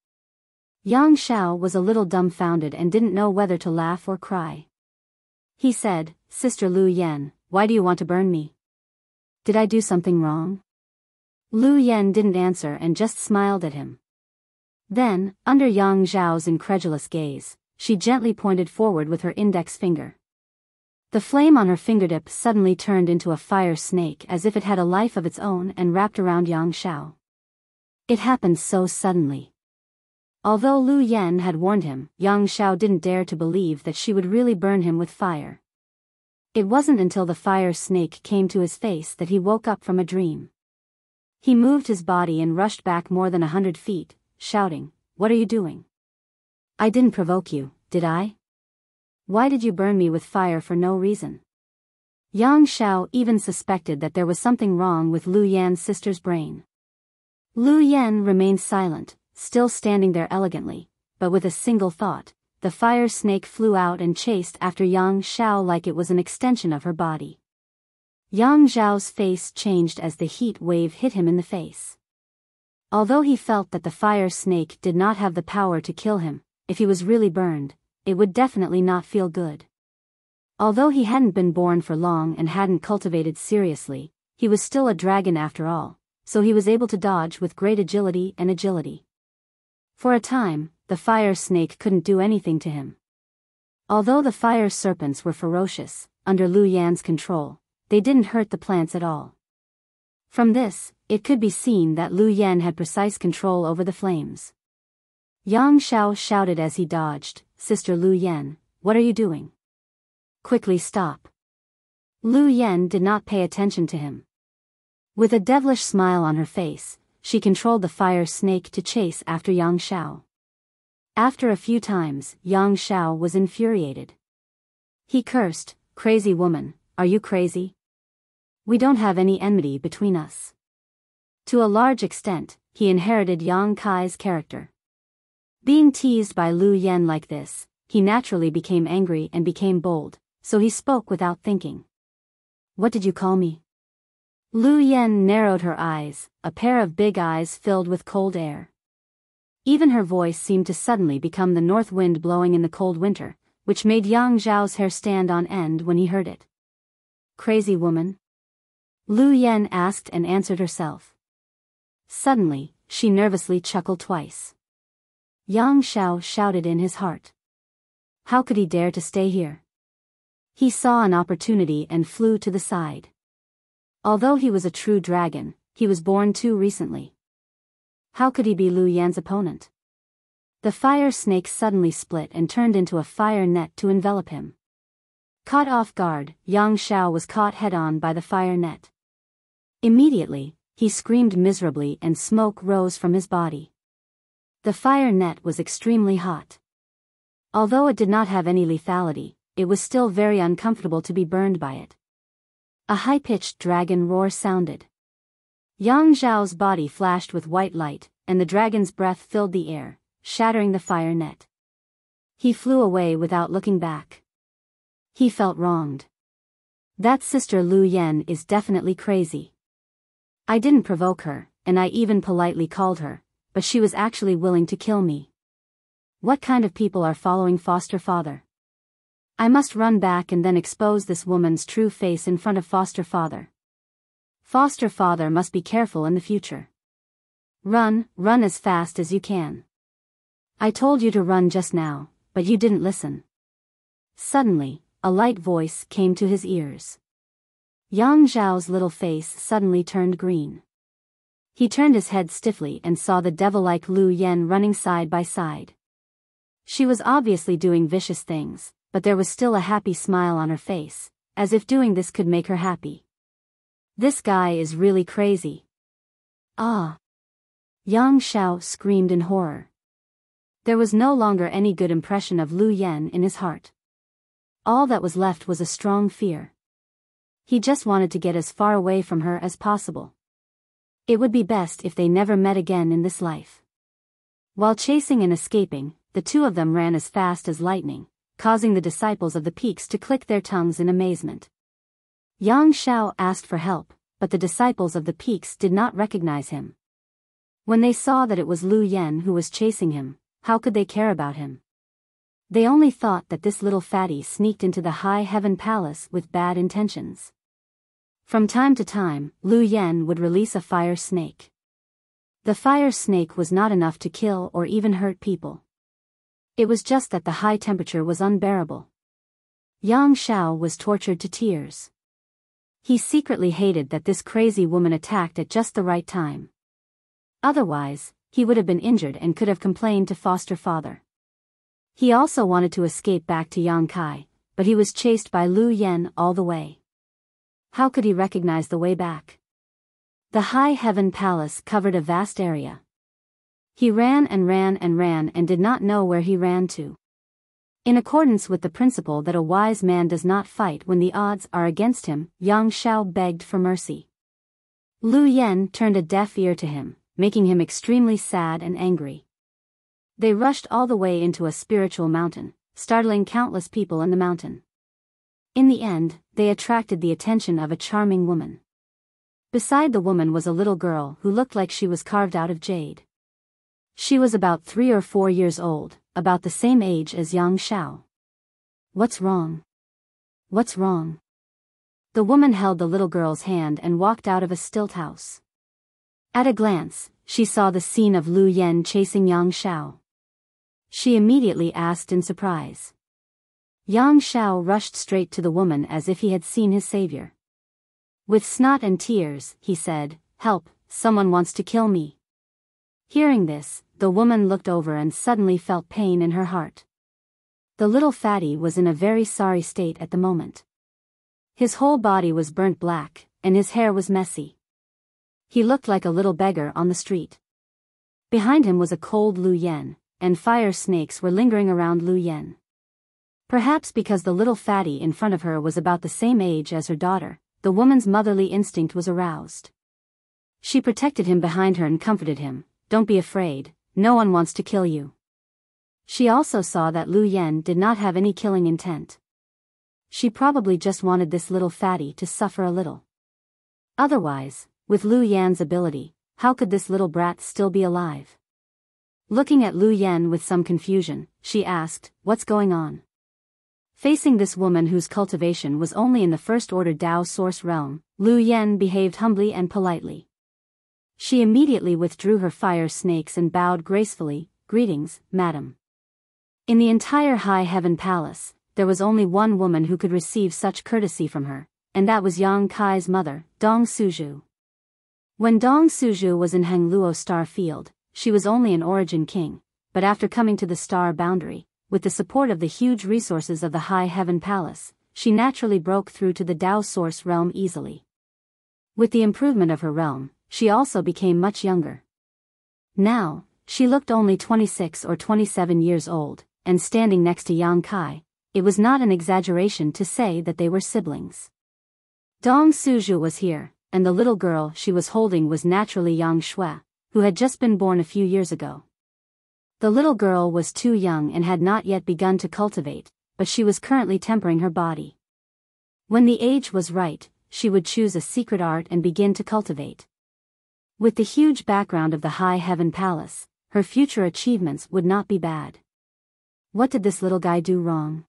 Yang Xiao was a little dumbfounded and didn't know whether to laugh or cry. He said, "Sister Lu Yan, why do you want to burn me? Did I do something wrong?" Lu Yan didn't answer and just smiled at him. Then, under Yang Xiao's incredulous gaze, she gently pointed forward with her index finger. The flame on her fingertip suddenly turned into a fire snake as if it had a life of its own and wrapped around Yang Xiao. It happened so suddenly. Although Lu Yan had warned him, Yang Xiao didn't dare to believe that she would really burn him with fire. It wasn't until the fire snake came to his face that he woke up from a dream. He moved his body and rushed back more than 100 feet, shouting, "What are you doing? I didn't provoke you, did I? Why did you burn me with fire for no reason?" Yang Xiao even suspected that there was something wrong with Lu Yan's sister's brain. Lu Yan remained silent, still standing there elegantly, but with a single thought. The fire snake flew out and chased after Yang Xiao like it was an extension of her body. Yang Zhao's face changed as the heat wave hit him in the face. Although he felt that the fire snake did not have the power to kill him, if he was really burned, it would definitely not feel good. Although he hadn't been born for long and hadn't cultivated seriously, he was still a dragon after all, so he was able to dodge with great agility. For a time, the fire snake couldn't do anything to him. Although the fire serpents were ferocious, under Lu Yan's control, they didn't hurt the plants at all. From this, it could be seen that Lu Yan had precise control over the flames. Yang Xiao shouted as he dodged, "Sister Lu Yan, what are you doing? Quickly stop." Lu Yan did not pay attention to him. With a devilish smile on her face, she controlled the fire snake to chase after Yang Xiao. After a few times, Yang Xiao was infuriated. He cursed, "Crazy woman, are you crazy? We don't have any enmity between us." To a large extent, he inherited Yang Kai's character. Being teased by Lu Yan like this, he naturally became angry and became bold, so he spoke without thinking. "What did you call me?" Lu Yan narrowed her eyes, a pair of big eyes filled with cold air. Even her voice seemed to suddenly become the north wind blowing in the cold winter, which made Yang Zhao's hair stand on end when he heard it. "Crazy woman?" Lu Yan asked and answered herself. Suddenly, she nervously chuckled twice. Yang Xiao shouted in his heart. How could he dare to stay here? He saw an opportunity and flew to the side. Although he was a true dragon, he was born too recently. How could he be Lu Yan's opponent? The fire snake suddenly split and turned into a fire net to envelop him. Caught off guard, Yang Xiao was caught head-on by the fire net. Immediately, he screamed miserably and smoke rose from his body. The fire net was extremely hot. Although it did not have any lethality, it was still very uncomfortable to be burned by it. A high-pitched dragon roar sounded. Yang Zhao's body flashed with white light, and the dragon's breath filled the air, shattering the fire net. He flew away without looking back. He felt wronged. That sister Lu Yan is definitely crazy. I didn't provoke her, and I even politely called her, but she was actually willing to kill me. What kind of people are following foster father? I must run back and then expose this woman's true face in front of foster father. Foster father must be careful in the future. Run as fast as you can. I told you to run just now, but you didn't listen. Suddenly, a light voice came to his ears. Yang Zhao's little face suddenly turned green. He turned his head stiffly and saw the devil-like Lu Yan running side by side. She was obviously doing vicious things, but there was still a happy smile on her face, as if doing this could make her happy. This guy is really crazy. Ah! Yang Xiao screamed in horror. There was no longer any good impression of Lu Yan in his heart. All that was left was a strong fear. He just wanted to get as far away from her as possible. It would be best if they never met again in this life. While chasing and escaping, the two of them ran as fast as lightning, causing the disciples of the peaks to click their tongues in amazement. Yang Xiao asked for help, but the disciples of the peaks did not recognize him. When they saw that it was Lu Yan who was chasing him, how could they care about him? They only thought that this little fatty sneaked into the high heaven palace with bad intentions. From time to time, Lu Yan would release a fire snake. The fire snake was not enough to kill or even hurt people. It was just that the high temperature was unbearable. Yang Xiao was tortured to tears. He secretly hated that this crazy woman attacked at just the right time. Otherwise, he would have been injured and could have complained to foster father. He also wanted to escape back to Yang Kai, but he was chased by Lu Yan all the way. How could he recognize the way back? The high heaven palace covered a vast area. He ran and did not know where he ran to. In accordance with the principle that a wise man does not fight when the odds are against him, Yang Xiao begged for mercy. Lu Yan turned a deaf ear to him, making him extremely sad and angry. They rushed all the way into a spiritual mountain, startling countless people in the mountain. In the end, they attracted the attention of a charming woman. Beside the woman was a little girl who looked like she was carved out of jade. She was about 3 or 4 years old, about the same age as Yang Xiao. "What's wrong? What's wrong?" The woman held the little girl's hand and walked out of a stilt house. At a glance, she saw the scene of Lu Yan chasing Yang Xiao. She immediately asked in surprise. Yang Xiao rushed straight to the woman as if he had seen his savior. With snot and tears, he said, "Help, someone wants to kill me." Hearing this, the woman looked over and suddenly felt pain in her heart. The little fatty was in a very sorry state at the moment. His whole body was burnt black, and his hair was messy. He looked like a little beggar on the street. Behind him was a cold Lu Yan, and fire snakes were lingering around Lu Yan. Perhaps because the little fatty in front of her was about the same age as her daughter, the woman's motherly instinct was aroused. She protected him behind her and comforted him. "Don't be afraid, no one wants to kill you." She also saw that Lu Yan did not have any killing intent. She probably just wanted this little fatty to suffer a little. Otherwise, with Lu Yan's ability, how could this little brat still be alive? Looking at Lu Yan with some confusion, she asked, "What's going on?" Facing this woman whose cultivation was only in the first-order Tao source realm, Lu Yan behaved humbly and politely. She immediately withdrew her fire snakes and bowed gracefully, "Greetings, madam." In the entire High Heaven Palace, there was only one woman who could receive such courtesy from her, and that was Yang Kai's mother, Dong Suzhu. When Dong Suzhu was in Hangluo Star Field, she was only an origin king, but after coming to the star boundary, with the support of the huge resources of the High Heaven Palace, she naturally broke through to the Tao source realm easily. With the improvement of her realm, she also became much younger. Now, she looked only 26 or 27 years old, and standing next to Yang Kai, it was not an exaggeration to say that they were siblings. Dong Suzhu was here, and the little girl she was holding was naturally Yang Shui, who had just been born a few years ago. The little girl was too young and had not yet begun to cultivate, but she was currently tempering her body. When the age was right, she would choose a secret art and begin to cultivate. With the huge background of the High Heaven Palace, her future achievements would not be bad. What did this little guy do wrong?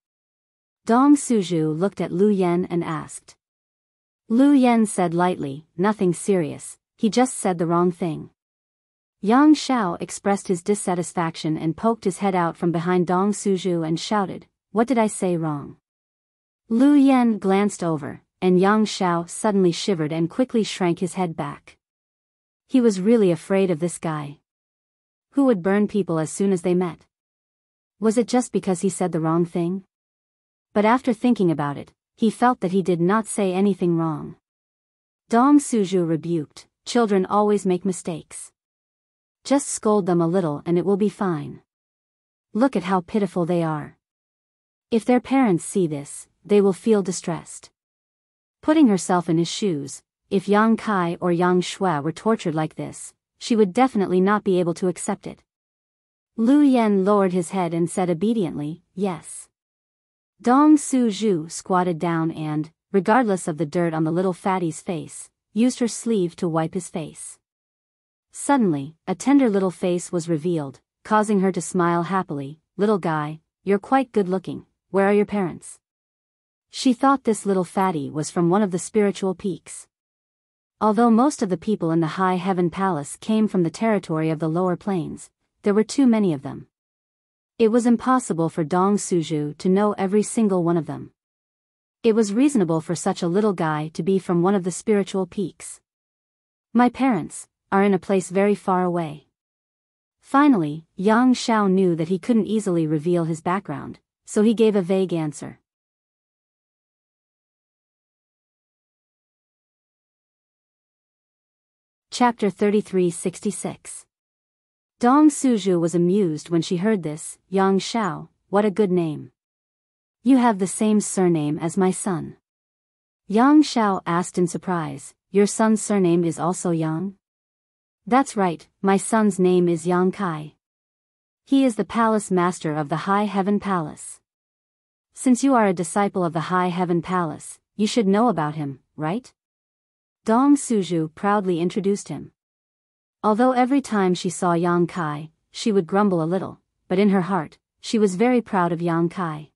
Dong Suzhu looked at Lu Yan and asked. Lu Yan said lightly, "Nothing serious, he just said the wrong thing." Yang Xiao expressed his dissatisfaction and poked his head out from behind Dong Suzhu and shouted, "What did I say wrong?" Lu Yan glanced over, and Yang Xiao suddenly shivered and quickly shrank his head back. He was really afraid of this guy. Who would burn people as soon as they met? Was it just because he said the wrong thing? But after thinking about it, he felt that he did not say anything wrong. Dong Suzhu rebuked, "Children always make mistakes. Just scold them a little and it will be fine. Look at how pitiful they are. If their parents see this, they will feel distressed." Putting herself in his shoes, if Yang Kai or Yang Shui were tortured like this, she would definitely not be able to accept it. Lu Yan lowered his head and said obediently, "Yes." Dong Suzhu squatted down and, regardless of the dirt on the little fatty's face, used her sleeve to wipe his face. Suddenly, a tender little face was revealed, causing her to smile happily. "Little guy, you're quite good looking, where are your parents?" She thought this little fatty was from one of the spiritual peaks. Although most of the people in the High Heaven Palace came from the territory of the lower plains, there were too many of them. It was impossible for Dong Suzhu to know every single one of them. It was reasonable for such a little guy to be from one of the spiritual peaks. "My parents are in a place very far away." Finally, Yang Xiao knew that he couldn't easily reveal his background, so he gave a vague answer. Chapter 3366. Dong Suzhu was amused when she heard this. "Yang Xiao, what a good name. You have the same surname as my son." Yang Xiao asked in surprise, "Your son's surname is also Yang?" "That's right, my son's name is Yang Kai. He is the palace master of the High Heaven Palace." Since you are a disciple of the High Heaven Palace, you should know about him, right? Dong Suju proudly introduced him. Although every time she saw Yang Kai, she would grumble a little, but in her heart, she was very proud of Yang Kai.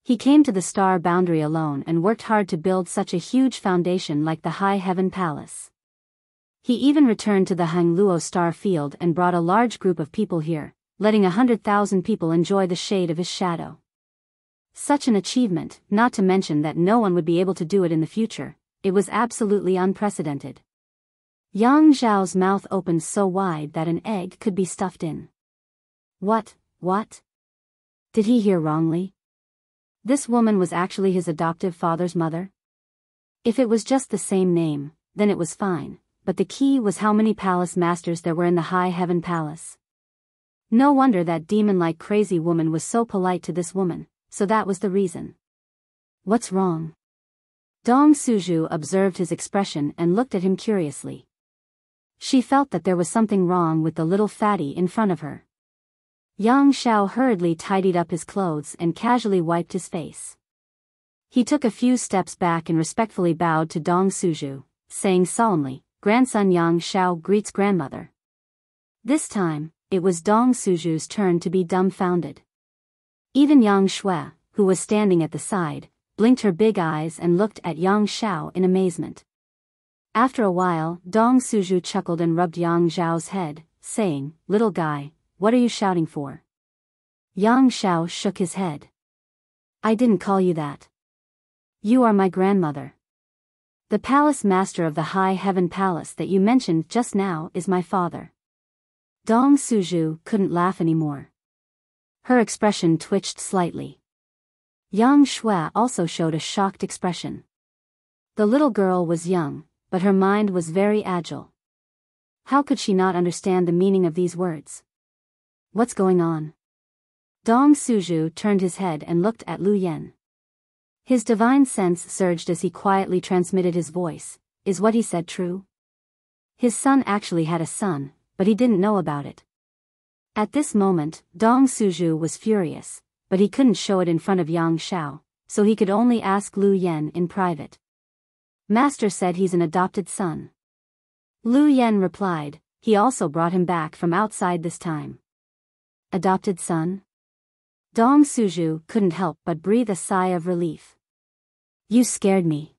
He came to the star boundary alone and worked hard to build such a huge foundation like the High Heaven Palace. He even returned to the Hangluo star field and brought a large group of people here, letting 100,000 people enjoy the shade of his shadow. Such an achievement, not to mention that no one would be able to do it in the future, it was absolutely unprecedented. Yang Zhao's mouth opened so wide that an egg could be stuffed in. What? Did he hear wrongly? This woman was actually his adoptive father's mother? If it was just the same name, then it was fine, but the key was how many palace masters there were in the High Heaven Palace. No wonder that demon-like crazy woman was so polite to this woman, so that was the reason. What's wrong? Dong Suju observed his expression and looked at him curiously. She felt that there was something wrong with the little fatty in front of her. Yang Xiao hurriedly tidied up his clothes and casually wiped his face. He took a few steps back and respectfully bowed to Dong Suju, saying solemnly, "Grandson Yang Xiao greets grandmother." This time, it was Dong Suju's turn to be dumbfounded. Even Yang Shui, who was standing at the side, blinked her big eyes and looked at Yang Xiao in amazement. After a while, Dong Suju chuckled and rubbed Yang Xiao's head, saying, "Little guy, what are you shouting for?" Yang Xiao shook his head. "I didn't call you that. You are my grandmother. The palace master of the High Heaven Palace that you mentioned just now is my father." Dong Suju couldn't laugh anymore. Her expression twitched slightly. Yang Shui also showed a shocked expression. The little girl was young, but her mind was very agile. How could she not understand the meaning of these words? What's going on? Dong Suju turned his head and looked at Lu Yen. His divine sense surged as he quietly transmitted his voice. Is what he said true? His son actually had a son, but he didn't know about it. At this moment, Dong Suju was furious, but he couldn't show it in front of Yang Xiao, so he could only ask Lu Yen in private. Master said he's an adopted son. Lu Yen replied, he also brought him back from outside this time. Adopted son? Dong Suju couldn't help but breathe a sigh of relief. You scared me.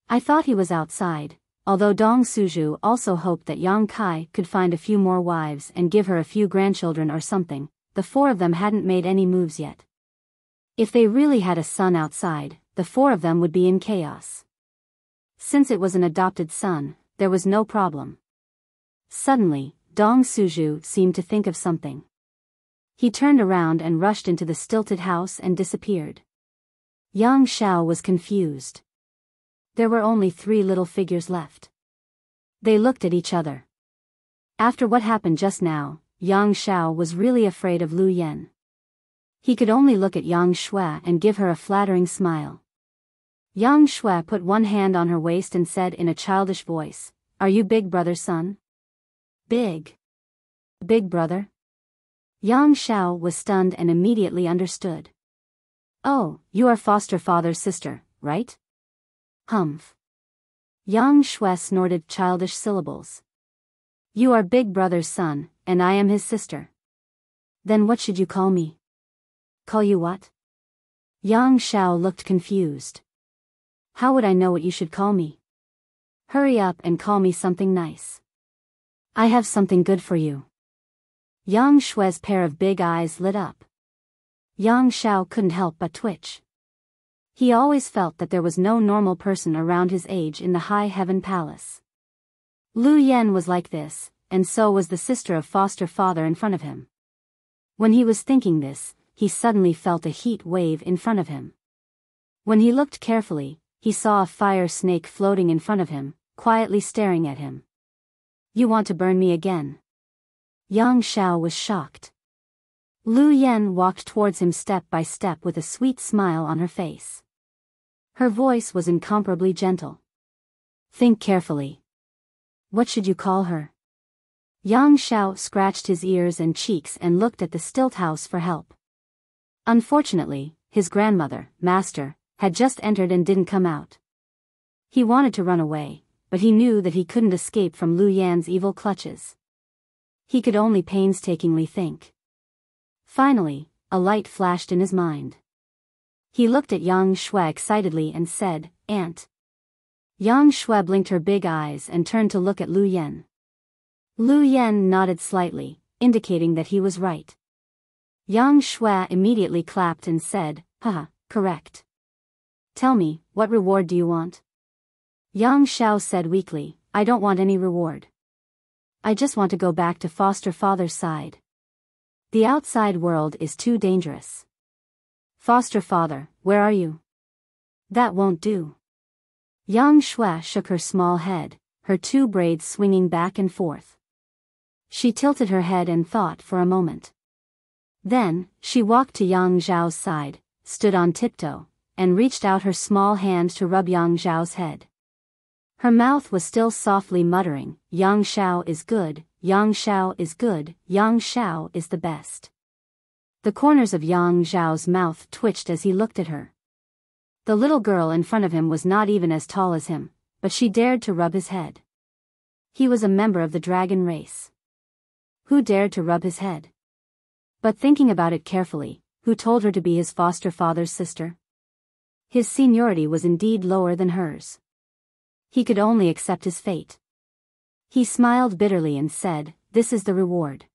I thought he was outside, although Dong Suju also hoped that Yang Kai could find a few more wives and give her a few grandchildren or something. The four of them hadn't made any moves yet. If they really had a son outside, the four of them would be in chaos. Since it was an adopted son, there was no problem. Suddenly, Dong Suju seemed to think of something. He turned around and rushed into the stilted house and disappeared. Yang Xiao was confused. There were only 3 little figures left. They looked at each other. After what happened just now, Yang Xiao was really afraid of Lu Yen. He could only look at Yang Shui and give her a flattering smile. Yang Shui put one hand on her waist and said in a childish voice, "Are you Big Brother's son?" Big Brother? Yang Xiao was stunned and immediately understood. Oh, you are foster father's sister, right? Humph. Yang Shui snorted childish syllables. You are Big Brother's son, and I am his sister. Then what should you call me? Call you what? Yang Xiao looked confused. How would I know what you should call me? Hurry up and call me something nice. I have something good for you. Yang Shui's pair of big eyes lit up. Yang Xiao couldn't help but twitch. He always felt that there was no normal person around his age in the High Heaven Palace. Lu Yen was like this, and so was the sister of foster father in front of him. When he was thinking this, he suddenly felt a heat wave in front of him. When he looked carefully, he saw a fire snake floating in front of him, quietly staring at him. You want to burn me again? Yang Xiao was shocked. Lu Yen walked towards him step by step with a sweet smile on her face. Her voice was incomparably gentle. Think carefully. What should you call her? Yang Xiao scratched his ears and cheeks and looked at the stilt house for help. Unfortunately, his grandmother, master, had just entered and didn't come out. He wanted to run away, but he knew that he couldn't escape from Lu Yan's evil clutches. He could only painstakingly think. Finally, a light flashed in his mind. He looked at Yang Shui excitedly and said, "Aunt." Yang Shui blinked her big eyes and turned to look at Lu Yan. Lu Yan nodded slightly, indicating that he was right. Yang Shui immediately clapped and said, "Haha, correct. Tell me, what reward do you want?" Yang Xiao said weakly, "I don't want any reward. I just want to go back to foster father's side. The outside world is too dangerous." "Foster father, where are you?" "That won't do." Yang Shui shook her small head, her two braids swinging back and forth. She tilted her head and thought for a moment. Then, she walked to Yang Zhao's side, stood on tiptoe, and reached out her small hand to rub Yang Zhao's head. Her mouth was still softly muttering, "Yang Xiao is good, Yang Xiao is good, Yang Xiao is the best." The corners of Yang Zhao's mouth twitched as he looked at her. The little girl in front of him was not even as tall as him, but she dared to rub his head. He was a member of the dragon race. Who dared to rub his head? But thinking about it carefully, who told her to be his foster father's sister? His seniority was indeed lower than hers. He could only accept his fate. He smiled bitterly and said, "This is the reward."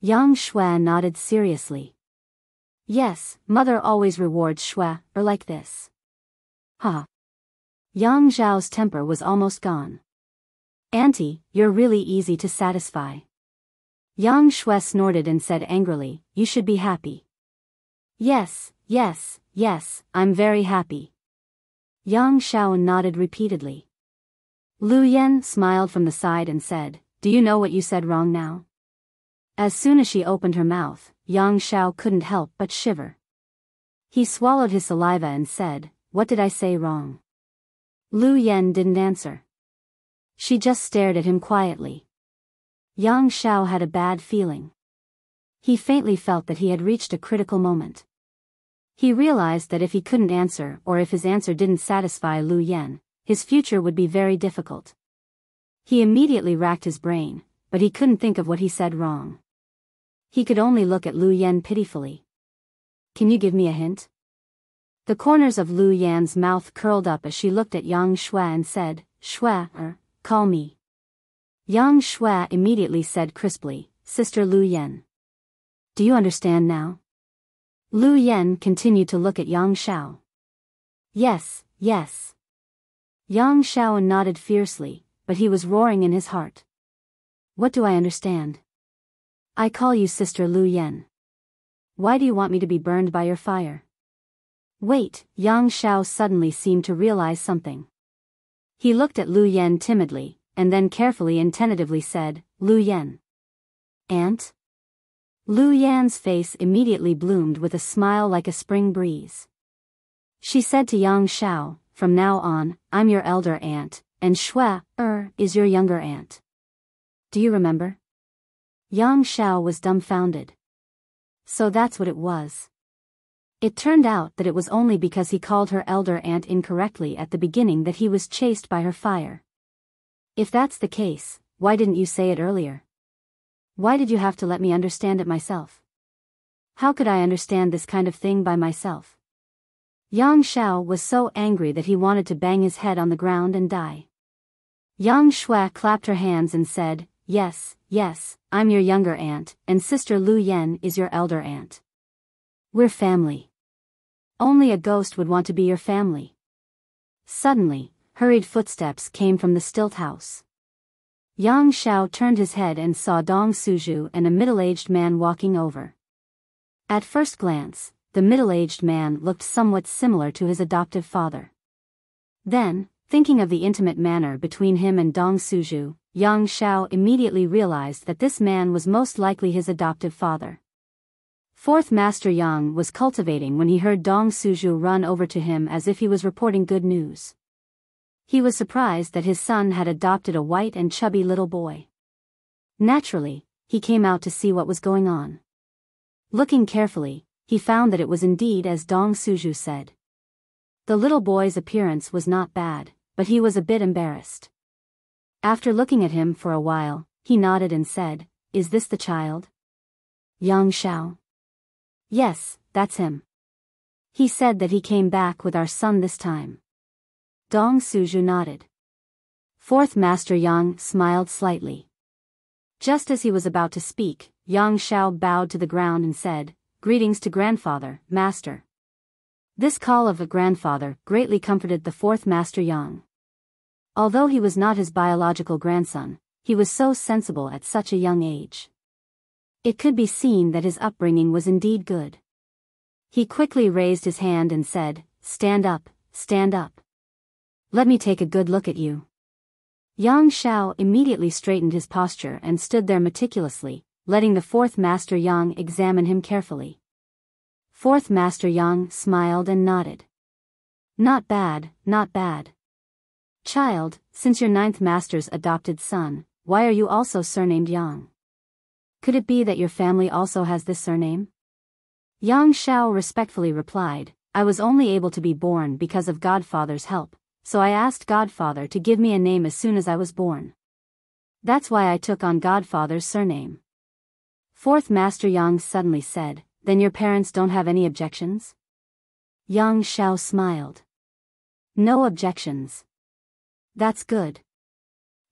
Yang Shui nodded seriously. "Yes, mother always rewards Shui, or like this." "Huh." Yang Zhao's temper was almost gone. "Auntie, you're really easy to satisfy." Yang Shui snorted and said angrily, "You should be happy." "Yes, yes, yes, I'm very happy." Yang Xiao nodded repeatedly. Lu Yan smiled from the side and said, "Do you know what you said wrong now?" As soon as she opened her mouth, Yang Xiao couldn't help but shiver. He swallowed his saliva and said, "What did I say wrong?" Lu Yan didn't answer. She just stared at him quietly. Yang Xiao had a bad feeling. He faintly felt that he had reached a critical moment. He realized that if he couldn't answer or if his answer didn't satisfy Lu Yan, his future would be very difficult. He immediately racked his brain, but he couldn't think of what he said wrong. He could only look at Lu Yan pitifully. "Can you give me a hint?" The corners of Lu Yan's mouth curled up as she looked at Yang Shui and said, "Shui, call me." Yang Shui immediately said crisply, "Sister Lu Yan. Do you understand now?" Lu Yan continued to look at Yang Xiao. "Yes, yes." Yang Xiao nodded fiercely, but he was roaring in his heart. "What do I understand? I call you Sister Lu Yan. Why do you want me to be burned by your fire?" "Wait," Yang Xiao suddenly seemed to realize something. He looked at Lu Yan timidly, and then carefully and tentatively said, "Lu Yan." "Aunt?" Lu Yan's face immediately bloomed with a smile like a spring breeze. She said to Yang Xiao, "From now on, I'm your elder aunt, and Shui, is your younger aunt. Do you remember?" Yang Xiao was dumbfounded. So that's what it was. It turned out that it was only because he called her elder aunt incorrectly at the beginning that he was chased by her fire. If that's the case, why didn't you say it earlier? Why did you have to let me understand it myself? How could I understand this kind of thing by myself? Yang Xiao was so angry that he wanted to bang his head on the ground and die. Yang Shui clapped her hands and said, "Yes, yes, I'm your younger aunt, and Sister Lu Yan is your elder aunt. We're family. Only a ghost would want to be your family." Suddenly, hurried footsteps came from the stilt house. Yang Xiao turned his head and saw Dong Suju and a middle-aged man walking over. At first glance, the middle-aged man looked somewhat similar to his adoptive father. Then, thinking of the intimate manner between him and Dong Suju, Yang Xiao immediately realized that this man was most likely his adoptive father. Fourth Master Yang was cultivating when he heard Dong Suju run over to him as if he was reporting good news. He was surprised that his son had adopted a white and chubby little boy. Naturally, he came out to see what was going on. Looking carefully, he found that it was indeed as Dong Suju said. The little boy's appearance was not bad, but he was a bit embarrassed. After looking at him for a while, he nodded and said, "Is this the child?" Yang Shao. "Yes, that's him. He said that he came back with our son this time." Dong Suju nodded. Fourth Master Yang smiled slightly. Just as he was about to speak, Yang Shao bowed to the ground and said, "Greetings to grandfather, master." This call of a grandfather greatly comforted the fourth Master Yang. Although he was not his biological grandson, he was so sensible at such a young age. It could be seen that his upbringing was indeed good. He quickly raised his hand and said, stand up, stand up. Let me take a good look at you." Yang Shao immediately straightened his posture and stood there meticulously, letting the fourth Master Yang examine him carefully. Fourth Master Yang smiled and nodded. "Not bad, not bad. Child, since you're ninth master's adopted son, why are you also surnamed Yang? Could it be that your family also has this surname?" Yang Shao respectfully replied, "I was only able to be born because of Godfather's help, so I asked Godfather to give me a name as soon as I was born. That's why I took on Godfather's surname." Fourth Master Yang suddenly said, "Then your parents don't have any objections?" Yang Shao smiled. "No objections. That's good."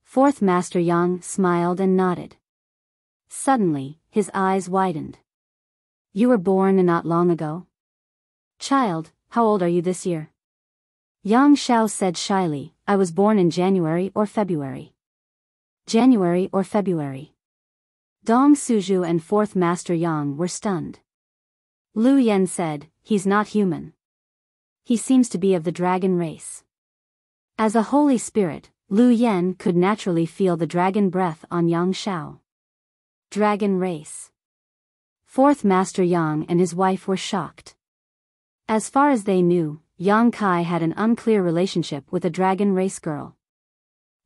Fourth Master Yang smiled and nodded. Suddenly, his eyes widened. "You were born not long ago? Child, how old are you this year?" Yang Shao said shyly, "I was born in January or February." January or February. Dong Suju and fourth Master Yang were stunned. Lu Yen said, "He's not human. He seems to be of the dragon race." As a holy spirit, Lu Yen could naturally feel the dragon breath on Yang Shao. Dragon race. Fourth Master Yang and his wife were shocked. As far as they knew, Yang Kai had an unclear relationship with a dragon race girl.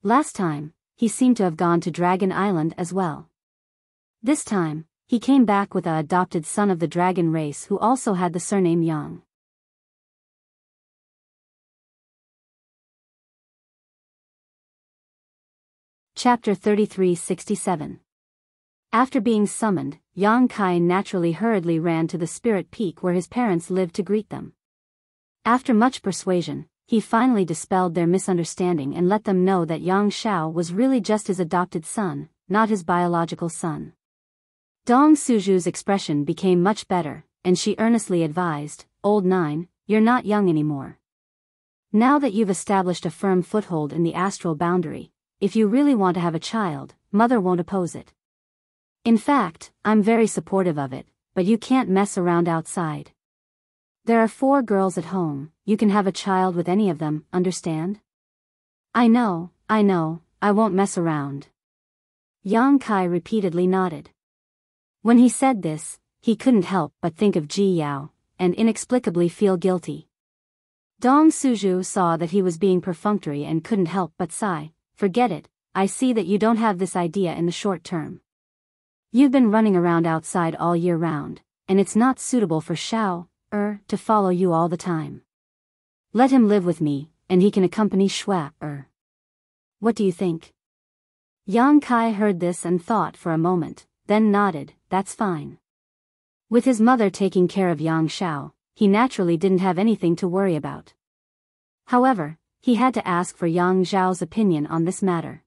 Last time, he seemed to have gone to Dragon Island as well. This time, he came back with a adopted son of the dragon race who also had the surname Yang. Chapter 3367. After being summoned, Yang Kai naturally hurriedly ran to the spirit peak where his parents lived to greet them. After much persuasion, he finally dispelled their misunderstanding and let them know that Yang Shao was really just his adopted son, not his biological son. Dong Suju's expression became much better, and she earnestly advised, "Old Nine, you're not young anymore. Now that you've established a firm foothold in the astral boundary, if you really want to have a child, Mother won't oppose it. In fact, I'm very supportive of it, but you can't mess around outside. There are 4 girls at home, you can have a child with any of them, understand?" I know, I won't mess around." Yang Kai repeatedly nodded. When he said this, he couldn't help but think of Biyao, and inexplicably feel guilty. Dong Suju saw that he was being perfunctory and couldn't help but sigh, "Forget it, I see that you don't have this idea in the short term. You've been running around outside all year round, and it's not suitable for Shao, to follow you all the time. Let him live with me, and he can accompany Shua, What do you think?" Yang Kai heard this and thought for a moment, then nodded, "That's fine." With his mother taking care of Yang Shao, he naturally didn't have anything to worry about. However, he had to ask for Yang Zhao's opinion on this matter.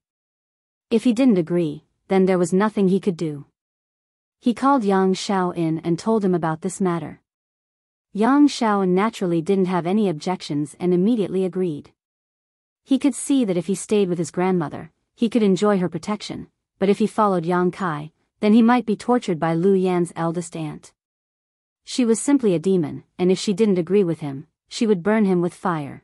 If he didn't agree, then there was nothing he could do. He called Yang Shao in and told him about this matter. Yang Shao naturally didn't have any objections and immediately agreed. He could see that if he stayed with his grandmother, he could enjoy her protection, but if he followed Yang Kai, then he might be tortured by Lu Yan's eldest aunt. She was simply a demon, and if she didn't agree with him, she would burn him with fire.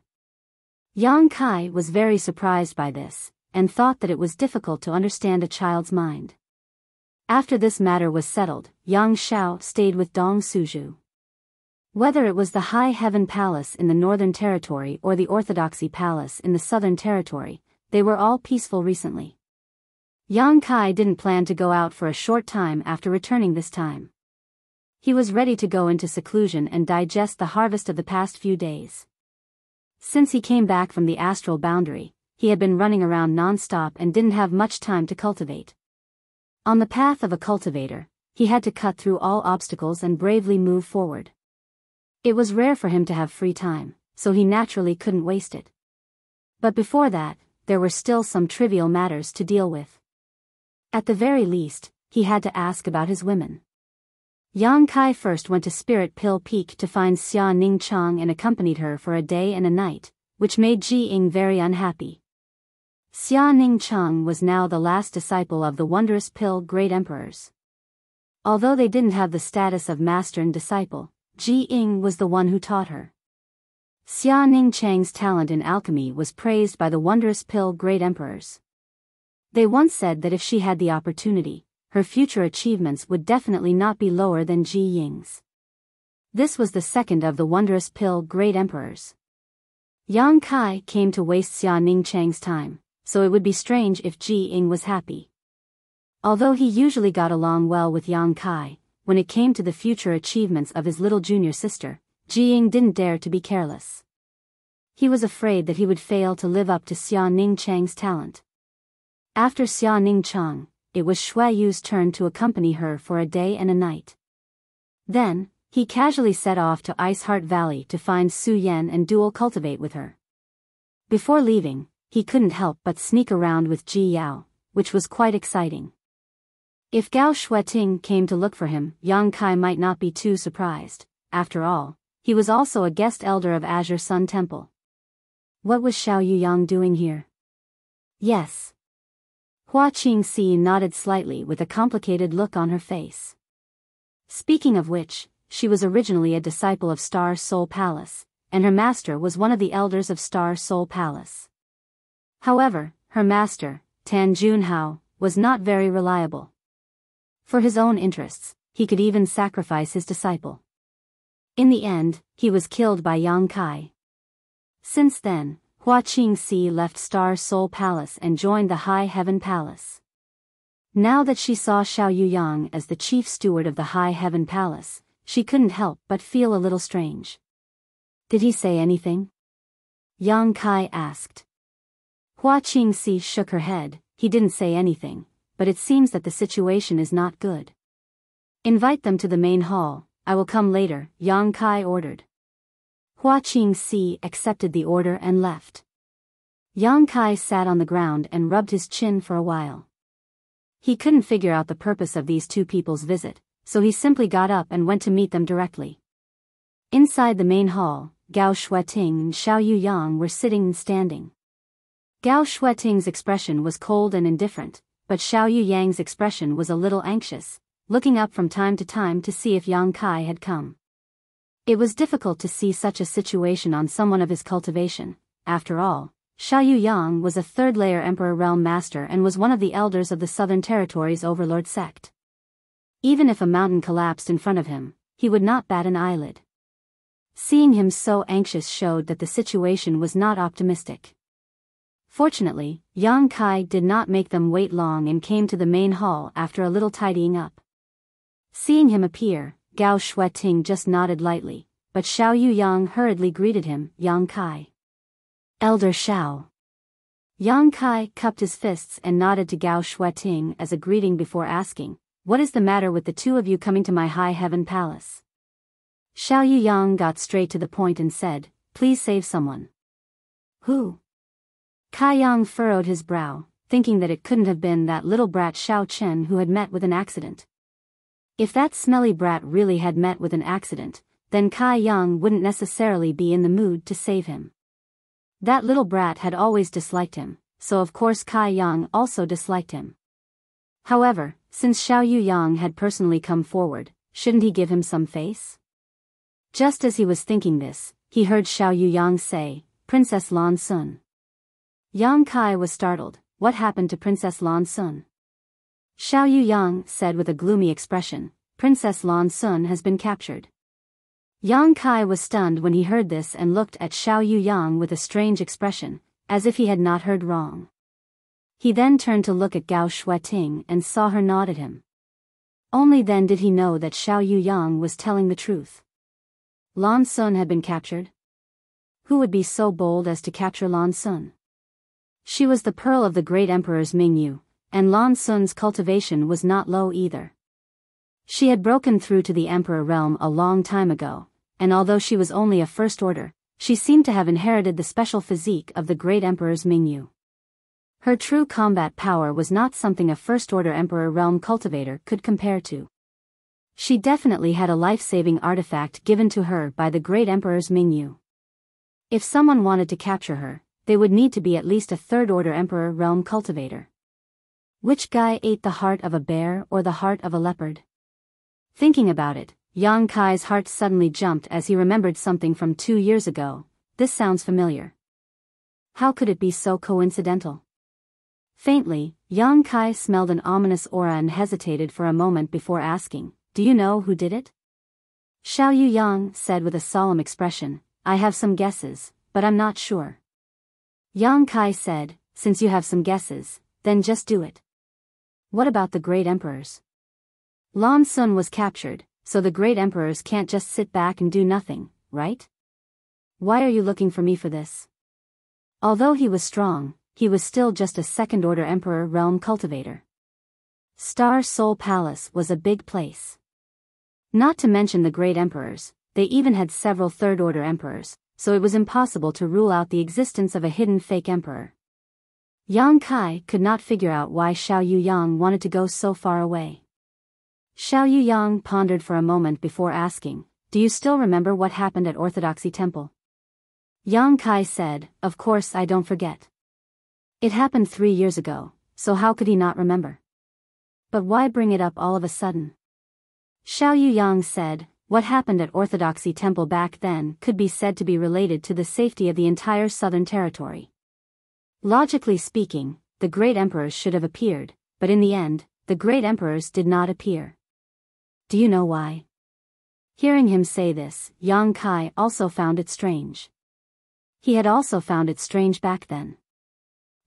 Yang Kai was very surprised by this, and thought that it was difficult to understand a child's mind. After this matter was settled, Yang Shao stayed with Dong Suju. Whether it was the High Heaven Palace in the Northern Territory or the Orthodoxy Palace in the Southern Territory, they were all peaceful recently. Yang Kai didn't plan to go out for a short time after returning this time. He was ready to go into seclusion and digest the harvest of the past few days. Since he came back from the astral boundary, he had been running around non-stop and didn't have much time to cultivate. On the path of a cultivator, he had to cut through all obstacles and bravely move forward. It was rare for him to have free time, so he naturally couldn't waste it. But before that, there were still some trivial matters to deal with. At the very least, he had to ask about his women. Yang Kai first went to Spirit Pill Peak to find Xia Ning Chang and accompanied her for a day and a night, which made Ji Ying very unhappy. Xia Ning Chang was now the last disciple of the Wondrous Pill Great Emperors. Although they didn't have the status of master and disciple, Ji Ying was the one who taught her. Xia Ning Chang's talent in alchemy was praised by the Wondrous Pill Great Emperors. They once said that if she had the opportunity, her future achievements would definitely not be lower than Ji Ying's. This was the second of the Wondrous Pill Great Emperors. Yang Kai came to waste Xia Ning Chang's time, so it would be strange if Ji Ying was happy. Although he usually got along well with Yang Kai, when it came to the future achievements of his little junior sister, Ji Ying didn't dare to be careless. He was afraid that he would fail to live up to Xia Ning Chang's talent. After Xia Ning Chang, it was Shui Yu's turn to accompany her for a day and a night. Then, he casually set off to Ice Heart Valley to find Su Yan and dual cultivate with her. Before leaving, he couldn't help but sneak around with Ji Yao, which was quite exciting. If Gao Shueting came to look for him, Yang Kai might not be too surprised. After all, he was also a guest elder of Azure Sun Temple. What was Xiao Yuyang doing here? Yes. Hua Qingxi nodded slightly with a complicated look on her face. Speaking of which, she was originally a disciple of Star Soul Palace, and her master was one of the elders of Star Soul Palace. However, her master, Tan Junhao, was not very reliable. For his own interests, he could even sacrifice his disciple. In the end, he was killed by Yang Kai. Since then, Hua Qingxi left Star Soul Palace and joined the High Heaven Palace. Now that she saw Xiao Yuyang as the chief steward of the High Heaven Palace, she couldn't help but feel a little strange. Did he say anything? Yang Kai asked. Hua Qingxi shook her head. He didn't say anything, but it seems that the situation is not good. Invite them to the main hall. I will come later, Yang Kai ordered. Hua Qingxi accepted the order and left. Yang Kai sat on the ground and rubbed his chin for a while. He couldn't figure out the purpose of these two people's visit, so he simply got up and went to meet them directly. Inside the main hall, Gao Shueting and Xiao Yuyang were sitting and standing. Gao Shueting's expression was cold and indifferent, but Xiao Yuyang's expression was a little anxious, looking up from time to time to see if Yang Kai had come. It was difficult to see such a situation on someone of his cultivation. After all, Xiao Yuyang was a third-layer Emperor Realm Master and was one of the elders of the Southern Territories Overlord sect. Even if a mountain collapsed in front of him, he would not bat an eyelid. Seeing him so anxious showed that the situation was not optimistic. Fortunately, Yang Kai did not make them wait long and came to the main hall after a little tidying up. Seeing him appear, Gao Shueting just nodded lightly, but Xiao Yuyang hurriedly greeted him, Yang Kai. Elder Xiao. Yang Kai cupped his fists and nodded to Gao Shueting as a greeting before asking, what is the matter with the two of you coming to my High Heaven Palace? Xiao Yuyang got straight to the point and said, please save someone. Who? Kai Yang furrowed his brow, thinking that it couldn't have been that little brat Xiao Chen who had met with an accident. If that smelly brat really had met with an accident, then Kai Yang wouldn't necessarily be in the mood to save him. That little brat had always disliked him, so of course Kai Yang also disliked him. However, since Xiao Yuyang had personally come forward, shouldn't he give him some face? Just as he was thinking this, he heard Xiao Yuyang say, Princess Lan Sun. Yang Kai was startled. What happened to Princess Lan Sun? Xiao Yuyang said with a gloomy expression, Princess Lan Sun has been captured. Yang Kai was stunned when he heard this and looked at Xiao Yuyang with a strange expression, as if he had not heard wrong. He then turned to look at Gao Shueting and saw her nod at him. Only then did he know that Xiao Yuyang was telling the truth. Lan Sun had been captured? Who would be so bold as to capture Lan Sun? She was the pearl of the great emperor's Mingyu, and Lan Sun's cultivation was not low either. She had broken through to the emperor realm a long time ago, and although she was only a first order, she seemed to have inherited the special physique of the great emperor's Mingyu. Her true combat power was not something a first-order emperor realm cultivator could compare to. She definitely had a life-saving artifact given to her by the great emperor's Mingyu. If someone wanted to capture her, they would need to be at least a third-order emperor realm cultivator. Which guy ate the heart of a bear or the heart of a leopard? Thinking about it, Yang Kai's heart suddenly jumped as he remembered something from 2 years ago. This sounds familiar. How could it be so coincidental? Faintly, Yang Kai smelled an ominous aura and hesitated for a moment before asking, "Do you know who did it?" Xiao Yuyang said with a solemn expression, "I have some guesses, but I'm not sure." Yang Kai said, "Since you have some guesses, then just do it." What about the great emperors? Lan Sun was captured, so the great emperors can't just sit back and do nothing, right? Why are you looking for me for this? Although he was strong, he was still just a second-order emperor realm cultivator. Star Soul Palace was a big place. Not to mention the great emperors, they even had several third-order emperors, so it was impossible to rule out the existence of a hidden fake emperor. Yang Kai could not figure out why Xiao Yuyang wanted to go so far away. Xiao Yuyang pondered for a moment before asking, "Do you still remember what happened at Orthodoxy Temple?" Yang Kai said, "Of course I don't forget. It happened 3 years ago, so how could he not remember? But why bring it up all of a sudden?" Xiao Yuyang said, "What happened at Orthodoxy Temple back then could be said to be related to the safety of the entire southern territory. Logically speaking, the great emperors should have appeared, but in the end, the great emperors did not appear. Do you know why?" Hearing him say this, Yang Kai also found it strange. He had also found it strange back then.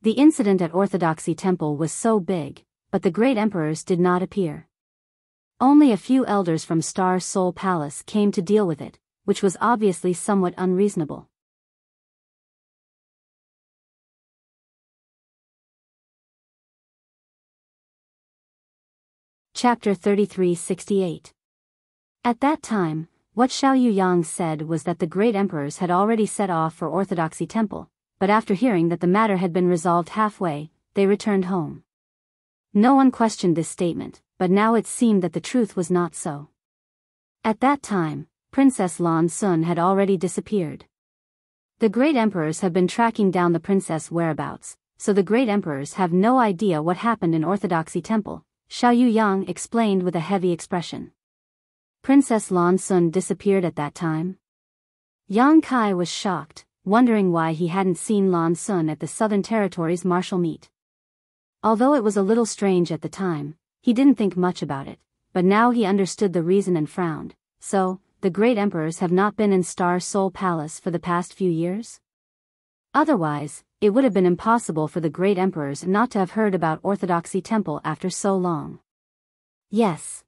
The incident at Orthodoxy Temple was so big, but the great emperors did not appear. Only a few elders from Star Soul Palace came to deal with it, which was obviously somewhat unreasonable. Chapter 3368. At that time, what Xiao Yuyang said was that the great emperors had already set off for Orthodoxy Temple, but after hearing that the matter had been resolved halfway, they returned home. No one questioned this statement, but now it seemed that the truth was not so. At that time, Princess Lan Sun had already disappeared. The great emperors have been tracking down the princess whereabouts, so the great emperors have no idea what happened in Orthodoxy Temple, Xiao Yuyang explained with a heavy expression. Princess Lan Sun disappeared at that time? Yang Kai was shocked, wondering why he hadn't seen Lan Sun at the Southern Territory's martial meet. Although it was a little strange at the time, he didn't think much about it, but now he understood the reason and frowned. So, the great emperors have not been in Star Soul Palace for the past few years? Otherwise, it would have been impossible for the great emperors not to have heard about Orthodoxy Temple after so long. Yes.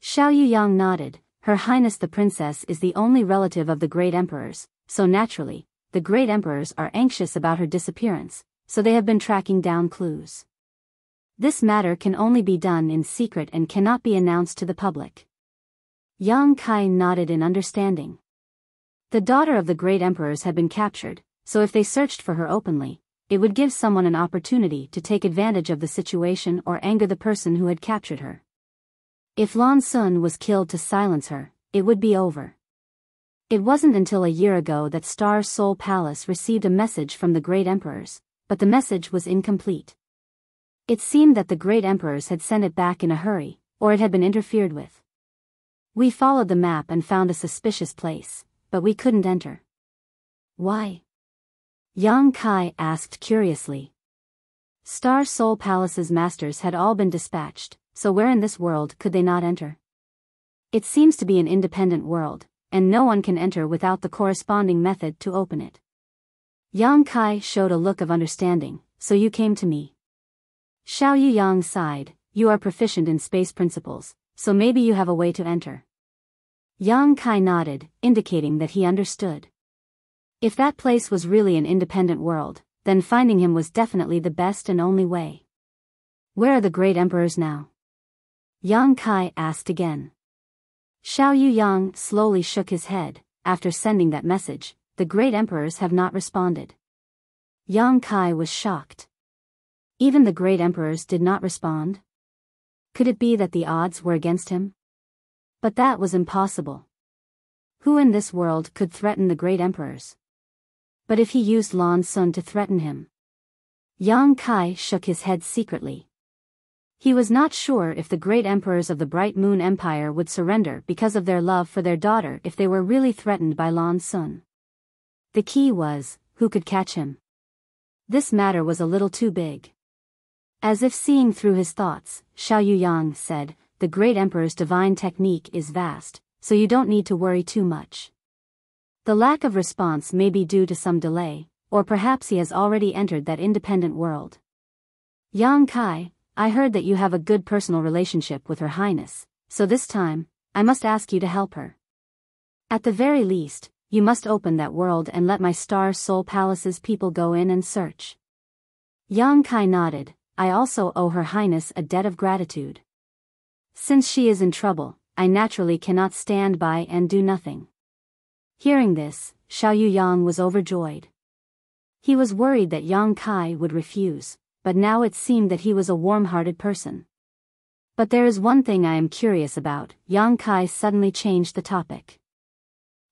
Xiao Yuyang nodded. Her Highness the Princess is the only relative of the great emperors, so naturally, the great emperors are anxious about her disappearance, so they have been tracking down clues. This matter can only be done in secret and cannot be announced to the public. Yang Kai nodded in understanding. The daughter of the great emperors had been captured, so if they searched for her openly, it would give someone an opportunity to take advantage of the situation or anger the person who had captured her. If Lan Sun was killed to silence her, it would be over. It wasn't until a year ago that Star Soul Palace received a message from the great emperors, but the message was incomplete. It seemed that the great emperors had sent it back in a hurry, or it had been interfered with. We followed the map and found a suspicious place, but we couldn't enter. Why? Yang Kai asked curiously. Star Soul Palace's masters had all been dispatched, so where in this world could they not enter? It seems to be an independent world, and no one can enter without the corresponding method to open it. Yang Kai showed a look of understanding. So you came to me. Xiao Yuyang sighed. You are proficient in space principles, so maybe you have a way to enter. Yang Kai nodded, indicating that he understood. If that place was really an independent world, then finding him was definitely the best and only way. Where are the great emperors now? Yang Kai asked again. Xiao Yuyang slowly shook his head. After sending that message, the great emperors have not responded. Yang Kai was shocked. Even the great emperors did not respond? Could it be that the odds were against him? But that was impossible. Who in this world could threaten the great emperors? But if he used Lan Sun to threaten him? Yang Kai shook his head secretly. He was not sure if the great emperors of the Bright Moon Empire would surrender because of their love for their daughter if they were really threatened by Lan Sun. The key was, who could catch him? This matter was a little too big. As if seeing through his thoughts, Xiao Yuyang said, the great emperor's divine technique is vast, so you don't need to worry too much. The lack of response may be due to some delay, or perhaps he has already entered that independent world. Yang Kai, I heard that you have a good personal relationship with Her Highness, so this time, I must ask you to help her. At the very least, you must open that world and let my Star Soul Palace's people go in and search. Yang Kai nodded. I also owe Her Highness a debt of gratitude. Since she is in trouble, I naturally cannot stand by and do nothing. Hearing this, Xiao Yuyang was overjoyed. He was worried that Yang Kai would refuse, but now it seemed that he was a warm-hearted person. But there is one thing I am curious about. Yang Kai suddenly changed the topic.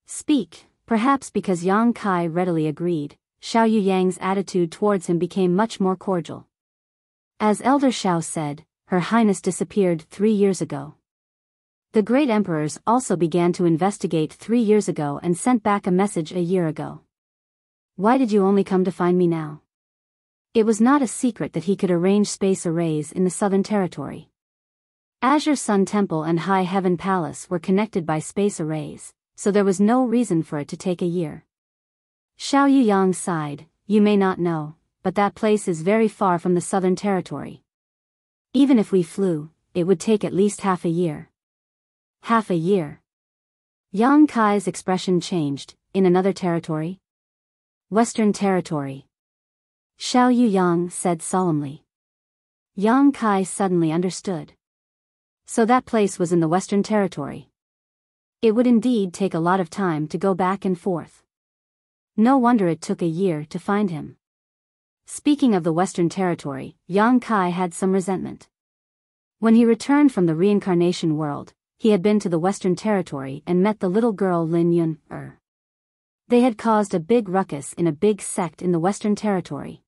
Speak. Perhaps because Yang Kai readily agreed, Xiao Yuyang's attitude towards him became much more cordial. As Elder Xiao said, Her Highness disappeared 3 years ago. The great emperors also began to investigate 3 years ago and sent back a message a year ago. Why did you only come to find me now? It was not a secret that he could arrange space arrays in the Southern Territory. Azure Sun Temple and High Heaven Palace were connected by space arrays, so there was no reason for it to take a year. Xiao Yuyang sighed. You may not know, but that place is very far from the Southern Territory. Even if we flew, it would take at least half a year. Half a year? Yang Kai's expression changed. In another territory? Western Territory. Xiao Yuyang said solemnly. Yang Kai suddenly understood. So that place was in the Western Territory. It would indeed take a lot of time to go back and forth. No wonder it took a year to find him. Speaking of the Western Territory, Yang Kai had some resentment. When he returned from the reincarnation world, he had been to the Western Territory and met the little girl Lin Yun. They had caused a big ruckus in a big sect in the Western Territory.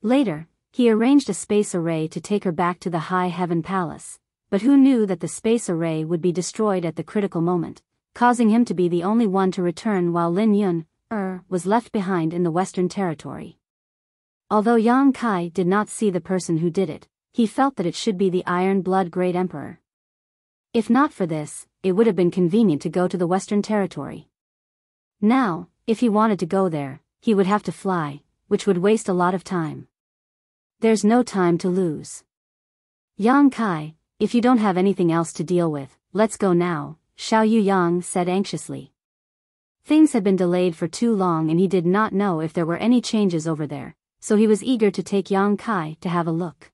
Later, he arranged a space array to take her back to the High Heaven Palace, but who knew that the space array would be destroyed at the critical moment, causing him to be the only one to return while Lin Yun was left behind in the Western Territory. Although Yang Kai did not see the person who did it, he felt that it should be the Iron Blood Great Emperor. If not for this, it would have been convenient to go to the Western Territory. Now, if he wanted to go there, he would have to fly, which would waste a lot of time. There's no time to lose. Yang Kai, if you don't have anything else to deal with, let's go now, Xiao Yuyang said anxiously. Things had been delayed for too long and he did not know if there were any changes over there, so he was eager to take Yang Kai to have a look.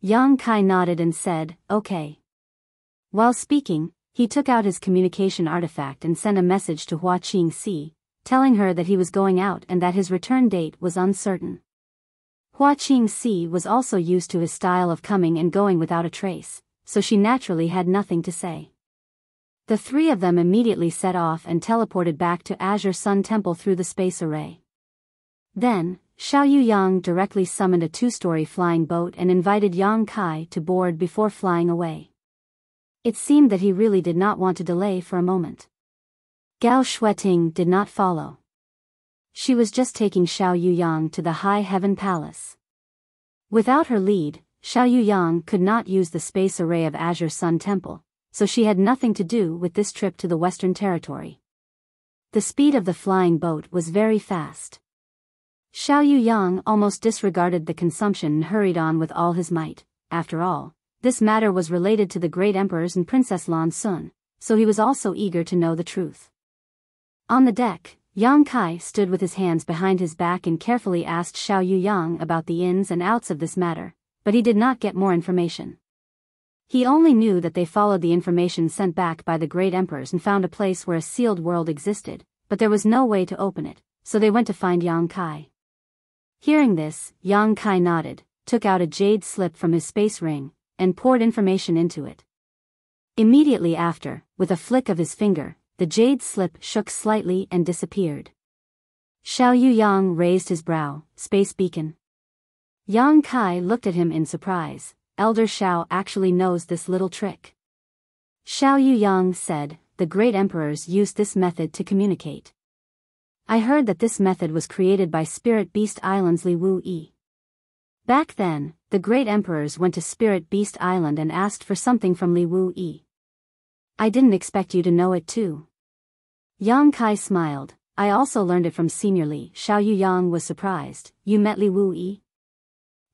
Yang Kai nodded and said, okay. While speaking, he took out his communication artifact and sent a message to Hua Qingxi, telling her that he was going out and that his return date was uncertain. Hua Qingxi was also used to his style of coming and going without a trace, so she naturally had nothing to say. The three of them immediately set off and teleported back to Azure Sun Temple through the space array. Then, Xiao Yuyang directly summoned a 2-story flying boat and invited Yang Kai to board before flying away. It seemed that he really did not want to delay for a moment. Gao Shueting did not follow. She was just taking Xiao Yuyang to the High Heaven Palace. Without her lead, Xiao Yuyang could not use the space array of Azure Sun Temple, so she had nothing to do with this trip to the Western Territory. The speed of the flying boat was very fast. Xiao Yuyang almost disregarded the consumption and hurried on with all his might. After all, This matter was related to the great emperors and Princess Lan Sun, so he was also eager to know the truth. On the deck, Yang Kai stood with his hands behind his back and carefully asked Xiao Yuyang about the ins and outs of this matter, but he did not get more information. He only knew that they followed the information sent back by the great emperors and found a place where a sealed world existed, but there was no way to open it, so they went to find Yang Kai. Hearing this, Yang Kai nodded, took out a jade slip from his space ring, and poured information into it. Immediately after, with a flick of his finger, the jade slip shook slightly and disappeared. Xiao Yuyang raised his brow. Space beacon. Yang Kai looked at him in surprise. Elder Xiao actually knows this little trick. Xiao Yuyang said, the great emperors used this method to communicate. I heard that this method was created by Spirit Beast Island's Li Wu Yi. Back then, the great emperors went to Spirit Beast Island and asked for something from Li Wu Yi. I didn't expect you to know it too. Yang Kai smiled. I also learned it from Senior Li. Xiao Yuyang was surprised. You met Li Wu Yi?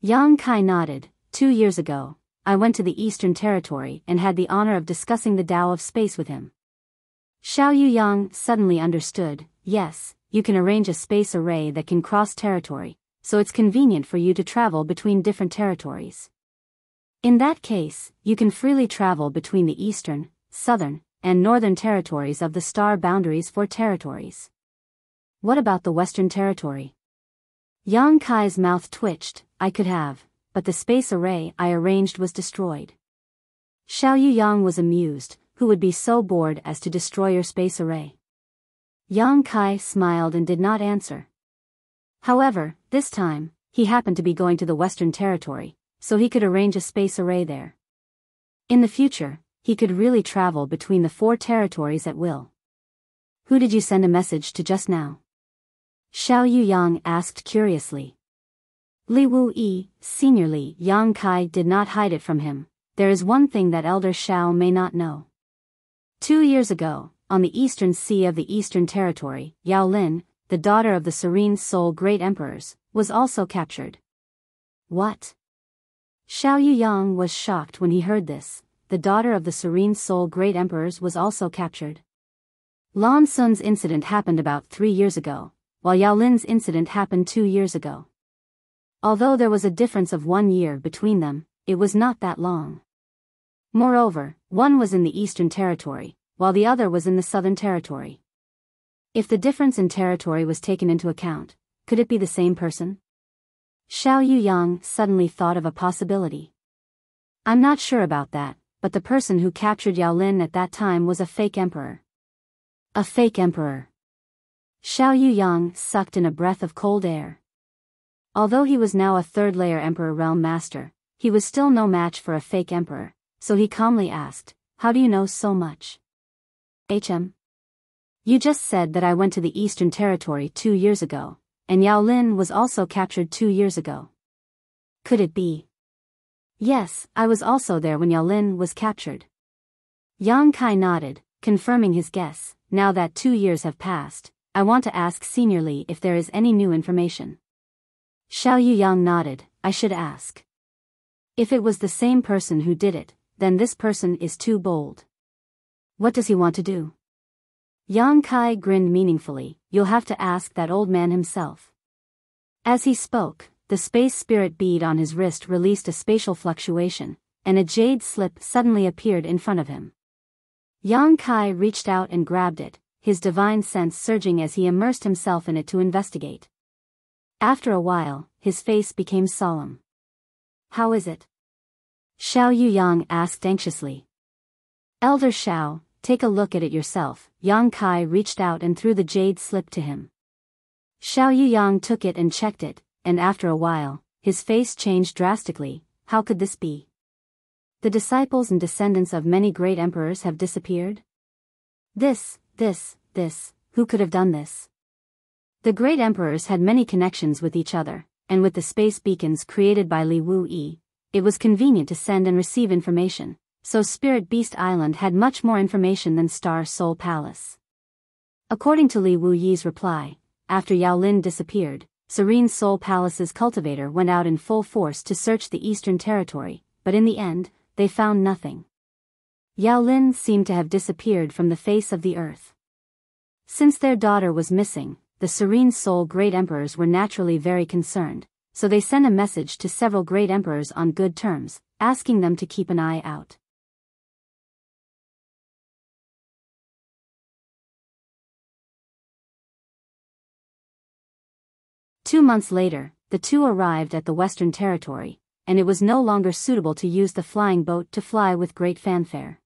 Yang Kai nodded. 2 years ago, I went to the Eastern Territory and had the honor of discussing the Tao of space with him. Xiao Yuyang suddenly understood. Yes, you can arrange a space array that can cross territory, so it's convenient for you to travel between different territories. In that case, you can freely travel between the Eastern, Southern, and Northern territories of the star boundaries for territories. What about the Western Territory? Yang Kai's mouth twitched. I could have, but the space array I arranged was destroyed. Xiao Yuyang was amused. Who would be so bored as to destroy your space array? Yang Kai smiled and did not answer. However, this time, he happened to be going to the Western Territory, so he could arrange a space array there. In the future, he could really travel between the 4 territories at will. Who did you send a message to just now? Xiao Yuyang asked curiously. Li Wu Yi, Senior Li. Yang Kai did not hide it from him. There is one thing that Elder Xiao may not know. 2 years ago, on the eastern sea of the Eastern Territory, Yao Lin, the daughter of the Serene Soul Great Emperors, was also captured. What? Xiao Yuyang was shocked when he heard this. The daughter of the Serene Soul Great Emperors was also captured. Lan Sun's incident happened about 3 years ago, while Yao Lin's incident happened 2 years ago. Although there was a difference of 1 year between them, it was not that long. Moreover, one was in the Eastern Territory, while the other was in the Southern Territory. If the difference in territory was taken into account, could it be the same person? Xiao Yuyang suddenly thought of a possibility. I'm not sure about that, but the person who captured Yao Lin at that time was a fake emperor. A fake emperor. Xiao Yuyang sucked in a breath of cold air. Although he was now a 3rd-layer Emperor Realm Master, he was still no match for a fake emperor, so he calmly asked, how do you know so much? You just said that I went to the Eastern Territory 2 years ago, and Yao Lin was also captured 2 years ago. Could it be? Yes, I was also there when Yao Lin was captured. Yang Kai nodded, confirming his guess. Now that 2 years have passed, I want to ask Senior Li if there is any new information. Xiao Yuyang nodded. I should ask. If it was the same person who did it, then this person is too bold. What does he want to do? Yang Kai grinned meaningfully. You'll have to ask that old man himself. As he spoke, the space spirit bead on his wrist released a spatial fluctuation, and a jade slip suddenly appeared in front of him. Yang Kai reached out and grabbed it, his divine sense surging as he immersed himself in it to investigate. After a while, his face became solemn. How is it? Xiao Yuyang asked anxiously. Elder Xiao, take a look at it yourself. Yang Kai reached out and threw the jade slip to him. Xiao Yuyang took it and checked it, and after a while, his face changed drastically. How could this be? The disciples and descendants of many great emperors have disappeared? This, who could have done this? The great emperors had many connections with each other, and with the space beacons created by Li Wu Yi, it was convenient to send and receive information, so Spirit Beast Island had much more information than Star Soul Palace. According to Li Wu Yi's reply, after Yao Lin disappeared, Serene Soul Palace's cultivator went out in full force to search the Eastern Territory, but in the end, they found nothing. Yao Lin seemed to have disappeared from the face of the earth. Since their daughter was missing, the Serene Soul Great Emperors were naturally very concerned, so they sent a message to several Great Emperors on good terms, asking them to keep an eye out. Two months later, the two arrived at the Western Territory, and it was no longer suitable to use the flying boat to fly with great fanfare.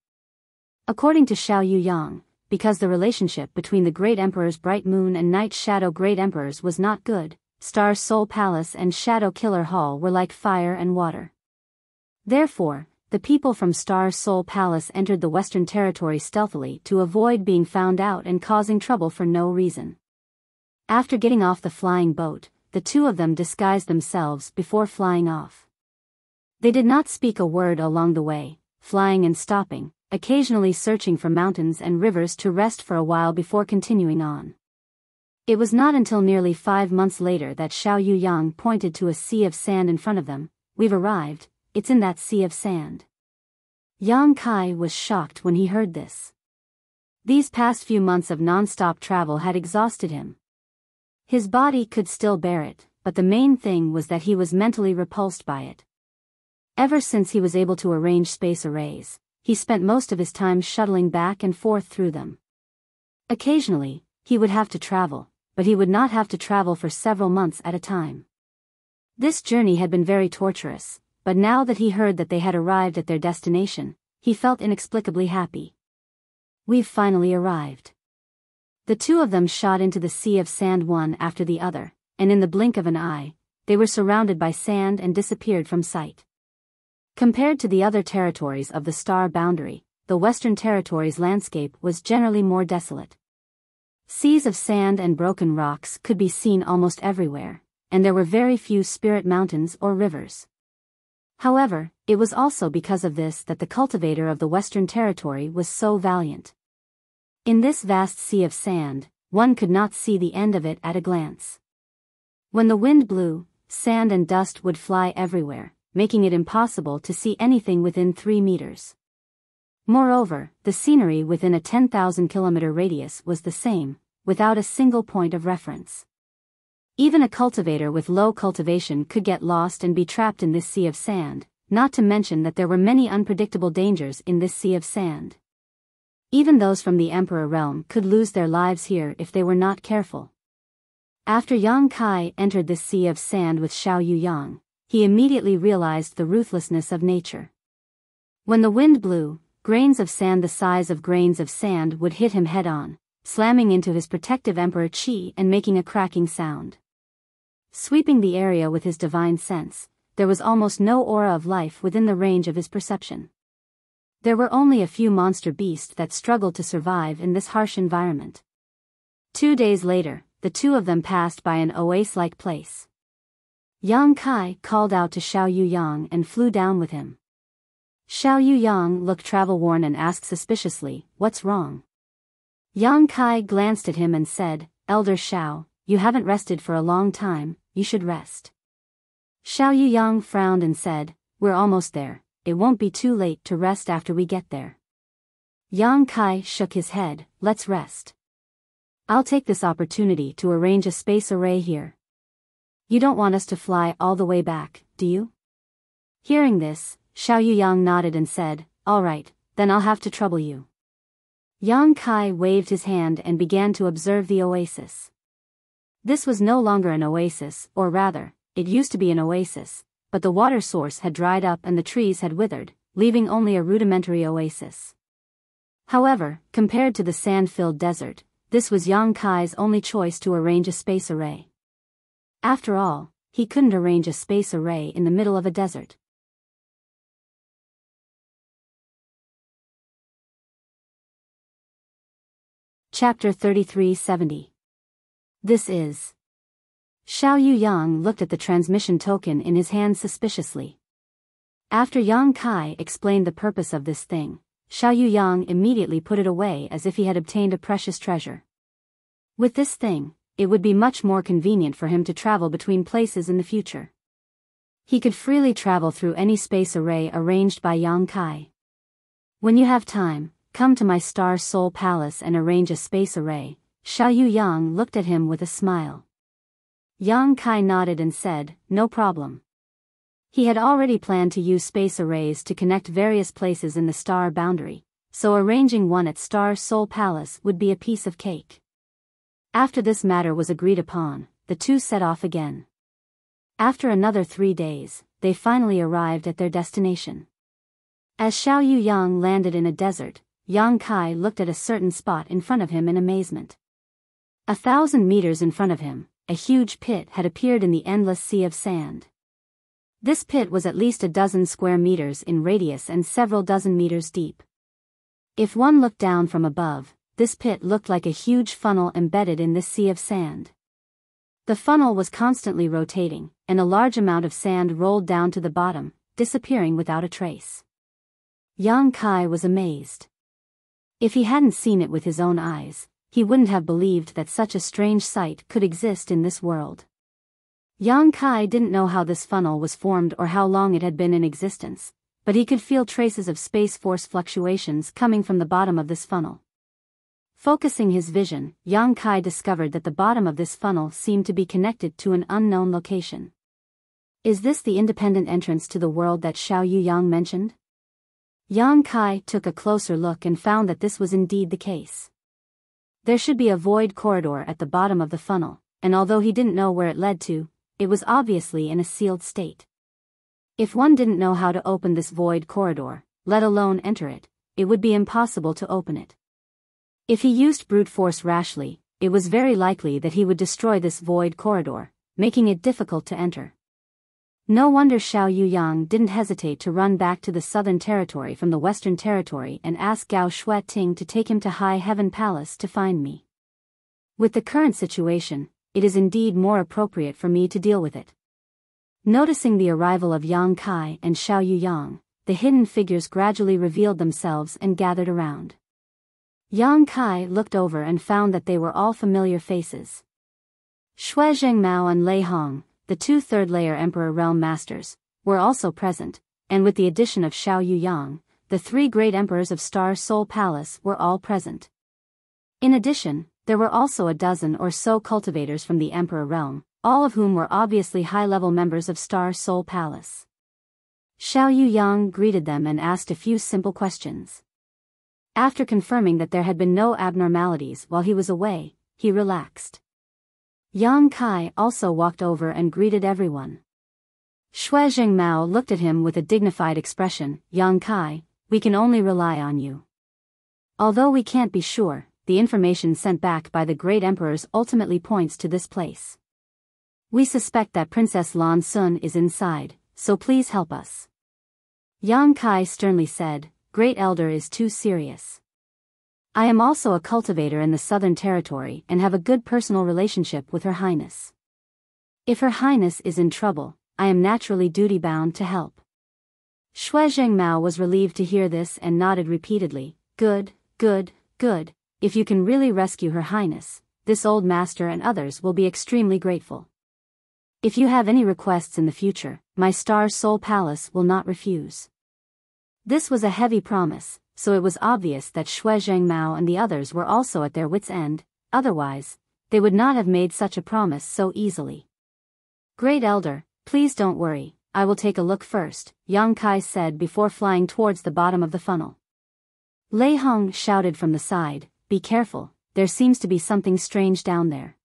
According to Xiao Yuyang, because the relationship between the Great Emperor's Bright Moon and Night Shadow Great Emperors was not good, Star Soul Palace and Shadow Killer Hall were like fire and water. Therefore, the people from Star Soul Palace entered the Western Territory stealthily to avoid being found out and causing trouble for no reason. After getting off the flying boat, the two of them disguised themselves before flying off. They did not speak a word along the way, flying and stopping, occasionally searching for mountains and rivers to rest for a while before continuing on. It was not until nearly 5 months later that Xiao Yuyang pointed to a sea of sand in front of them. "We've arrived, it's in that sea of sand." Yang Kai was shocked when he heard this. These past few months of non-stop travel had exhausted him. His body could still bear it, but the main thing was that he was mentally repulsed by it. Ever since he was able to arrange space arrays, he spent most of his time shuttling back and forth through them. Occasionally, he would have to travel, but he would not have to travel for several months at a time. This journey had been very torturous, but now that he heard that they had arrived at their destination, he felt inexplicably happy. "We've finally arrived." The two of them shot into the sea of sand one after the other, and in the blink of an eye, they were surrounded by sand and disappeared from sight. Compared to the other territories of the star boundary, the Western Territory's landscape was generally more desolate. Seas of sand and broken rocks could be seen almost everywhere, and there were very few spirit mountains or rivers. However, it was also because of this that the cultivator of the Western Territory was so valiant. In this vast sea of sand, one could not see the end of it at a glance. When the wind blew, sand and dust would fly everywhere, making it impossible to see anything within 3 meters. Moreover, the scenery within a 10,000-kilometer radius was the same, without a single point of reference. Even a cultivator with low cultivation could get lost and be trapped in this sea of sand, not to mention that there were many unpredictable dangers in this sea of sand. Even those from the Emperor realm could lose their lives here if they were not careful. After Yang Kai entered this sea of sand with Xiao Yuyang, he immediately realized the ruthlessness of nature. When the wind blew, grains of sand the size of grains of sand would hit him head-on, slamming into his protective Emperor Qi and making a cracking sound. Sweeping the area with his divine sense, there was almost no aura of life within the range of his perception. There were only a few monster beasts that struggled to survive in this harsh environment. 2 days later, the two of them passed by an oasis-like place. Yang Kai called out to Xiao Yuyang and flew down with him. Xiao Yuyang looked travel-worn and asked suspiciously, "What's wrong?" Yang Kai glanced at him and said, "Elder Xiao, you haven't rested for a long time, you should rest." Xiao Yuyang frowned and said, "We're almost there. It won't be too late to rest after we get there." Yang Kai shook his head, "Let's rest. I'll take this opportunity to arrange a space array here." "You don't want us to fly all the way back, do you?" Hearing this, Xiao Yuyang nodded and said, "All right, then I'll have to trouble you." Yang Kai waved his hand and began to observe the oasis. This was no longer an oasis, or rather, it used to be an oasis, but the water source had dried up and the trees had withered, leaving only a rudimentary oasis. However, compared to the sand-filled desert, this was Yang Kai's only choice to arrange a space array. After all, he couldn't arrange a space array in the middle of a desert. Chapter 3370. This is. Xiao Yuyang looked at the transmission token in his hand suspiciously. After Yang Kai explained the purpose of this thing, Xiao Yuyang immediately put it away as if he had obtained a precious treasure. With this thing, it would be much more convenient for him to travel between places in the future. He could freely travel through any space array arranged by Yang Kai. When you have time, come to my Star Soul Palace and arrange a space array. Xiao Yang looked at him with a smile. Yang Kai nodded and said, no problem. He had already planned to use space arrays to connect various places in the star boundary, so arranging one at Star Soul Palace would be a piece of cake. After this matter was agreed upon, the two set off again. After another 3 days, they finally arrived at their destination. As Xiao Yang landed in a desert, Yang Kai looked at a certain spot in front of him in amazement. 1,000 meters in front of him, a huge pit had appeared in the endless sea of sand. This pit was at least a dozen square meters in radius and several dozen meters deep. If one looked down from above, this pit looked like a huge funnel embedded in this sea of sand. The funnel was constantly rotating, and a large amount of sand rolled down to the bottom, disappearing without a trace. Yang Kai was amazed. If he hadn't seen it with his own eyes, he wouldn't have believed that such a strange sight could exist in this world. Yang Kai didn't know how this funnel was formed or how long it had been in existence, but he could feel traces of space force fluctuations coming from the bottom of this funnel. Focusing his vision, Yang Kai discovered that the bottom of this funnel seemed to be connected to an unknown location. Is this the independent entrance to the world that Xiao Yang mentioned? Yang Kai took a closer look and found that this was indeed the case. There should be a void corridor at the bottom of the funnel, and although he didn't know where it led to, it was obviously in a sealed state. If one didn't know how to open this void corridor, let alone enter it, it would be impossible to open it. If he used brute force rashly, it was very likely that he would destroy this void corridor, making it difficult to enter. No wonder Xiao Yang didn't hesitate to run back to the Southern Territory from the Western Territory and ask Gao Shueting to take him to High Heaven Palace to find me. With the current situation, it is indeed more appropriate for me to deal with it. Noticing the arrival of Yang Kai and Xiao Yang, the hidden figures gradually revealed themselves and gathered around. Yang Kai looked over and found that they were all familiar faces. Shui Zhengmao and Lei Hong, the 2 third-layer Emperor Realm Masters, were also present, and with the addition of Xiao Yang, the 3 great emperors of Star Soul Palace were all present. In addition, there were also a dozen or so cultivators from the Emperor Realm, all of whom were obviously high-level members of Star Soul Palace. Xiao Yang greeted them and asked a few simple questions. After confirming that there had been no abnormalities while he was away, he relaxed. Yang Kai also walked over and greeted everyone. Shui Zhengmao looked at him with a dignified expression. Yang Kai, we can only rely on you. Although we can't be sure, the information sent back by the great emperors ultimately points to this place. We suspect that Princess Lan Sun is inside, so please help us. Yang Kai sternly said, Great Elder is too serious. I am also a cultivator in the Southern Territory and have a good personal relationship with Her Highness. If Her Highness is in trouble, I am naturally duty-bound to help. Shui Zhengmao was relieved to hear this and nodded repeatedly. Good, good, good. If you can really rescue Her Highness, this old master and others will be extremely grateful. If you have any requests in the future, my Star Soul Palace will not refuse. This was a heavy promise, so it was obvious that Shui Zhengmao and the others were also at their wits' end, otherwise, they would not have made such a promise so easily. Great Elder, please don't worry, I will take a look first, Yang Kai said before flying towards the bottom of the funnel. Lei Hong shouted from the side, Be careful, there seems to be something strange down there.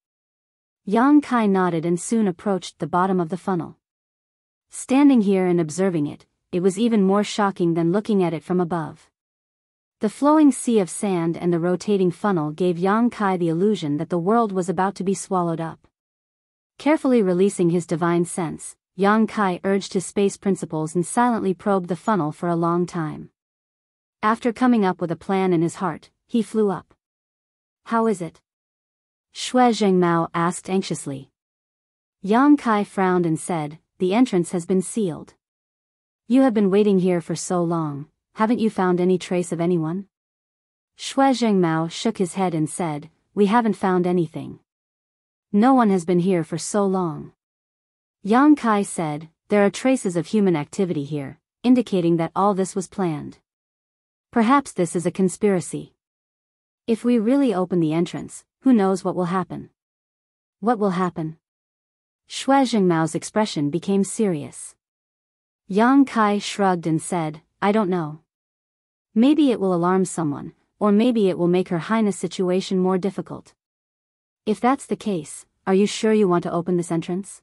Yang Kai nodded and soon approached the bottom of the funnel. Standing here and observing it, it was even more shocking than looking at it from above. The flowing sea of sand and the rotating funnel gave Yang Kai the illusion that the world was about to be swallowed up. Carefully releasing his divine sense, Yang Kai urged his space principles and silently probed the funnel for a long time. After coming up with a plan in his heart, he flew up. How is it? Shui Zhengmao asked anxiously. Yang Kai frowned and said, The entrance has been sealed. You have been waiting here for so long, haven't you found any trace of anyone? Shui Zhengmao shook his head and said, We haven't found anything. No one has been here for so long. Yang Kai said, there are traces of human activity here, indicating that all this was planned. Perhaps this is a conspiracy. If we really open the entrance, who knows what will happen? What will happen? Shui Jingmao's expression became serious. Yang Kai shrugged and said, I don't know. Maybe it will alarm someone, or maybe it will make Her Highness' situation more difficult. If that's the case, are you sure you want to open this entrance?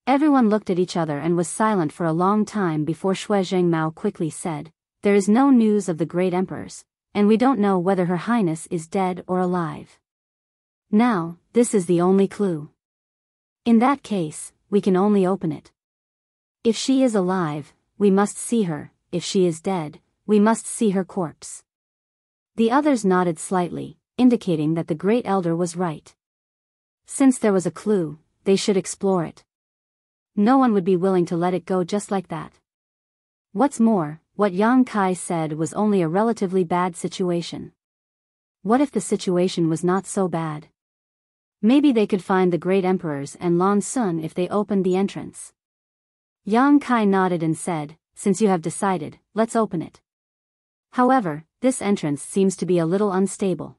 Everyone looked at each other and was silent for a long time before Shui Jingmao quickly said, there is no news of the great emperors, and we don't know whether Her Highness is dead or alive. Now, this is the only clue. In that case, we can only open it. If she is alive, we must see her; if she is dead, we must see her corpse. The others nodded slightly, indicating that the great elder was right. Since there was a clue, they should explore it. No one would be willing to let it go just like that. What's more, what Yang Kai said was only a relatively bad situation. What if the situation was not so bad? Maybe they could find the great emperors and Lan Sun if they opened the entrance. Yang Kai nodded and said, since you have decided, let's open it. However, this entrance seems to be a little unstable.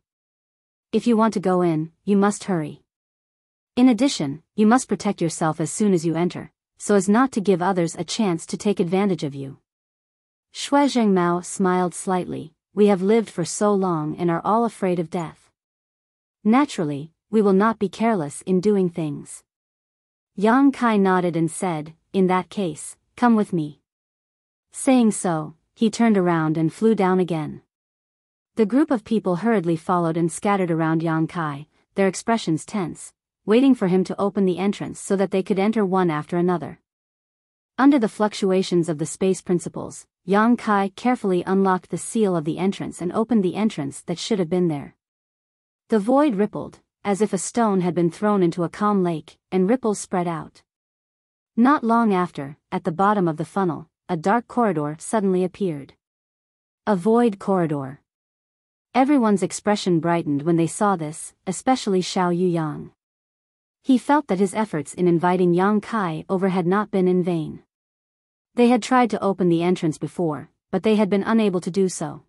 If you want to go in, you must hurry. In addition, you must protect yourself as soon as you enter, so as not to give others a chance to take advantage of you. Shui Jingmao smiled slightly. We have lived for so long and are all afraid of death. Naturally, we will not be careless in doing things. Yang Kai nodded and said, in that case, come with me. Saying so, he turned around and flew down again. The group of people hurriedly followed and scattered around Yang Kai, their expressions tense, waiting for him to open the entrance so that they could enter one after another. Under the fluctuations of the space principles, Yang Kai carefully unlocked the seal of the entrance and opened the entrance that should have been there. The void rippled, as if a stone had been thrown into a calm lake, and ripples spread out. Not long after, at the bottom of the funnel, a dark corridor suddenly appeared. A void corridor. Everyone's expression brightened when they saw this, especially Xiao Yuyang. He felt that his efforts in inviting Yang Kai over had not been in vain. They had tried to open the entrance before, but they had been unable to do so.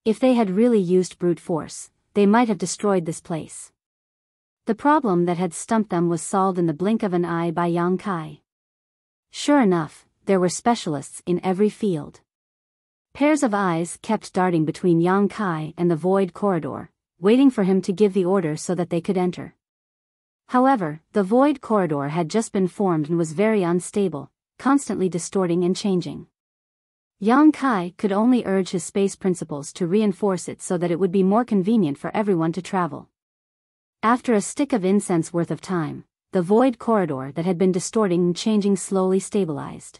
If they had really used brute force, they might have destroyed this place. The problem that had stumped them was solved in the blink of an eye by Yang Kai. Sure enough, there were specialists in every field. Pairs of eyes kept darting between Yang Kai and the void corridor, waiting for him to give the order so that they could enter. However, the void corridor had just been formed and was very unstable, constantly distorting and changing. Yang Kai could only urge his space principles to reinforce it so that it would be more convenient for everyone to travel. After a stick of incense worth of time, the void corridor that had been distorting and changing slowly stabilized.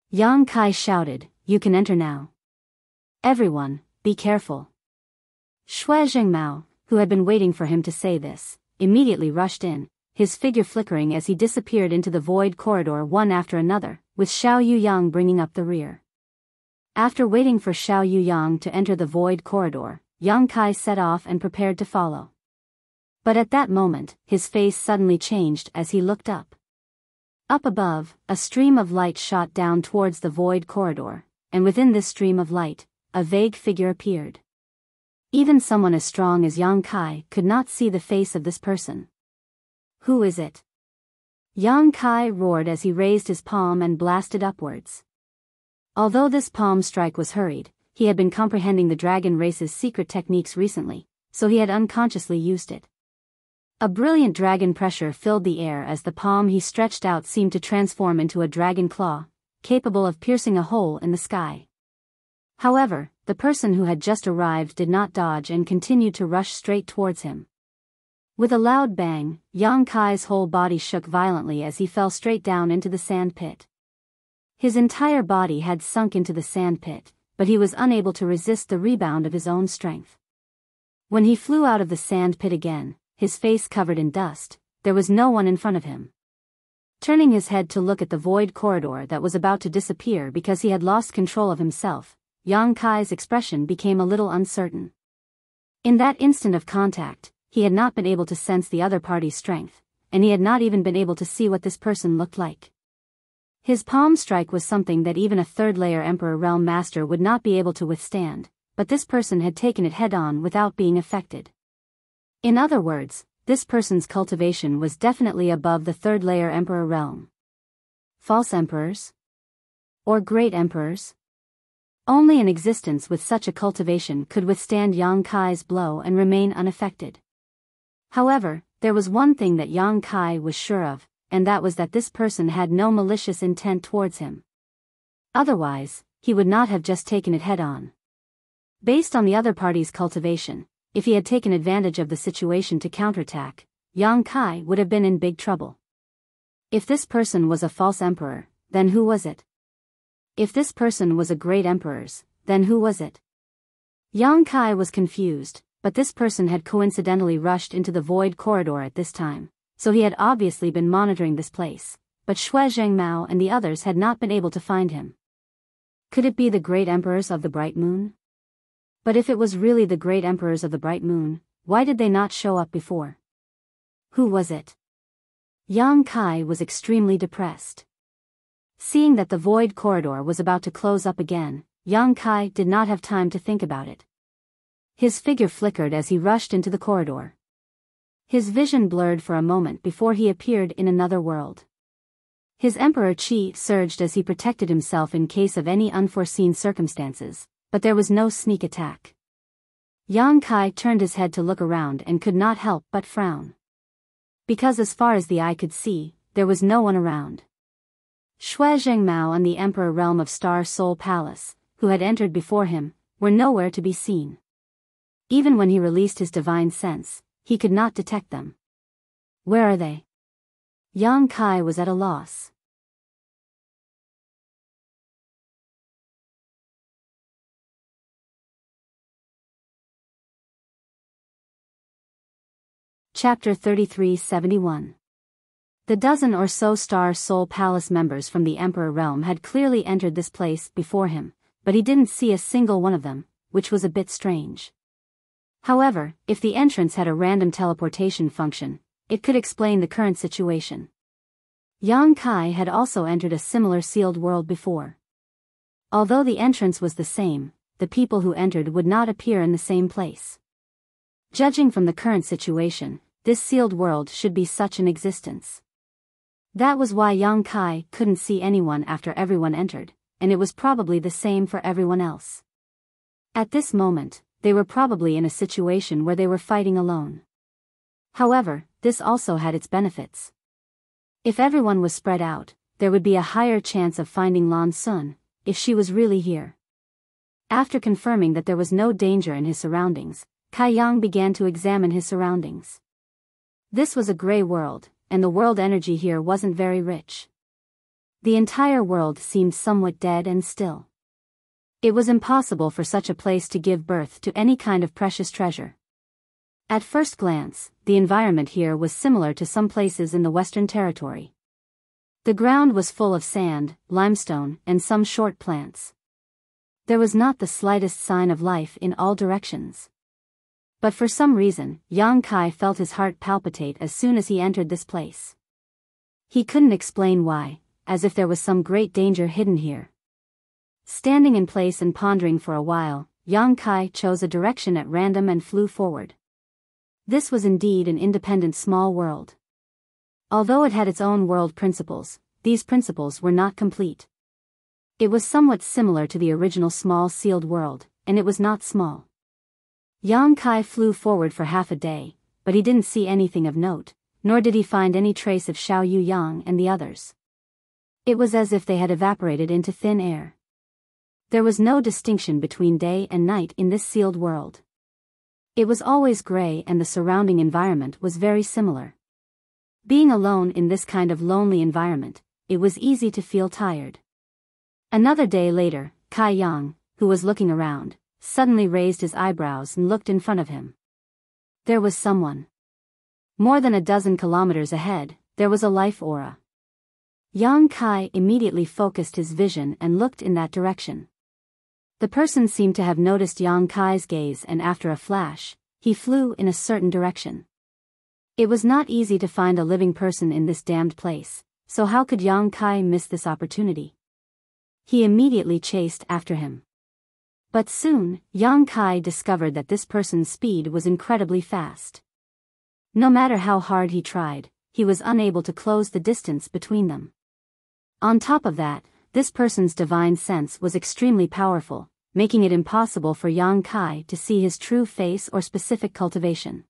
Yang Kai shouted, "You can enter now. Everyone, be careful." Shui Jingmao, who had been waiting for him to say this, immediately rushed in, his figure flickering as he disappeared into the void corridor one after another, with Xiao Yuyang bringing up the rear. After waiting for Xiao Yuyang to enter the void corridor, Yang Kai set off and prepared to follow. But at that moment, his face suddenly changed as he looked up. Up above, a stream of light shot down towards the void corridor, and within this stream of light, a vague figure appeared. Even someone as strong as Yang Kai could not see the face of this person. Who is it? Yang Kai roared as he raised his palm and blasted upwards. Although this palm strike was hurried, he had been comprehending the dragon race's secret techniques recently, so he had unconsciously used it. A brilliant dragon pressure filled the air as the palm he stretched out seemed to transform into a dragon claw, capable of piercing a hole in the sky. However, the person who had just arrived did not dodge and continued to rush straight towards him. With a loud bang, Yang Kai's whole body shook violently as he fell straight down into the sand pit. His entire body had sunk into the sand pit, but he was unable to resist the rebound of his own strength. When he flew out of the sand pit again, his face covered in dust, there was no one in front of him. Turning his head to look at the void corridor that was about to disappear because he had lost control of himself, Yang Kai's expression became a little uncertain. In that instant of contact, he had not been able to sense the other party's strength, and he had not even been able to see what this person looked like. His palm strike was something that even a third-layer Emperor Realm Master would not be able to withstand, but this person had taken it head-on without being affected. In other words, this person's cultivation was definitely above the third-layer Emperor Realm. False Emperors? Or Great Emperors? Only an existence with such a cultivation could withstand Yang Kai's blow and remain unaffected. However, there was one thing that Yang Kai was sure of, and that was that this person had no malicious intent towards him. Otherwise, he would not have just taken it head-on. Based on the other party's cultivation, if he had taken advantage of the situation to counterattack, Yang Kai would have been in big trouble. If this person was a false emperor, then who was it? If this person was a great emperor's, then who was it? Yang Kai was confused, but this person had coincidentally rushed into the void corridor at this time, so he had obviously been monitoring this place, but Xue Zhengmao and the others had not been able to find him. Could it be the great emperors of the Bright Moon? But if it was really the great emperors of the Bright Moon, why did they not show up before? Who was it? Yang Kai was extremely depressed. Seeing that the void corridor was about to close up again, Yang Kai did not have time to think about it. His figure flickered as he rushed into the corridor. His vision blurred for a moment before he appeared in another world. His Emperor Qi surged as he protected himself in case of any unforeseen circumstances, but there was no sneak attack. Yang Kai turned his head to look around and could not help but frown. Because as far as the eye could see, there was no one around. Xue Zhengmao and the Emperor Realm of Star Soul Palace, who had entered before him, were nowhere to be seen. Even when he released his divine sense, he could not detect them. Where are they? Yang Kai was at a loss. Chapter 3371. The dozen or so Star Soul Palace members from the Emperor Realm had clearly entered this place before him, but he didn't see a single one of them, which was a bit strange. However, if the entrance had a random teleportation function, it could explain the current situation. Yang Kai had also entered a similar sealed world before. Although the entrance was the same, the people who entered would not appear in the same place. Judging from the current situation, this sealed world should be such an existence. That was why Yang Kai couldn't see anyone after everyone entered, and it was probably the same for everyone else. At this moment, they were probably in a situation where they were fighting alone. However, this also had its benefits. If everyone was spread out, there would be a higher chance of finding Lan Sun, if she was really here. After confirming that there was no danger in his surroundings, Kai Yang began to examine his surroundings. This was a gray world, and the world energy here wasn't very rich. The entire world seemed somewhat dead and still. It was impossible for such a place to give birth to any kind of precious treasure. At first glance, the environment here was similar to some places in the Western Territory. The ground was full of sand, limestone, and some short plants. There was not the slightest sign of life in all directions. But for some reason, Yang Kai felt his heart palpitate as soon as he entered this place. He couldn't explain why, as if there was some great danger hidden here. Standing in place and pondering for a while, Yang Kai chose a direction at random and flew forward. This was indeed an independent small world. Although it had its own world principles, these principles were not complete. It was somewhat similar to the original small sealed world, and it was not small. Yang Kai flew forward for half a day, but he didn't see anything of note, nor did he find any trace of Xiao Yu Yang and the others. It was as if they had evaporated into thin air. There was no distinction between day and night in this sealed world. It was always gray and the surrounding environment was very similar. Being alone in this kind of lonely environment, it was easy to feel tired. Another day later, Kai Yang, who was looking around, suddenly raised his eyebrows and looked in front of him. There was someone. More than a dozen kilometers ahead, there was a life aura. Yang Kai immediately focused his vision and looked in that direction. The person seemed to have noticed Yang Kai's gaze, and after a flash, he flew in a certain direction. It was not easy to find a living person in this damned place, so how could Yang Kai miss this opportunity? He immediately chased after him. But soon, Yang Kai discovered that this person's speed was incredibly fast. No matter how hard he tried, he was unable to close the distance between them. On top of that, this person's divine sense was extremely powerful, making it impossible for Yang Kai to see his true face or specific cultivation.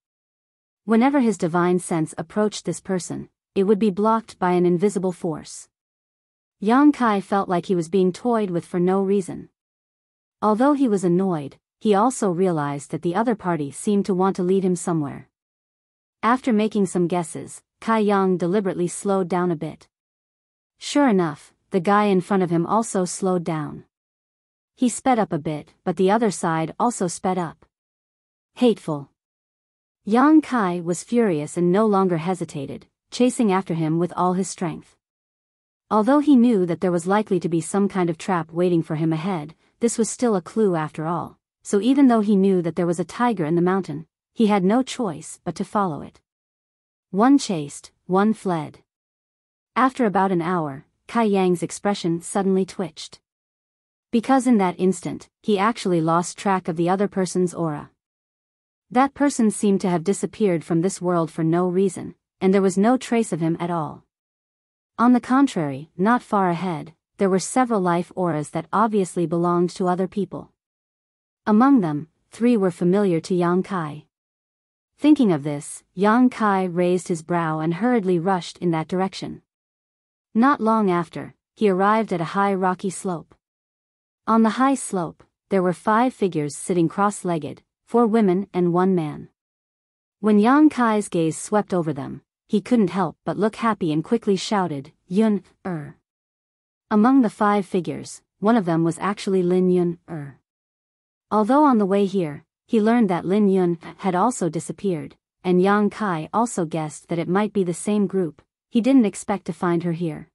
Whenever his divine sense approached this person, it would be blocked by an invisible force. Yang Kai felt like he was being toyed with for no reason. Although he was annoyed, he also realized that the other party seemed to want to lead him somewhere. After making some guesses, Kai Yang deliberately slowed down a bit. Sure enough, the guy in front of him also slowed down. He sped up a bit, but the other side also sped up. Hateful. Yang Kai was furious and no longer hesitated, chasing after him with all his strength. Although he knew that there was likely to be some kind of trap waiting for him ahead, this was still a clue after all, so even though he knew that there was a tiger in the mountain, he had no choice but to follow it. One chased, one fled. After about an hour, Kai Yang's expression suddenly twitched. Because in that instant, he actually lost track of the other person's aura. That person seemed to have disappeared from this world for no reason, and there was no trace of him at all. On the contrary, not far ahead, there were several life auras that obviously belonged to other people. Among them, 3 were familiar to Yang Kai. Thinking of this, Yang Kai raised his brow and hurriedly rushed in that direction. Not long after, he arrived at a high rocky slope. On the high slope, there were 5 figures sitting cross-legged, 4 women and 1 man. When Yang Kai's gaze swept over them, he couldn't help but look happy and quickly shouted, "Yun, Among the 5 figures, one of them was actually Lin Yun, Although on the way here, he learned that Lin Yun had also disappeared, and Yang Kai also guessed that it might be the same group, he didn't expect to find her here.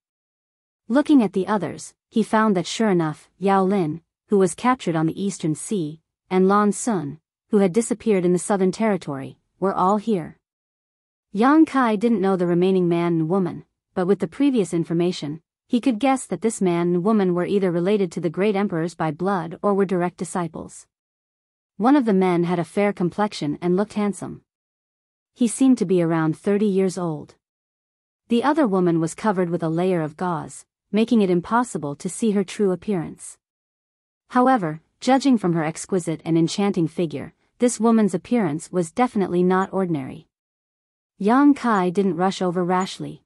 Looking at the others, he found that sure enough, Yao Lin, who was captured on the Eastern Sea, and Lan Sun, who had disappeared in the Southern Territory, were all here. Yang Kai didn't know the remaining man and woman, but with the previous information, he could guess that this man and woman were either related to the great emperors by blood or were direct disciples. One of the men had a fair complexion and looked handsome. He seemed to be around 30 years old. The other woman was covered with a layer of gauze, making it impossible to see her true appearance. However, judging from her exquisite and enchanting figure, this woman's appearance was definitely not ordinary. Yang Kai didn't rush over rashly.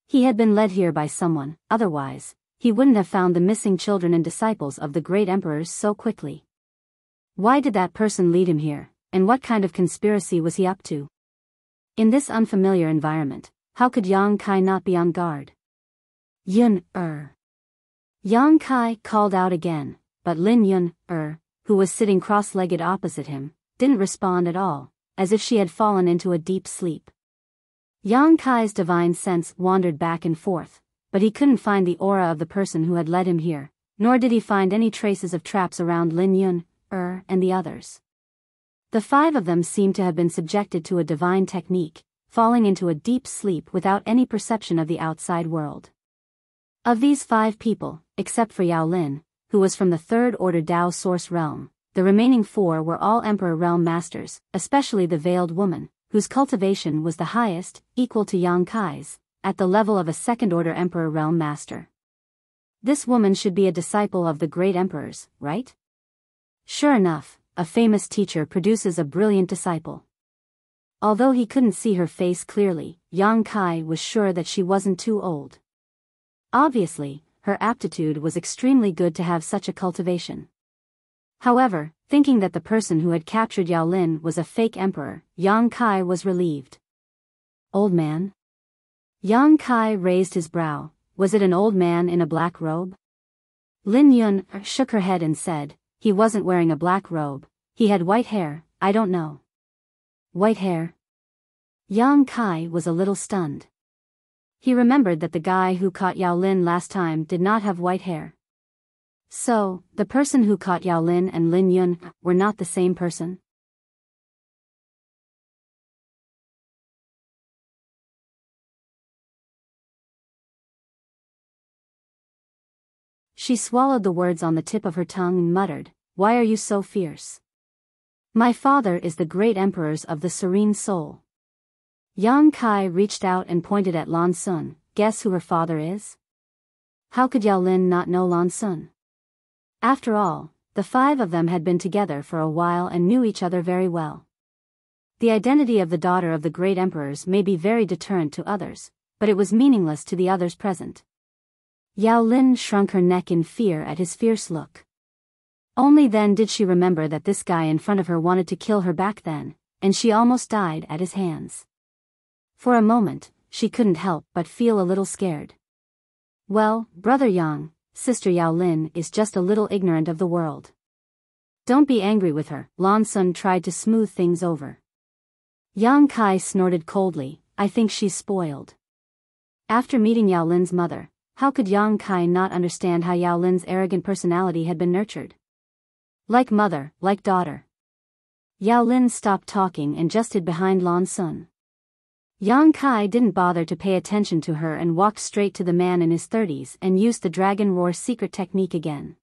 He had been led here by someone, otherwise, he wouldn't have found the missing children and disciples of the great emperors so quickly. Why did that person lead him here, and what kind of conspiracy was he up to? In this unfamiliar environment, how could Yang Kai not be on guard? Yun, Yang Kai called out again, but Lin Yun, who was sitting cross-legged opposite him, didn't respond at all, as if she had fallen into a deep sleep. Yang Kai's divine sense wandered back and forth, but he couldn't find the aura of the person who had led him here, nor did he find any traces of traps around Lin Yun, and the others. The 5 of them seemed to have been subjected to a divine technique, falling into a deep sleep without any perception of the outside world. Of these 5 people, except for Yao Lin, who was from the 3rd Order Dao Source Realm, the remaining 4 were all Emperor Realm Masters, especially the Veiled Woman, whose cultivation was the highest, equal to Yang Kai's, at the level of a 2nd Order Emperor Realm Master. This woman should be a disciple of the great emperors, right? Sure enough, a famous teacher produces a brilliant disciple. Although he couldn't see her face clearly, Yang Kai was sure that she wasn't too old. Obviously, her aptitude was extremely good to have such a cultivation. However, thinking that the person who had captured Yao Lin was a fake emperor, Yang Kai was relieved. Old man? Yang Kai raised his brow. Was it an old man in a black robe? Lin Yun shook her head and said, he wasn't wearing a black robe, he had white hair, I don't know. White hair? Yang Kai was a little stunned. He remembered that the guy who caught Yao Lin last time did not have white hair. So, the person who caught Yao Lin and Lin Yun were not the same person? She swallowed the words on the tip of her tongue and muttered, "Why are you so fierce? My father is the great emperors of the serene soul." Yang Kai reached out and pointed at Lan Sun. Guess who her father is? How could Yao Lin not know Lan Sun? After all, the five of them had been together for a while and knew each other very well. The identity of the daughter of the great emperors may be very deterrent to others, but it was meaningless to the others present. Yao Lin shrunk her neck in fear at his fierce look. Only then did she remember that this guy in front of her wanted to kill her back then, and she almost died at his hands. For a moment, she couldn't help but feel a little scared. Well, Brother Yang, Sister Yao Lin is just a little ignorant of the world. Don't be angry with her, Lan Sun tried to smooth things over. Yang Kai snorted coldly, I think she's spoiled. After meeting Yao Lin's mother, how could Yang Kai not understand how Yao Lin's arrogant personality had been nurtured? Like mother, like daughter. Yao Lin stopped talking and just hid behind Lan Sun. Yang Kai didn't bother to pay attention to her and walked straight to the man in his 30s and used the dragon roar secret technique again.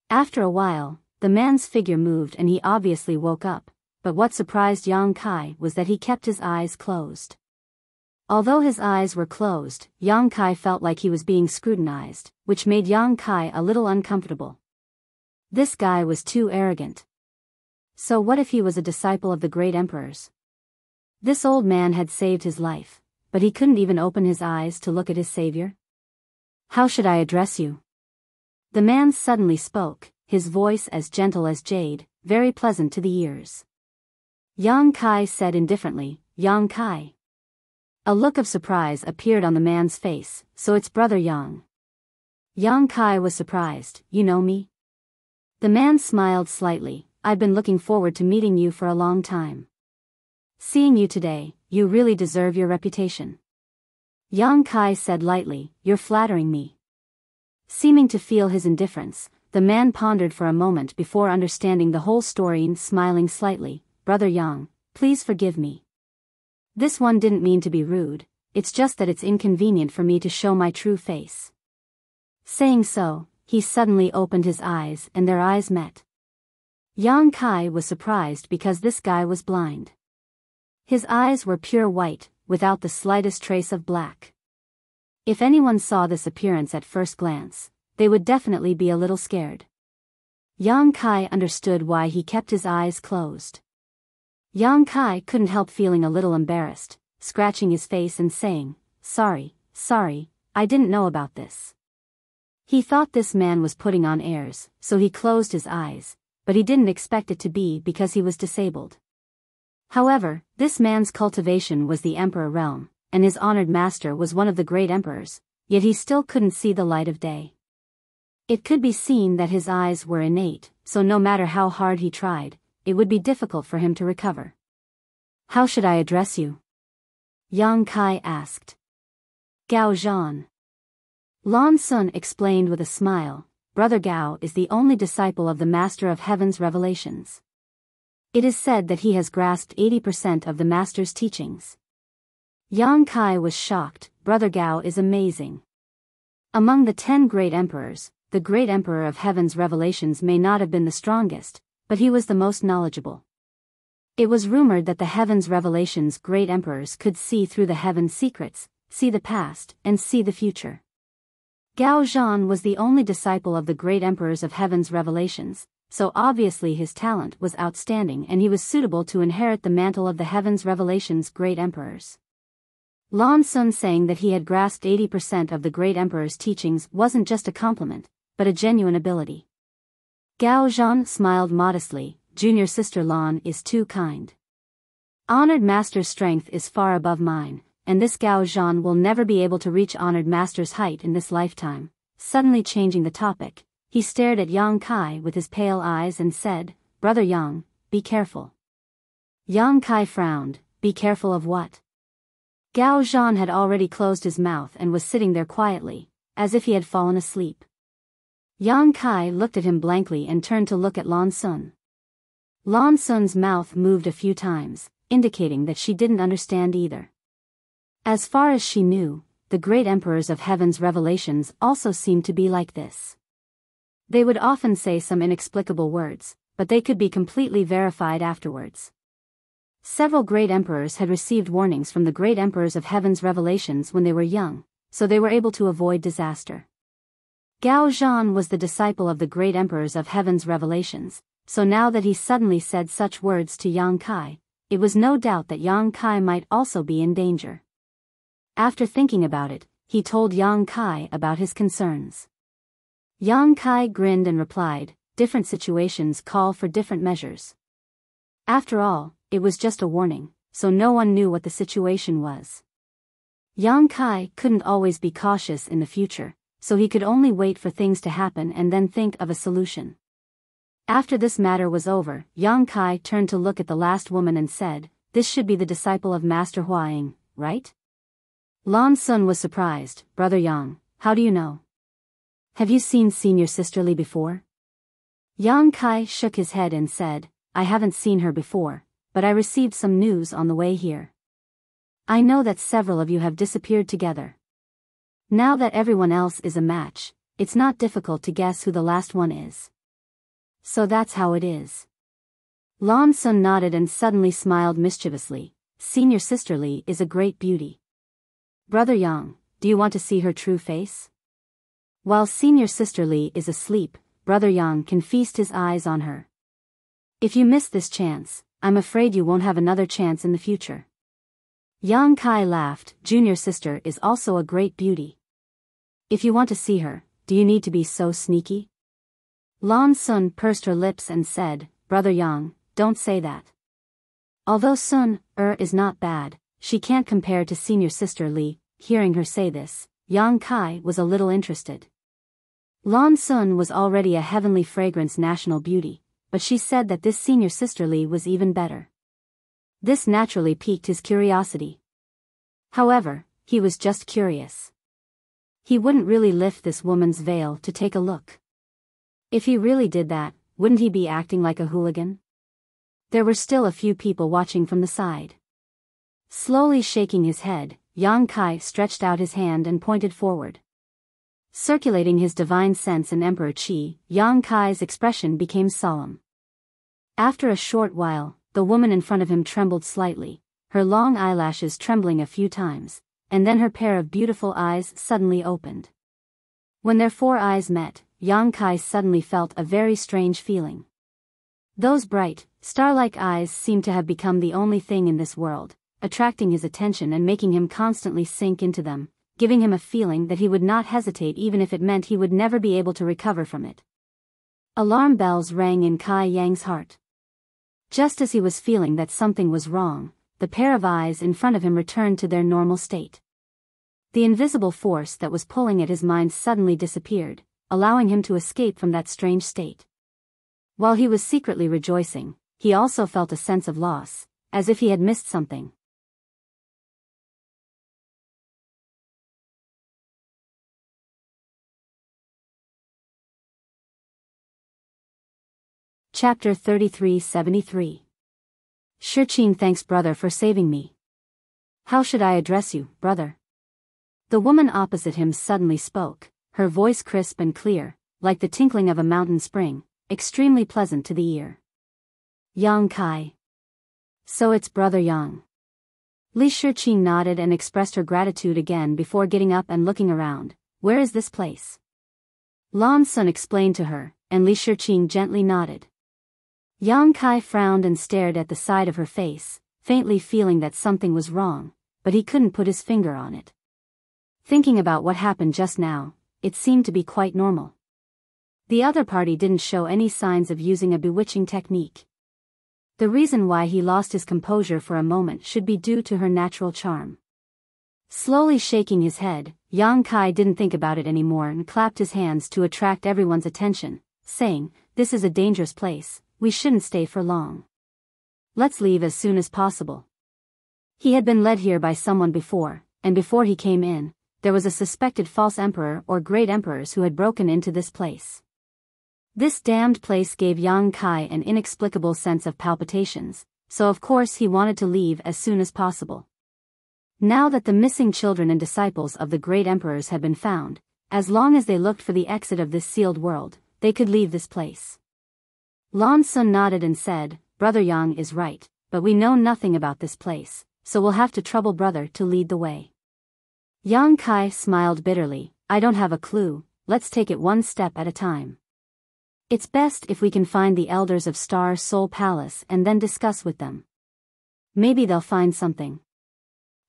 After a while, the man's figure moved and he obviously woke up, but what surprised Yang Kai was that he kept his eyes closed. Although his eyes were closed, Yang Kai felt like he was being scrutinized, which made Yang Kai a little uncomfortable. This guy was too arrogant. So what if he was a disciple of the great emperors? This old man had saved his life, but he couldn't even open his eyes to look at his savior? How should I address you? The man suddenly spoke, his voice as gentle as jade, very pleasant to the ears. Yang Kai said indifferently, Yang Kai. A look of surprise appeared on the man's face, so it's Brother Yang. Yang Kai was surprised, you know me? The man smiled slightly, I've been looking forward to meeting you for a long time. Seeing you today, you really deserve your reputation. Yang Kai said lightly, you're flattering me. Seeming to feel his indifference, the man pondered for a moment before understanding the whole story and smiling slightly, Brother Yang, please forgive me. This one didn't mean to be rude, it's just that it's inconvenient for me to show my true face. Saying so, he suddenly opened his eyes and their eyes met. Yang Kai was surprised because this guy was blind. His eyes were pure white, without the slightest trace of black. If anyone saw this appearance at first glance, they would definitely be a little scared. Yang Kai understood why he kept his eyes closed. Yang Kai couldn't help feeling a little embarrassed, scratching his face and saying, sorry, I didn't know about this. He thought this man was putting on airs, so he closed his eyes, but he didn't expect it to be because he was disabled. However, this man's cultivation was the emperor realm, and his honored master was one of the great emperors, yet he still couldn't see the light of day. It could be seen that his eyes were innate, so no matter how hard he tried, it would be difficult for him to recover. How should I address you? Yang Kai asked. Gao Zhan. Lan Sun explained with a smile, Brother Gao is the only disciple of the Master of Heaven's revelations. It is said that he has grasped 80% of the Master's teachings. Yang Kai was shocked, Brother Gao is amazing. Among the 10 great emperors, the great emperor of Heaven's revelations may not have been the strongest, but he was the most knowledgeable. It was rumored that the Heaven's revelations great emperors could see through the Heaven's secrets, see the past, and see the future. Gao Zhan was the only disciple of the great emperors of Heaven's revelations, so obviously his talent was outstanding and he was suitable to inherit the mantle of the Heaven's revelations great emperors. Lan Sun saying that he had grasped 80% of the great emperor's teachings wasn't just a compliment, but a genuine ability. Gao Zhan smiled modestly, junior sister Lan is too kind. Honored master's strength is far above mine, and this Gao Zhan will never be able to reach honored master's height in this lifetime. Suddenly changing the topic, he stared at Yang Kai with his pale eyes and said, Brother Yang, be careful. Yang Kai frowned, be careful of what? Gao Zhan had already closed his mouth and was sitting there quietly, as if he had fallen asleep. Yang Kai looked at him blankly and turned to look at Lan Sun. Lan Sun's mouth moved a few times, indicating that she didn't understand either. As far as she knew, the great emperors of Heaven's revelations also seemed to be like this. They would often say some inexplicable words, but they could be completely verified afterwards. Several great emperors had received warnings from the great emperors of heaven's revelations when they were young, so they were able to avoid disaster. Gao Zhan was the disciple of the great emperors of heaven's revelations, so now that he suddenly said such words to Yang Kai, it was no doubt that Yang Kai might also be in danger. After thinking about it, he told Yang Kai about his concerns. Yang Kai grinned and replied, different situations call for different measures. After all, it was just a warning, so no one knew what the situation was. Yang Kai couldn't always be cautious in the future, so he could only wait for things to happen and then think of a solution. After this matter was over, Yang Kai turned to look at the last woman and said, "This should be the disciple of Master Huaying, right?" Lan Sun was surprised. "Brother Yang, how do you know? Have you seen Senior Sister Li before?" Yang Kai shook his head and said, "I haven't seen her before, but I received some news on the way here. I know that several of you have disappeared together. Now that everyone else is a match, it's not difficult to guess who the last one is. So that's how it is." Lan Sun nodded and suddenly smiled mischievously. "Senior Sister Li is a great beauty. Brother Yang, do you want to see her true face? While Senior Sister Li is asleep, Brother Yang can feast his eyes on her. If you miss this chance, I'm afraid you won't have another chance in the future." Yang Kai laughed. "Junior sister is also a great beauty. If you want to see her, do you need to be so sneaky?" Lan Sun pursed her lips and said, "Brother Yang, don't say that. Although Sun is not bad, she can't compare to Senior Sister Li." Hearing her say this, Yang Kai was a little interested. Lan Sun was already a heavenly fragrance national beauty, but she said that this Senior Sister Li was even better. This naturally piqued his curiosity. However, he was just curious. He wouldn't really lift this woman's veil to take a look. If he really did that, wouldn't he be acting like a hooligan? There were still a few people watching from the side. Slowly shaking his head, Yang Kai stretched out his hand and pointed forward. Circulating his divine sense and emperor qi, Yang Kai's expression became solemn. After a short while, the woman in front of him trembled slightly, her long eyelashes trembling a few times, and then her pair of beautiful eyes suddenly opened. When their four eyes met, Yang Kai suddenly felt a very strange feeling. Those bright, star-like eyes seemed to have become the only thing in this world, attracting his attention and making him constantly sink into them, giving him a feeling that he would not hesitate even if it meant he would never be able to recover from it. Alarm bells rang in Kai Yang's heart. Just as he was feeling that something was wrong, the pair of eyes in front of him returned to their normal state. The invisible force that was pulling at his mind suddenly disappeared, allowing him to escape from that strange state. While he was secretly rejoicing, he also felt a sense of loss, as if he had missed something. Chapter 33-73. Shiqing thanks brother for saving me. How should I address you, brother? The woman opposite him suddenly spoke, her voice crisp and clear, like the tinkling of a mountain spring, extremely pleasant to the ear. Yang Kai. So it's Brother Yang. Li Shiqing nodded and expressed her gratitude again before getting up and looking around. Where is this place? Lan Sun explained to her, and Li Shiqing gently nodded. Yang Kai frowned and stared at the side of her face, faintly feeling that something was wrong, but he couldn't put his finger on it. Thinking about what happened just now, it seemed to be quite normal. The other party didn't show any signs of using a bewitching technique. The reason why he lost his composure for a moment should be due to her natural charm. Slowly shaking his head, Yang Kai didn't think about it anymore and clapped his hands to attract everyone's attention, saying, "This is a dangerous place, we shouldn't stay for long. Let's leave as soon as possible." He had been led here by someone before, and before he came in, there was a suspected false emperor or great emperors who had broken into this place. This damned place gave Yang Kai an inexplicable sense of palpitations, so of course he wanted to leave as soon as possible. Now that the missing children and disciples of the great emperors had been found, as long as they looked for the exit of this sealed world, they could leave this place. Lan Sun nodded and said, Brother Yang is right, but we know nothing about this place, so we'll have to trouble brother to lead the way. Yang Kai smiled bitterly, I don't have a clue, let's take it one step at a time. It's best if we can find the elders of Star Soul Palace and then discuss with them. Maybe they'll find something.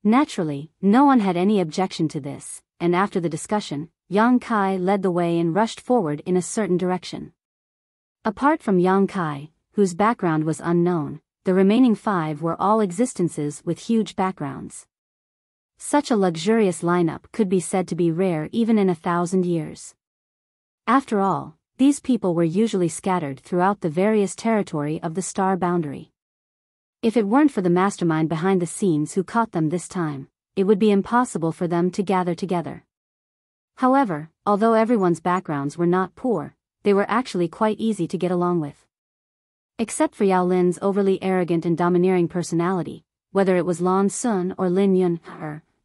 Naturally, no one had any objection to this, and after the discussion, Yang Kai led the way and rushed forward in a certain direction. Apart from Yang Kai, whose background was unknown, the remaining 5 were all existences with huge backgrounds. Such a luxurious lineup could be said to be rare even in 1,000 years. After all, these people were usually scattered throughout the various territory of the star boundary. If it weren't for the mastermind behind the scenes who caught them this time, it would be impossible for them to gather together. However, although everyone's backgrounds were not poor, they were actually quite easy to get along with. Except for Yao Lin's overly arrogant and domineering personality, whether it was Lan Sun or Lin Yun,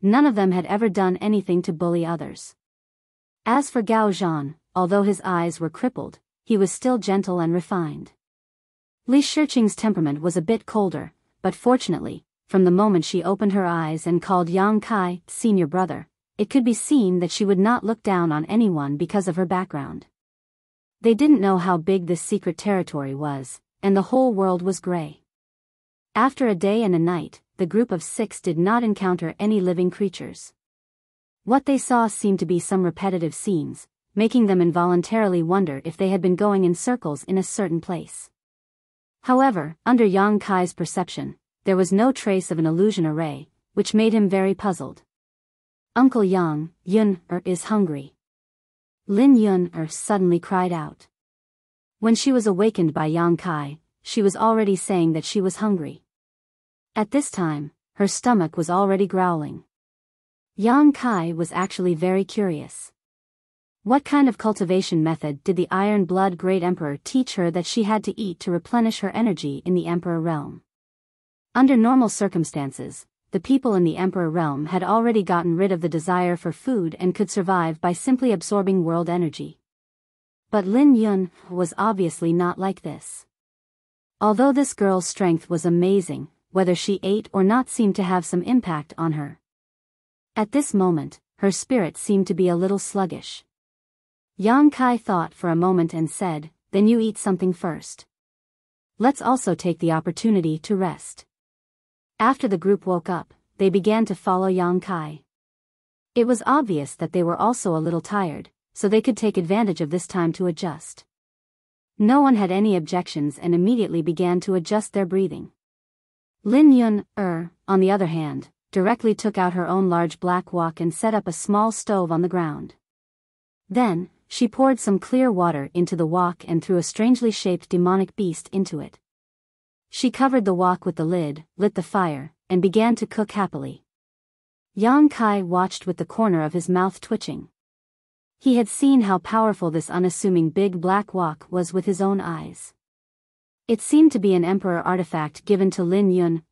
none of them had ever done anything to bully others. As for Gao Zhan, although his eyes were crippled, he was still gentle and refined. Li Shiqing's temperament was a bit colder, but fortunately, from the moment she opened her eyes and called Yang Kai senior brother, it could be seen that she would not look down on anyone because of her background. They didn't know how big this secret territory was, and the whole world was gray. After a day and a night, the group of 6 did not encounter any living creatures. What they saw seemed to be some repetitive scenes, making them involuntarily wonder if they had been going in circles in a certain place. However, under Yang Kai's perception, there was no trace of an illusion array, which made him very puzzled. Uncle Yang, is hungry. Lin Yun suddenly cried out. When she was awakened by Yang Kai, she was already saying that she was hungry. At this time, her stomach was already growling. Yang Kai was actually very curious. What kind of cultivation method did the Iron Blood Great Emperor teach her that she had to eat to replenish her energy in the Emperor realm? Under normal circumstances, the people in the Emperor realm had already gotten rid of the desire for food and could survive by simply absorbing world energy. But Lin Yun was obviously not like this. Although this girl's strength was amazing, whether she ate or not seemed to have some impact on her. At this moment, her spirit seemed to be a little sluggish. Yang Kai thought for a moment and said, Then you eat something first. Let's also take the opportunity to rest. After the group woke up, they began to follow Yang Kai. It was obvious that they were also a little tired, so they could take advantage of this time to adjust. No one had any objections and immediately began to adjust their breathing. Lin Yun, on the other hand, directly took out her own large black wok and set up a small stove on the ground. Then, she poured some clear water into the wok and threw a strangely shaped demonic beast into it. She covered the wok with the lid, lit the fire, and began to cook happily. Yang Kai watched with the corner of his mouth twitching. He had seen how powerful this unassuming big black wok was with his own eyes. It seemed to be an emperor artifact given to Lin Yun,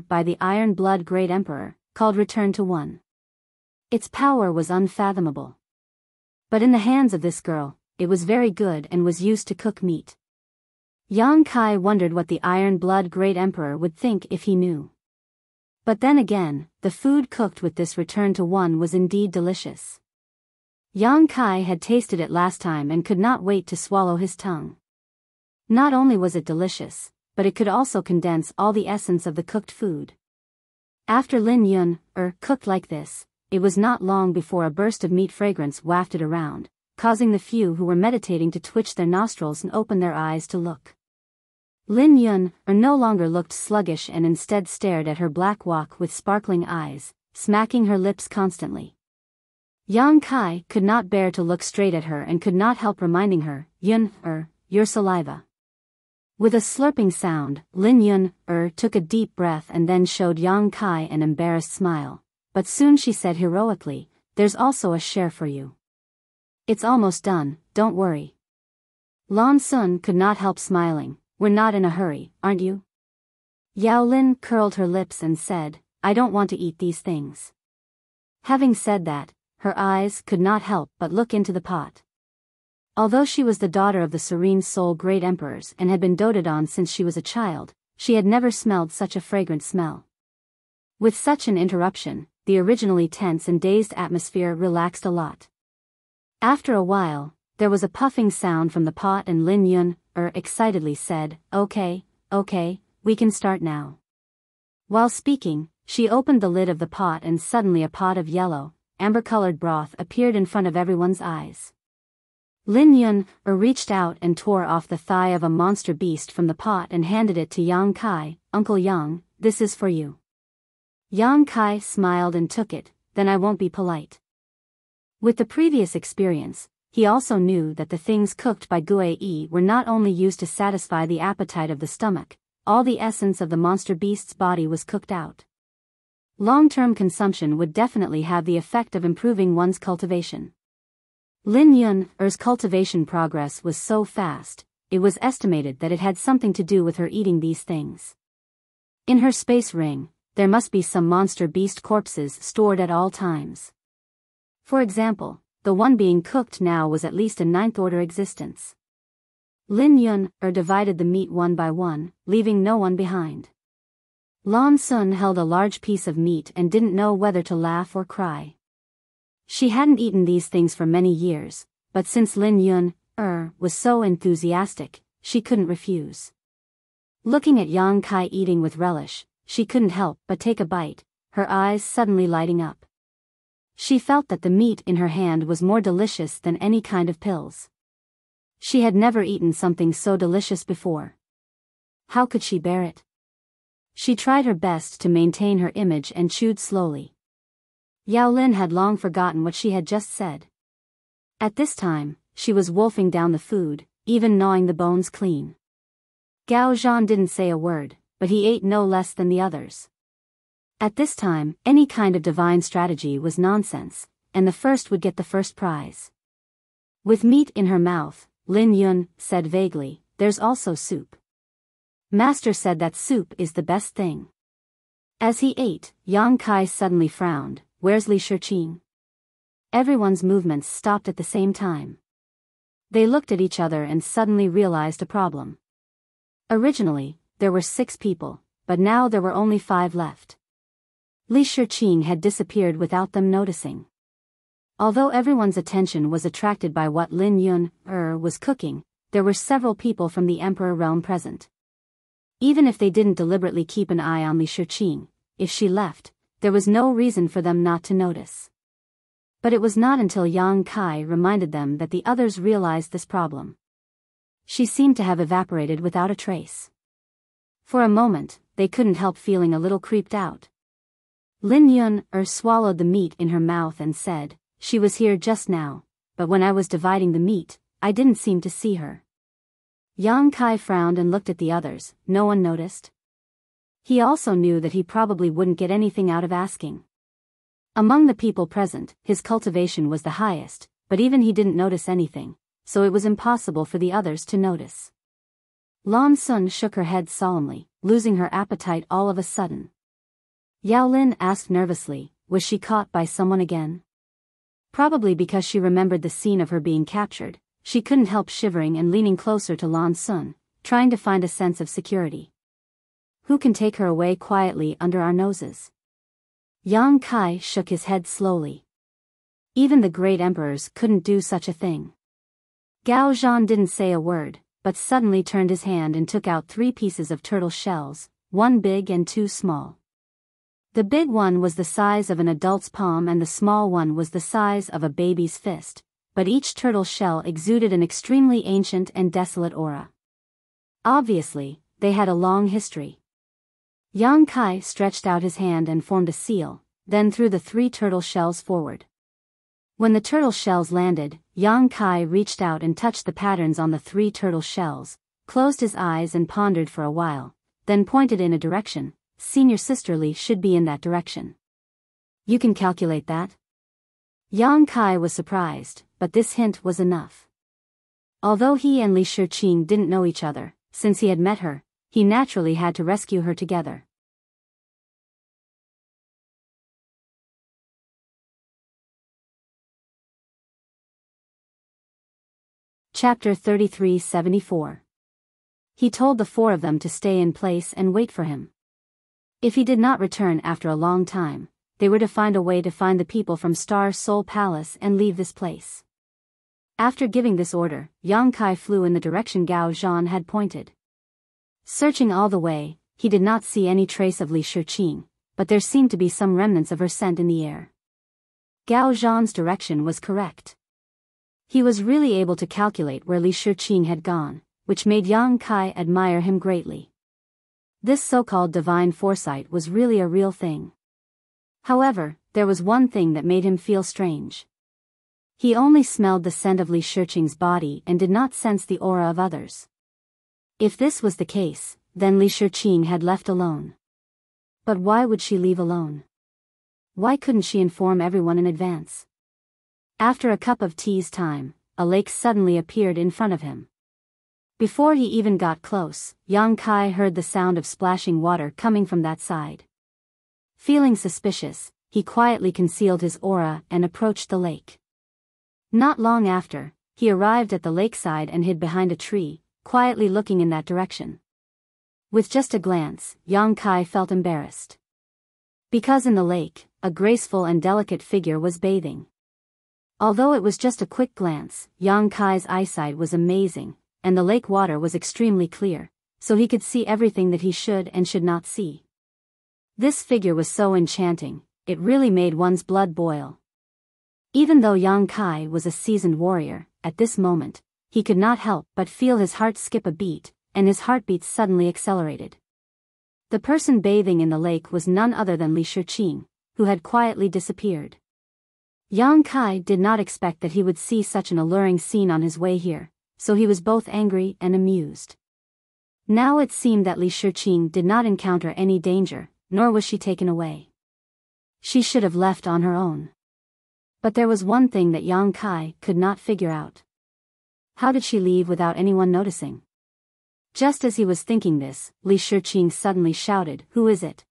by the Iron Blood Great Emperor, called Return to One. Its power was unfathomable. But in the hands of this girl, it was very good and was used to cook meat. Yang Kai wondered what the Iron Blood Great Emperor would think if he knew. But then again, the food cooked with this Return to One was indeed delicious. Yang Kai had tasted it last time and could not wait to swallow his tongue. Not only was it delicious, but it could also condense all the essence of the cooked food. After Lin Yun, cooked like this, it was not long before a burst of meat fragrance wafted around, causing the few who were meditating to twitch their nostrils and open their eyes to look. Lin Yun, no longer looked sluggish and instead stared at her black wok with sparkling eyes, smacking her lips constantly. Yang Kai could not bear to look straight at her and could not help reminding her, Yun, your saliva. With a slurping sound, Lin Yun, took a deep breath and then showed Yang Kai an embarrassed smile. But soon she said heroically, There's also a share for you. It's almost done, don't worry. Lan Sun could not help smiling, We're not in a hurry, aren't you? Yao Lin curled her lips and said, I don't want to eat these things. Having said that, her eyes could not help but look into the pot. Although she was the daughter of the serene soul great emperors and had been doted on since she was a child, she had never smelled such a fragrant smell. With such an interruption, the originally tense and dazed atmosphere relaxed a lot. After a while, there was a puffing sound from the pot and Lin Yun, excitedly said, "Okay, we can start now." While speaking, she opened the lid of the pot and suddenly a pot of yellow, amber-colored broth appeared in front of everyone's eyes. Lin Yun reached out and tore off the thigh of a monster beast from the pot and handed it to Yang Kai. "Uncle Yang, this is for you." Yang Kai smiled and took it. "Then I won't be polite." With the previous experience, he also knew that the things cooked by Gue Yi were not only used to satisfy the appetite of the stomach, all the essence of the monster beast's body was cooked out. Long-term consumption would definitely have the effect of improving one's cultivation. Lin Yun's cultivation progress was so fast, it was estimated that it had something to do with her eating these things. In her space ring, there must be some monster beast corpses stored at all times. For example, the one being cooked now was at least a ninth-order existence. Lin Yun divided the meat one by one, leaving no one behind. Lan Sun held a large piece of meat and didn't know whether to laugh or cry. She hadn't eaten these things for many years, but since Lin Yun was so enthusiastic, she couldn't refuse. Looking at Yang Kai eating with relish, she couldn't help but take a bite, her eyes suddenly lighting up. She felt that the meat in her hand was more delicious than any kind of pills. She had never eaten something so delicious before. How could she bear it? She tried her best to maintain her image and chewed slowly. Yao Lin had long forgotten what she had just said. At this time, she was wolfing down the food, even gnawing the bones clean. Gao Zhan didn't say a word, but he ate no less than the others. At this time, any kind of divine strategy was nonsense, and the first would get the first prize. With meat in her mouth, Lin Yun said vaguely, "There's also soup." Master said that soup is the best thing. As he ate, Yang Kai suddenly frowned. "Where's Li Shiqing?" Everyone's movements stopped at the same time. They looked at each other and suddenly realized a problem. Originally, there were 6 people, but now there were only 5 left. Li Shiqing had disappeared without them noticing. Although everyone's attention was attracted by what Lin Yun was cooking, there were several people from the Emperor realm present. Even if they didn't deliberately keep an eye on Li Shiqing, if she left, there was no reason for them not to notice. But it was not until Yang Kai reminded them that the others realized this problem. She seemed to have evaporated without a trace. For a moment, they couldn't help feeling a little creeped out. Lin Yun swallowed the meat in her mouth and said, "She was here just now, but when I was dividing the meat, I didn't seem to see her." Yang Kai frowned and looked at the others. No one noticed. He also knew that he probably wouldn't get anything out of asking. Among the people present, his cultivation was the highest, but even he didn't notice anything, so it was impossible for the others to notice. Lan Sun shook her head solemnly, losing her appetite all of a sudden. Yao Lin asked nervously, was she caught by someone again? Probably because she remembered the scene of her being captured, she couldn't help shivering and leaning closer to Lan Sun, trying to find a sense of security. Who can take her away quietly under our noses? Yang Kai shook his head slowly. Even the great emperors couldn't do such a thing. Gao Zhan didn't say a word, but suddenly turned his hand and took out 3 pieces of turtle shells, 1 big and 2 small. The big one was the size of an adult's palm and the small one was the size of a baby's fist, but each turtle shell exuded an extremely ancient and desolate aura. Obviously, they had a long history. Yang Kai stretched out his hand and formed a seal, then threw the 3 turtle shells forward. When the turtle shells landed, Yang Kai reached out and touched the patterns on the 3 turtle shells, closed his eyes and pondered for a while, then pointed in a direction. Senior Sister Li should be in that direction. You can calculate that? Yang Kai was surprised, but this hint was enough. Although he and Li Shiqing didn't know each other, since he had met her, he naturally had to rescue her together. Chapter 33-74. He told the four of them to stay in place and wait for him. If he did not return after a long time, they were to find a way to find the people from Star Soul Palace and leave this place. After giving this order, Yang Kai flew in the direction Gao Zhan had pointed. Searching all the way, he did not see any trace of Li Shiqing, but there seemed to be some remnants of her scent in the air. Gao Zhan's direction was correct. He was really able to calculate where Li Shiqing had gone, which made Yang Kai admire him greatly. This so-called divine foresight was really a real thing. However, there was one thing that made him feel strange. He only smelled the scent of Li Shiqing's body and did not sense the aura of others. If this was the case, then Li Shiqing had left alone. But why would she leave alone? Why couldn't she inform everyone in advance? After a cup of tea's time, a lake suddenly appeared in front of him. Before he even got close, Yang Kai heard the sound of splashing water coming from that side. Feeling suspicious, he quietly concealed his aura and approached the lake. Not long after, he arrived at the lakeside and hid behind a tree, quietly looking in that direction. With just a glance, Yang Kai felt embarrassed. Because in the lake, a graceful and delicate figure was bathing. Although it was just a quick glance, Yang Kai's eyesight was amazing, and the lake water was extremely clear, so he could see everything that he should and should not see. This figure was so enchanting, it really made one's blood boil. Even though Yang Kai was a seasoned warrior, at this moment, he could not help but feel his heart skip a beat, and his heartbeat suddenly accelerated. The person bathing in the lake was none other than Li Shiqing, who had quietly disappeared. Yang Kai did not expect that he would see such an alluring scene on his way here, so he was both angry and amused. Now it seemed that Li Shiqing did not encounter any danger, nor was she taken away. She should have left on her own. But there was one thing that Yang Kai could not figure out. How did she leave without anyone noticing? Just as he was thinking this, Li Shiqing suddenly shouted, "Who is it?"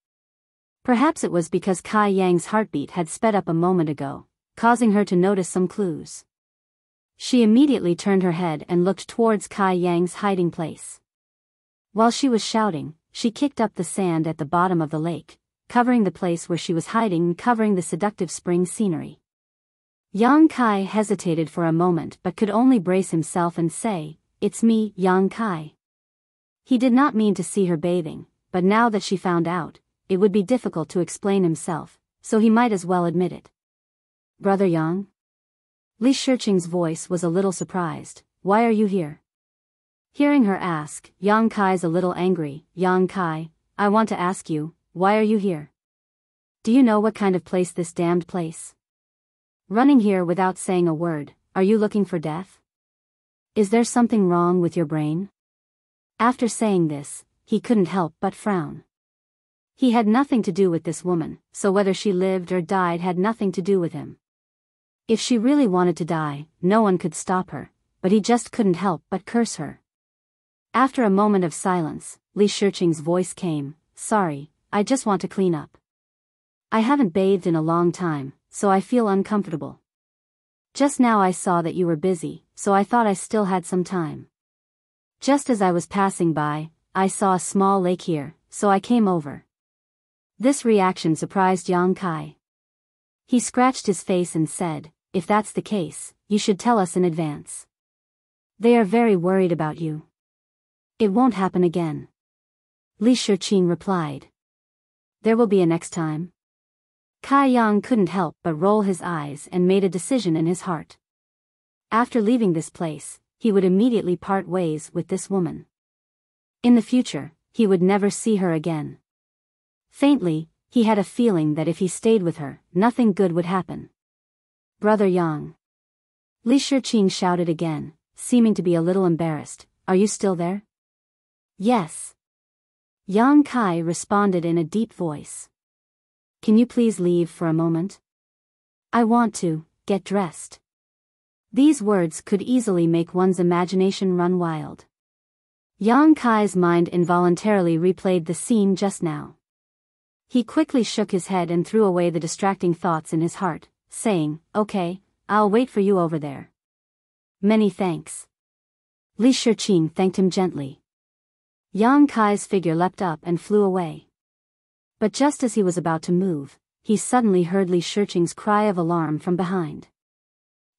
Perhaps it was because Kai Yang's heartbeat had sped up a moment ago, causing her to notice some clues. She immediately turned her head and looked towards Kai Yang's hiding place. While she was shouting, she kicked up the sand at the bottom of the lake, covering the place where she was hiding and covering the seductive spring scenery. Yang Kai hesitated for a moment but could only brace himself and say, "It's me, Yang Kai." He did not mean to see her bathing, but now that she found out, it would be difficult to explain himself, so he might as well admit it. "Brother Yang?" Li Shiqing's voice was a little surprised. "Why are you here?" Hearing her ask, Yang Kai's a little angry. "Yang Kai, I want to ask you, why are you here? Do you know what kind of place this damned place? Running here without saying a word, are you looking for death? Is there something wrong with your brain?" After saying this, he couldn't help but frown. He had nothing to do with this woman, so whether she lived or died had nothing to do with him. If she really wanted to die, no one could stop her, but he just couldn't help but curse her. After a moment of silence, Li Shiqing's voice came, "Sorry, I just want to clean up. I haven't bathed in a long time, so I feel uncomfortable. Just now I saw that you were busy, so I thought I still had some time. Just as I was passing by, I saw a small lake here, so I came over." This reaction surprised Yang Kai. He scratched his face and said, "If that's the case, you should tell us in advance. They are very worried about you." "It won't happen again," Li Shiqing replied. "There will be a next time." Kai Yang couldn't help but roll his eyes and made a decision in his heart. After leaving this place, he would immediately part ways with this woman. In the future, he would never see her again. Faintly, he had a feeling that if he stayed with her, nothing good would happen. "Brother Yang." Li Shiqing shouted again, seeming to be a little embarrassed, "Are you still there?" "Yes." Yang Kai responded in a deep voice. "Can you please leave for a moment? I want to get dressed." These words could easily make one's imagination run wild. Yang Kai's mind involuntarily replayed the scene just now. He quickly shook his head and threw away the distracting thoughts in his heart, saying, "Okay, I'll wait for you over there." "Many thanks." Li Shiqing thanked him gently. Yang Kai's figure leapt up and flew away. But just as he was about to move, he suddenly heard Li Shiqing's cry of alarm from behind.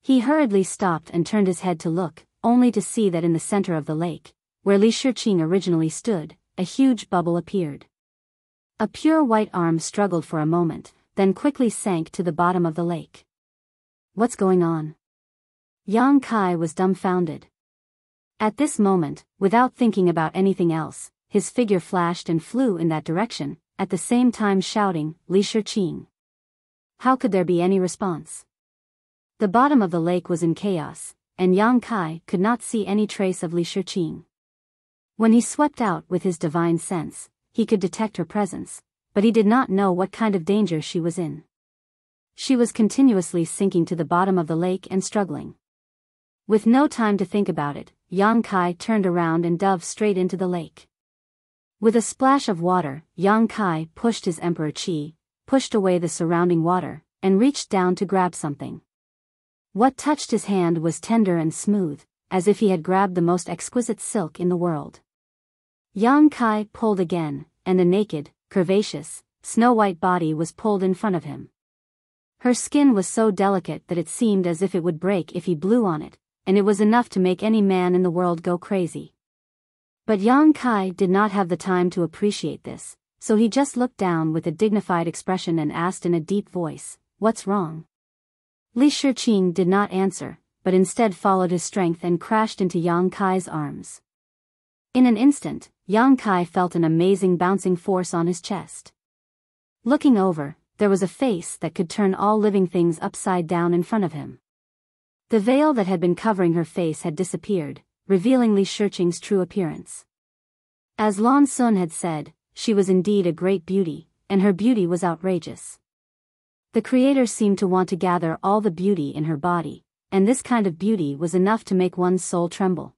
He hurriedly stopped and turned his head to look, only to see that in the center of the lake, where Li Shiqing originally stood, a huge bubble appeared. A pure white arm struggled for a moment, then quickly sank to the bottom of the lake. What's going on? Yang Kai was dumbfounded. At this moment, without thinking about anything else, his figure flashed and flew in that direction, at the same time shouting, Li Shiqing. How could there be any response? The bottom of the lake was in chaos, and Yang Kai could not see any trace of Li Shiqing. When he swept out with his divine sense, he could detect her presence, but he did not know what kind of danger she was in. She was continuously sinking to the bottom of the lake and struggling. With no time to think about it, Yang Kai turned around and dove straight into the lake. With a splash of water, Yang Kai pushed his emperor chi, pushed away the surrounding water, and reached down to grab something. What touched his hand was tender and smooth, as if he had grabbed the most exquisite silk in the world. Yang Kai pulled again, and the naked, curvaceous, snow-white body was pulled in front of him. Her skin was so delicate that it seemed as if it would break if he blew on it, and it was enough to make any man in the world go crazy. But Yang Kai did not have the time to appreciate this, so he just looked down with a dignified expression and asked in a deep voice, "What's wrong?" Li Shiqing did not answer, but instead followed his strength and crashed into Yang Kai's arms. In an instant, Yang Kai felt an amazing bouncing force on his chest. Looking over, there was a face that could turn all living things upside down in front of him. The veil that had been covering her face had disappeared, revealing Li Shiqing's true appearance. As Lan Sun had said, she was indeed a great beauty, and her beauty was outrageous. The Creator seemed to want to gather all the beauty in her body, and this kind of beauty was enough to make one's soul tremble.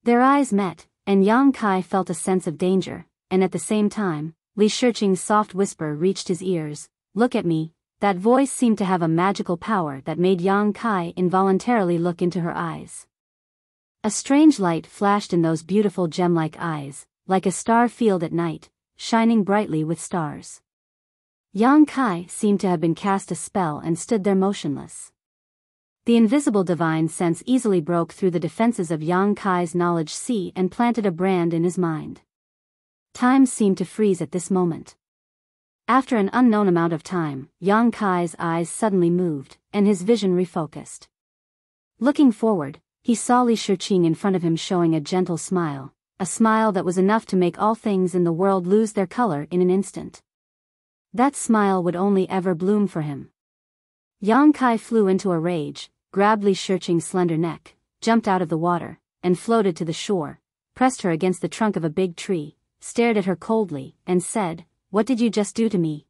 Their eyes met, and Yang Kai felt a sense of danger, and at the same time, Li Shiqing's soft whisper reached his ears, "Look at me." That voice seemed to have a magical power that made Yang Kai involuntarily look into her eyes. A strange light flashed in those beautiful gem-like eyes, like a star field at night, shining brightly with stars. Yang Kai seemed to have been cast a spell and stood there motionless. The invisible divine sense easily broke through the defenses of Yang Kai's knowledge sea and planted a brand in his mind. Time seemed to freeze at this moment. After an unknown amount of time, Yang Kai's eyes suddenly moved, and his vision refocused. Looking forward, he saw Li Shiqing in front of him showing a gentle smile, a smile that was enough to make all things in the world lose their color in an instant. That smile would only ever bloom for him. Yang Kai flew into a rage, grabbed Li Shiqing's slender neck, jumped out of the water, and floated to the shore, pressed her against the trunk of a big tree, stared at her coldly, and said, "What did you just do to me?"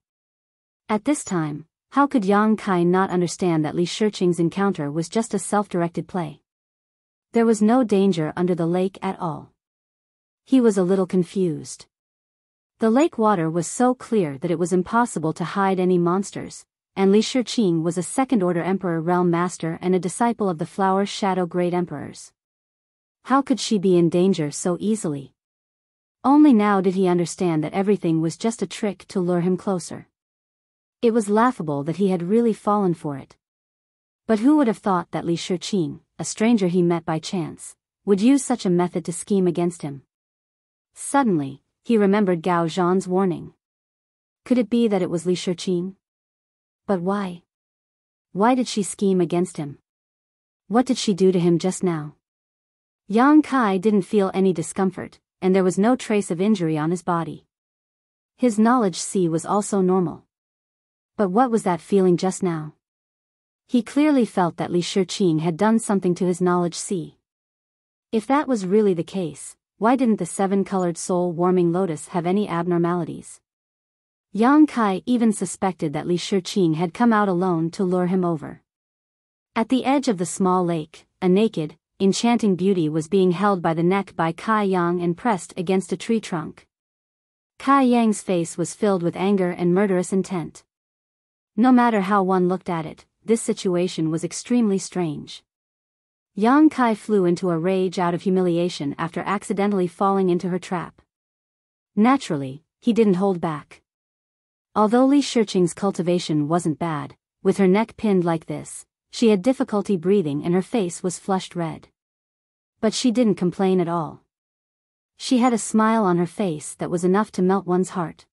At this time, how could Yang Kai not understand that Li Shiqing's encounter was just a self-directed play? There was no danger under the lake at all. He was a little confused. The lake water was so clear that it was impossible to hide any monsters, and Li Shiqing was a second-order Emperor Realm Master and a disciple of the Flower Shadow Great Emperors. How could she be in danger so easily? Only now did he understand that everything was just a trick to lure him closer. It was laughable that he had really fallen for it. But who would have thought that Li Shiqing, a stranger he met by chance, would use such a method to scheme against him? Suddenly, he remembered Gao Zhan's warning. Could it be that it was Li Shiqing? But why? Why did she scheme against him? What did she do to him just now? Yang Kai didn't feel any discomfort, and there was no trace of injury on his body. His knowledge sea was also normal. But what was that feeling just now? He clearly felt that Li Shiqing had done something to his knowledge sea. If that was really the case, why didn't the seven-colored soul-warming lotus have any abnormalities? Yang Kai even suspected that Li Shiqing had come out alone to lure him over. At the edge of the small lake, a naked, enchanting beauty was being held by the neck by Kai Yang and pressed against a tree trunk. Kai Yang's face was filled with anger and murderous intent. No matter how one looked at it, this situation was extremely strange. Yang Kai flew into a rage out of humiliation after accidentally falling into her trap. Naturally, he didn't hold back. Although Li Shiqing's cultivation wasn't bad, with her neck pinned like this, she had difficulty breathing and her face was flushed red. But she didn't complain at all. She had a smile on her face that was enough to melt one's heart.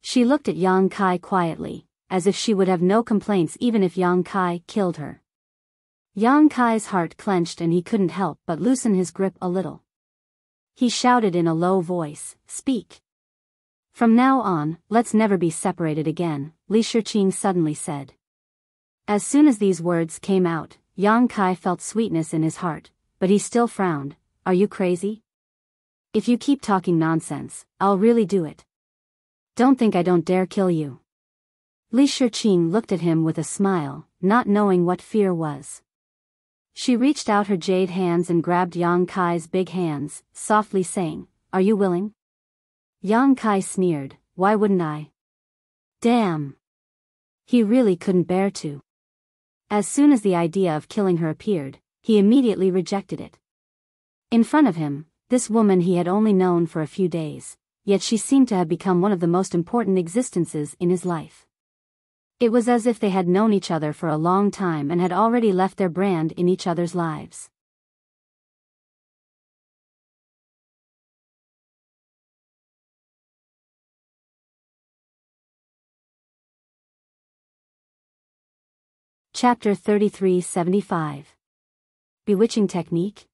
She looked at Yang Kai quietly, as if she would have no complaints even if Yang Kai killed her. Yang Kai's heart clenched and he couldn't help but loosen his grip a little. He shouted in a low voice, "Speak. From now on, let's never be separated again," Li Shiqing suddenly said. As soon as these words came out, Yang Kai felt sweetness in his heart, but he still frowned. "Are you crazy? If you keep talking nonsense, I'll really do it. Don't think I don't dare kill you." Li Shiqing looked at him with a smile, not knowing what fear was. She reached out her jade hands and grabbed Yang Kai's big hands, softly saying, "Are you willing?" Yang Kai sneered, "Why wouldn't I?" Damn! He really couldn't bear to. As soon as the idea of killing her appeared, he immediately rejected it. In front of him, this woman he had only known for a few days, yet she seemed to have become one of the most important existences in his life. It was as if they had known each other for a long time and had already left their brand in each other's lives. Chapter 3375. Bewitching Technique?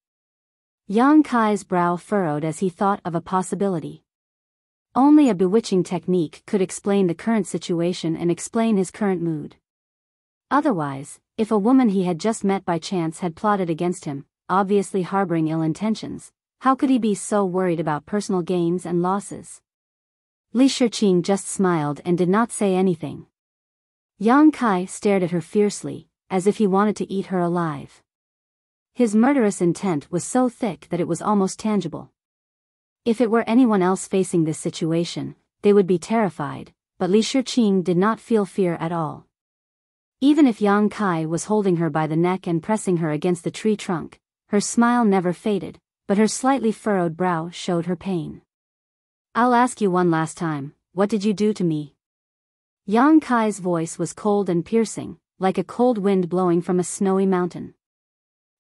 Yang Kai's brow furrowed as he thought of a possibility. Only a bewitching technique could explain the current situation and explain his current mood. Otherwise, if a woman he had just met by chance had plotted against him, obviously harboring ill intentions, how could he be so worried about personal gains and losses? Li Shiqing just smiled and did not say anything. Yang Kai stared at her fiercely, as if he wanted to eat her alive. His murderous intent was so thick that it was almost tangible. If it were anyone else facing this situation, they would be terrified, but Li Shiqing did not feel fear at all. Even if Yang Kai was holding her by the neck and pressing her against the tree trunk, her smile never faded, but her slightly furrowed brow showed her pain. "I'll ask you one last time, what did you do to me?" Yang Kai's voice was cold and piercing, like a cold wind blowing from a snowy mountain.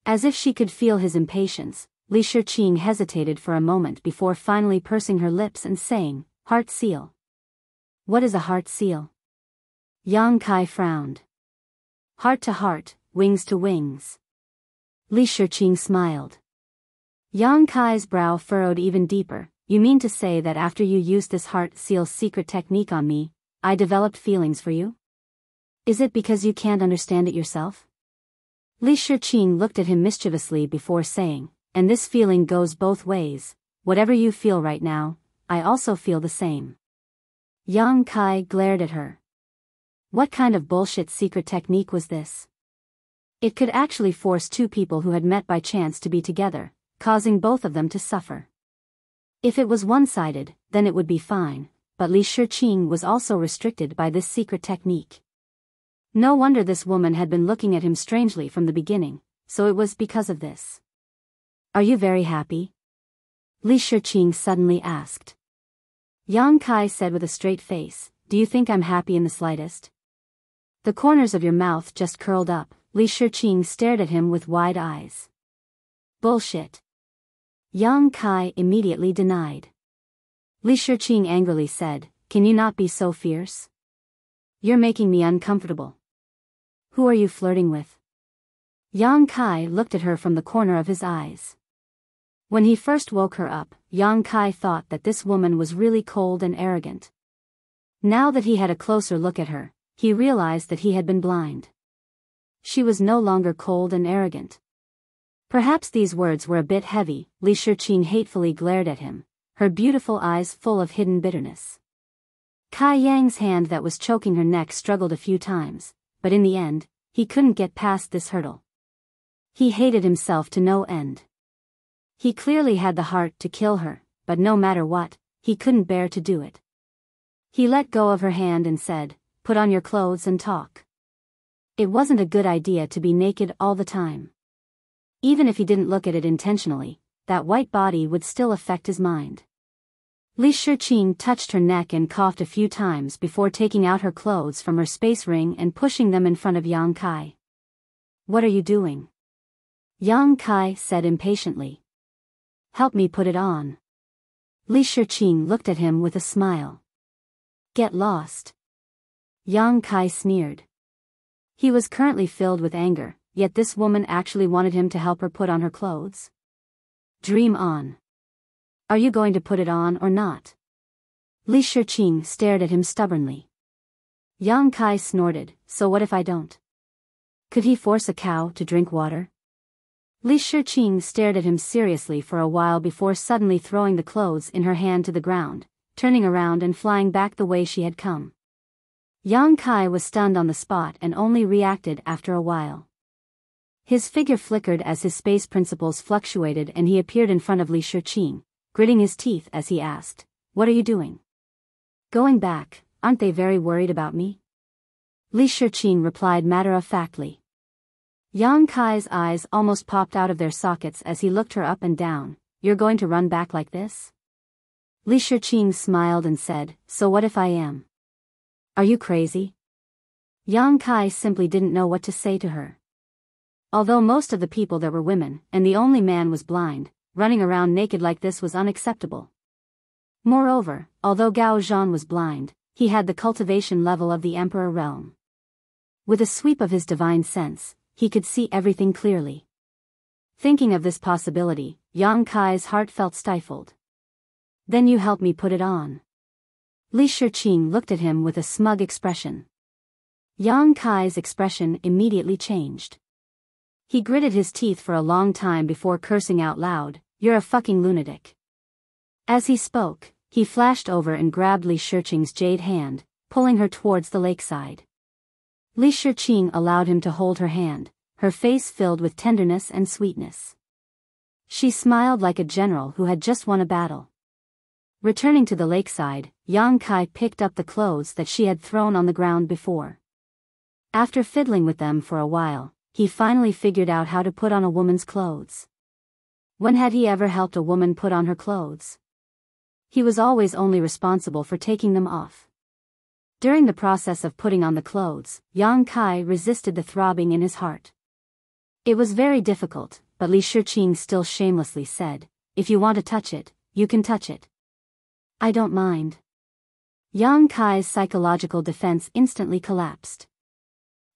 As if she could feel his impatience, Li Shiqing hesitated for a moment before finally pursing her lips and saying, "Heart seal." "What is a heart seal?" Yang Kai frowned. "Heart to heart, wings to wings." Li Shiqing smiled. Yang Kai's brow furrowed even deeper. "You mean to say that after you used this heart seal secret technique on me, I developed feelings for you? Is it because you can't understand it yourself?" Li Shiqing looked at him mischievously before saying, "And this feeling goes both ways. Whatever you feel right now, I also feel the same." Yang Kai glared at her. What kind of bullshit secret technique was this? It could actually force two people who had met by chance to be together, causing both of them to suffer. If it was one-sided, then it would be fine, but Li Shiqing was also restricted by this secret technique. No wonder this woman had been looking at him strangely from the beginning, so it was because of this. "Are you very happy?" Li Shiqing suddenly asked. Yang Kai said with a straight face, "Do you think I'm happy in the slightest?" The corners of your mouth just curled up. Li Shiqing stared at him with wide eyes. "Bullshit." Yang Kai immediately denied. Li Shiqing angrily said, "Can you not be so fierce? You're making me uncomfortable. Who are you flirting with?" Yang Kai looked at her from the corner of his eyes. When he first woke her up, Yang Kai thought that this woman was really cold and arrogant. Now that he had a closer look at her, he realized that he had been blind. She was no longer cold and arrogant. Perhaps these words were a bit heavy. Li Shiqing hatefully glared at him, her beautiful eyes full of hidden bitterness. Kai Yang's hand that was choking her neck struggled a few times, but in the end, he couldn't get past this hurdle. He hated himself to no end. He clearly had the heart to kill her, but no matter what, he couldn't bear to do it. He let go of her hand and said, "Put on your clothes and talk." It wasn't a good idea to be naked all the time. Even if he didn't look at it intentionally, that white body would still affect his mind. Li Shiqing touched her neck and coughed a few times before taking out her clothes from her space ring and pushing them in front of Yang Kai. "What are you doing?" Yang Kai said impatiently. "Help me put it on." Li Shiqing looked at him with a smile. "Get lost." Yang Kai sneered. He was currently filled with anger, yet this woman actually wanted him to help her put on her clothes. "Dream on. Are you going to put it on or not?" Li Shiqing stared at him stubbornly. Yang Kai snorted, "So what if I don't?" Could he force a cow to drink water? Li Shiqing stared at him seriously for a while before suddenly throwing the clothes in her hand to the ground, turning around and flying back the way she had come. Yang Kai was stunned on the spot and only reacted after a while. His figure flickered as his space principles fluctuated and he appeared in front of Li Shiqing, gritting his teeth as he asked, "What are you doing?" "Going back. Aren't they very worried about me?" Li Shiqing replied matter-of-factly. Yang Kai's eyes almost popped out of their sockets as he looked her up and down. "You're going to run back like this?" Li Shiqing smiled and said, "So what if I am? Are you crazy?" Yang Kai simply didn't know what to say to her. Although most of the people there were women, and the only man was blind, running around naked like this was unacceptable. Moreover, although Gao Zhan was blind, he had the cultivation level of the Emperor realm. With a sweep of his divine sense, he could see everything clearly. Thinking of this possibility, Yang Kai's heart felt stifled. "Then you help me put it on." Li Shiqing looked at him with a smug expression. Yang Kai's expression immediately changed. He gritted his teeth for a long time before cursing out loud, "You're a fucking lunatic." As he spoke, he flashed over and grabbed Li Shiqing's jade hand, pulling her towards the lakeside. Li Shiqing allowed him to hold her hand, her face filled with tenderness and sweetness. She smiled like a general who had just won a battle. Returning to the lakeside, Yang Kai picked up the clothes that she had thrown on the ground before. After fiddling with them for a while, he finally figured out how to put on a woman's clothes. When had he ever helped a woman put on her clothes? He was always only responsible for taking them off. During the process of putting on the clothes, Yang Kai resisted the throbbing in his heart. It was very difficult, but Li Shiqing still shamelessly said, "If you want to touch it, you can touch it. I don't mind." Yang Kai's psychological defense instantly collapsed.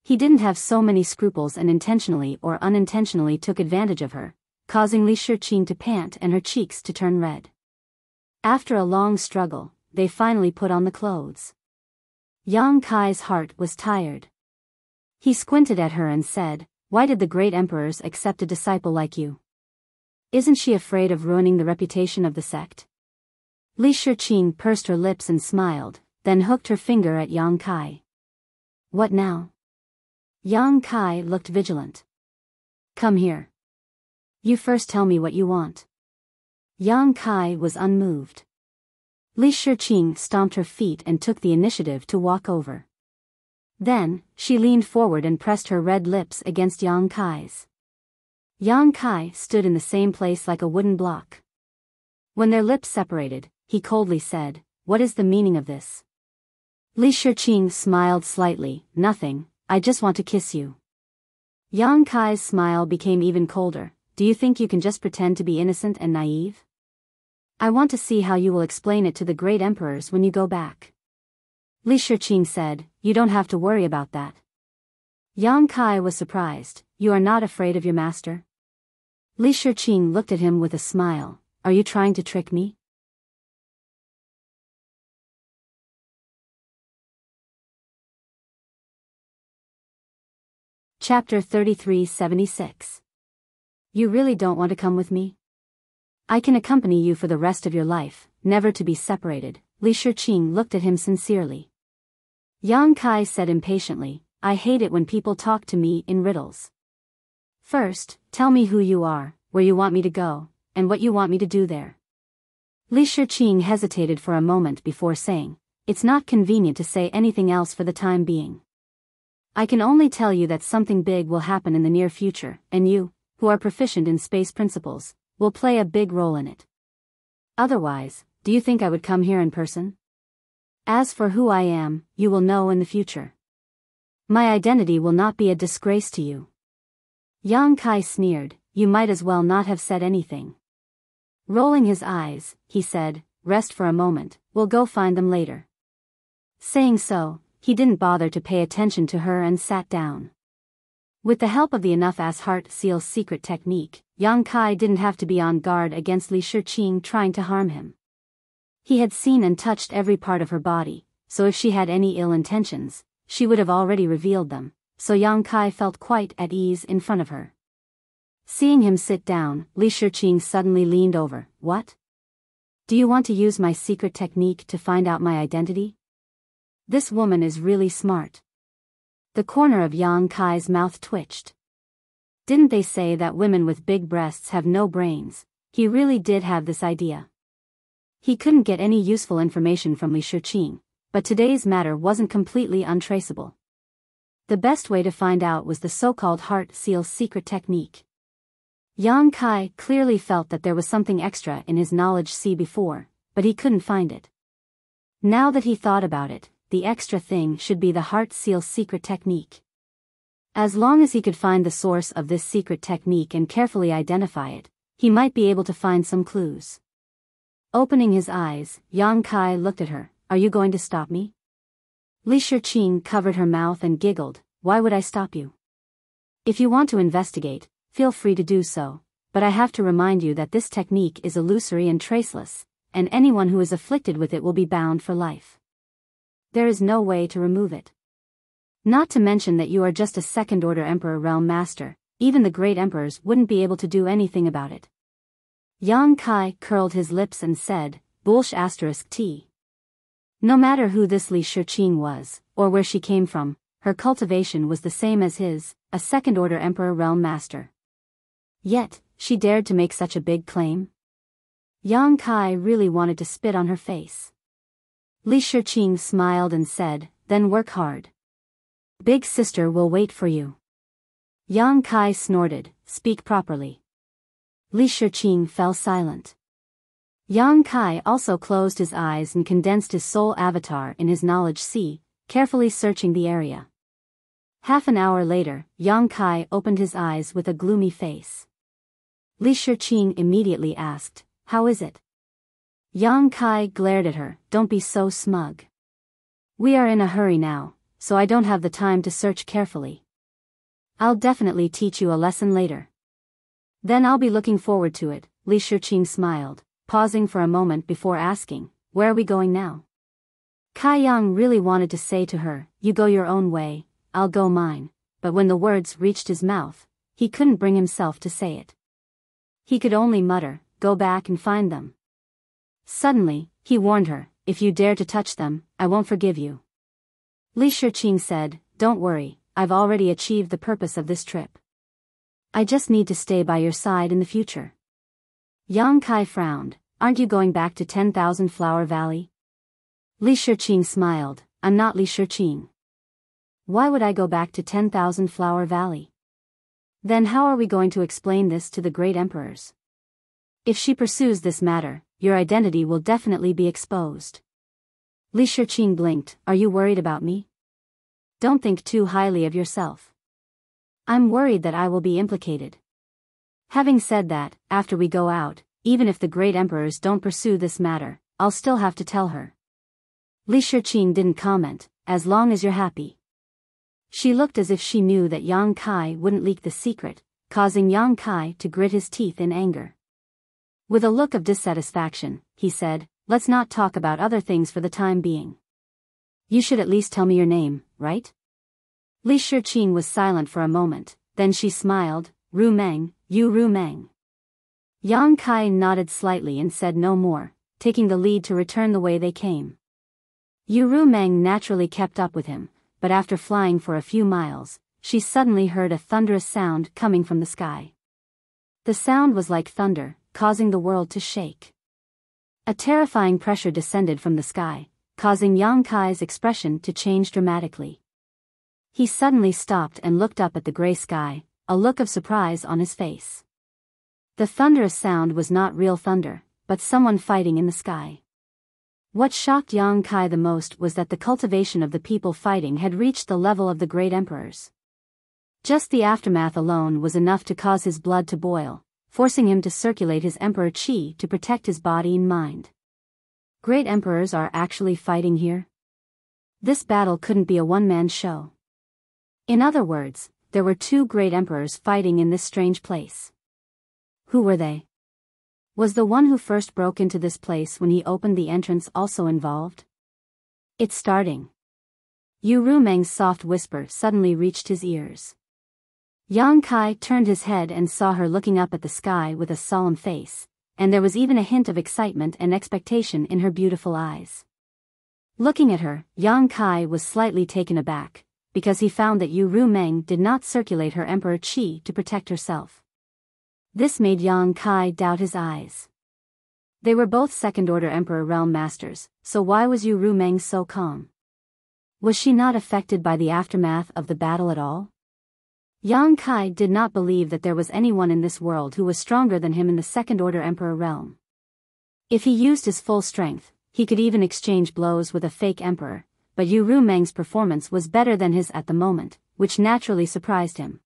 He didn't have so many scruples and intentionally or unintentionally took advantage of her, causing Li Shiqing to pant and her cheeks to turn red. After a long struggle, they finally put on the clothes. Yang Kai's heart was tired. He squinted at her and said, "Why did the great emperors accept a disciple like you? Isn't she afraid of ruining the reputation of the sect?" Li Shiqing pursed her lips and smiled, then hooked her finger at Yang Kai. "What now?" Yang Kai looked vigilant. "Come here. You first tell me what you want." Yang Kai was unmoved. Li Shiqing stomped her feet and took the initiative to walk over. Then, she leaned forward and pressed her red lips against Yang Kai's. Yang Kai stood in the same place like a wooden block. When their lips separated, he coldly said, "What is the meaning of this?" Li Shiqing smiled slightly, "Nothing, I just want to kiss you." Yang Kai's smile became even colder. "Do you think you can just pretend to be innocent and naive? I want to see how you will explain it to the great emperors when you go back." Li Shiqing said, "You don't have to worry about that." Yang Kai was surprised. "You are not afraid of your master?" Li Shiqing looked at him with a smile. "Are you trying to trick me?" Chapter 3376. You really don't want to come with me? I can accompany you for the rest of your life, never to be separated. Li Shiqing looked at him sincerely. Yang Kai said impatiently, "I hate it when people talk to me in riddles. First, tell me who you are, where you want me to go, and what you want me to do there." Li Shiqing hesitated for a moment before saying, "It's not convenient to say anything else for the time being. I can only tell you that something big will happen in the near future, and you, who are proficient in space principles, will play a big role in it. Otherwise, do you think I would come here in person? As for who I am, you will know in the future. My identity will not be a disgrace to you. Yang Kai sneered, you might as well not have said anything. Rolling his eyes, he said, rest for a moment, we'll go find them later. Saying so, he didn't bother to pay attention to her and sat down. With the help of the enough-ass heart seal's secret technique, Yang Kai didn't have to be on guard against Li Shiqing trying to harm him. He had seen and touched every part of her body, so if she had any ill intentions, she would have already revealed them, so Yang Kai felt quite at ease in front of her. Seeing him sit down, Li Shiqing suddenly leaned over. What? Do you want to use my secret technique to find out my identity? This woman is really smart. The corner of Yang Kai's mouth twitched. Didn't they say that women with big breasts have no brains? He really did have this idea. He couldn't get any useful information from Li Shiqing, but today's matter wasn't completely untraceable. The best way to find out was the so-called heart seal's secret technique. Yang Kai clearly felt that there was something extra in his knowledge see before, but he couldn't find it. Now that he thought about it, the extra thing should be the heart seal's secret technique. As long as he could find the source of this secret technique and carefully identify it, he might be able to find some clues. Opening his eyes, Yang Kai looked at her. Are you going to stop me? Li Shiqing covered her mouth and giggled. Why would I stop you? If you want to investigate, feel free to do so, but I have to remind you that this technique is illusory and traceless, and anyone who is afflicted with it will be bound for life. There is no way to remove it. Not to mention that you are just a second-order Emperor Realm Master, even the great emperors wouldn't be able to do anything about it. Yang Kai curled his lips and said, *T. No matter who this Li Shiqing was, or where she came from, her cultivation was the same as his, a second-order Emperor Realm Master. Yet, she dared to make such a big claim? Yang Kai really wanted to spit on her face. Li Shiqing smiled and said, then work hard. Big sister will wait for you. Yang Kai snorted, speak properly. Li Shiqing fell silent. Yang Kai also closed his eyes and condensed his soul avatar in his knowledge sea, carefully searching the area. Half an hour later, Yang Kai opened his eyes with a gloomy face. Li Shiqing immediately asked, how is it? Yang Kai glared at her, don't be so smug. We are in a hurry now, so I don't have the time to search carefully. I'll definitely teach you a lesson later. Then I'll be looking forward to it. Li Shiqing smiled, pausing for a moment before asking, where are we going now? Kai Yang really wanted to say to her, you go your own way, I'll go mine, but when the words reached his mouth, he couldn't bring himself to say it. He could only mutter, go back and find them. Suddenly, he warned her, if you dare to touch them, I won't forgive you. Li Shiqing said, don't worry, I've already achieved the purpose of this trip. I just need to stay by your side in the future. Yang Kai frowned, aren't you going back to 10,000 Flower Valley? Li Shiqing smiled, I'm not Li Shiqing. Why would I go back to 10,000 Flower Valley? Then how are we going to explain this to the great emperors? If she pursues this matter, your identity will definitely be exposed. Li Shiqing blinked, are you worried about me? Don't think too highly of yourself. I'm worried that I will be implicated. Having said that, after we go out, even if the great emperors don't pursue this matter, I'll still have to tell her. Li Shiqing didn't comment, as long as you're happy. She looked as if she knew that Yang Kai wouldn't leak the secret, causing Yang Kai to grit his teeth in anger. With a look of dissatisfaction, he said, let's not talk about other things for the time being. You should at least tell me your name, right? Li Shiqing was silent for a moment, then she smiled, Ru Meng, you Ru Meng. Yang Kai nodded slightly and said no more, taking the lead to return the way they came. Yu Ru Meng naturally kept up with him, but after flying for a few miles, she suddenly heard a thunderous sound coming from the sky. The sound was like thunder, causing the world to shake. A terrifying pressure descended from the sky, causing Yang Kai's expression to change dramatically. He suddenly stopped and looked up at the gray sky, a look of surprise on his face. The thunderous sound was not real thunder, but someone fighting in the sky. What shocked Yang Kai the most was that the cultivation of the people fighting had reached the level of the great emperors. Just the aftermath alone was enough to cause his blood to boil, forcing him to circulate his emperor chi to protect his body and mind. Great emperors are actually fighting here? This battle couldn't be a one-man show. In other words, there were two great emperors fighting in this strange place. Who were they? Was the one who first broke into this place when he opened the entrance also involved? It's starting. Yu Rumeng's soft whisper suddenly reached his ears. Yang Kai turned his head and saw her looking up at the sky with a solemn face, and there was even a hint of excitement and expectation in her beautiful eyes. Looking at her, Yang Kai was slightly taken aback, because he found that Yu Rumeng did not circulate her emperor chi to protect herself. This made Yang Kai doubt his eyes. They were both second-order Emperor Realm Masters, so why was Yu Rumeng so calm? Was she not affected by the aftermath of the battle at all? Yang Kai did not believe that there was anyone in this world who was stronger than him in the second-order Emperor realm. If he used his full strength, he could even exchange blows with a fake emperor, but Yu Rumeng's performance was better than his at the moment, which naturally surprised him.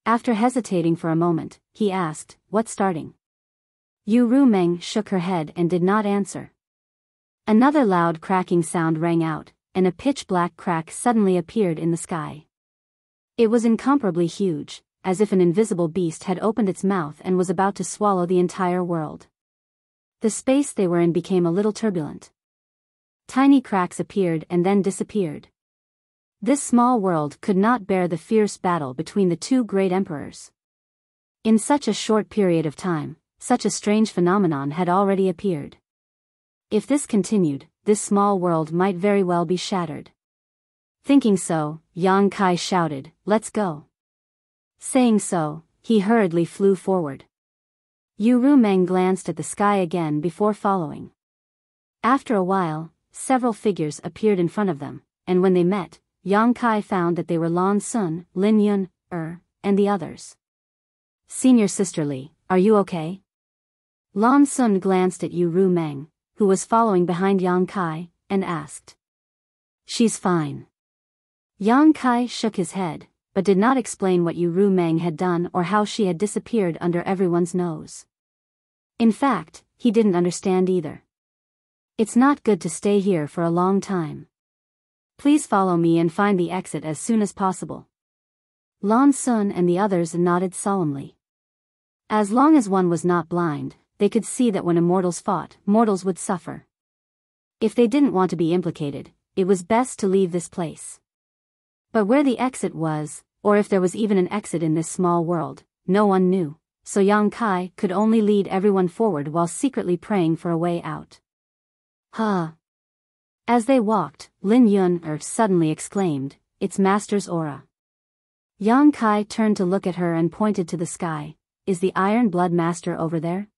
After hesitating for a moment, he asked, "What's starting?" Yu Rumeng shook her head and did not answer. Another loud cracking sound rang out, and a pitch-black crack suddenly appeared in the sky. It was incomparably huge, as if an invisible beast had opened its mouth and was about to swallow the entire world. The space they were in became a little turbulent. Tiny cracks appeared and then disappeared. This small world could not bear the fierce battle between the two great emperors. In such a short period of time, such a strange phenomenon had already appeared. If this continued, this small world might very well be shattered. Thinking so, Yang Kai shouted, "Let's go." Saying so, he hurriedly flew forward. Yu Rumeng glanced at the sky again before following. After a while, several figures appeared in front of them, and when they met, Yang Kai found that they were Lan Sun, Lin Yun, and the others. "Senior Sister Li, are you okay?" Lan Sun glanced at Yu Rumeng, who was following behind Yang Kai, and asked. "She's fine." Yang Kai shook his head, but did not explain what Yu Rumeng had done or how she had disappeared under everyone's nose. In fact, he didn't understand either. "It's not good to stay here for a long time. Please follow me and find the exit as soon as possible." Lan Sun and the others nodded solemnly. As long as one was not blind, they could see that when immortals fought, mortals would suffer. If they didn't want to be implicated, it was best to leave this place. But where the exit was, or if there was even an exit in this small world, no one knew, so Yang Kai could only lead everyone forward while secretly praying for a way out. "Huh." As they walked, Lin Yun suddenly exclaimed, "It's Master's aura." Yang Kai turned to look at her and pointed to the sky. "Is the Iron Blood Master over there?"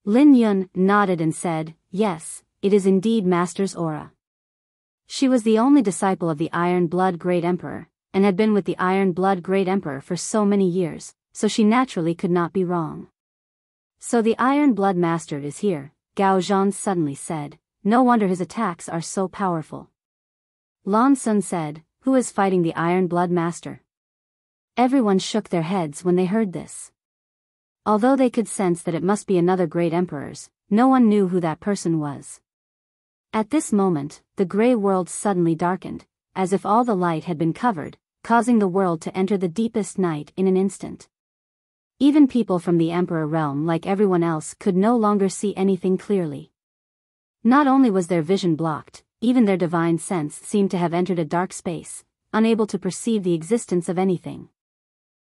Lin Yun nodded and said, "Yes, it is indeed Master's aura." She was the only disciple of the Iron Blood Great Emperor, and had been with the Iron Blood Great Emperor for so many years, so she naturally could not be wrong. "So the Iron Blood Master is here," Gao Zhan suddenly said. "No wonder his attacks are so powerful." Lan Sun said, "Who is fighting the Iron Blood Master?" Everyone shook their heads when they heard this. Although they could sense that it must be another great emperor's, no one knew who that person was. At this moment, the grey world suddenly darkened, as if all the light had been covered, causing the world to enter the deepest night in an instant. Even people from the Emperor realm, like everyone else, could no longer see anything clearly. Not only was their vision blocked, even their divine sense seemed to have entered a dark space, unable to perceive the existence of anything.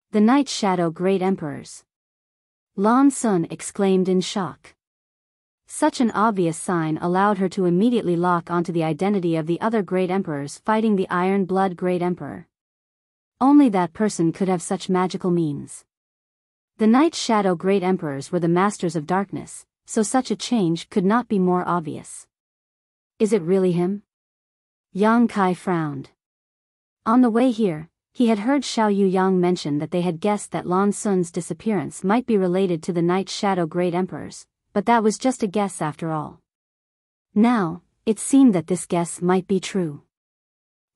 "The Night Shadow Great Emperors!" Lan Sun exclaimed in shock. Such an obvious sign allowed her to immediately lock onto the identity of the other great emperors fighting the Iron Blood Great Emperor. Only that person could have such magical means. The Night Shadow Great Emperors were the masters of darkness, so such a change could not be more obvious. "Is it really him?" Yang Kai frowned. On the way here, He had heard Xiao Yuyang mention that they had guessed that Lan Sun's disappearance might be related to the Night Shadow Great Emperors, but that was just a guess after all. Now, it seemed that this guess might be true.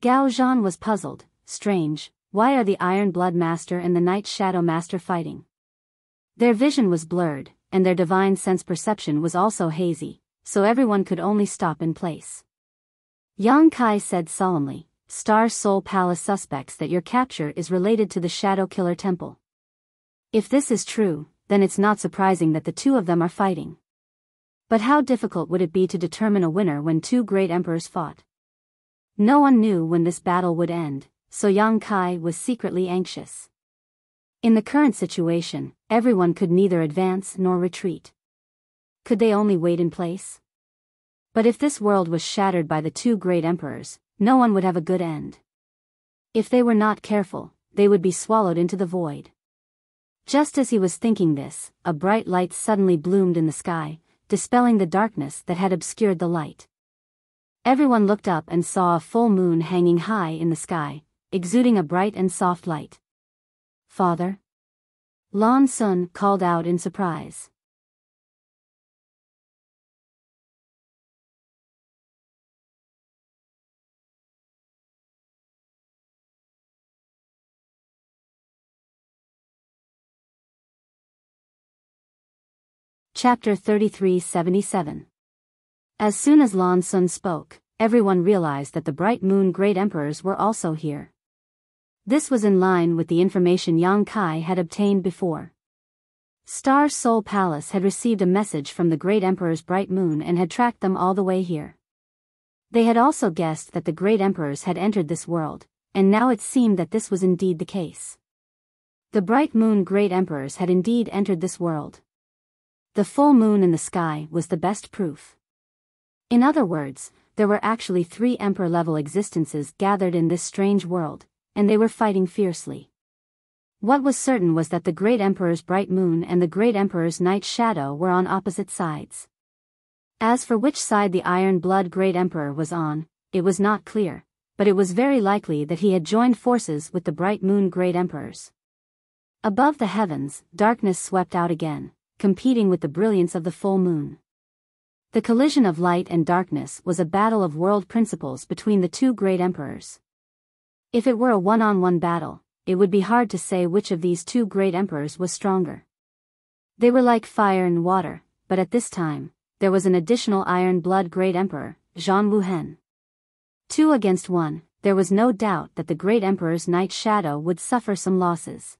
Gao Zhan was puzzled. Strange, why are the Iron Blood Master and the Night Shadow Master fighting? Their vision was blurred, and their divine sense perception was also hazy, so everyone could only stop in place. Yang Kai said solemnly, Star Soul Palace suspects that your capture is related to the Shadow Killer Temple. If this is true, then it's not surprising that the two of them are fighting. But how difficult would it be to determine a winner when two great emperors fought? No one knew when this battle would end, so Yang Kai was secretly anxious. In the current situation, everyone could neither advance nor retreat. Could they only wait in place? But if this world was shattered by the two great emperors, no one would have a good end. If they were not careful, they would be swallowed into the void. Just as he was thinking this, a bright light suddenly bloomed in the sky, dispelling the darkness that had obscured the light. Everyone looked up and saw a full moon hanging high in the sky, exuding a bright and soft light. Father? Lan Sun called out in surprise. Chapter 3377. As soon as Lan Sun spoke, everyone realized that the Bright Moon Great Emperors were also here. This was in line with the information Yang Kai had obtained before. Star Soul Palace had received a message from the Great Emperor's Bright Moon and had tracked them all the way here. They had also guessed that the Great Emperors had entered this world, and now it seemed that this was indeed the case. The Bright Moon Great Emperors had indeed entered this world. The full moon in the sky was the best proof. In other words, there were actually 3 emperor-level existences gathered in this strange world, and they were fighting fiercely. What was certain was that the Great Emperor's Bright Moon and the Great Emperor's Night Shadow were on opposite sides. As for which side the Iron Blood Great Emperor was on, it was not clear, but it was very likely that he had joined forces with the Bright Moon Great Emperors. Above the heavens, darkness swept out again, competing with the brilliance of the full moon. The collision of light and darkness was a battle of world principles between the two great emperors. If it were a one-on-one battle, it would be hard to say which of these two great emperors was stronger. They were like fire and water, but at this time, there was an additional Iron Blood Great Emperor, Zhan Wuhen. 2 against 1, there was no doubt that the Great Emperor's Night Shadow would suffer some losses.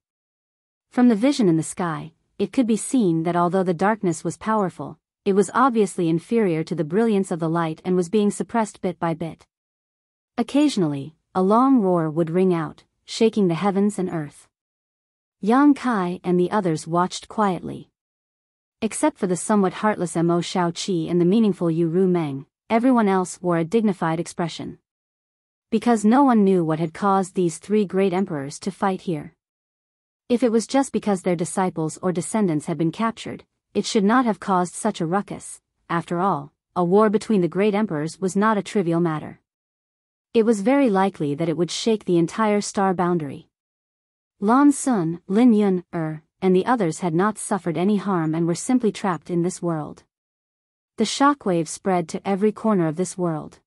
From the vision in the sky, it could be seen that although the darkness was powerful, it was obviously inferior to the brilliance of the light and was being suppressed bit by bit. Occasionally, a long roar would ring out, shaking the heavens and earth. Yang Kai and the others watched quietly. Except for the somewhat heartless Mo Shaoqi and the meaningful Yu Ru Meng, everyone else wore a dignified expression. Because no one knew what had caused these 3 great emperors to fight here. If it was just because their disciples or descendants had been captured, it should not have caused such a ruckus. After all, a war between the great emperors was not a trivial matter. It was very likely that it would shake the entire star boundary. Lan Sun, Lin Yun, and the others had not suffered any harm and were simply trapped in this world. The shockwave spread to every corner of this world.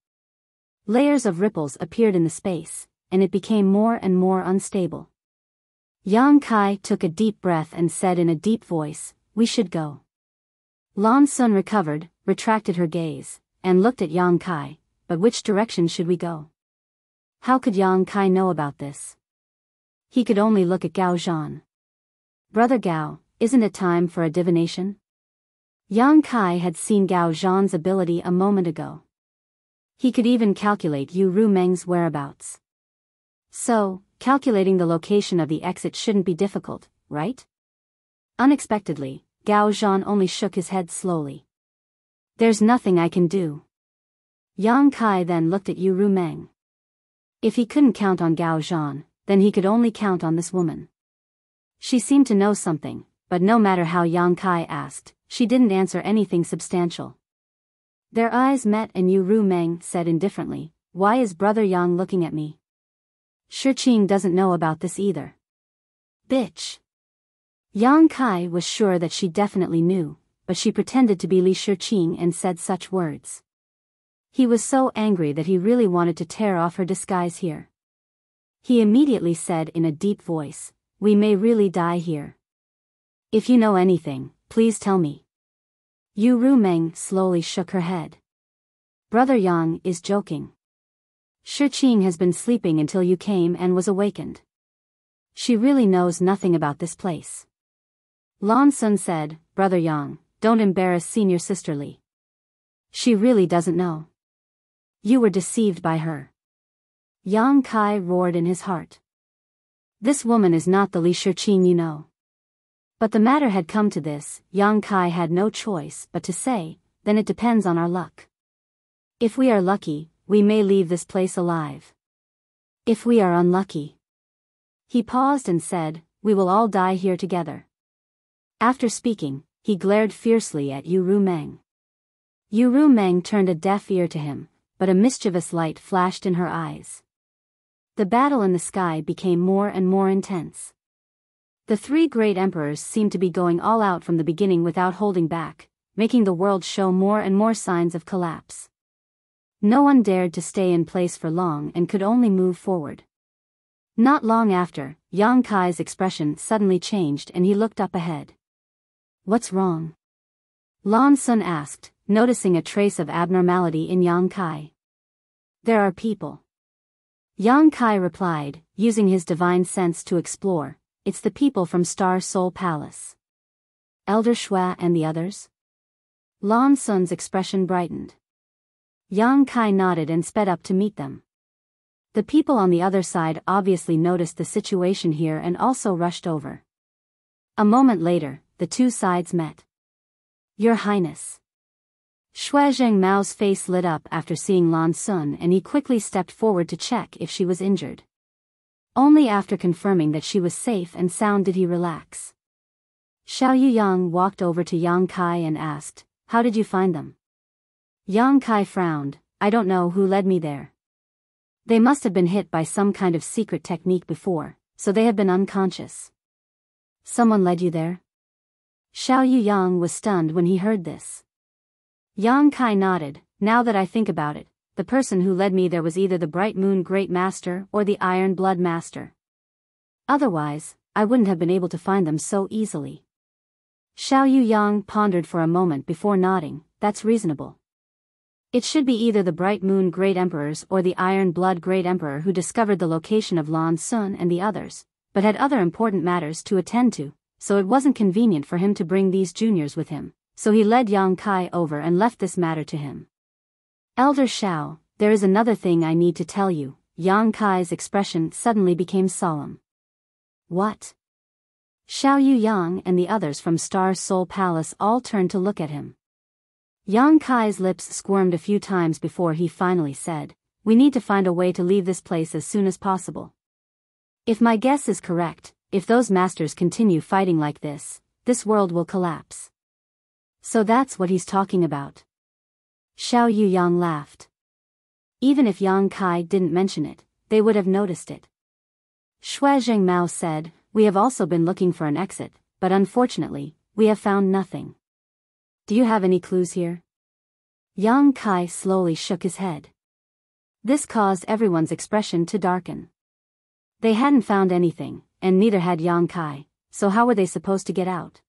Layers of ripples appeared in the space, and it became more and more unstable. Yang Kai took a deep breath and said in a deep voice, "We should go." Lan Sun recovered, retracted her gaze, and looked at Yang Kai, but which direction should we go? How could Yang Kai know about this? He could only look at Gao Zhan. Brother Gao, isn't it time for a divination? Yang Kai had seen Gao Zhan's ability a moment ago. He could even calculate Yu Ru Meng's whereabouts. So, calculating the location of the exit shouldn't be difficult, right? Unexpectedly, Gao Zhan only shook his head slowly. There's nothing I can do. Yang Kai then looked at Yu Ru Meng. If he couldn't count on Gao Zhan, then he could only count on this woman. She seemed to know something, but no matter how Yang Kai asked, she didn't answer anything substantial. Their eyes met and Yu Ru Meng said indifferently, "Why is Brother Yang looking at me?" Shiqing doesn't know about this either. Bitch. Yang Kai was sure that she definitely knew, but she pretended to be Li Shiqing and said such words. He was so angry that he really wanted to tear off her disguise here. He immediately said in a deep voice, "We may really die here. If you know anything, please tell me." Yu Rumeng slowly shook her head. Brother Yang is joking. Shiqing has been sleeping until you came and was awakened. She really knows nothing about this place. Lan Sun said, "Brother Yang, don't embarrass senior sister Li. She really doesn't know. You were deceived by her." Yang Kai roared in his heart. This woman is not the Li Shiqing you know. But the matter had come to this, Yang Kai had no choice but to say, "Then it depends on our luck. If we are lucky, we may leave this place alive. If we are unlucky." He paused and said, "We will all die here together." After speaking, he glared fiercely at Yu Rumeng. Yu Rumeng turned a deaf ear to him, but a mischievous light flashed in her eyes. The battle in the sky became more and more intense. The three great emperors seemed to be going all out from the beginning without holding back, making the world show more and more signs of collapse. No one dared to stay in place for long and could only move forward. Not long after, Yang Kai's expression suddenly changed and he looked up ahead. "What's wrong?" Lan Sun asked, noticing a trace of abnormality in Yang Kai. "There are people." Yang Kai replied, using his divine sense to explore, "It's the people from Star Soul Palace." "Elder Shui and the others?" Lan Sun's expression brightened. Yang Kai nodded and sped up to meet them. The people on the other side obviously noticed the situation here and also rushed over. A moment later, the two sides met. "Your Highness." Shui Zhengmao's face lit up after seeing Lan Sun and he quickly stepped forward to check if she was injured. Only after confirming that she was safe and sound did he relax. Xiao Yuyang walked over to Yang Kai and asked, "How did you find them?" Yang Kai frowned, "I don't know who led me there. They must have been hit by some kind of secret technique before, so they have been unconscious." "Someone led you there?" Xiao Yuyang was stunned when he heard this. Yang Kai nodded, "Now that I think about it, the person who led me there was either the Bright Moon Great Master or the Iron Blood Master. Otherwise, I wouldn't have been able to find them so easily." Xiao Yuyang pondered for a moment before nodding, "That's reasonable. It should be either the Bright Moon Great Emperors or the Iron Blood Great Emperor who discovered the location of Lan Sun and the others, but had other important matters to attend to, so it wasn't convenient for him to bring these juniors with him, so he led Yang Kai over and left this matter to him. "Elder Xiao, there is another thing I need to tell you." Yang Kai's expression suddenly became solemn. "What?" Xiao Yuyang and the others from Star Soul Palace all turned to look at him. Yang Kai's lips squirmed a few times before he finally said, "We need to find a way to leave this place as soon as possible. If my guess is correct, if those masters continue fighting like this world will collapse." "So that's what he's talking about." Xiao Yuyang laughed. Even if Yang Kai didn't mention it, they would have noticed it. Shui Zhengmao said, "We have also been looking for an exit, but unfortunately, we have found nothing. Do you have any clues here?" Yang Kai slowly shook his head. This caused everyone's expression to darken. They hadn't found anything, and neither had Yang Kai, so how were they supposed to get out?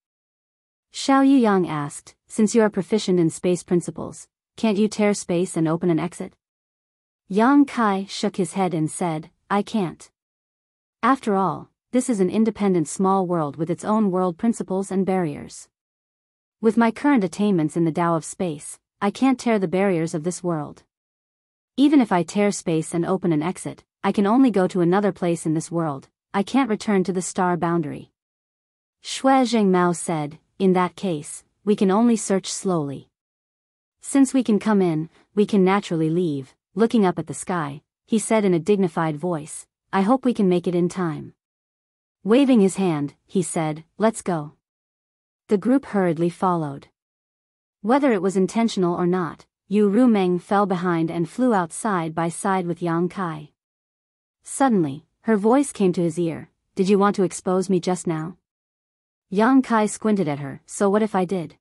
Xiao Yuyang asked, "Since you are proficient in space principles, can't you tear space and open an exit?" Yang Kai shook his head and said, "I can't. After all, this is an independent small world with its own world principles and barriers. With my current attainments in the Tao of space, I can't tear the barriers of this world. Even if I tear space and open an exit, I can only go to another place in this world, I can't return to the star boundary." Shui Zhengmao said, "In that case, we can only search slowly. Since we can come in, we can naturally leave." Looking up at the sky, he said in a dignified voice, "I hope we can make it in time." Waving his hand, he said, "Let's go." The group hurriedly followed. Whether it was intentional or not, Yu Rumeng fell behind and flew out side by side with Yang Kai. Suddenly, Her voice came to his ear. Did you want to expose me just now? Yang Kai squinted at her. So what if I did?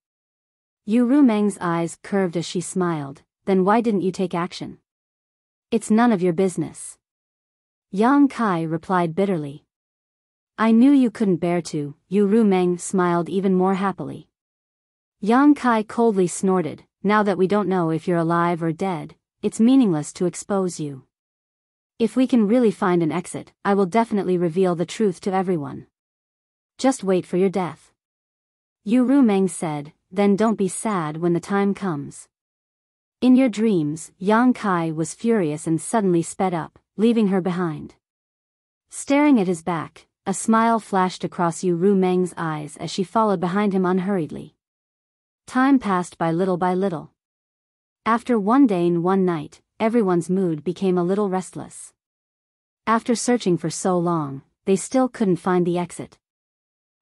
Yu Rumeng's eyes curved as she smiled. Then why didn't you take action? It's none of your business. Yang Kai replied bitterly. I knew you couldn't bear to. Yu Rumeng smiled even more happily. Yang Kai coldly snorted. Now that we don't know if you're alive or dead, it's meaningless to expose you. If we can really find an exit, I will definitely reveal the truth to everyone. Just wait for your death. Yu Rumeng said, then don't be sad when the time comes. In your dreams, Yang Kai was furious and suddenly sped up, leaving her behind. Staring at his back, a smile flashed across Yu Rumeng's eyes as she followed behind him unhurriedly. Time passed by little. After one day and one night, everyone's mood became a little restless. After searching for so long, they still couldn't find the exit.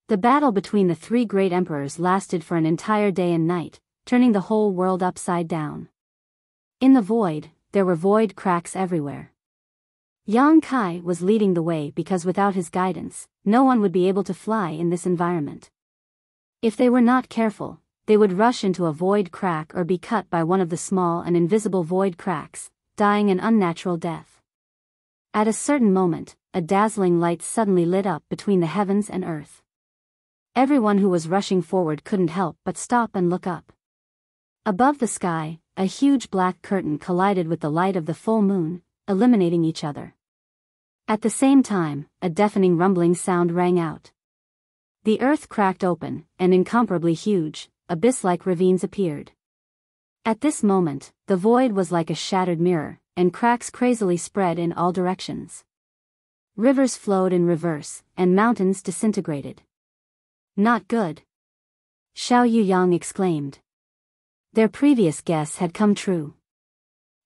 The battle between the three great emperors lasted for an entire day and night, turning the whole world upside down. In the void, there were void cracks everywhere. Yang Kai was leading the way because without his guidance, no one would be able to fly in this environment. If they were not careful, they would rush into a void crack or be cut by one of the small and invisible void cracks, dying an unnatural death. At a certain moment, a dazzling light suddenly lit up between the heavens and earth. Everyone who was rushing forward couldn't help but stop and look up. Above the sky, a huge black curtain collided with the light of the full moon, eliminating each other. At the same time, a deafening rumbling sound rang out. The earth cracked open, and incomparably huge, abyss-like ravines appeared. At this moment, the void was like a shattered mirror, and cracks crazily spread in all directions. Rivers flowed in reverse, and mountains disintegrated. Not good. Xiao Yuyang exclaimed. Their previous guess had come true.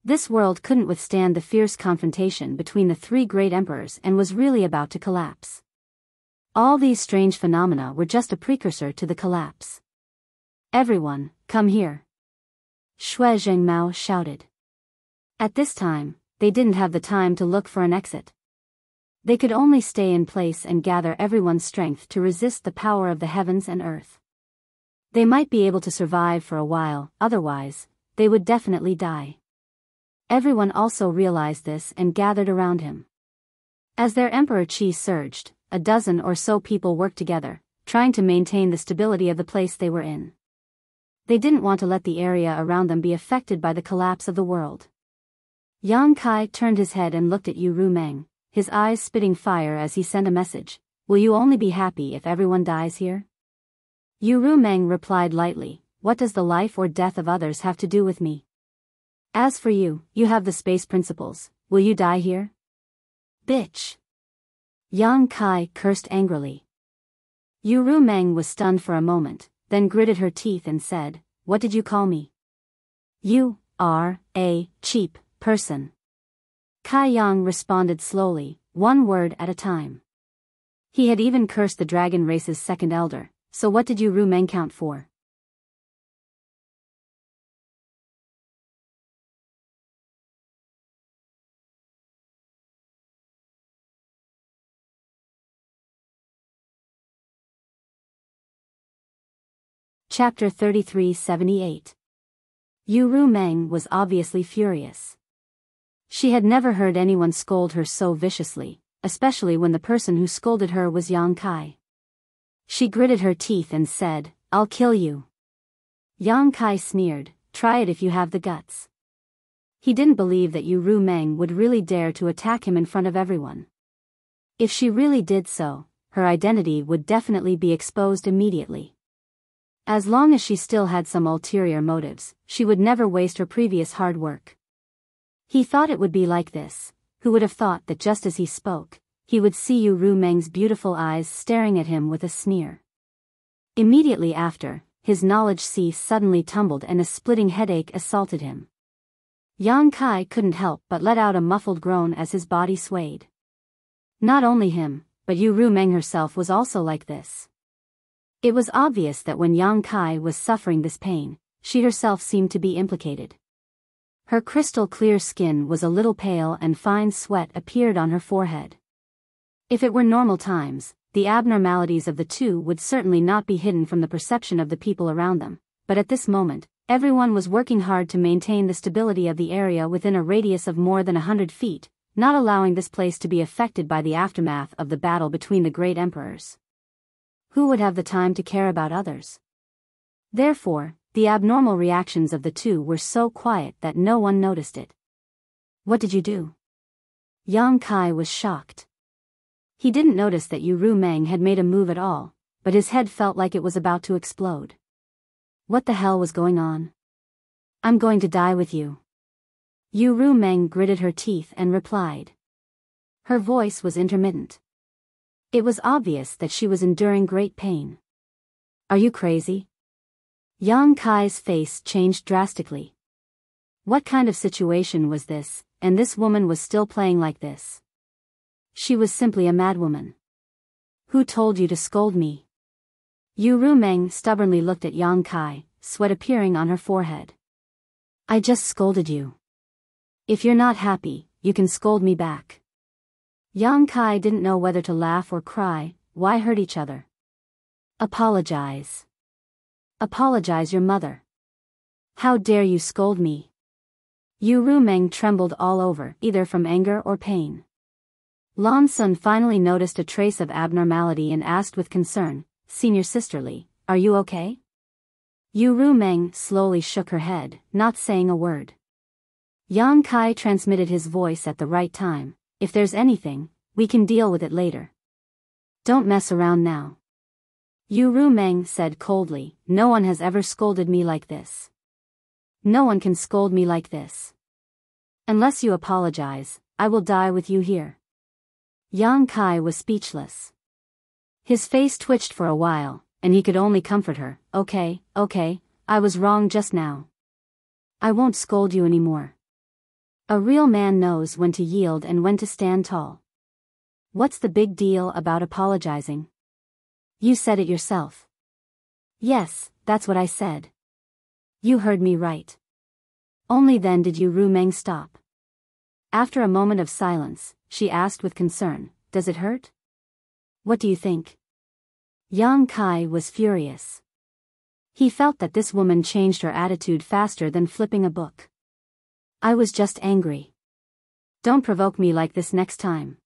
This world couldn't withstand the fierce confrontation between the three great emperors and was really about to collapse. All these strange phenomena were just a precursor to the collapse. Everyone, come here. Xue Zhengmao shouted. At this time, they didn't have the time to look for an exit. They could only stay in place and gather everyone's strength to resist the power of the heavens and earth. They might be able to survive for a while, otherwise, they would definitely die. Everyone also realized this and gathered around him. As their emperor Qi surged, a dozen or so people worked together, trying to maintain the stability of the place they were in. They didn't want to let the area around them be affected by the collapse of the world. Yang Kai turned his head and looked at Yu Rumeng, his eyes spitting fire as he sent a message. Will you only be happy if everyone dies here? Yu Rumeng replied lightly, what does the life or death of others have to do with me? As for you, you have the space principles. Will you die here? Bitch. Yang Kai cursed angrily. Yu Rumeng was stunned for a moment, then gritted her teeth and said, what did you call me? You are a cheap person. Kai Yang responded slowly, one word at a time. He had even cursed the dragon race's second elder, so what did Yu Rumeng count for? Chapter 3378. Yu Rumeng was obviously furious. She had never heard anyone scold her so viciously, especially when the person who scolded her was Yang Kai. She gritted her teeth and said, I'll kill you. Yang Kai sneered, try it if you have the guts. He didn't believe that Yu Rumeng would really dare to attack him in front of everyone. If she really did so, her identity would definitely be exposed immediately. As long as she still had some ulterior motives, she would never waste her previous hard work. He thought it would be like this. Who would have thought that just as he spoke, he would see Yu Rumeng's beautiful eyes staring at him with a sneer. Immediately after, his knowledge sea suddenly tumbled and a splitting headache assaulted him. Yang Kai couldn't help but let out a muffled groan as his body swayed. Not only him, but Yu Rumeng herself was also like this. It was obvious that when Yang Kai was suffering this pain, she herself seemed to be implicated. Her crystal clear skin was a little pale and fine sweat appeared on her forehead. If it were normal times, the abnormalities of the two would certainly not be hidden from the perception of the people around them, but at this moment, everyone was working hard to maintain the stability of the area within a radius of more than 100 feet, not allowing this place to be affected by the aftermath of the battle between the great emperors. Who would have the time to care about others? Therefore, the abnormal reactions of the two were so quiet that no one noticed it. What did you do? Yang Kai was shocked. He didn't notice that Yu Rumeng had made a move at all, but his head felt like it was about to explode. What the hell was going on? I'm going to die with you. Yu Rumeng gritted her teeth and replied. Her voice was intermittent. It was obvious that she was enduring great pain. Are you crazy? Yang Kai's face changed drastically. What kind of situation was this, and this woman was still playing like this? She was simply a madwoman. Who told you to scold me? Yu Rumeng stubbornly looked at Yang Kai, sweat appearing on her forehead. I just scolded you. If you're not happy, you can scold me back. Yang Kai didn't know whether to laugh or cry. Why hurt each other? Apologize. Apologize your mother. How dare you scold me? Yu Rumeng trembled all over, either from anger or pain. Lan Sun finally noticed a trace of abnormality and asked with concern, Senior Sisterly, are you okay? Yu Rumeng slowly shook her head, not saying a word. Yang Kai transmitted his voice at the right time. If there's anything, we can deal with it later. Don't mess around now. Yu Rumeng said coldly, no one has ever scolded me like this. No one can scold me like this. Unless you apologize, I will die with you here. Yang Kai was speechless. His face twitched for a while, and he could only comfort her. Okay, I was wrong just now. I won't scold you anymore. A real man knows when to yield and when to stand tall. What's the big deal about apologizing? You said it yourself. Yes, that's what I said. You heard me right. Only then did Yu Rumeng stop. After a moment of silence, she asked with concern, does it hurt? What do you think? Yang Kai was furious. He felt that this woman changed her attitude faster than flipping a book. I was just angry. Don't provoke me like this next time.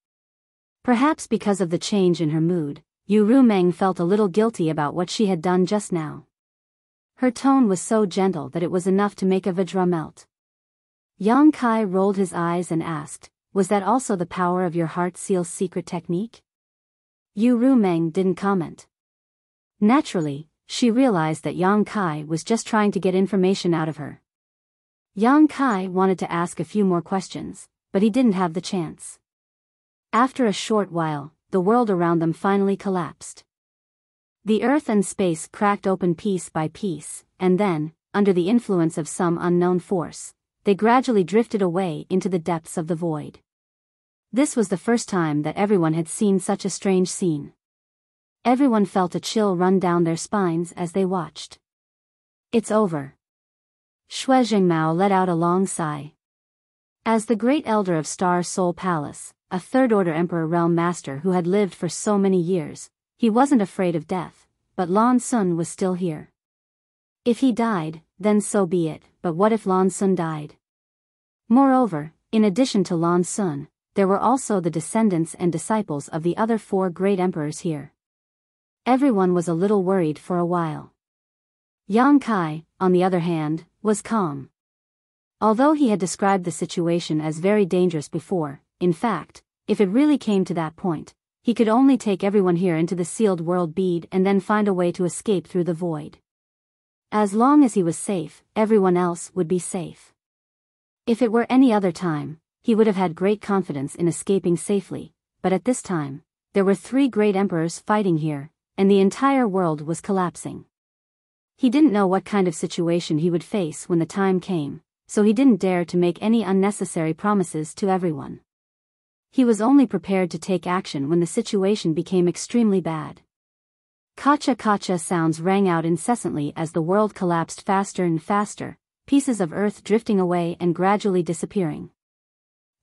Perhaps because of the change in her mood, Yu Rumeng felt a little guilty about what she had done just now. Her tone was so gentle that it was enough to make a Vajra melt. Yang Kai rolled his eyes and asked, was that also the power of your heart seal's secret technique? Yu Rumeng didn't comment. Naturally, she realized that Yang Kai was just trying to get information out of her. Yang Kai wanted to ask a few more questions, but he didn't have the chance. After a short while, the world around them finally collapsed. The earth and space cracked open piece by piece, and then, under the influence of some unknown force, they gradually drifted away into the depths of the void. This was the first time that everyone had seen such a strange scene. Everyone felt a chill run down their spines as they watched. It's over. Xue Zhengmao let out a long sigh. As the great elder of Star Soul Palace, a third-order Emperor Realm Master who had lived for so many years, he wasn't afraid of death, but Lan Sun was still here. If he died, then so be it, but what if Lan Sun died? Moreover, in addition to Lan Sun, there were also the descendants and disciples of the other 4 great emperors here. Everyone was a little worried for a while. Yang Kai, on the other hand, was calm. Although he had described the situation as very dangerous before, in fact, if it really came to that point, he could only take everyone here into the sealed world bead and then find a way to escape through the void. As long as he was safe, everyone else would be safe. If it were any other time, he would have had great confidence in escaping safely, but at this time, there were 3 great emperors fighting here, and the entire world was collapsing. He didn't know what kind of situation he would face when the time came, so he didn't dare to make any unnecessary promises to everyone. He was only prepared to take action when the situation became extremely bad. Kacha-kacha sounds rang out incessantly as the world collapsed faster and faster, pieces of earth drifting away and gradually disappearing.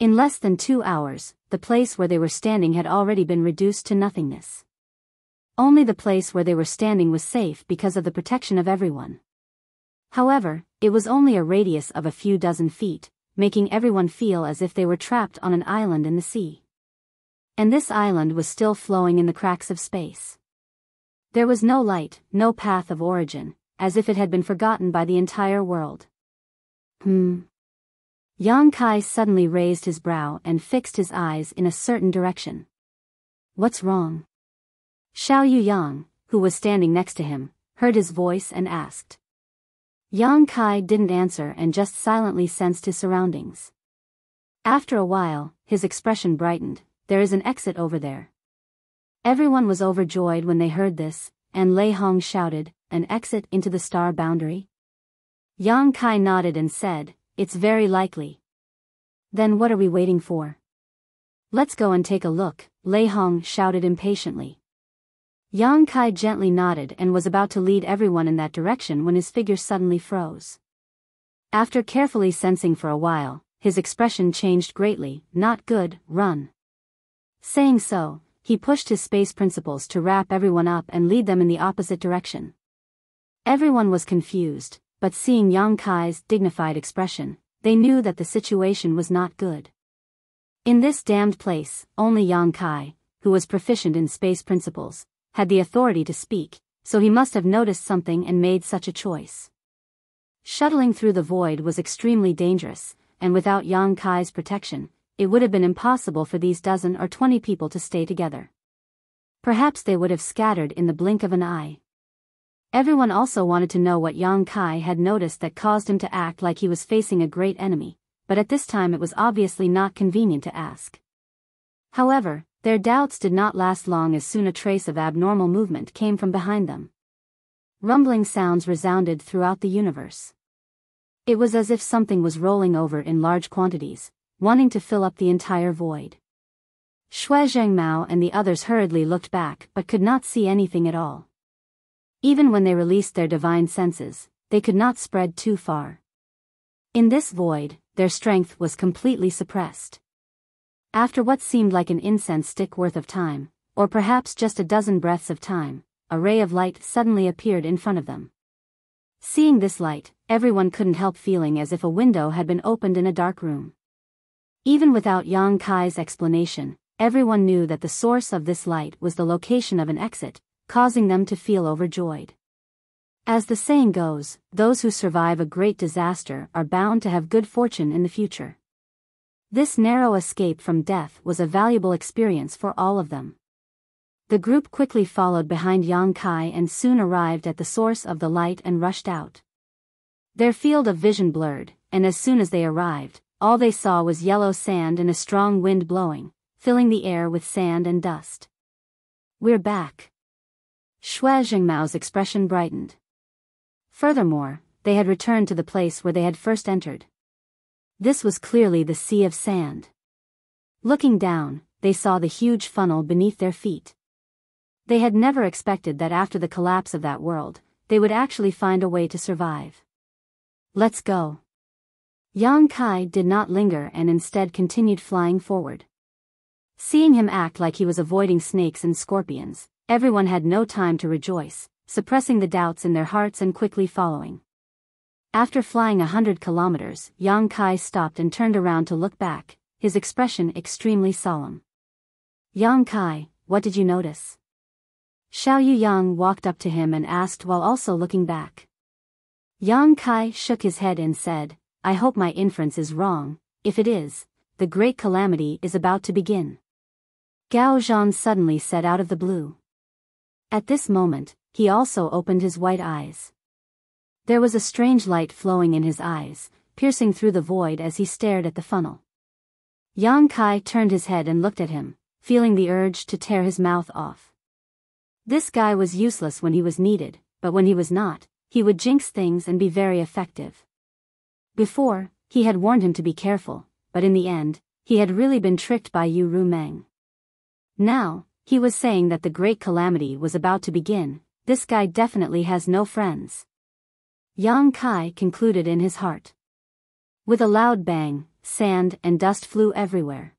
In less than 2 hours, the place where they were standing had already been reduced to nothingness. Only the place where they were standing was safe because of the protection of everyone. However, it was only a radius of a few dozen feet, making everyone feel as if they were trapped on an island in the sea. And this island was still flowing in the cracks of space. There was no light, no path of origin, as if it had been forgotten by the entire world. Yang Kai suddenly raised his brow and fixed his eyes in a certain direction. What's wrong? Xiao Yang, who was standing next to him, heard his voice and asked. Yang Kai didn't answer and just silently sensed his surroundings. After a while, his expression brightened. There is an exit over there. Everyone was overjoyed when they heard this, and Lei Hong shouted, an exit into the star boundary? Yang Kai nodded and said, it's very likely. Then what are we waiting for? Let's go and take a look, Lei Hong shouted impatiently. Yang Kai gently nodded and was about to lead everyone in that direction when his figure suddenly froze. After carefully sensing for a while, his expression changed greatly. Not good, run. Saying so, he pushed his space principles to wrap everyone up and lead them in the opposite direction. Everyone was confused, but seeing Yang Kai's dignified expression, they knew that the situation was not good. In this damned place, only Yang Kai, who was proficient in space principles, had the authority to speak, so he must have noticed something and made such a choice. Shuttling through the void was extremely dangerous, and without Yang Kai's protection, it would have been impossible for these 10 or 20 people to stay together. Perhaps they would have scattered in the blink of an eye. Everyone also wanted to know what Yang Kai had noticed that caused him to act like he was facing a great enemy, but at this time it was obviously not convenient to ask. However, their doubts did not last long as soon a trace of abnormal movement came from behind them. Rumbling sounds resounded throughout the universe. It was as if something was rolling over in large quantities, wanting to fill up the entire void. Shui Zhengmao and the others hurriedly looked back but could not see anything at all. Even when they released their divine senses, they could not spread too far. In this void, their strength was completely suppressed. After what seemed like an incense stick worth of time, or perhaps just a dozen breaths of time, a ray of light suddenly appeared in front of them. Seeing this light, everyone couldn't help feeling as if a window had been opened in a dark room. Even without Yang Kai's explanation, everyone knew that the source of this light was the location of an exit, causing them to feel overjoyed. As the saying goes, those who survive a great disaster are bound to have good fortune in the future. This narrow escape from death was a valuable experience for all of them. The group quickly followed behind Yang Kai and soon arrived at the source of the light and rushed out. Their field of vision blurred, and as soon as they arrived, all they saw was yellow sand and a strong wind blowing, filling the air with sand and dust. We're back. Shui Zhengmao's expression brightened. Furthermore, they had returned to the place where they had first entered. This was clearly the sea of sand. Looking down, they saw the huge funnel beneath their feet. They had never expected that after the collapse of that world, they would actually find a way to survive. Let's go. Yang Kai did not linger and instead continued flying forward. Seeing him act like he was avoiding snakes and scorpions, everyone had no time to rejoice, suppressing the doubts in their hearts and quickly following. After flying 100 kilometers, Yang Kai stopped and turned around to look back, his expression extremely solemn. Yang Kai, what did you notice? Xiao Yang walked up to him and asked while also looking back. Yang Kai shook his head and said, I hope my inference is wrong. If it is, the great calamity is about to begin. Gao Zhan suddenly said out of the blue. At this moment, he also opened his white eyes. There was a strange light flowing in his eyes, piercing through the void as he stared at the funnel. Yang Kai turned his head and looked at him, feeling the urge to tear his mouth off. This guy was useless when he was needed, but when he was not, he would jinx things and be very effective. Before, he had warned him to be careful, but in the end, he had really been tricked by Yu Rumeng. Now, he was saying that the great calamity was about to begin. This guy definitely has no friends. Yang Kai concluded in his heart. With a loud bang, sand and dust flew everywhere.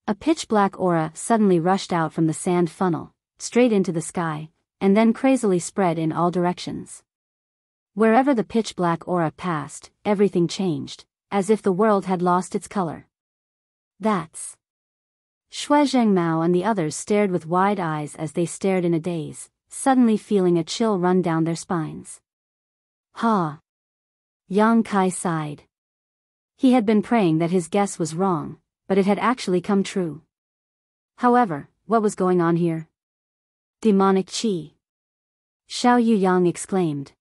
A pitch-black aura suddenly rushed out from the sand funnel, straight into the sky, and then crazily spread in all directions. Wherever the pitch-black aura passed, everything changed, as if the world had lost its color. That's... Shui Zhengmao and the others stared with wide eyes as they stared in a daze, suddenly feeling a chill run down their spines. Ha! Yang Kai sighed. He had been praying that his guess was wrong, but it had actually come true. However, what was going on here? Demonic qi. Xiao Yuyang exclaimed.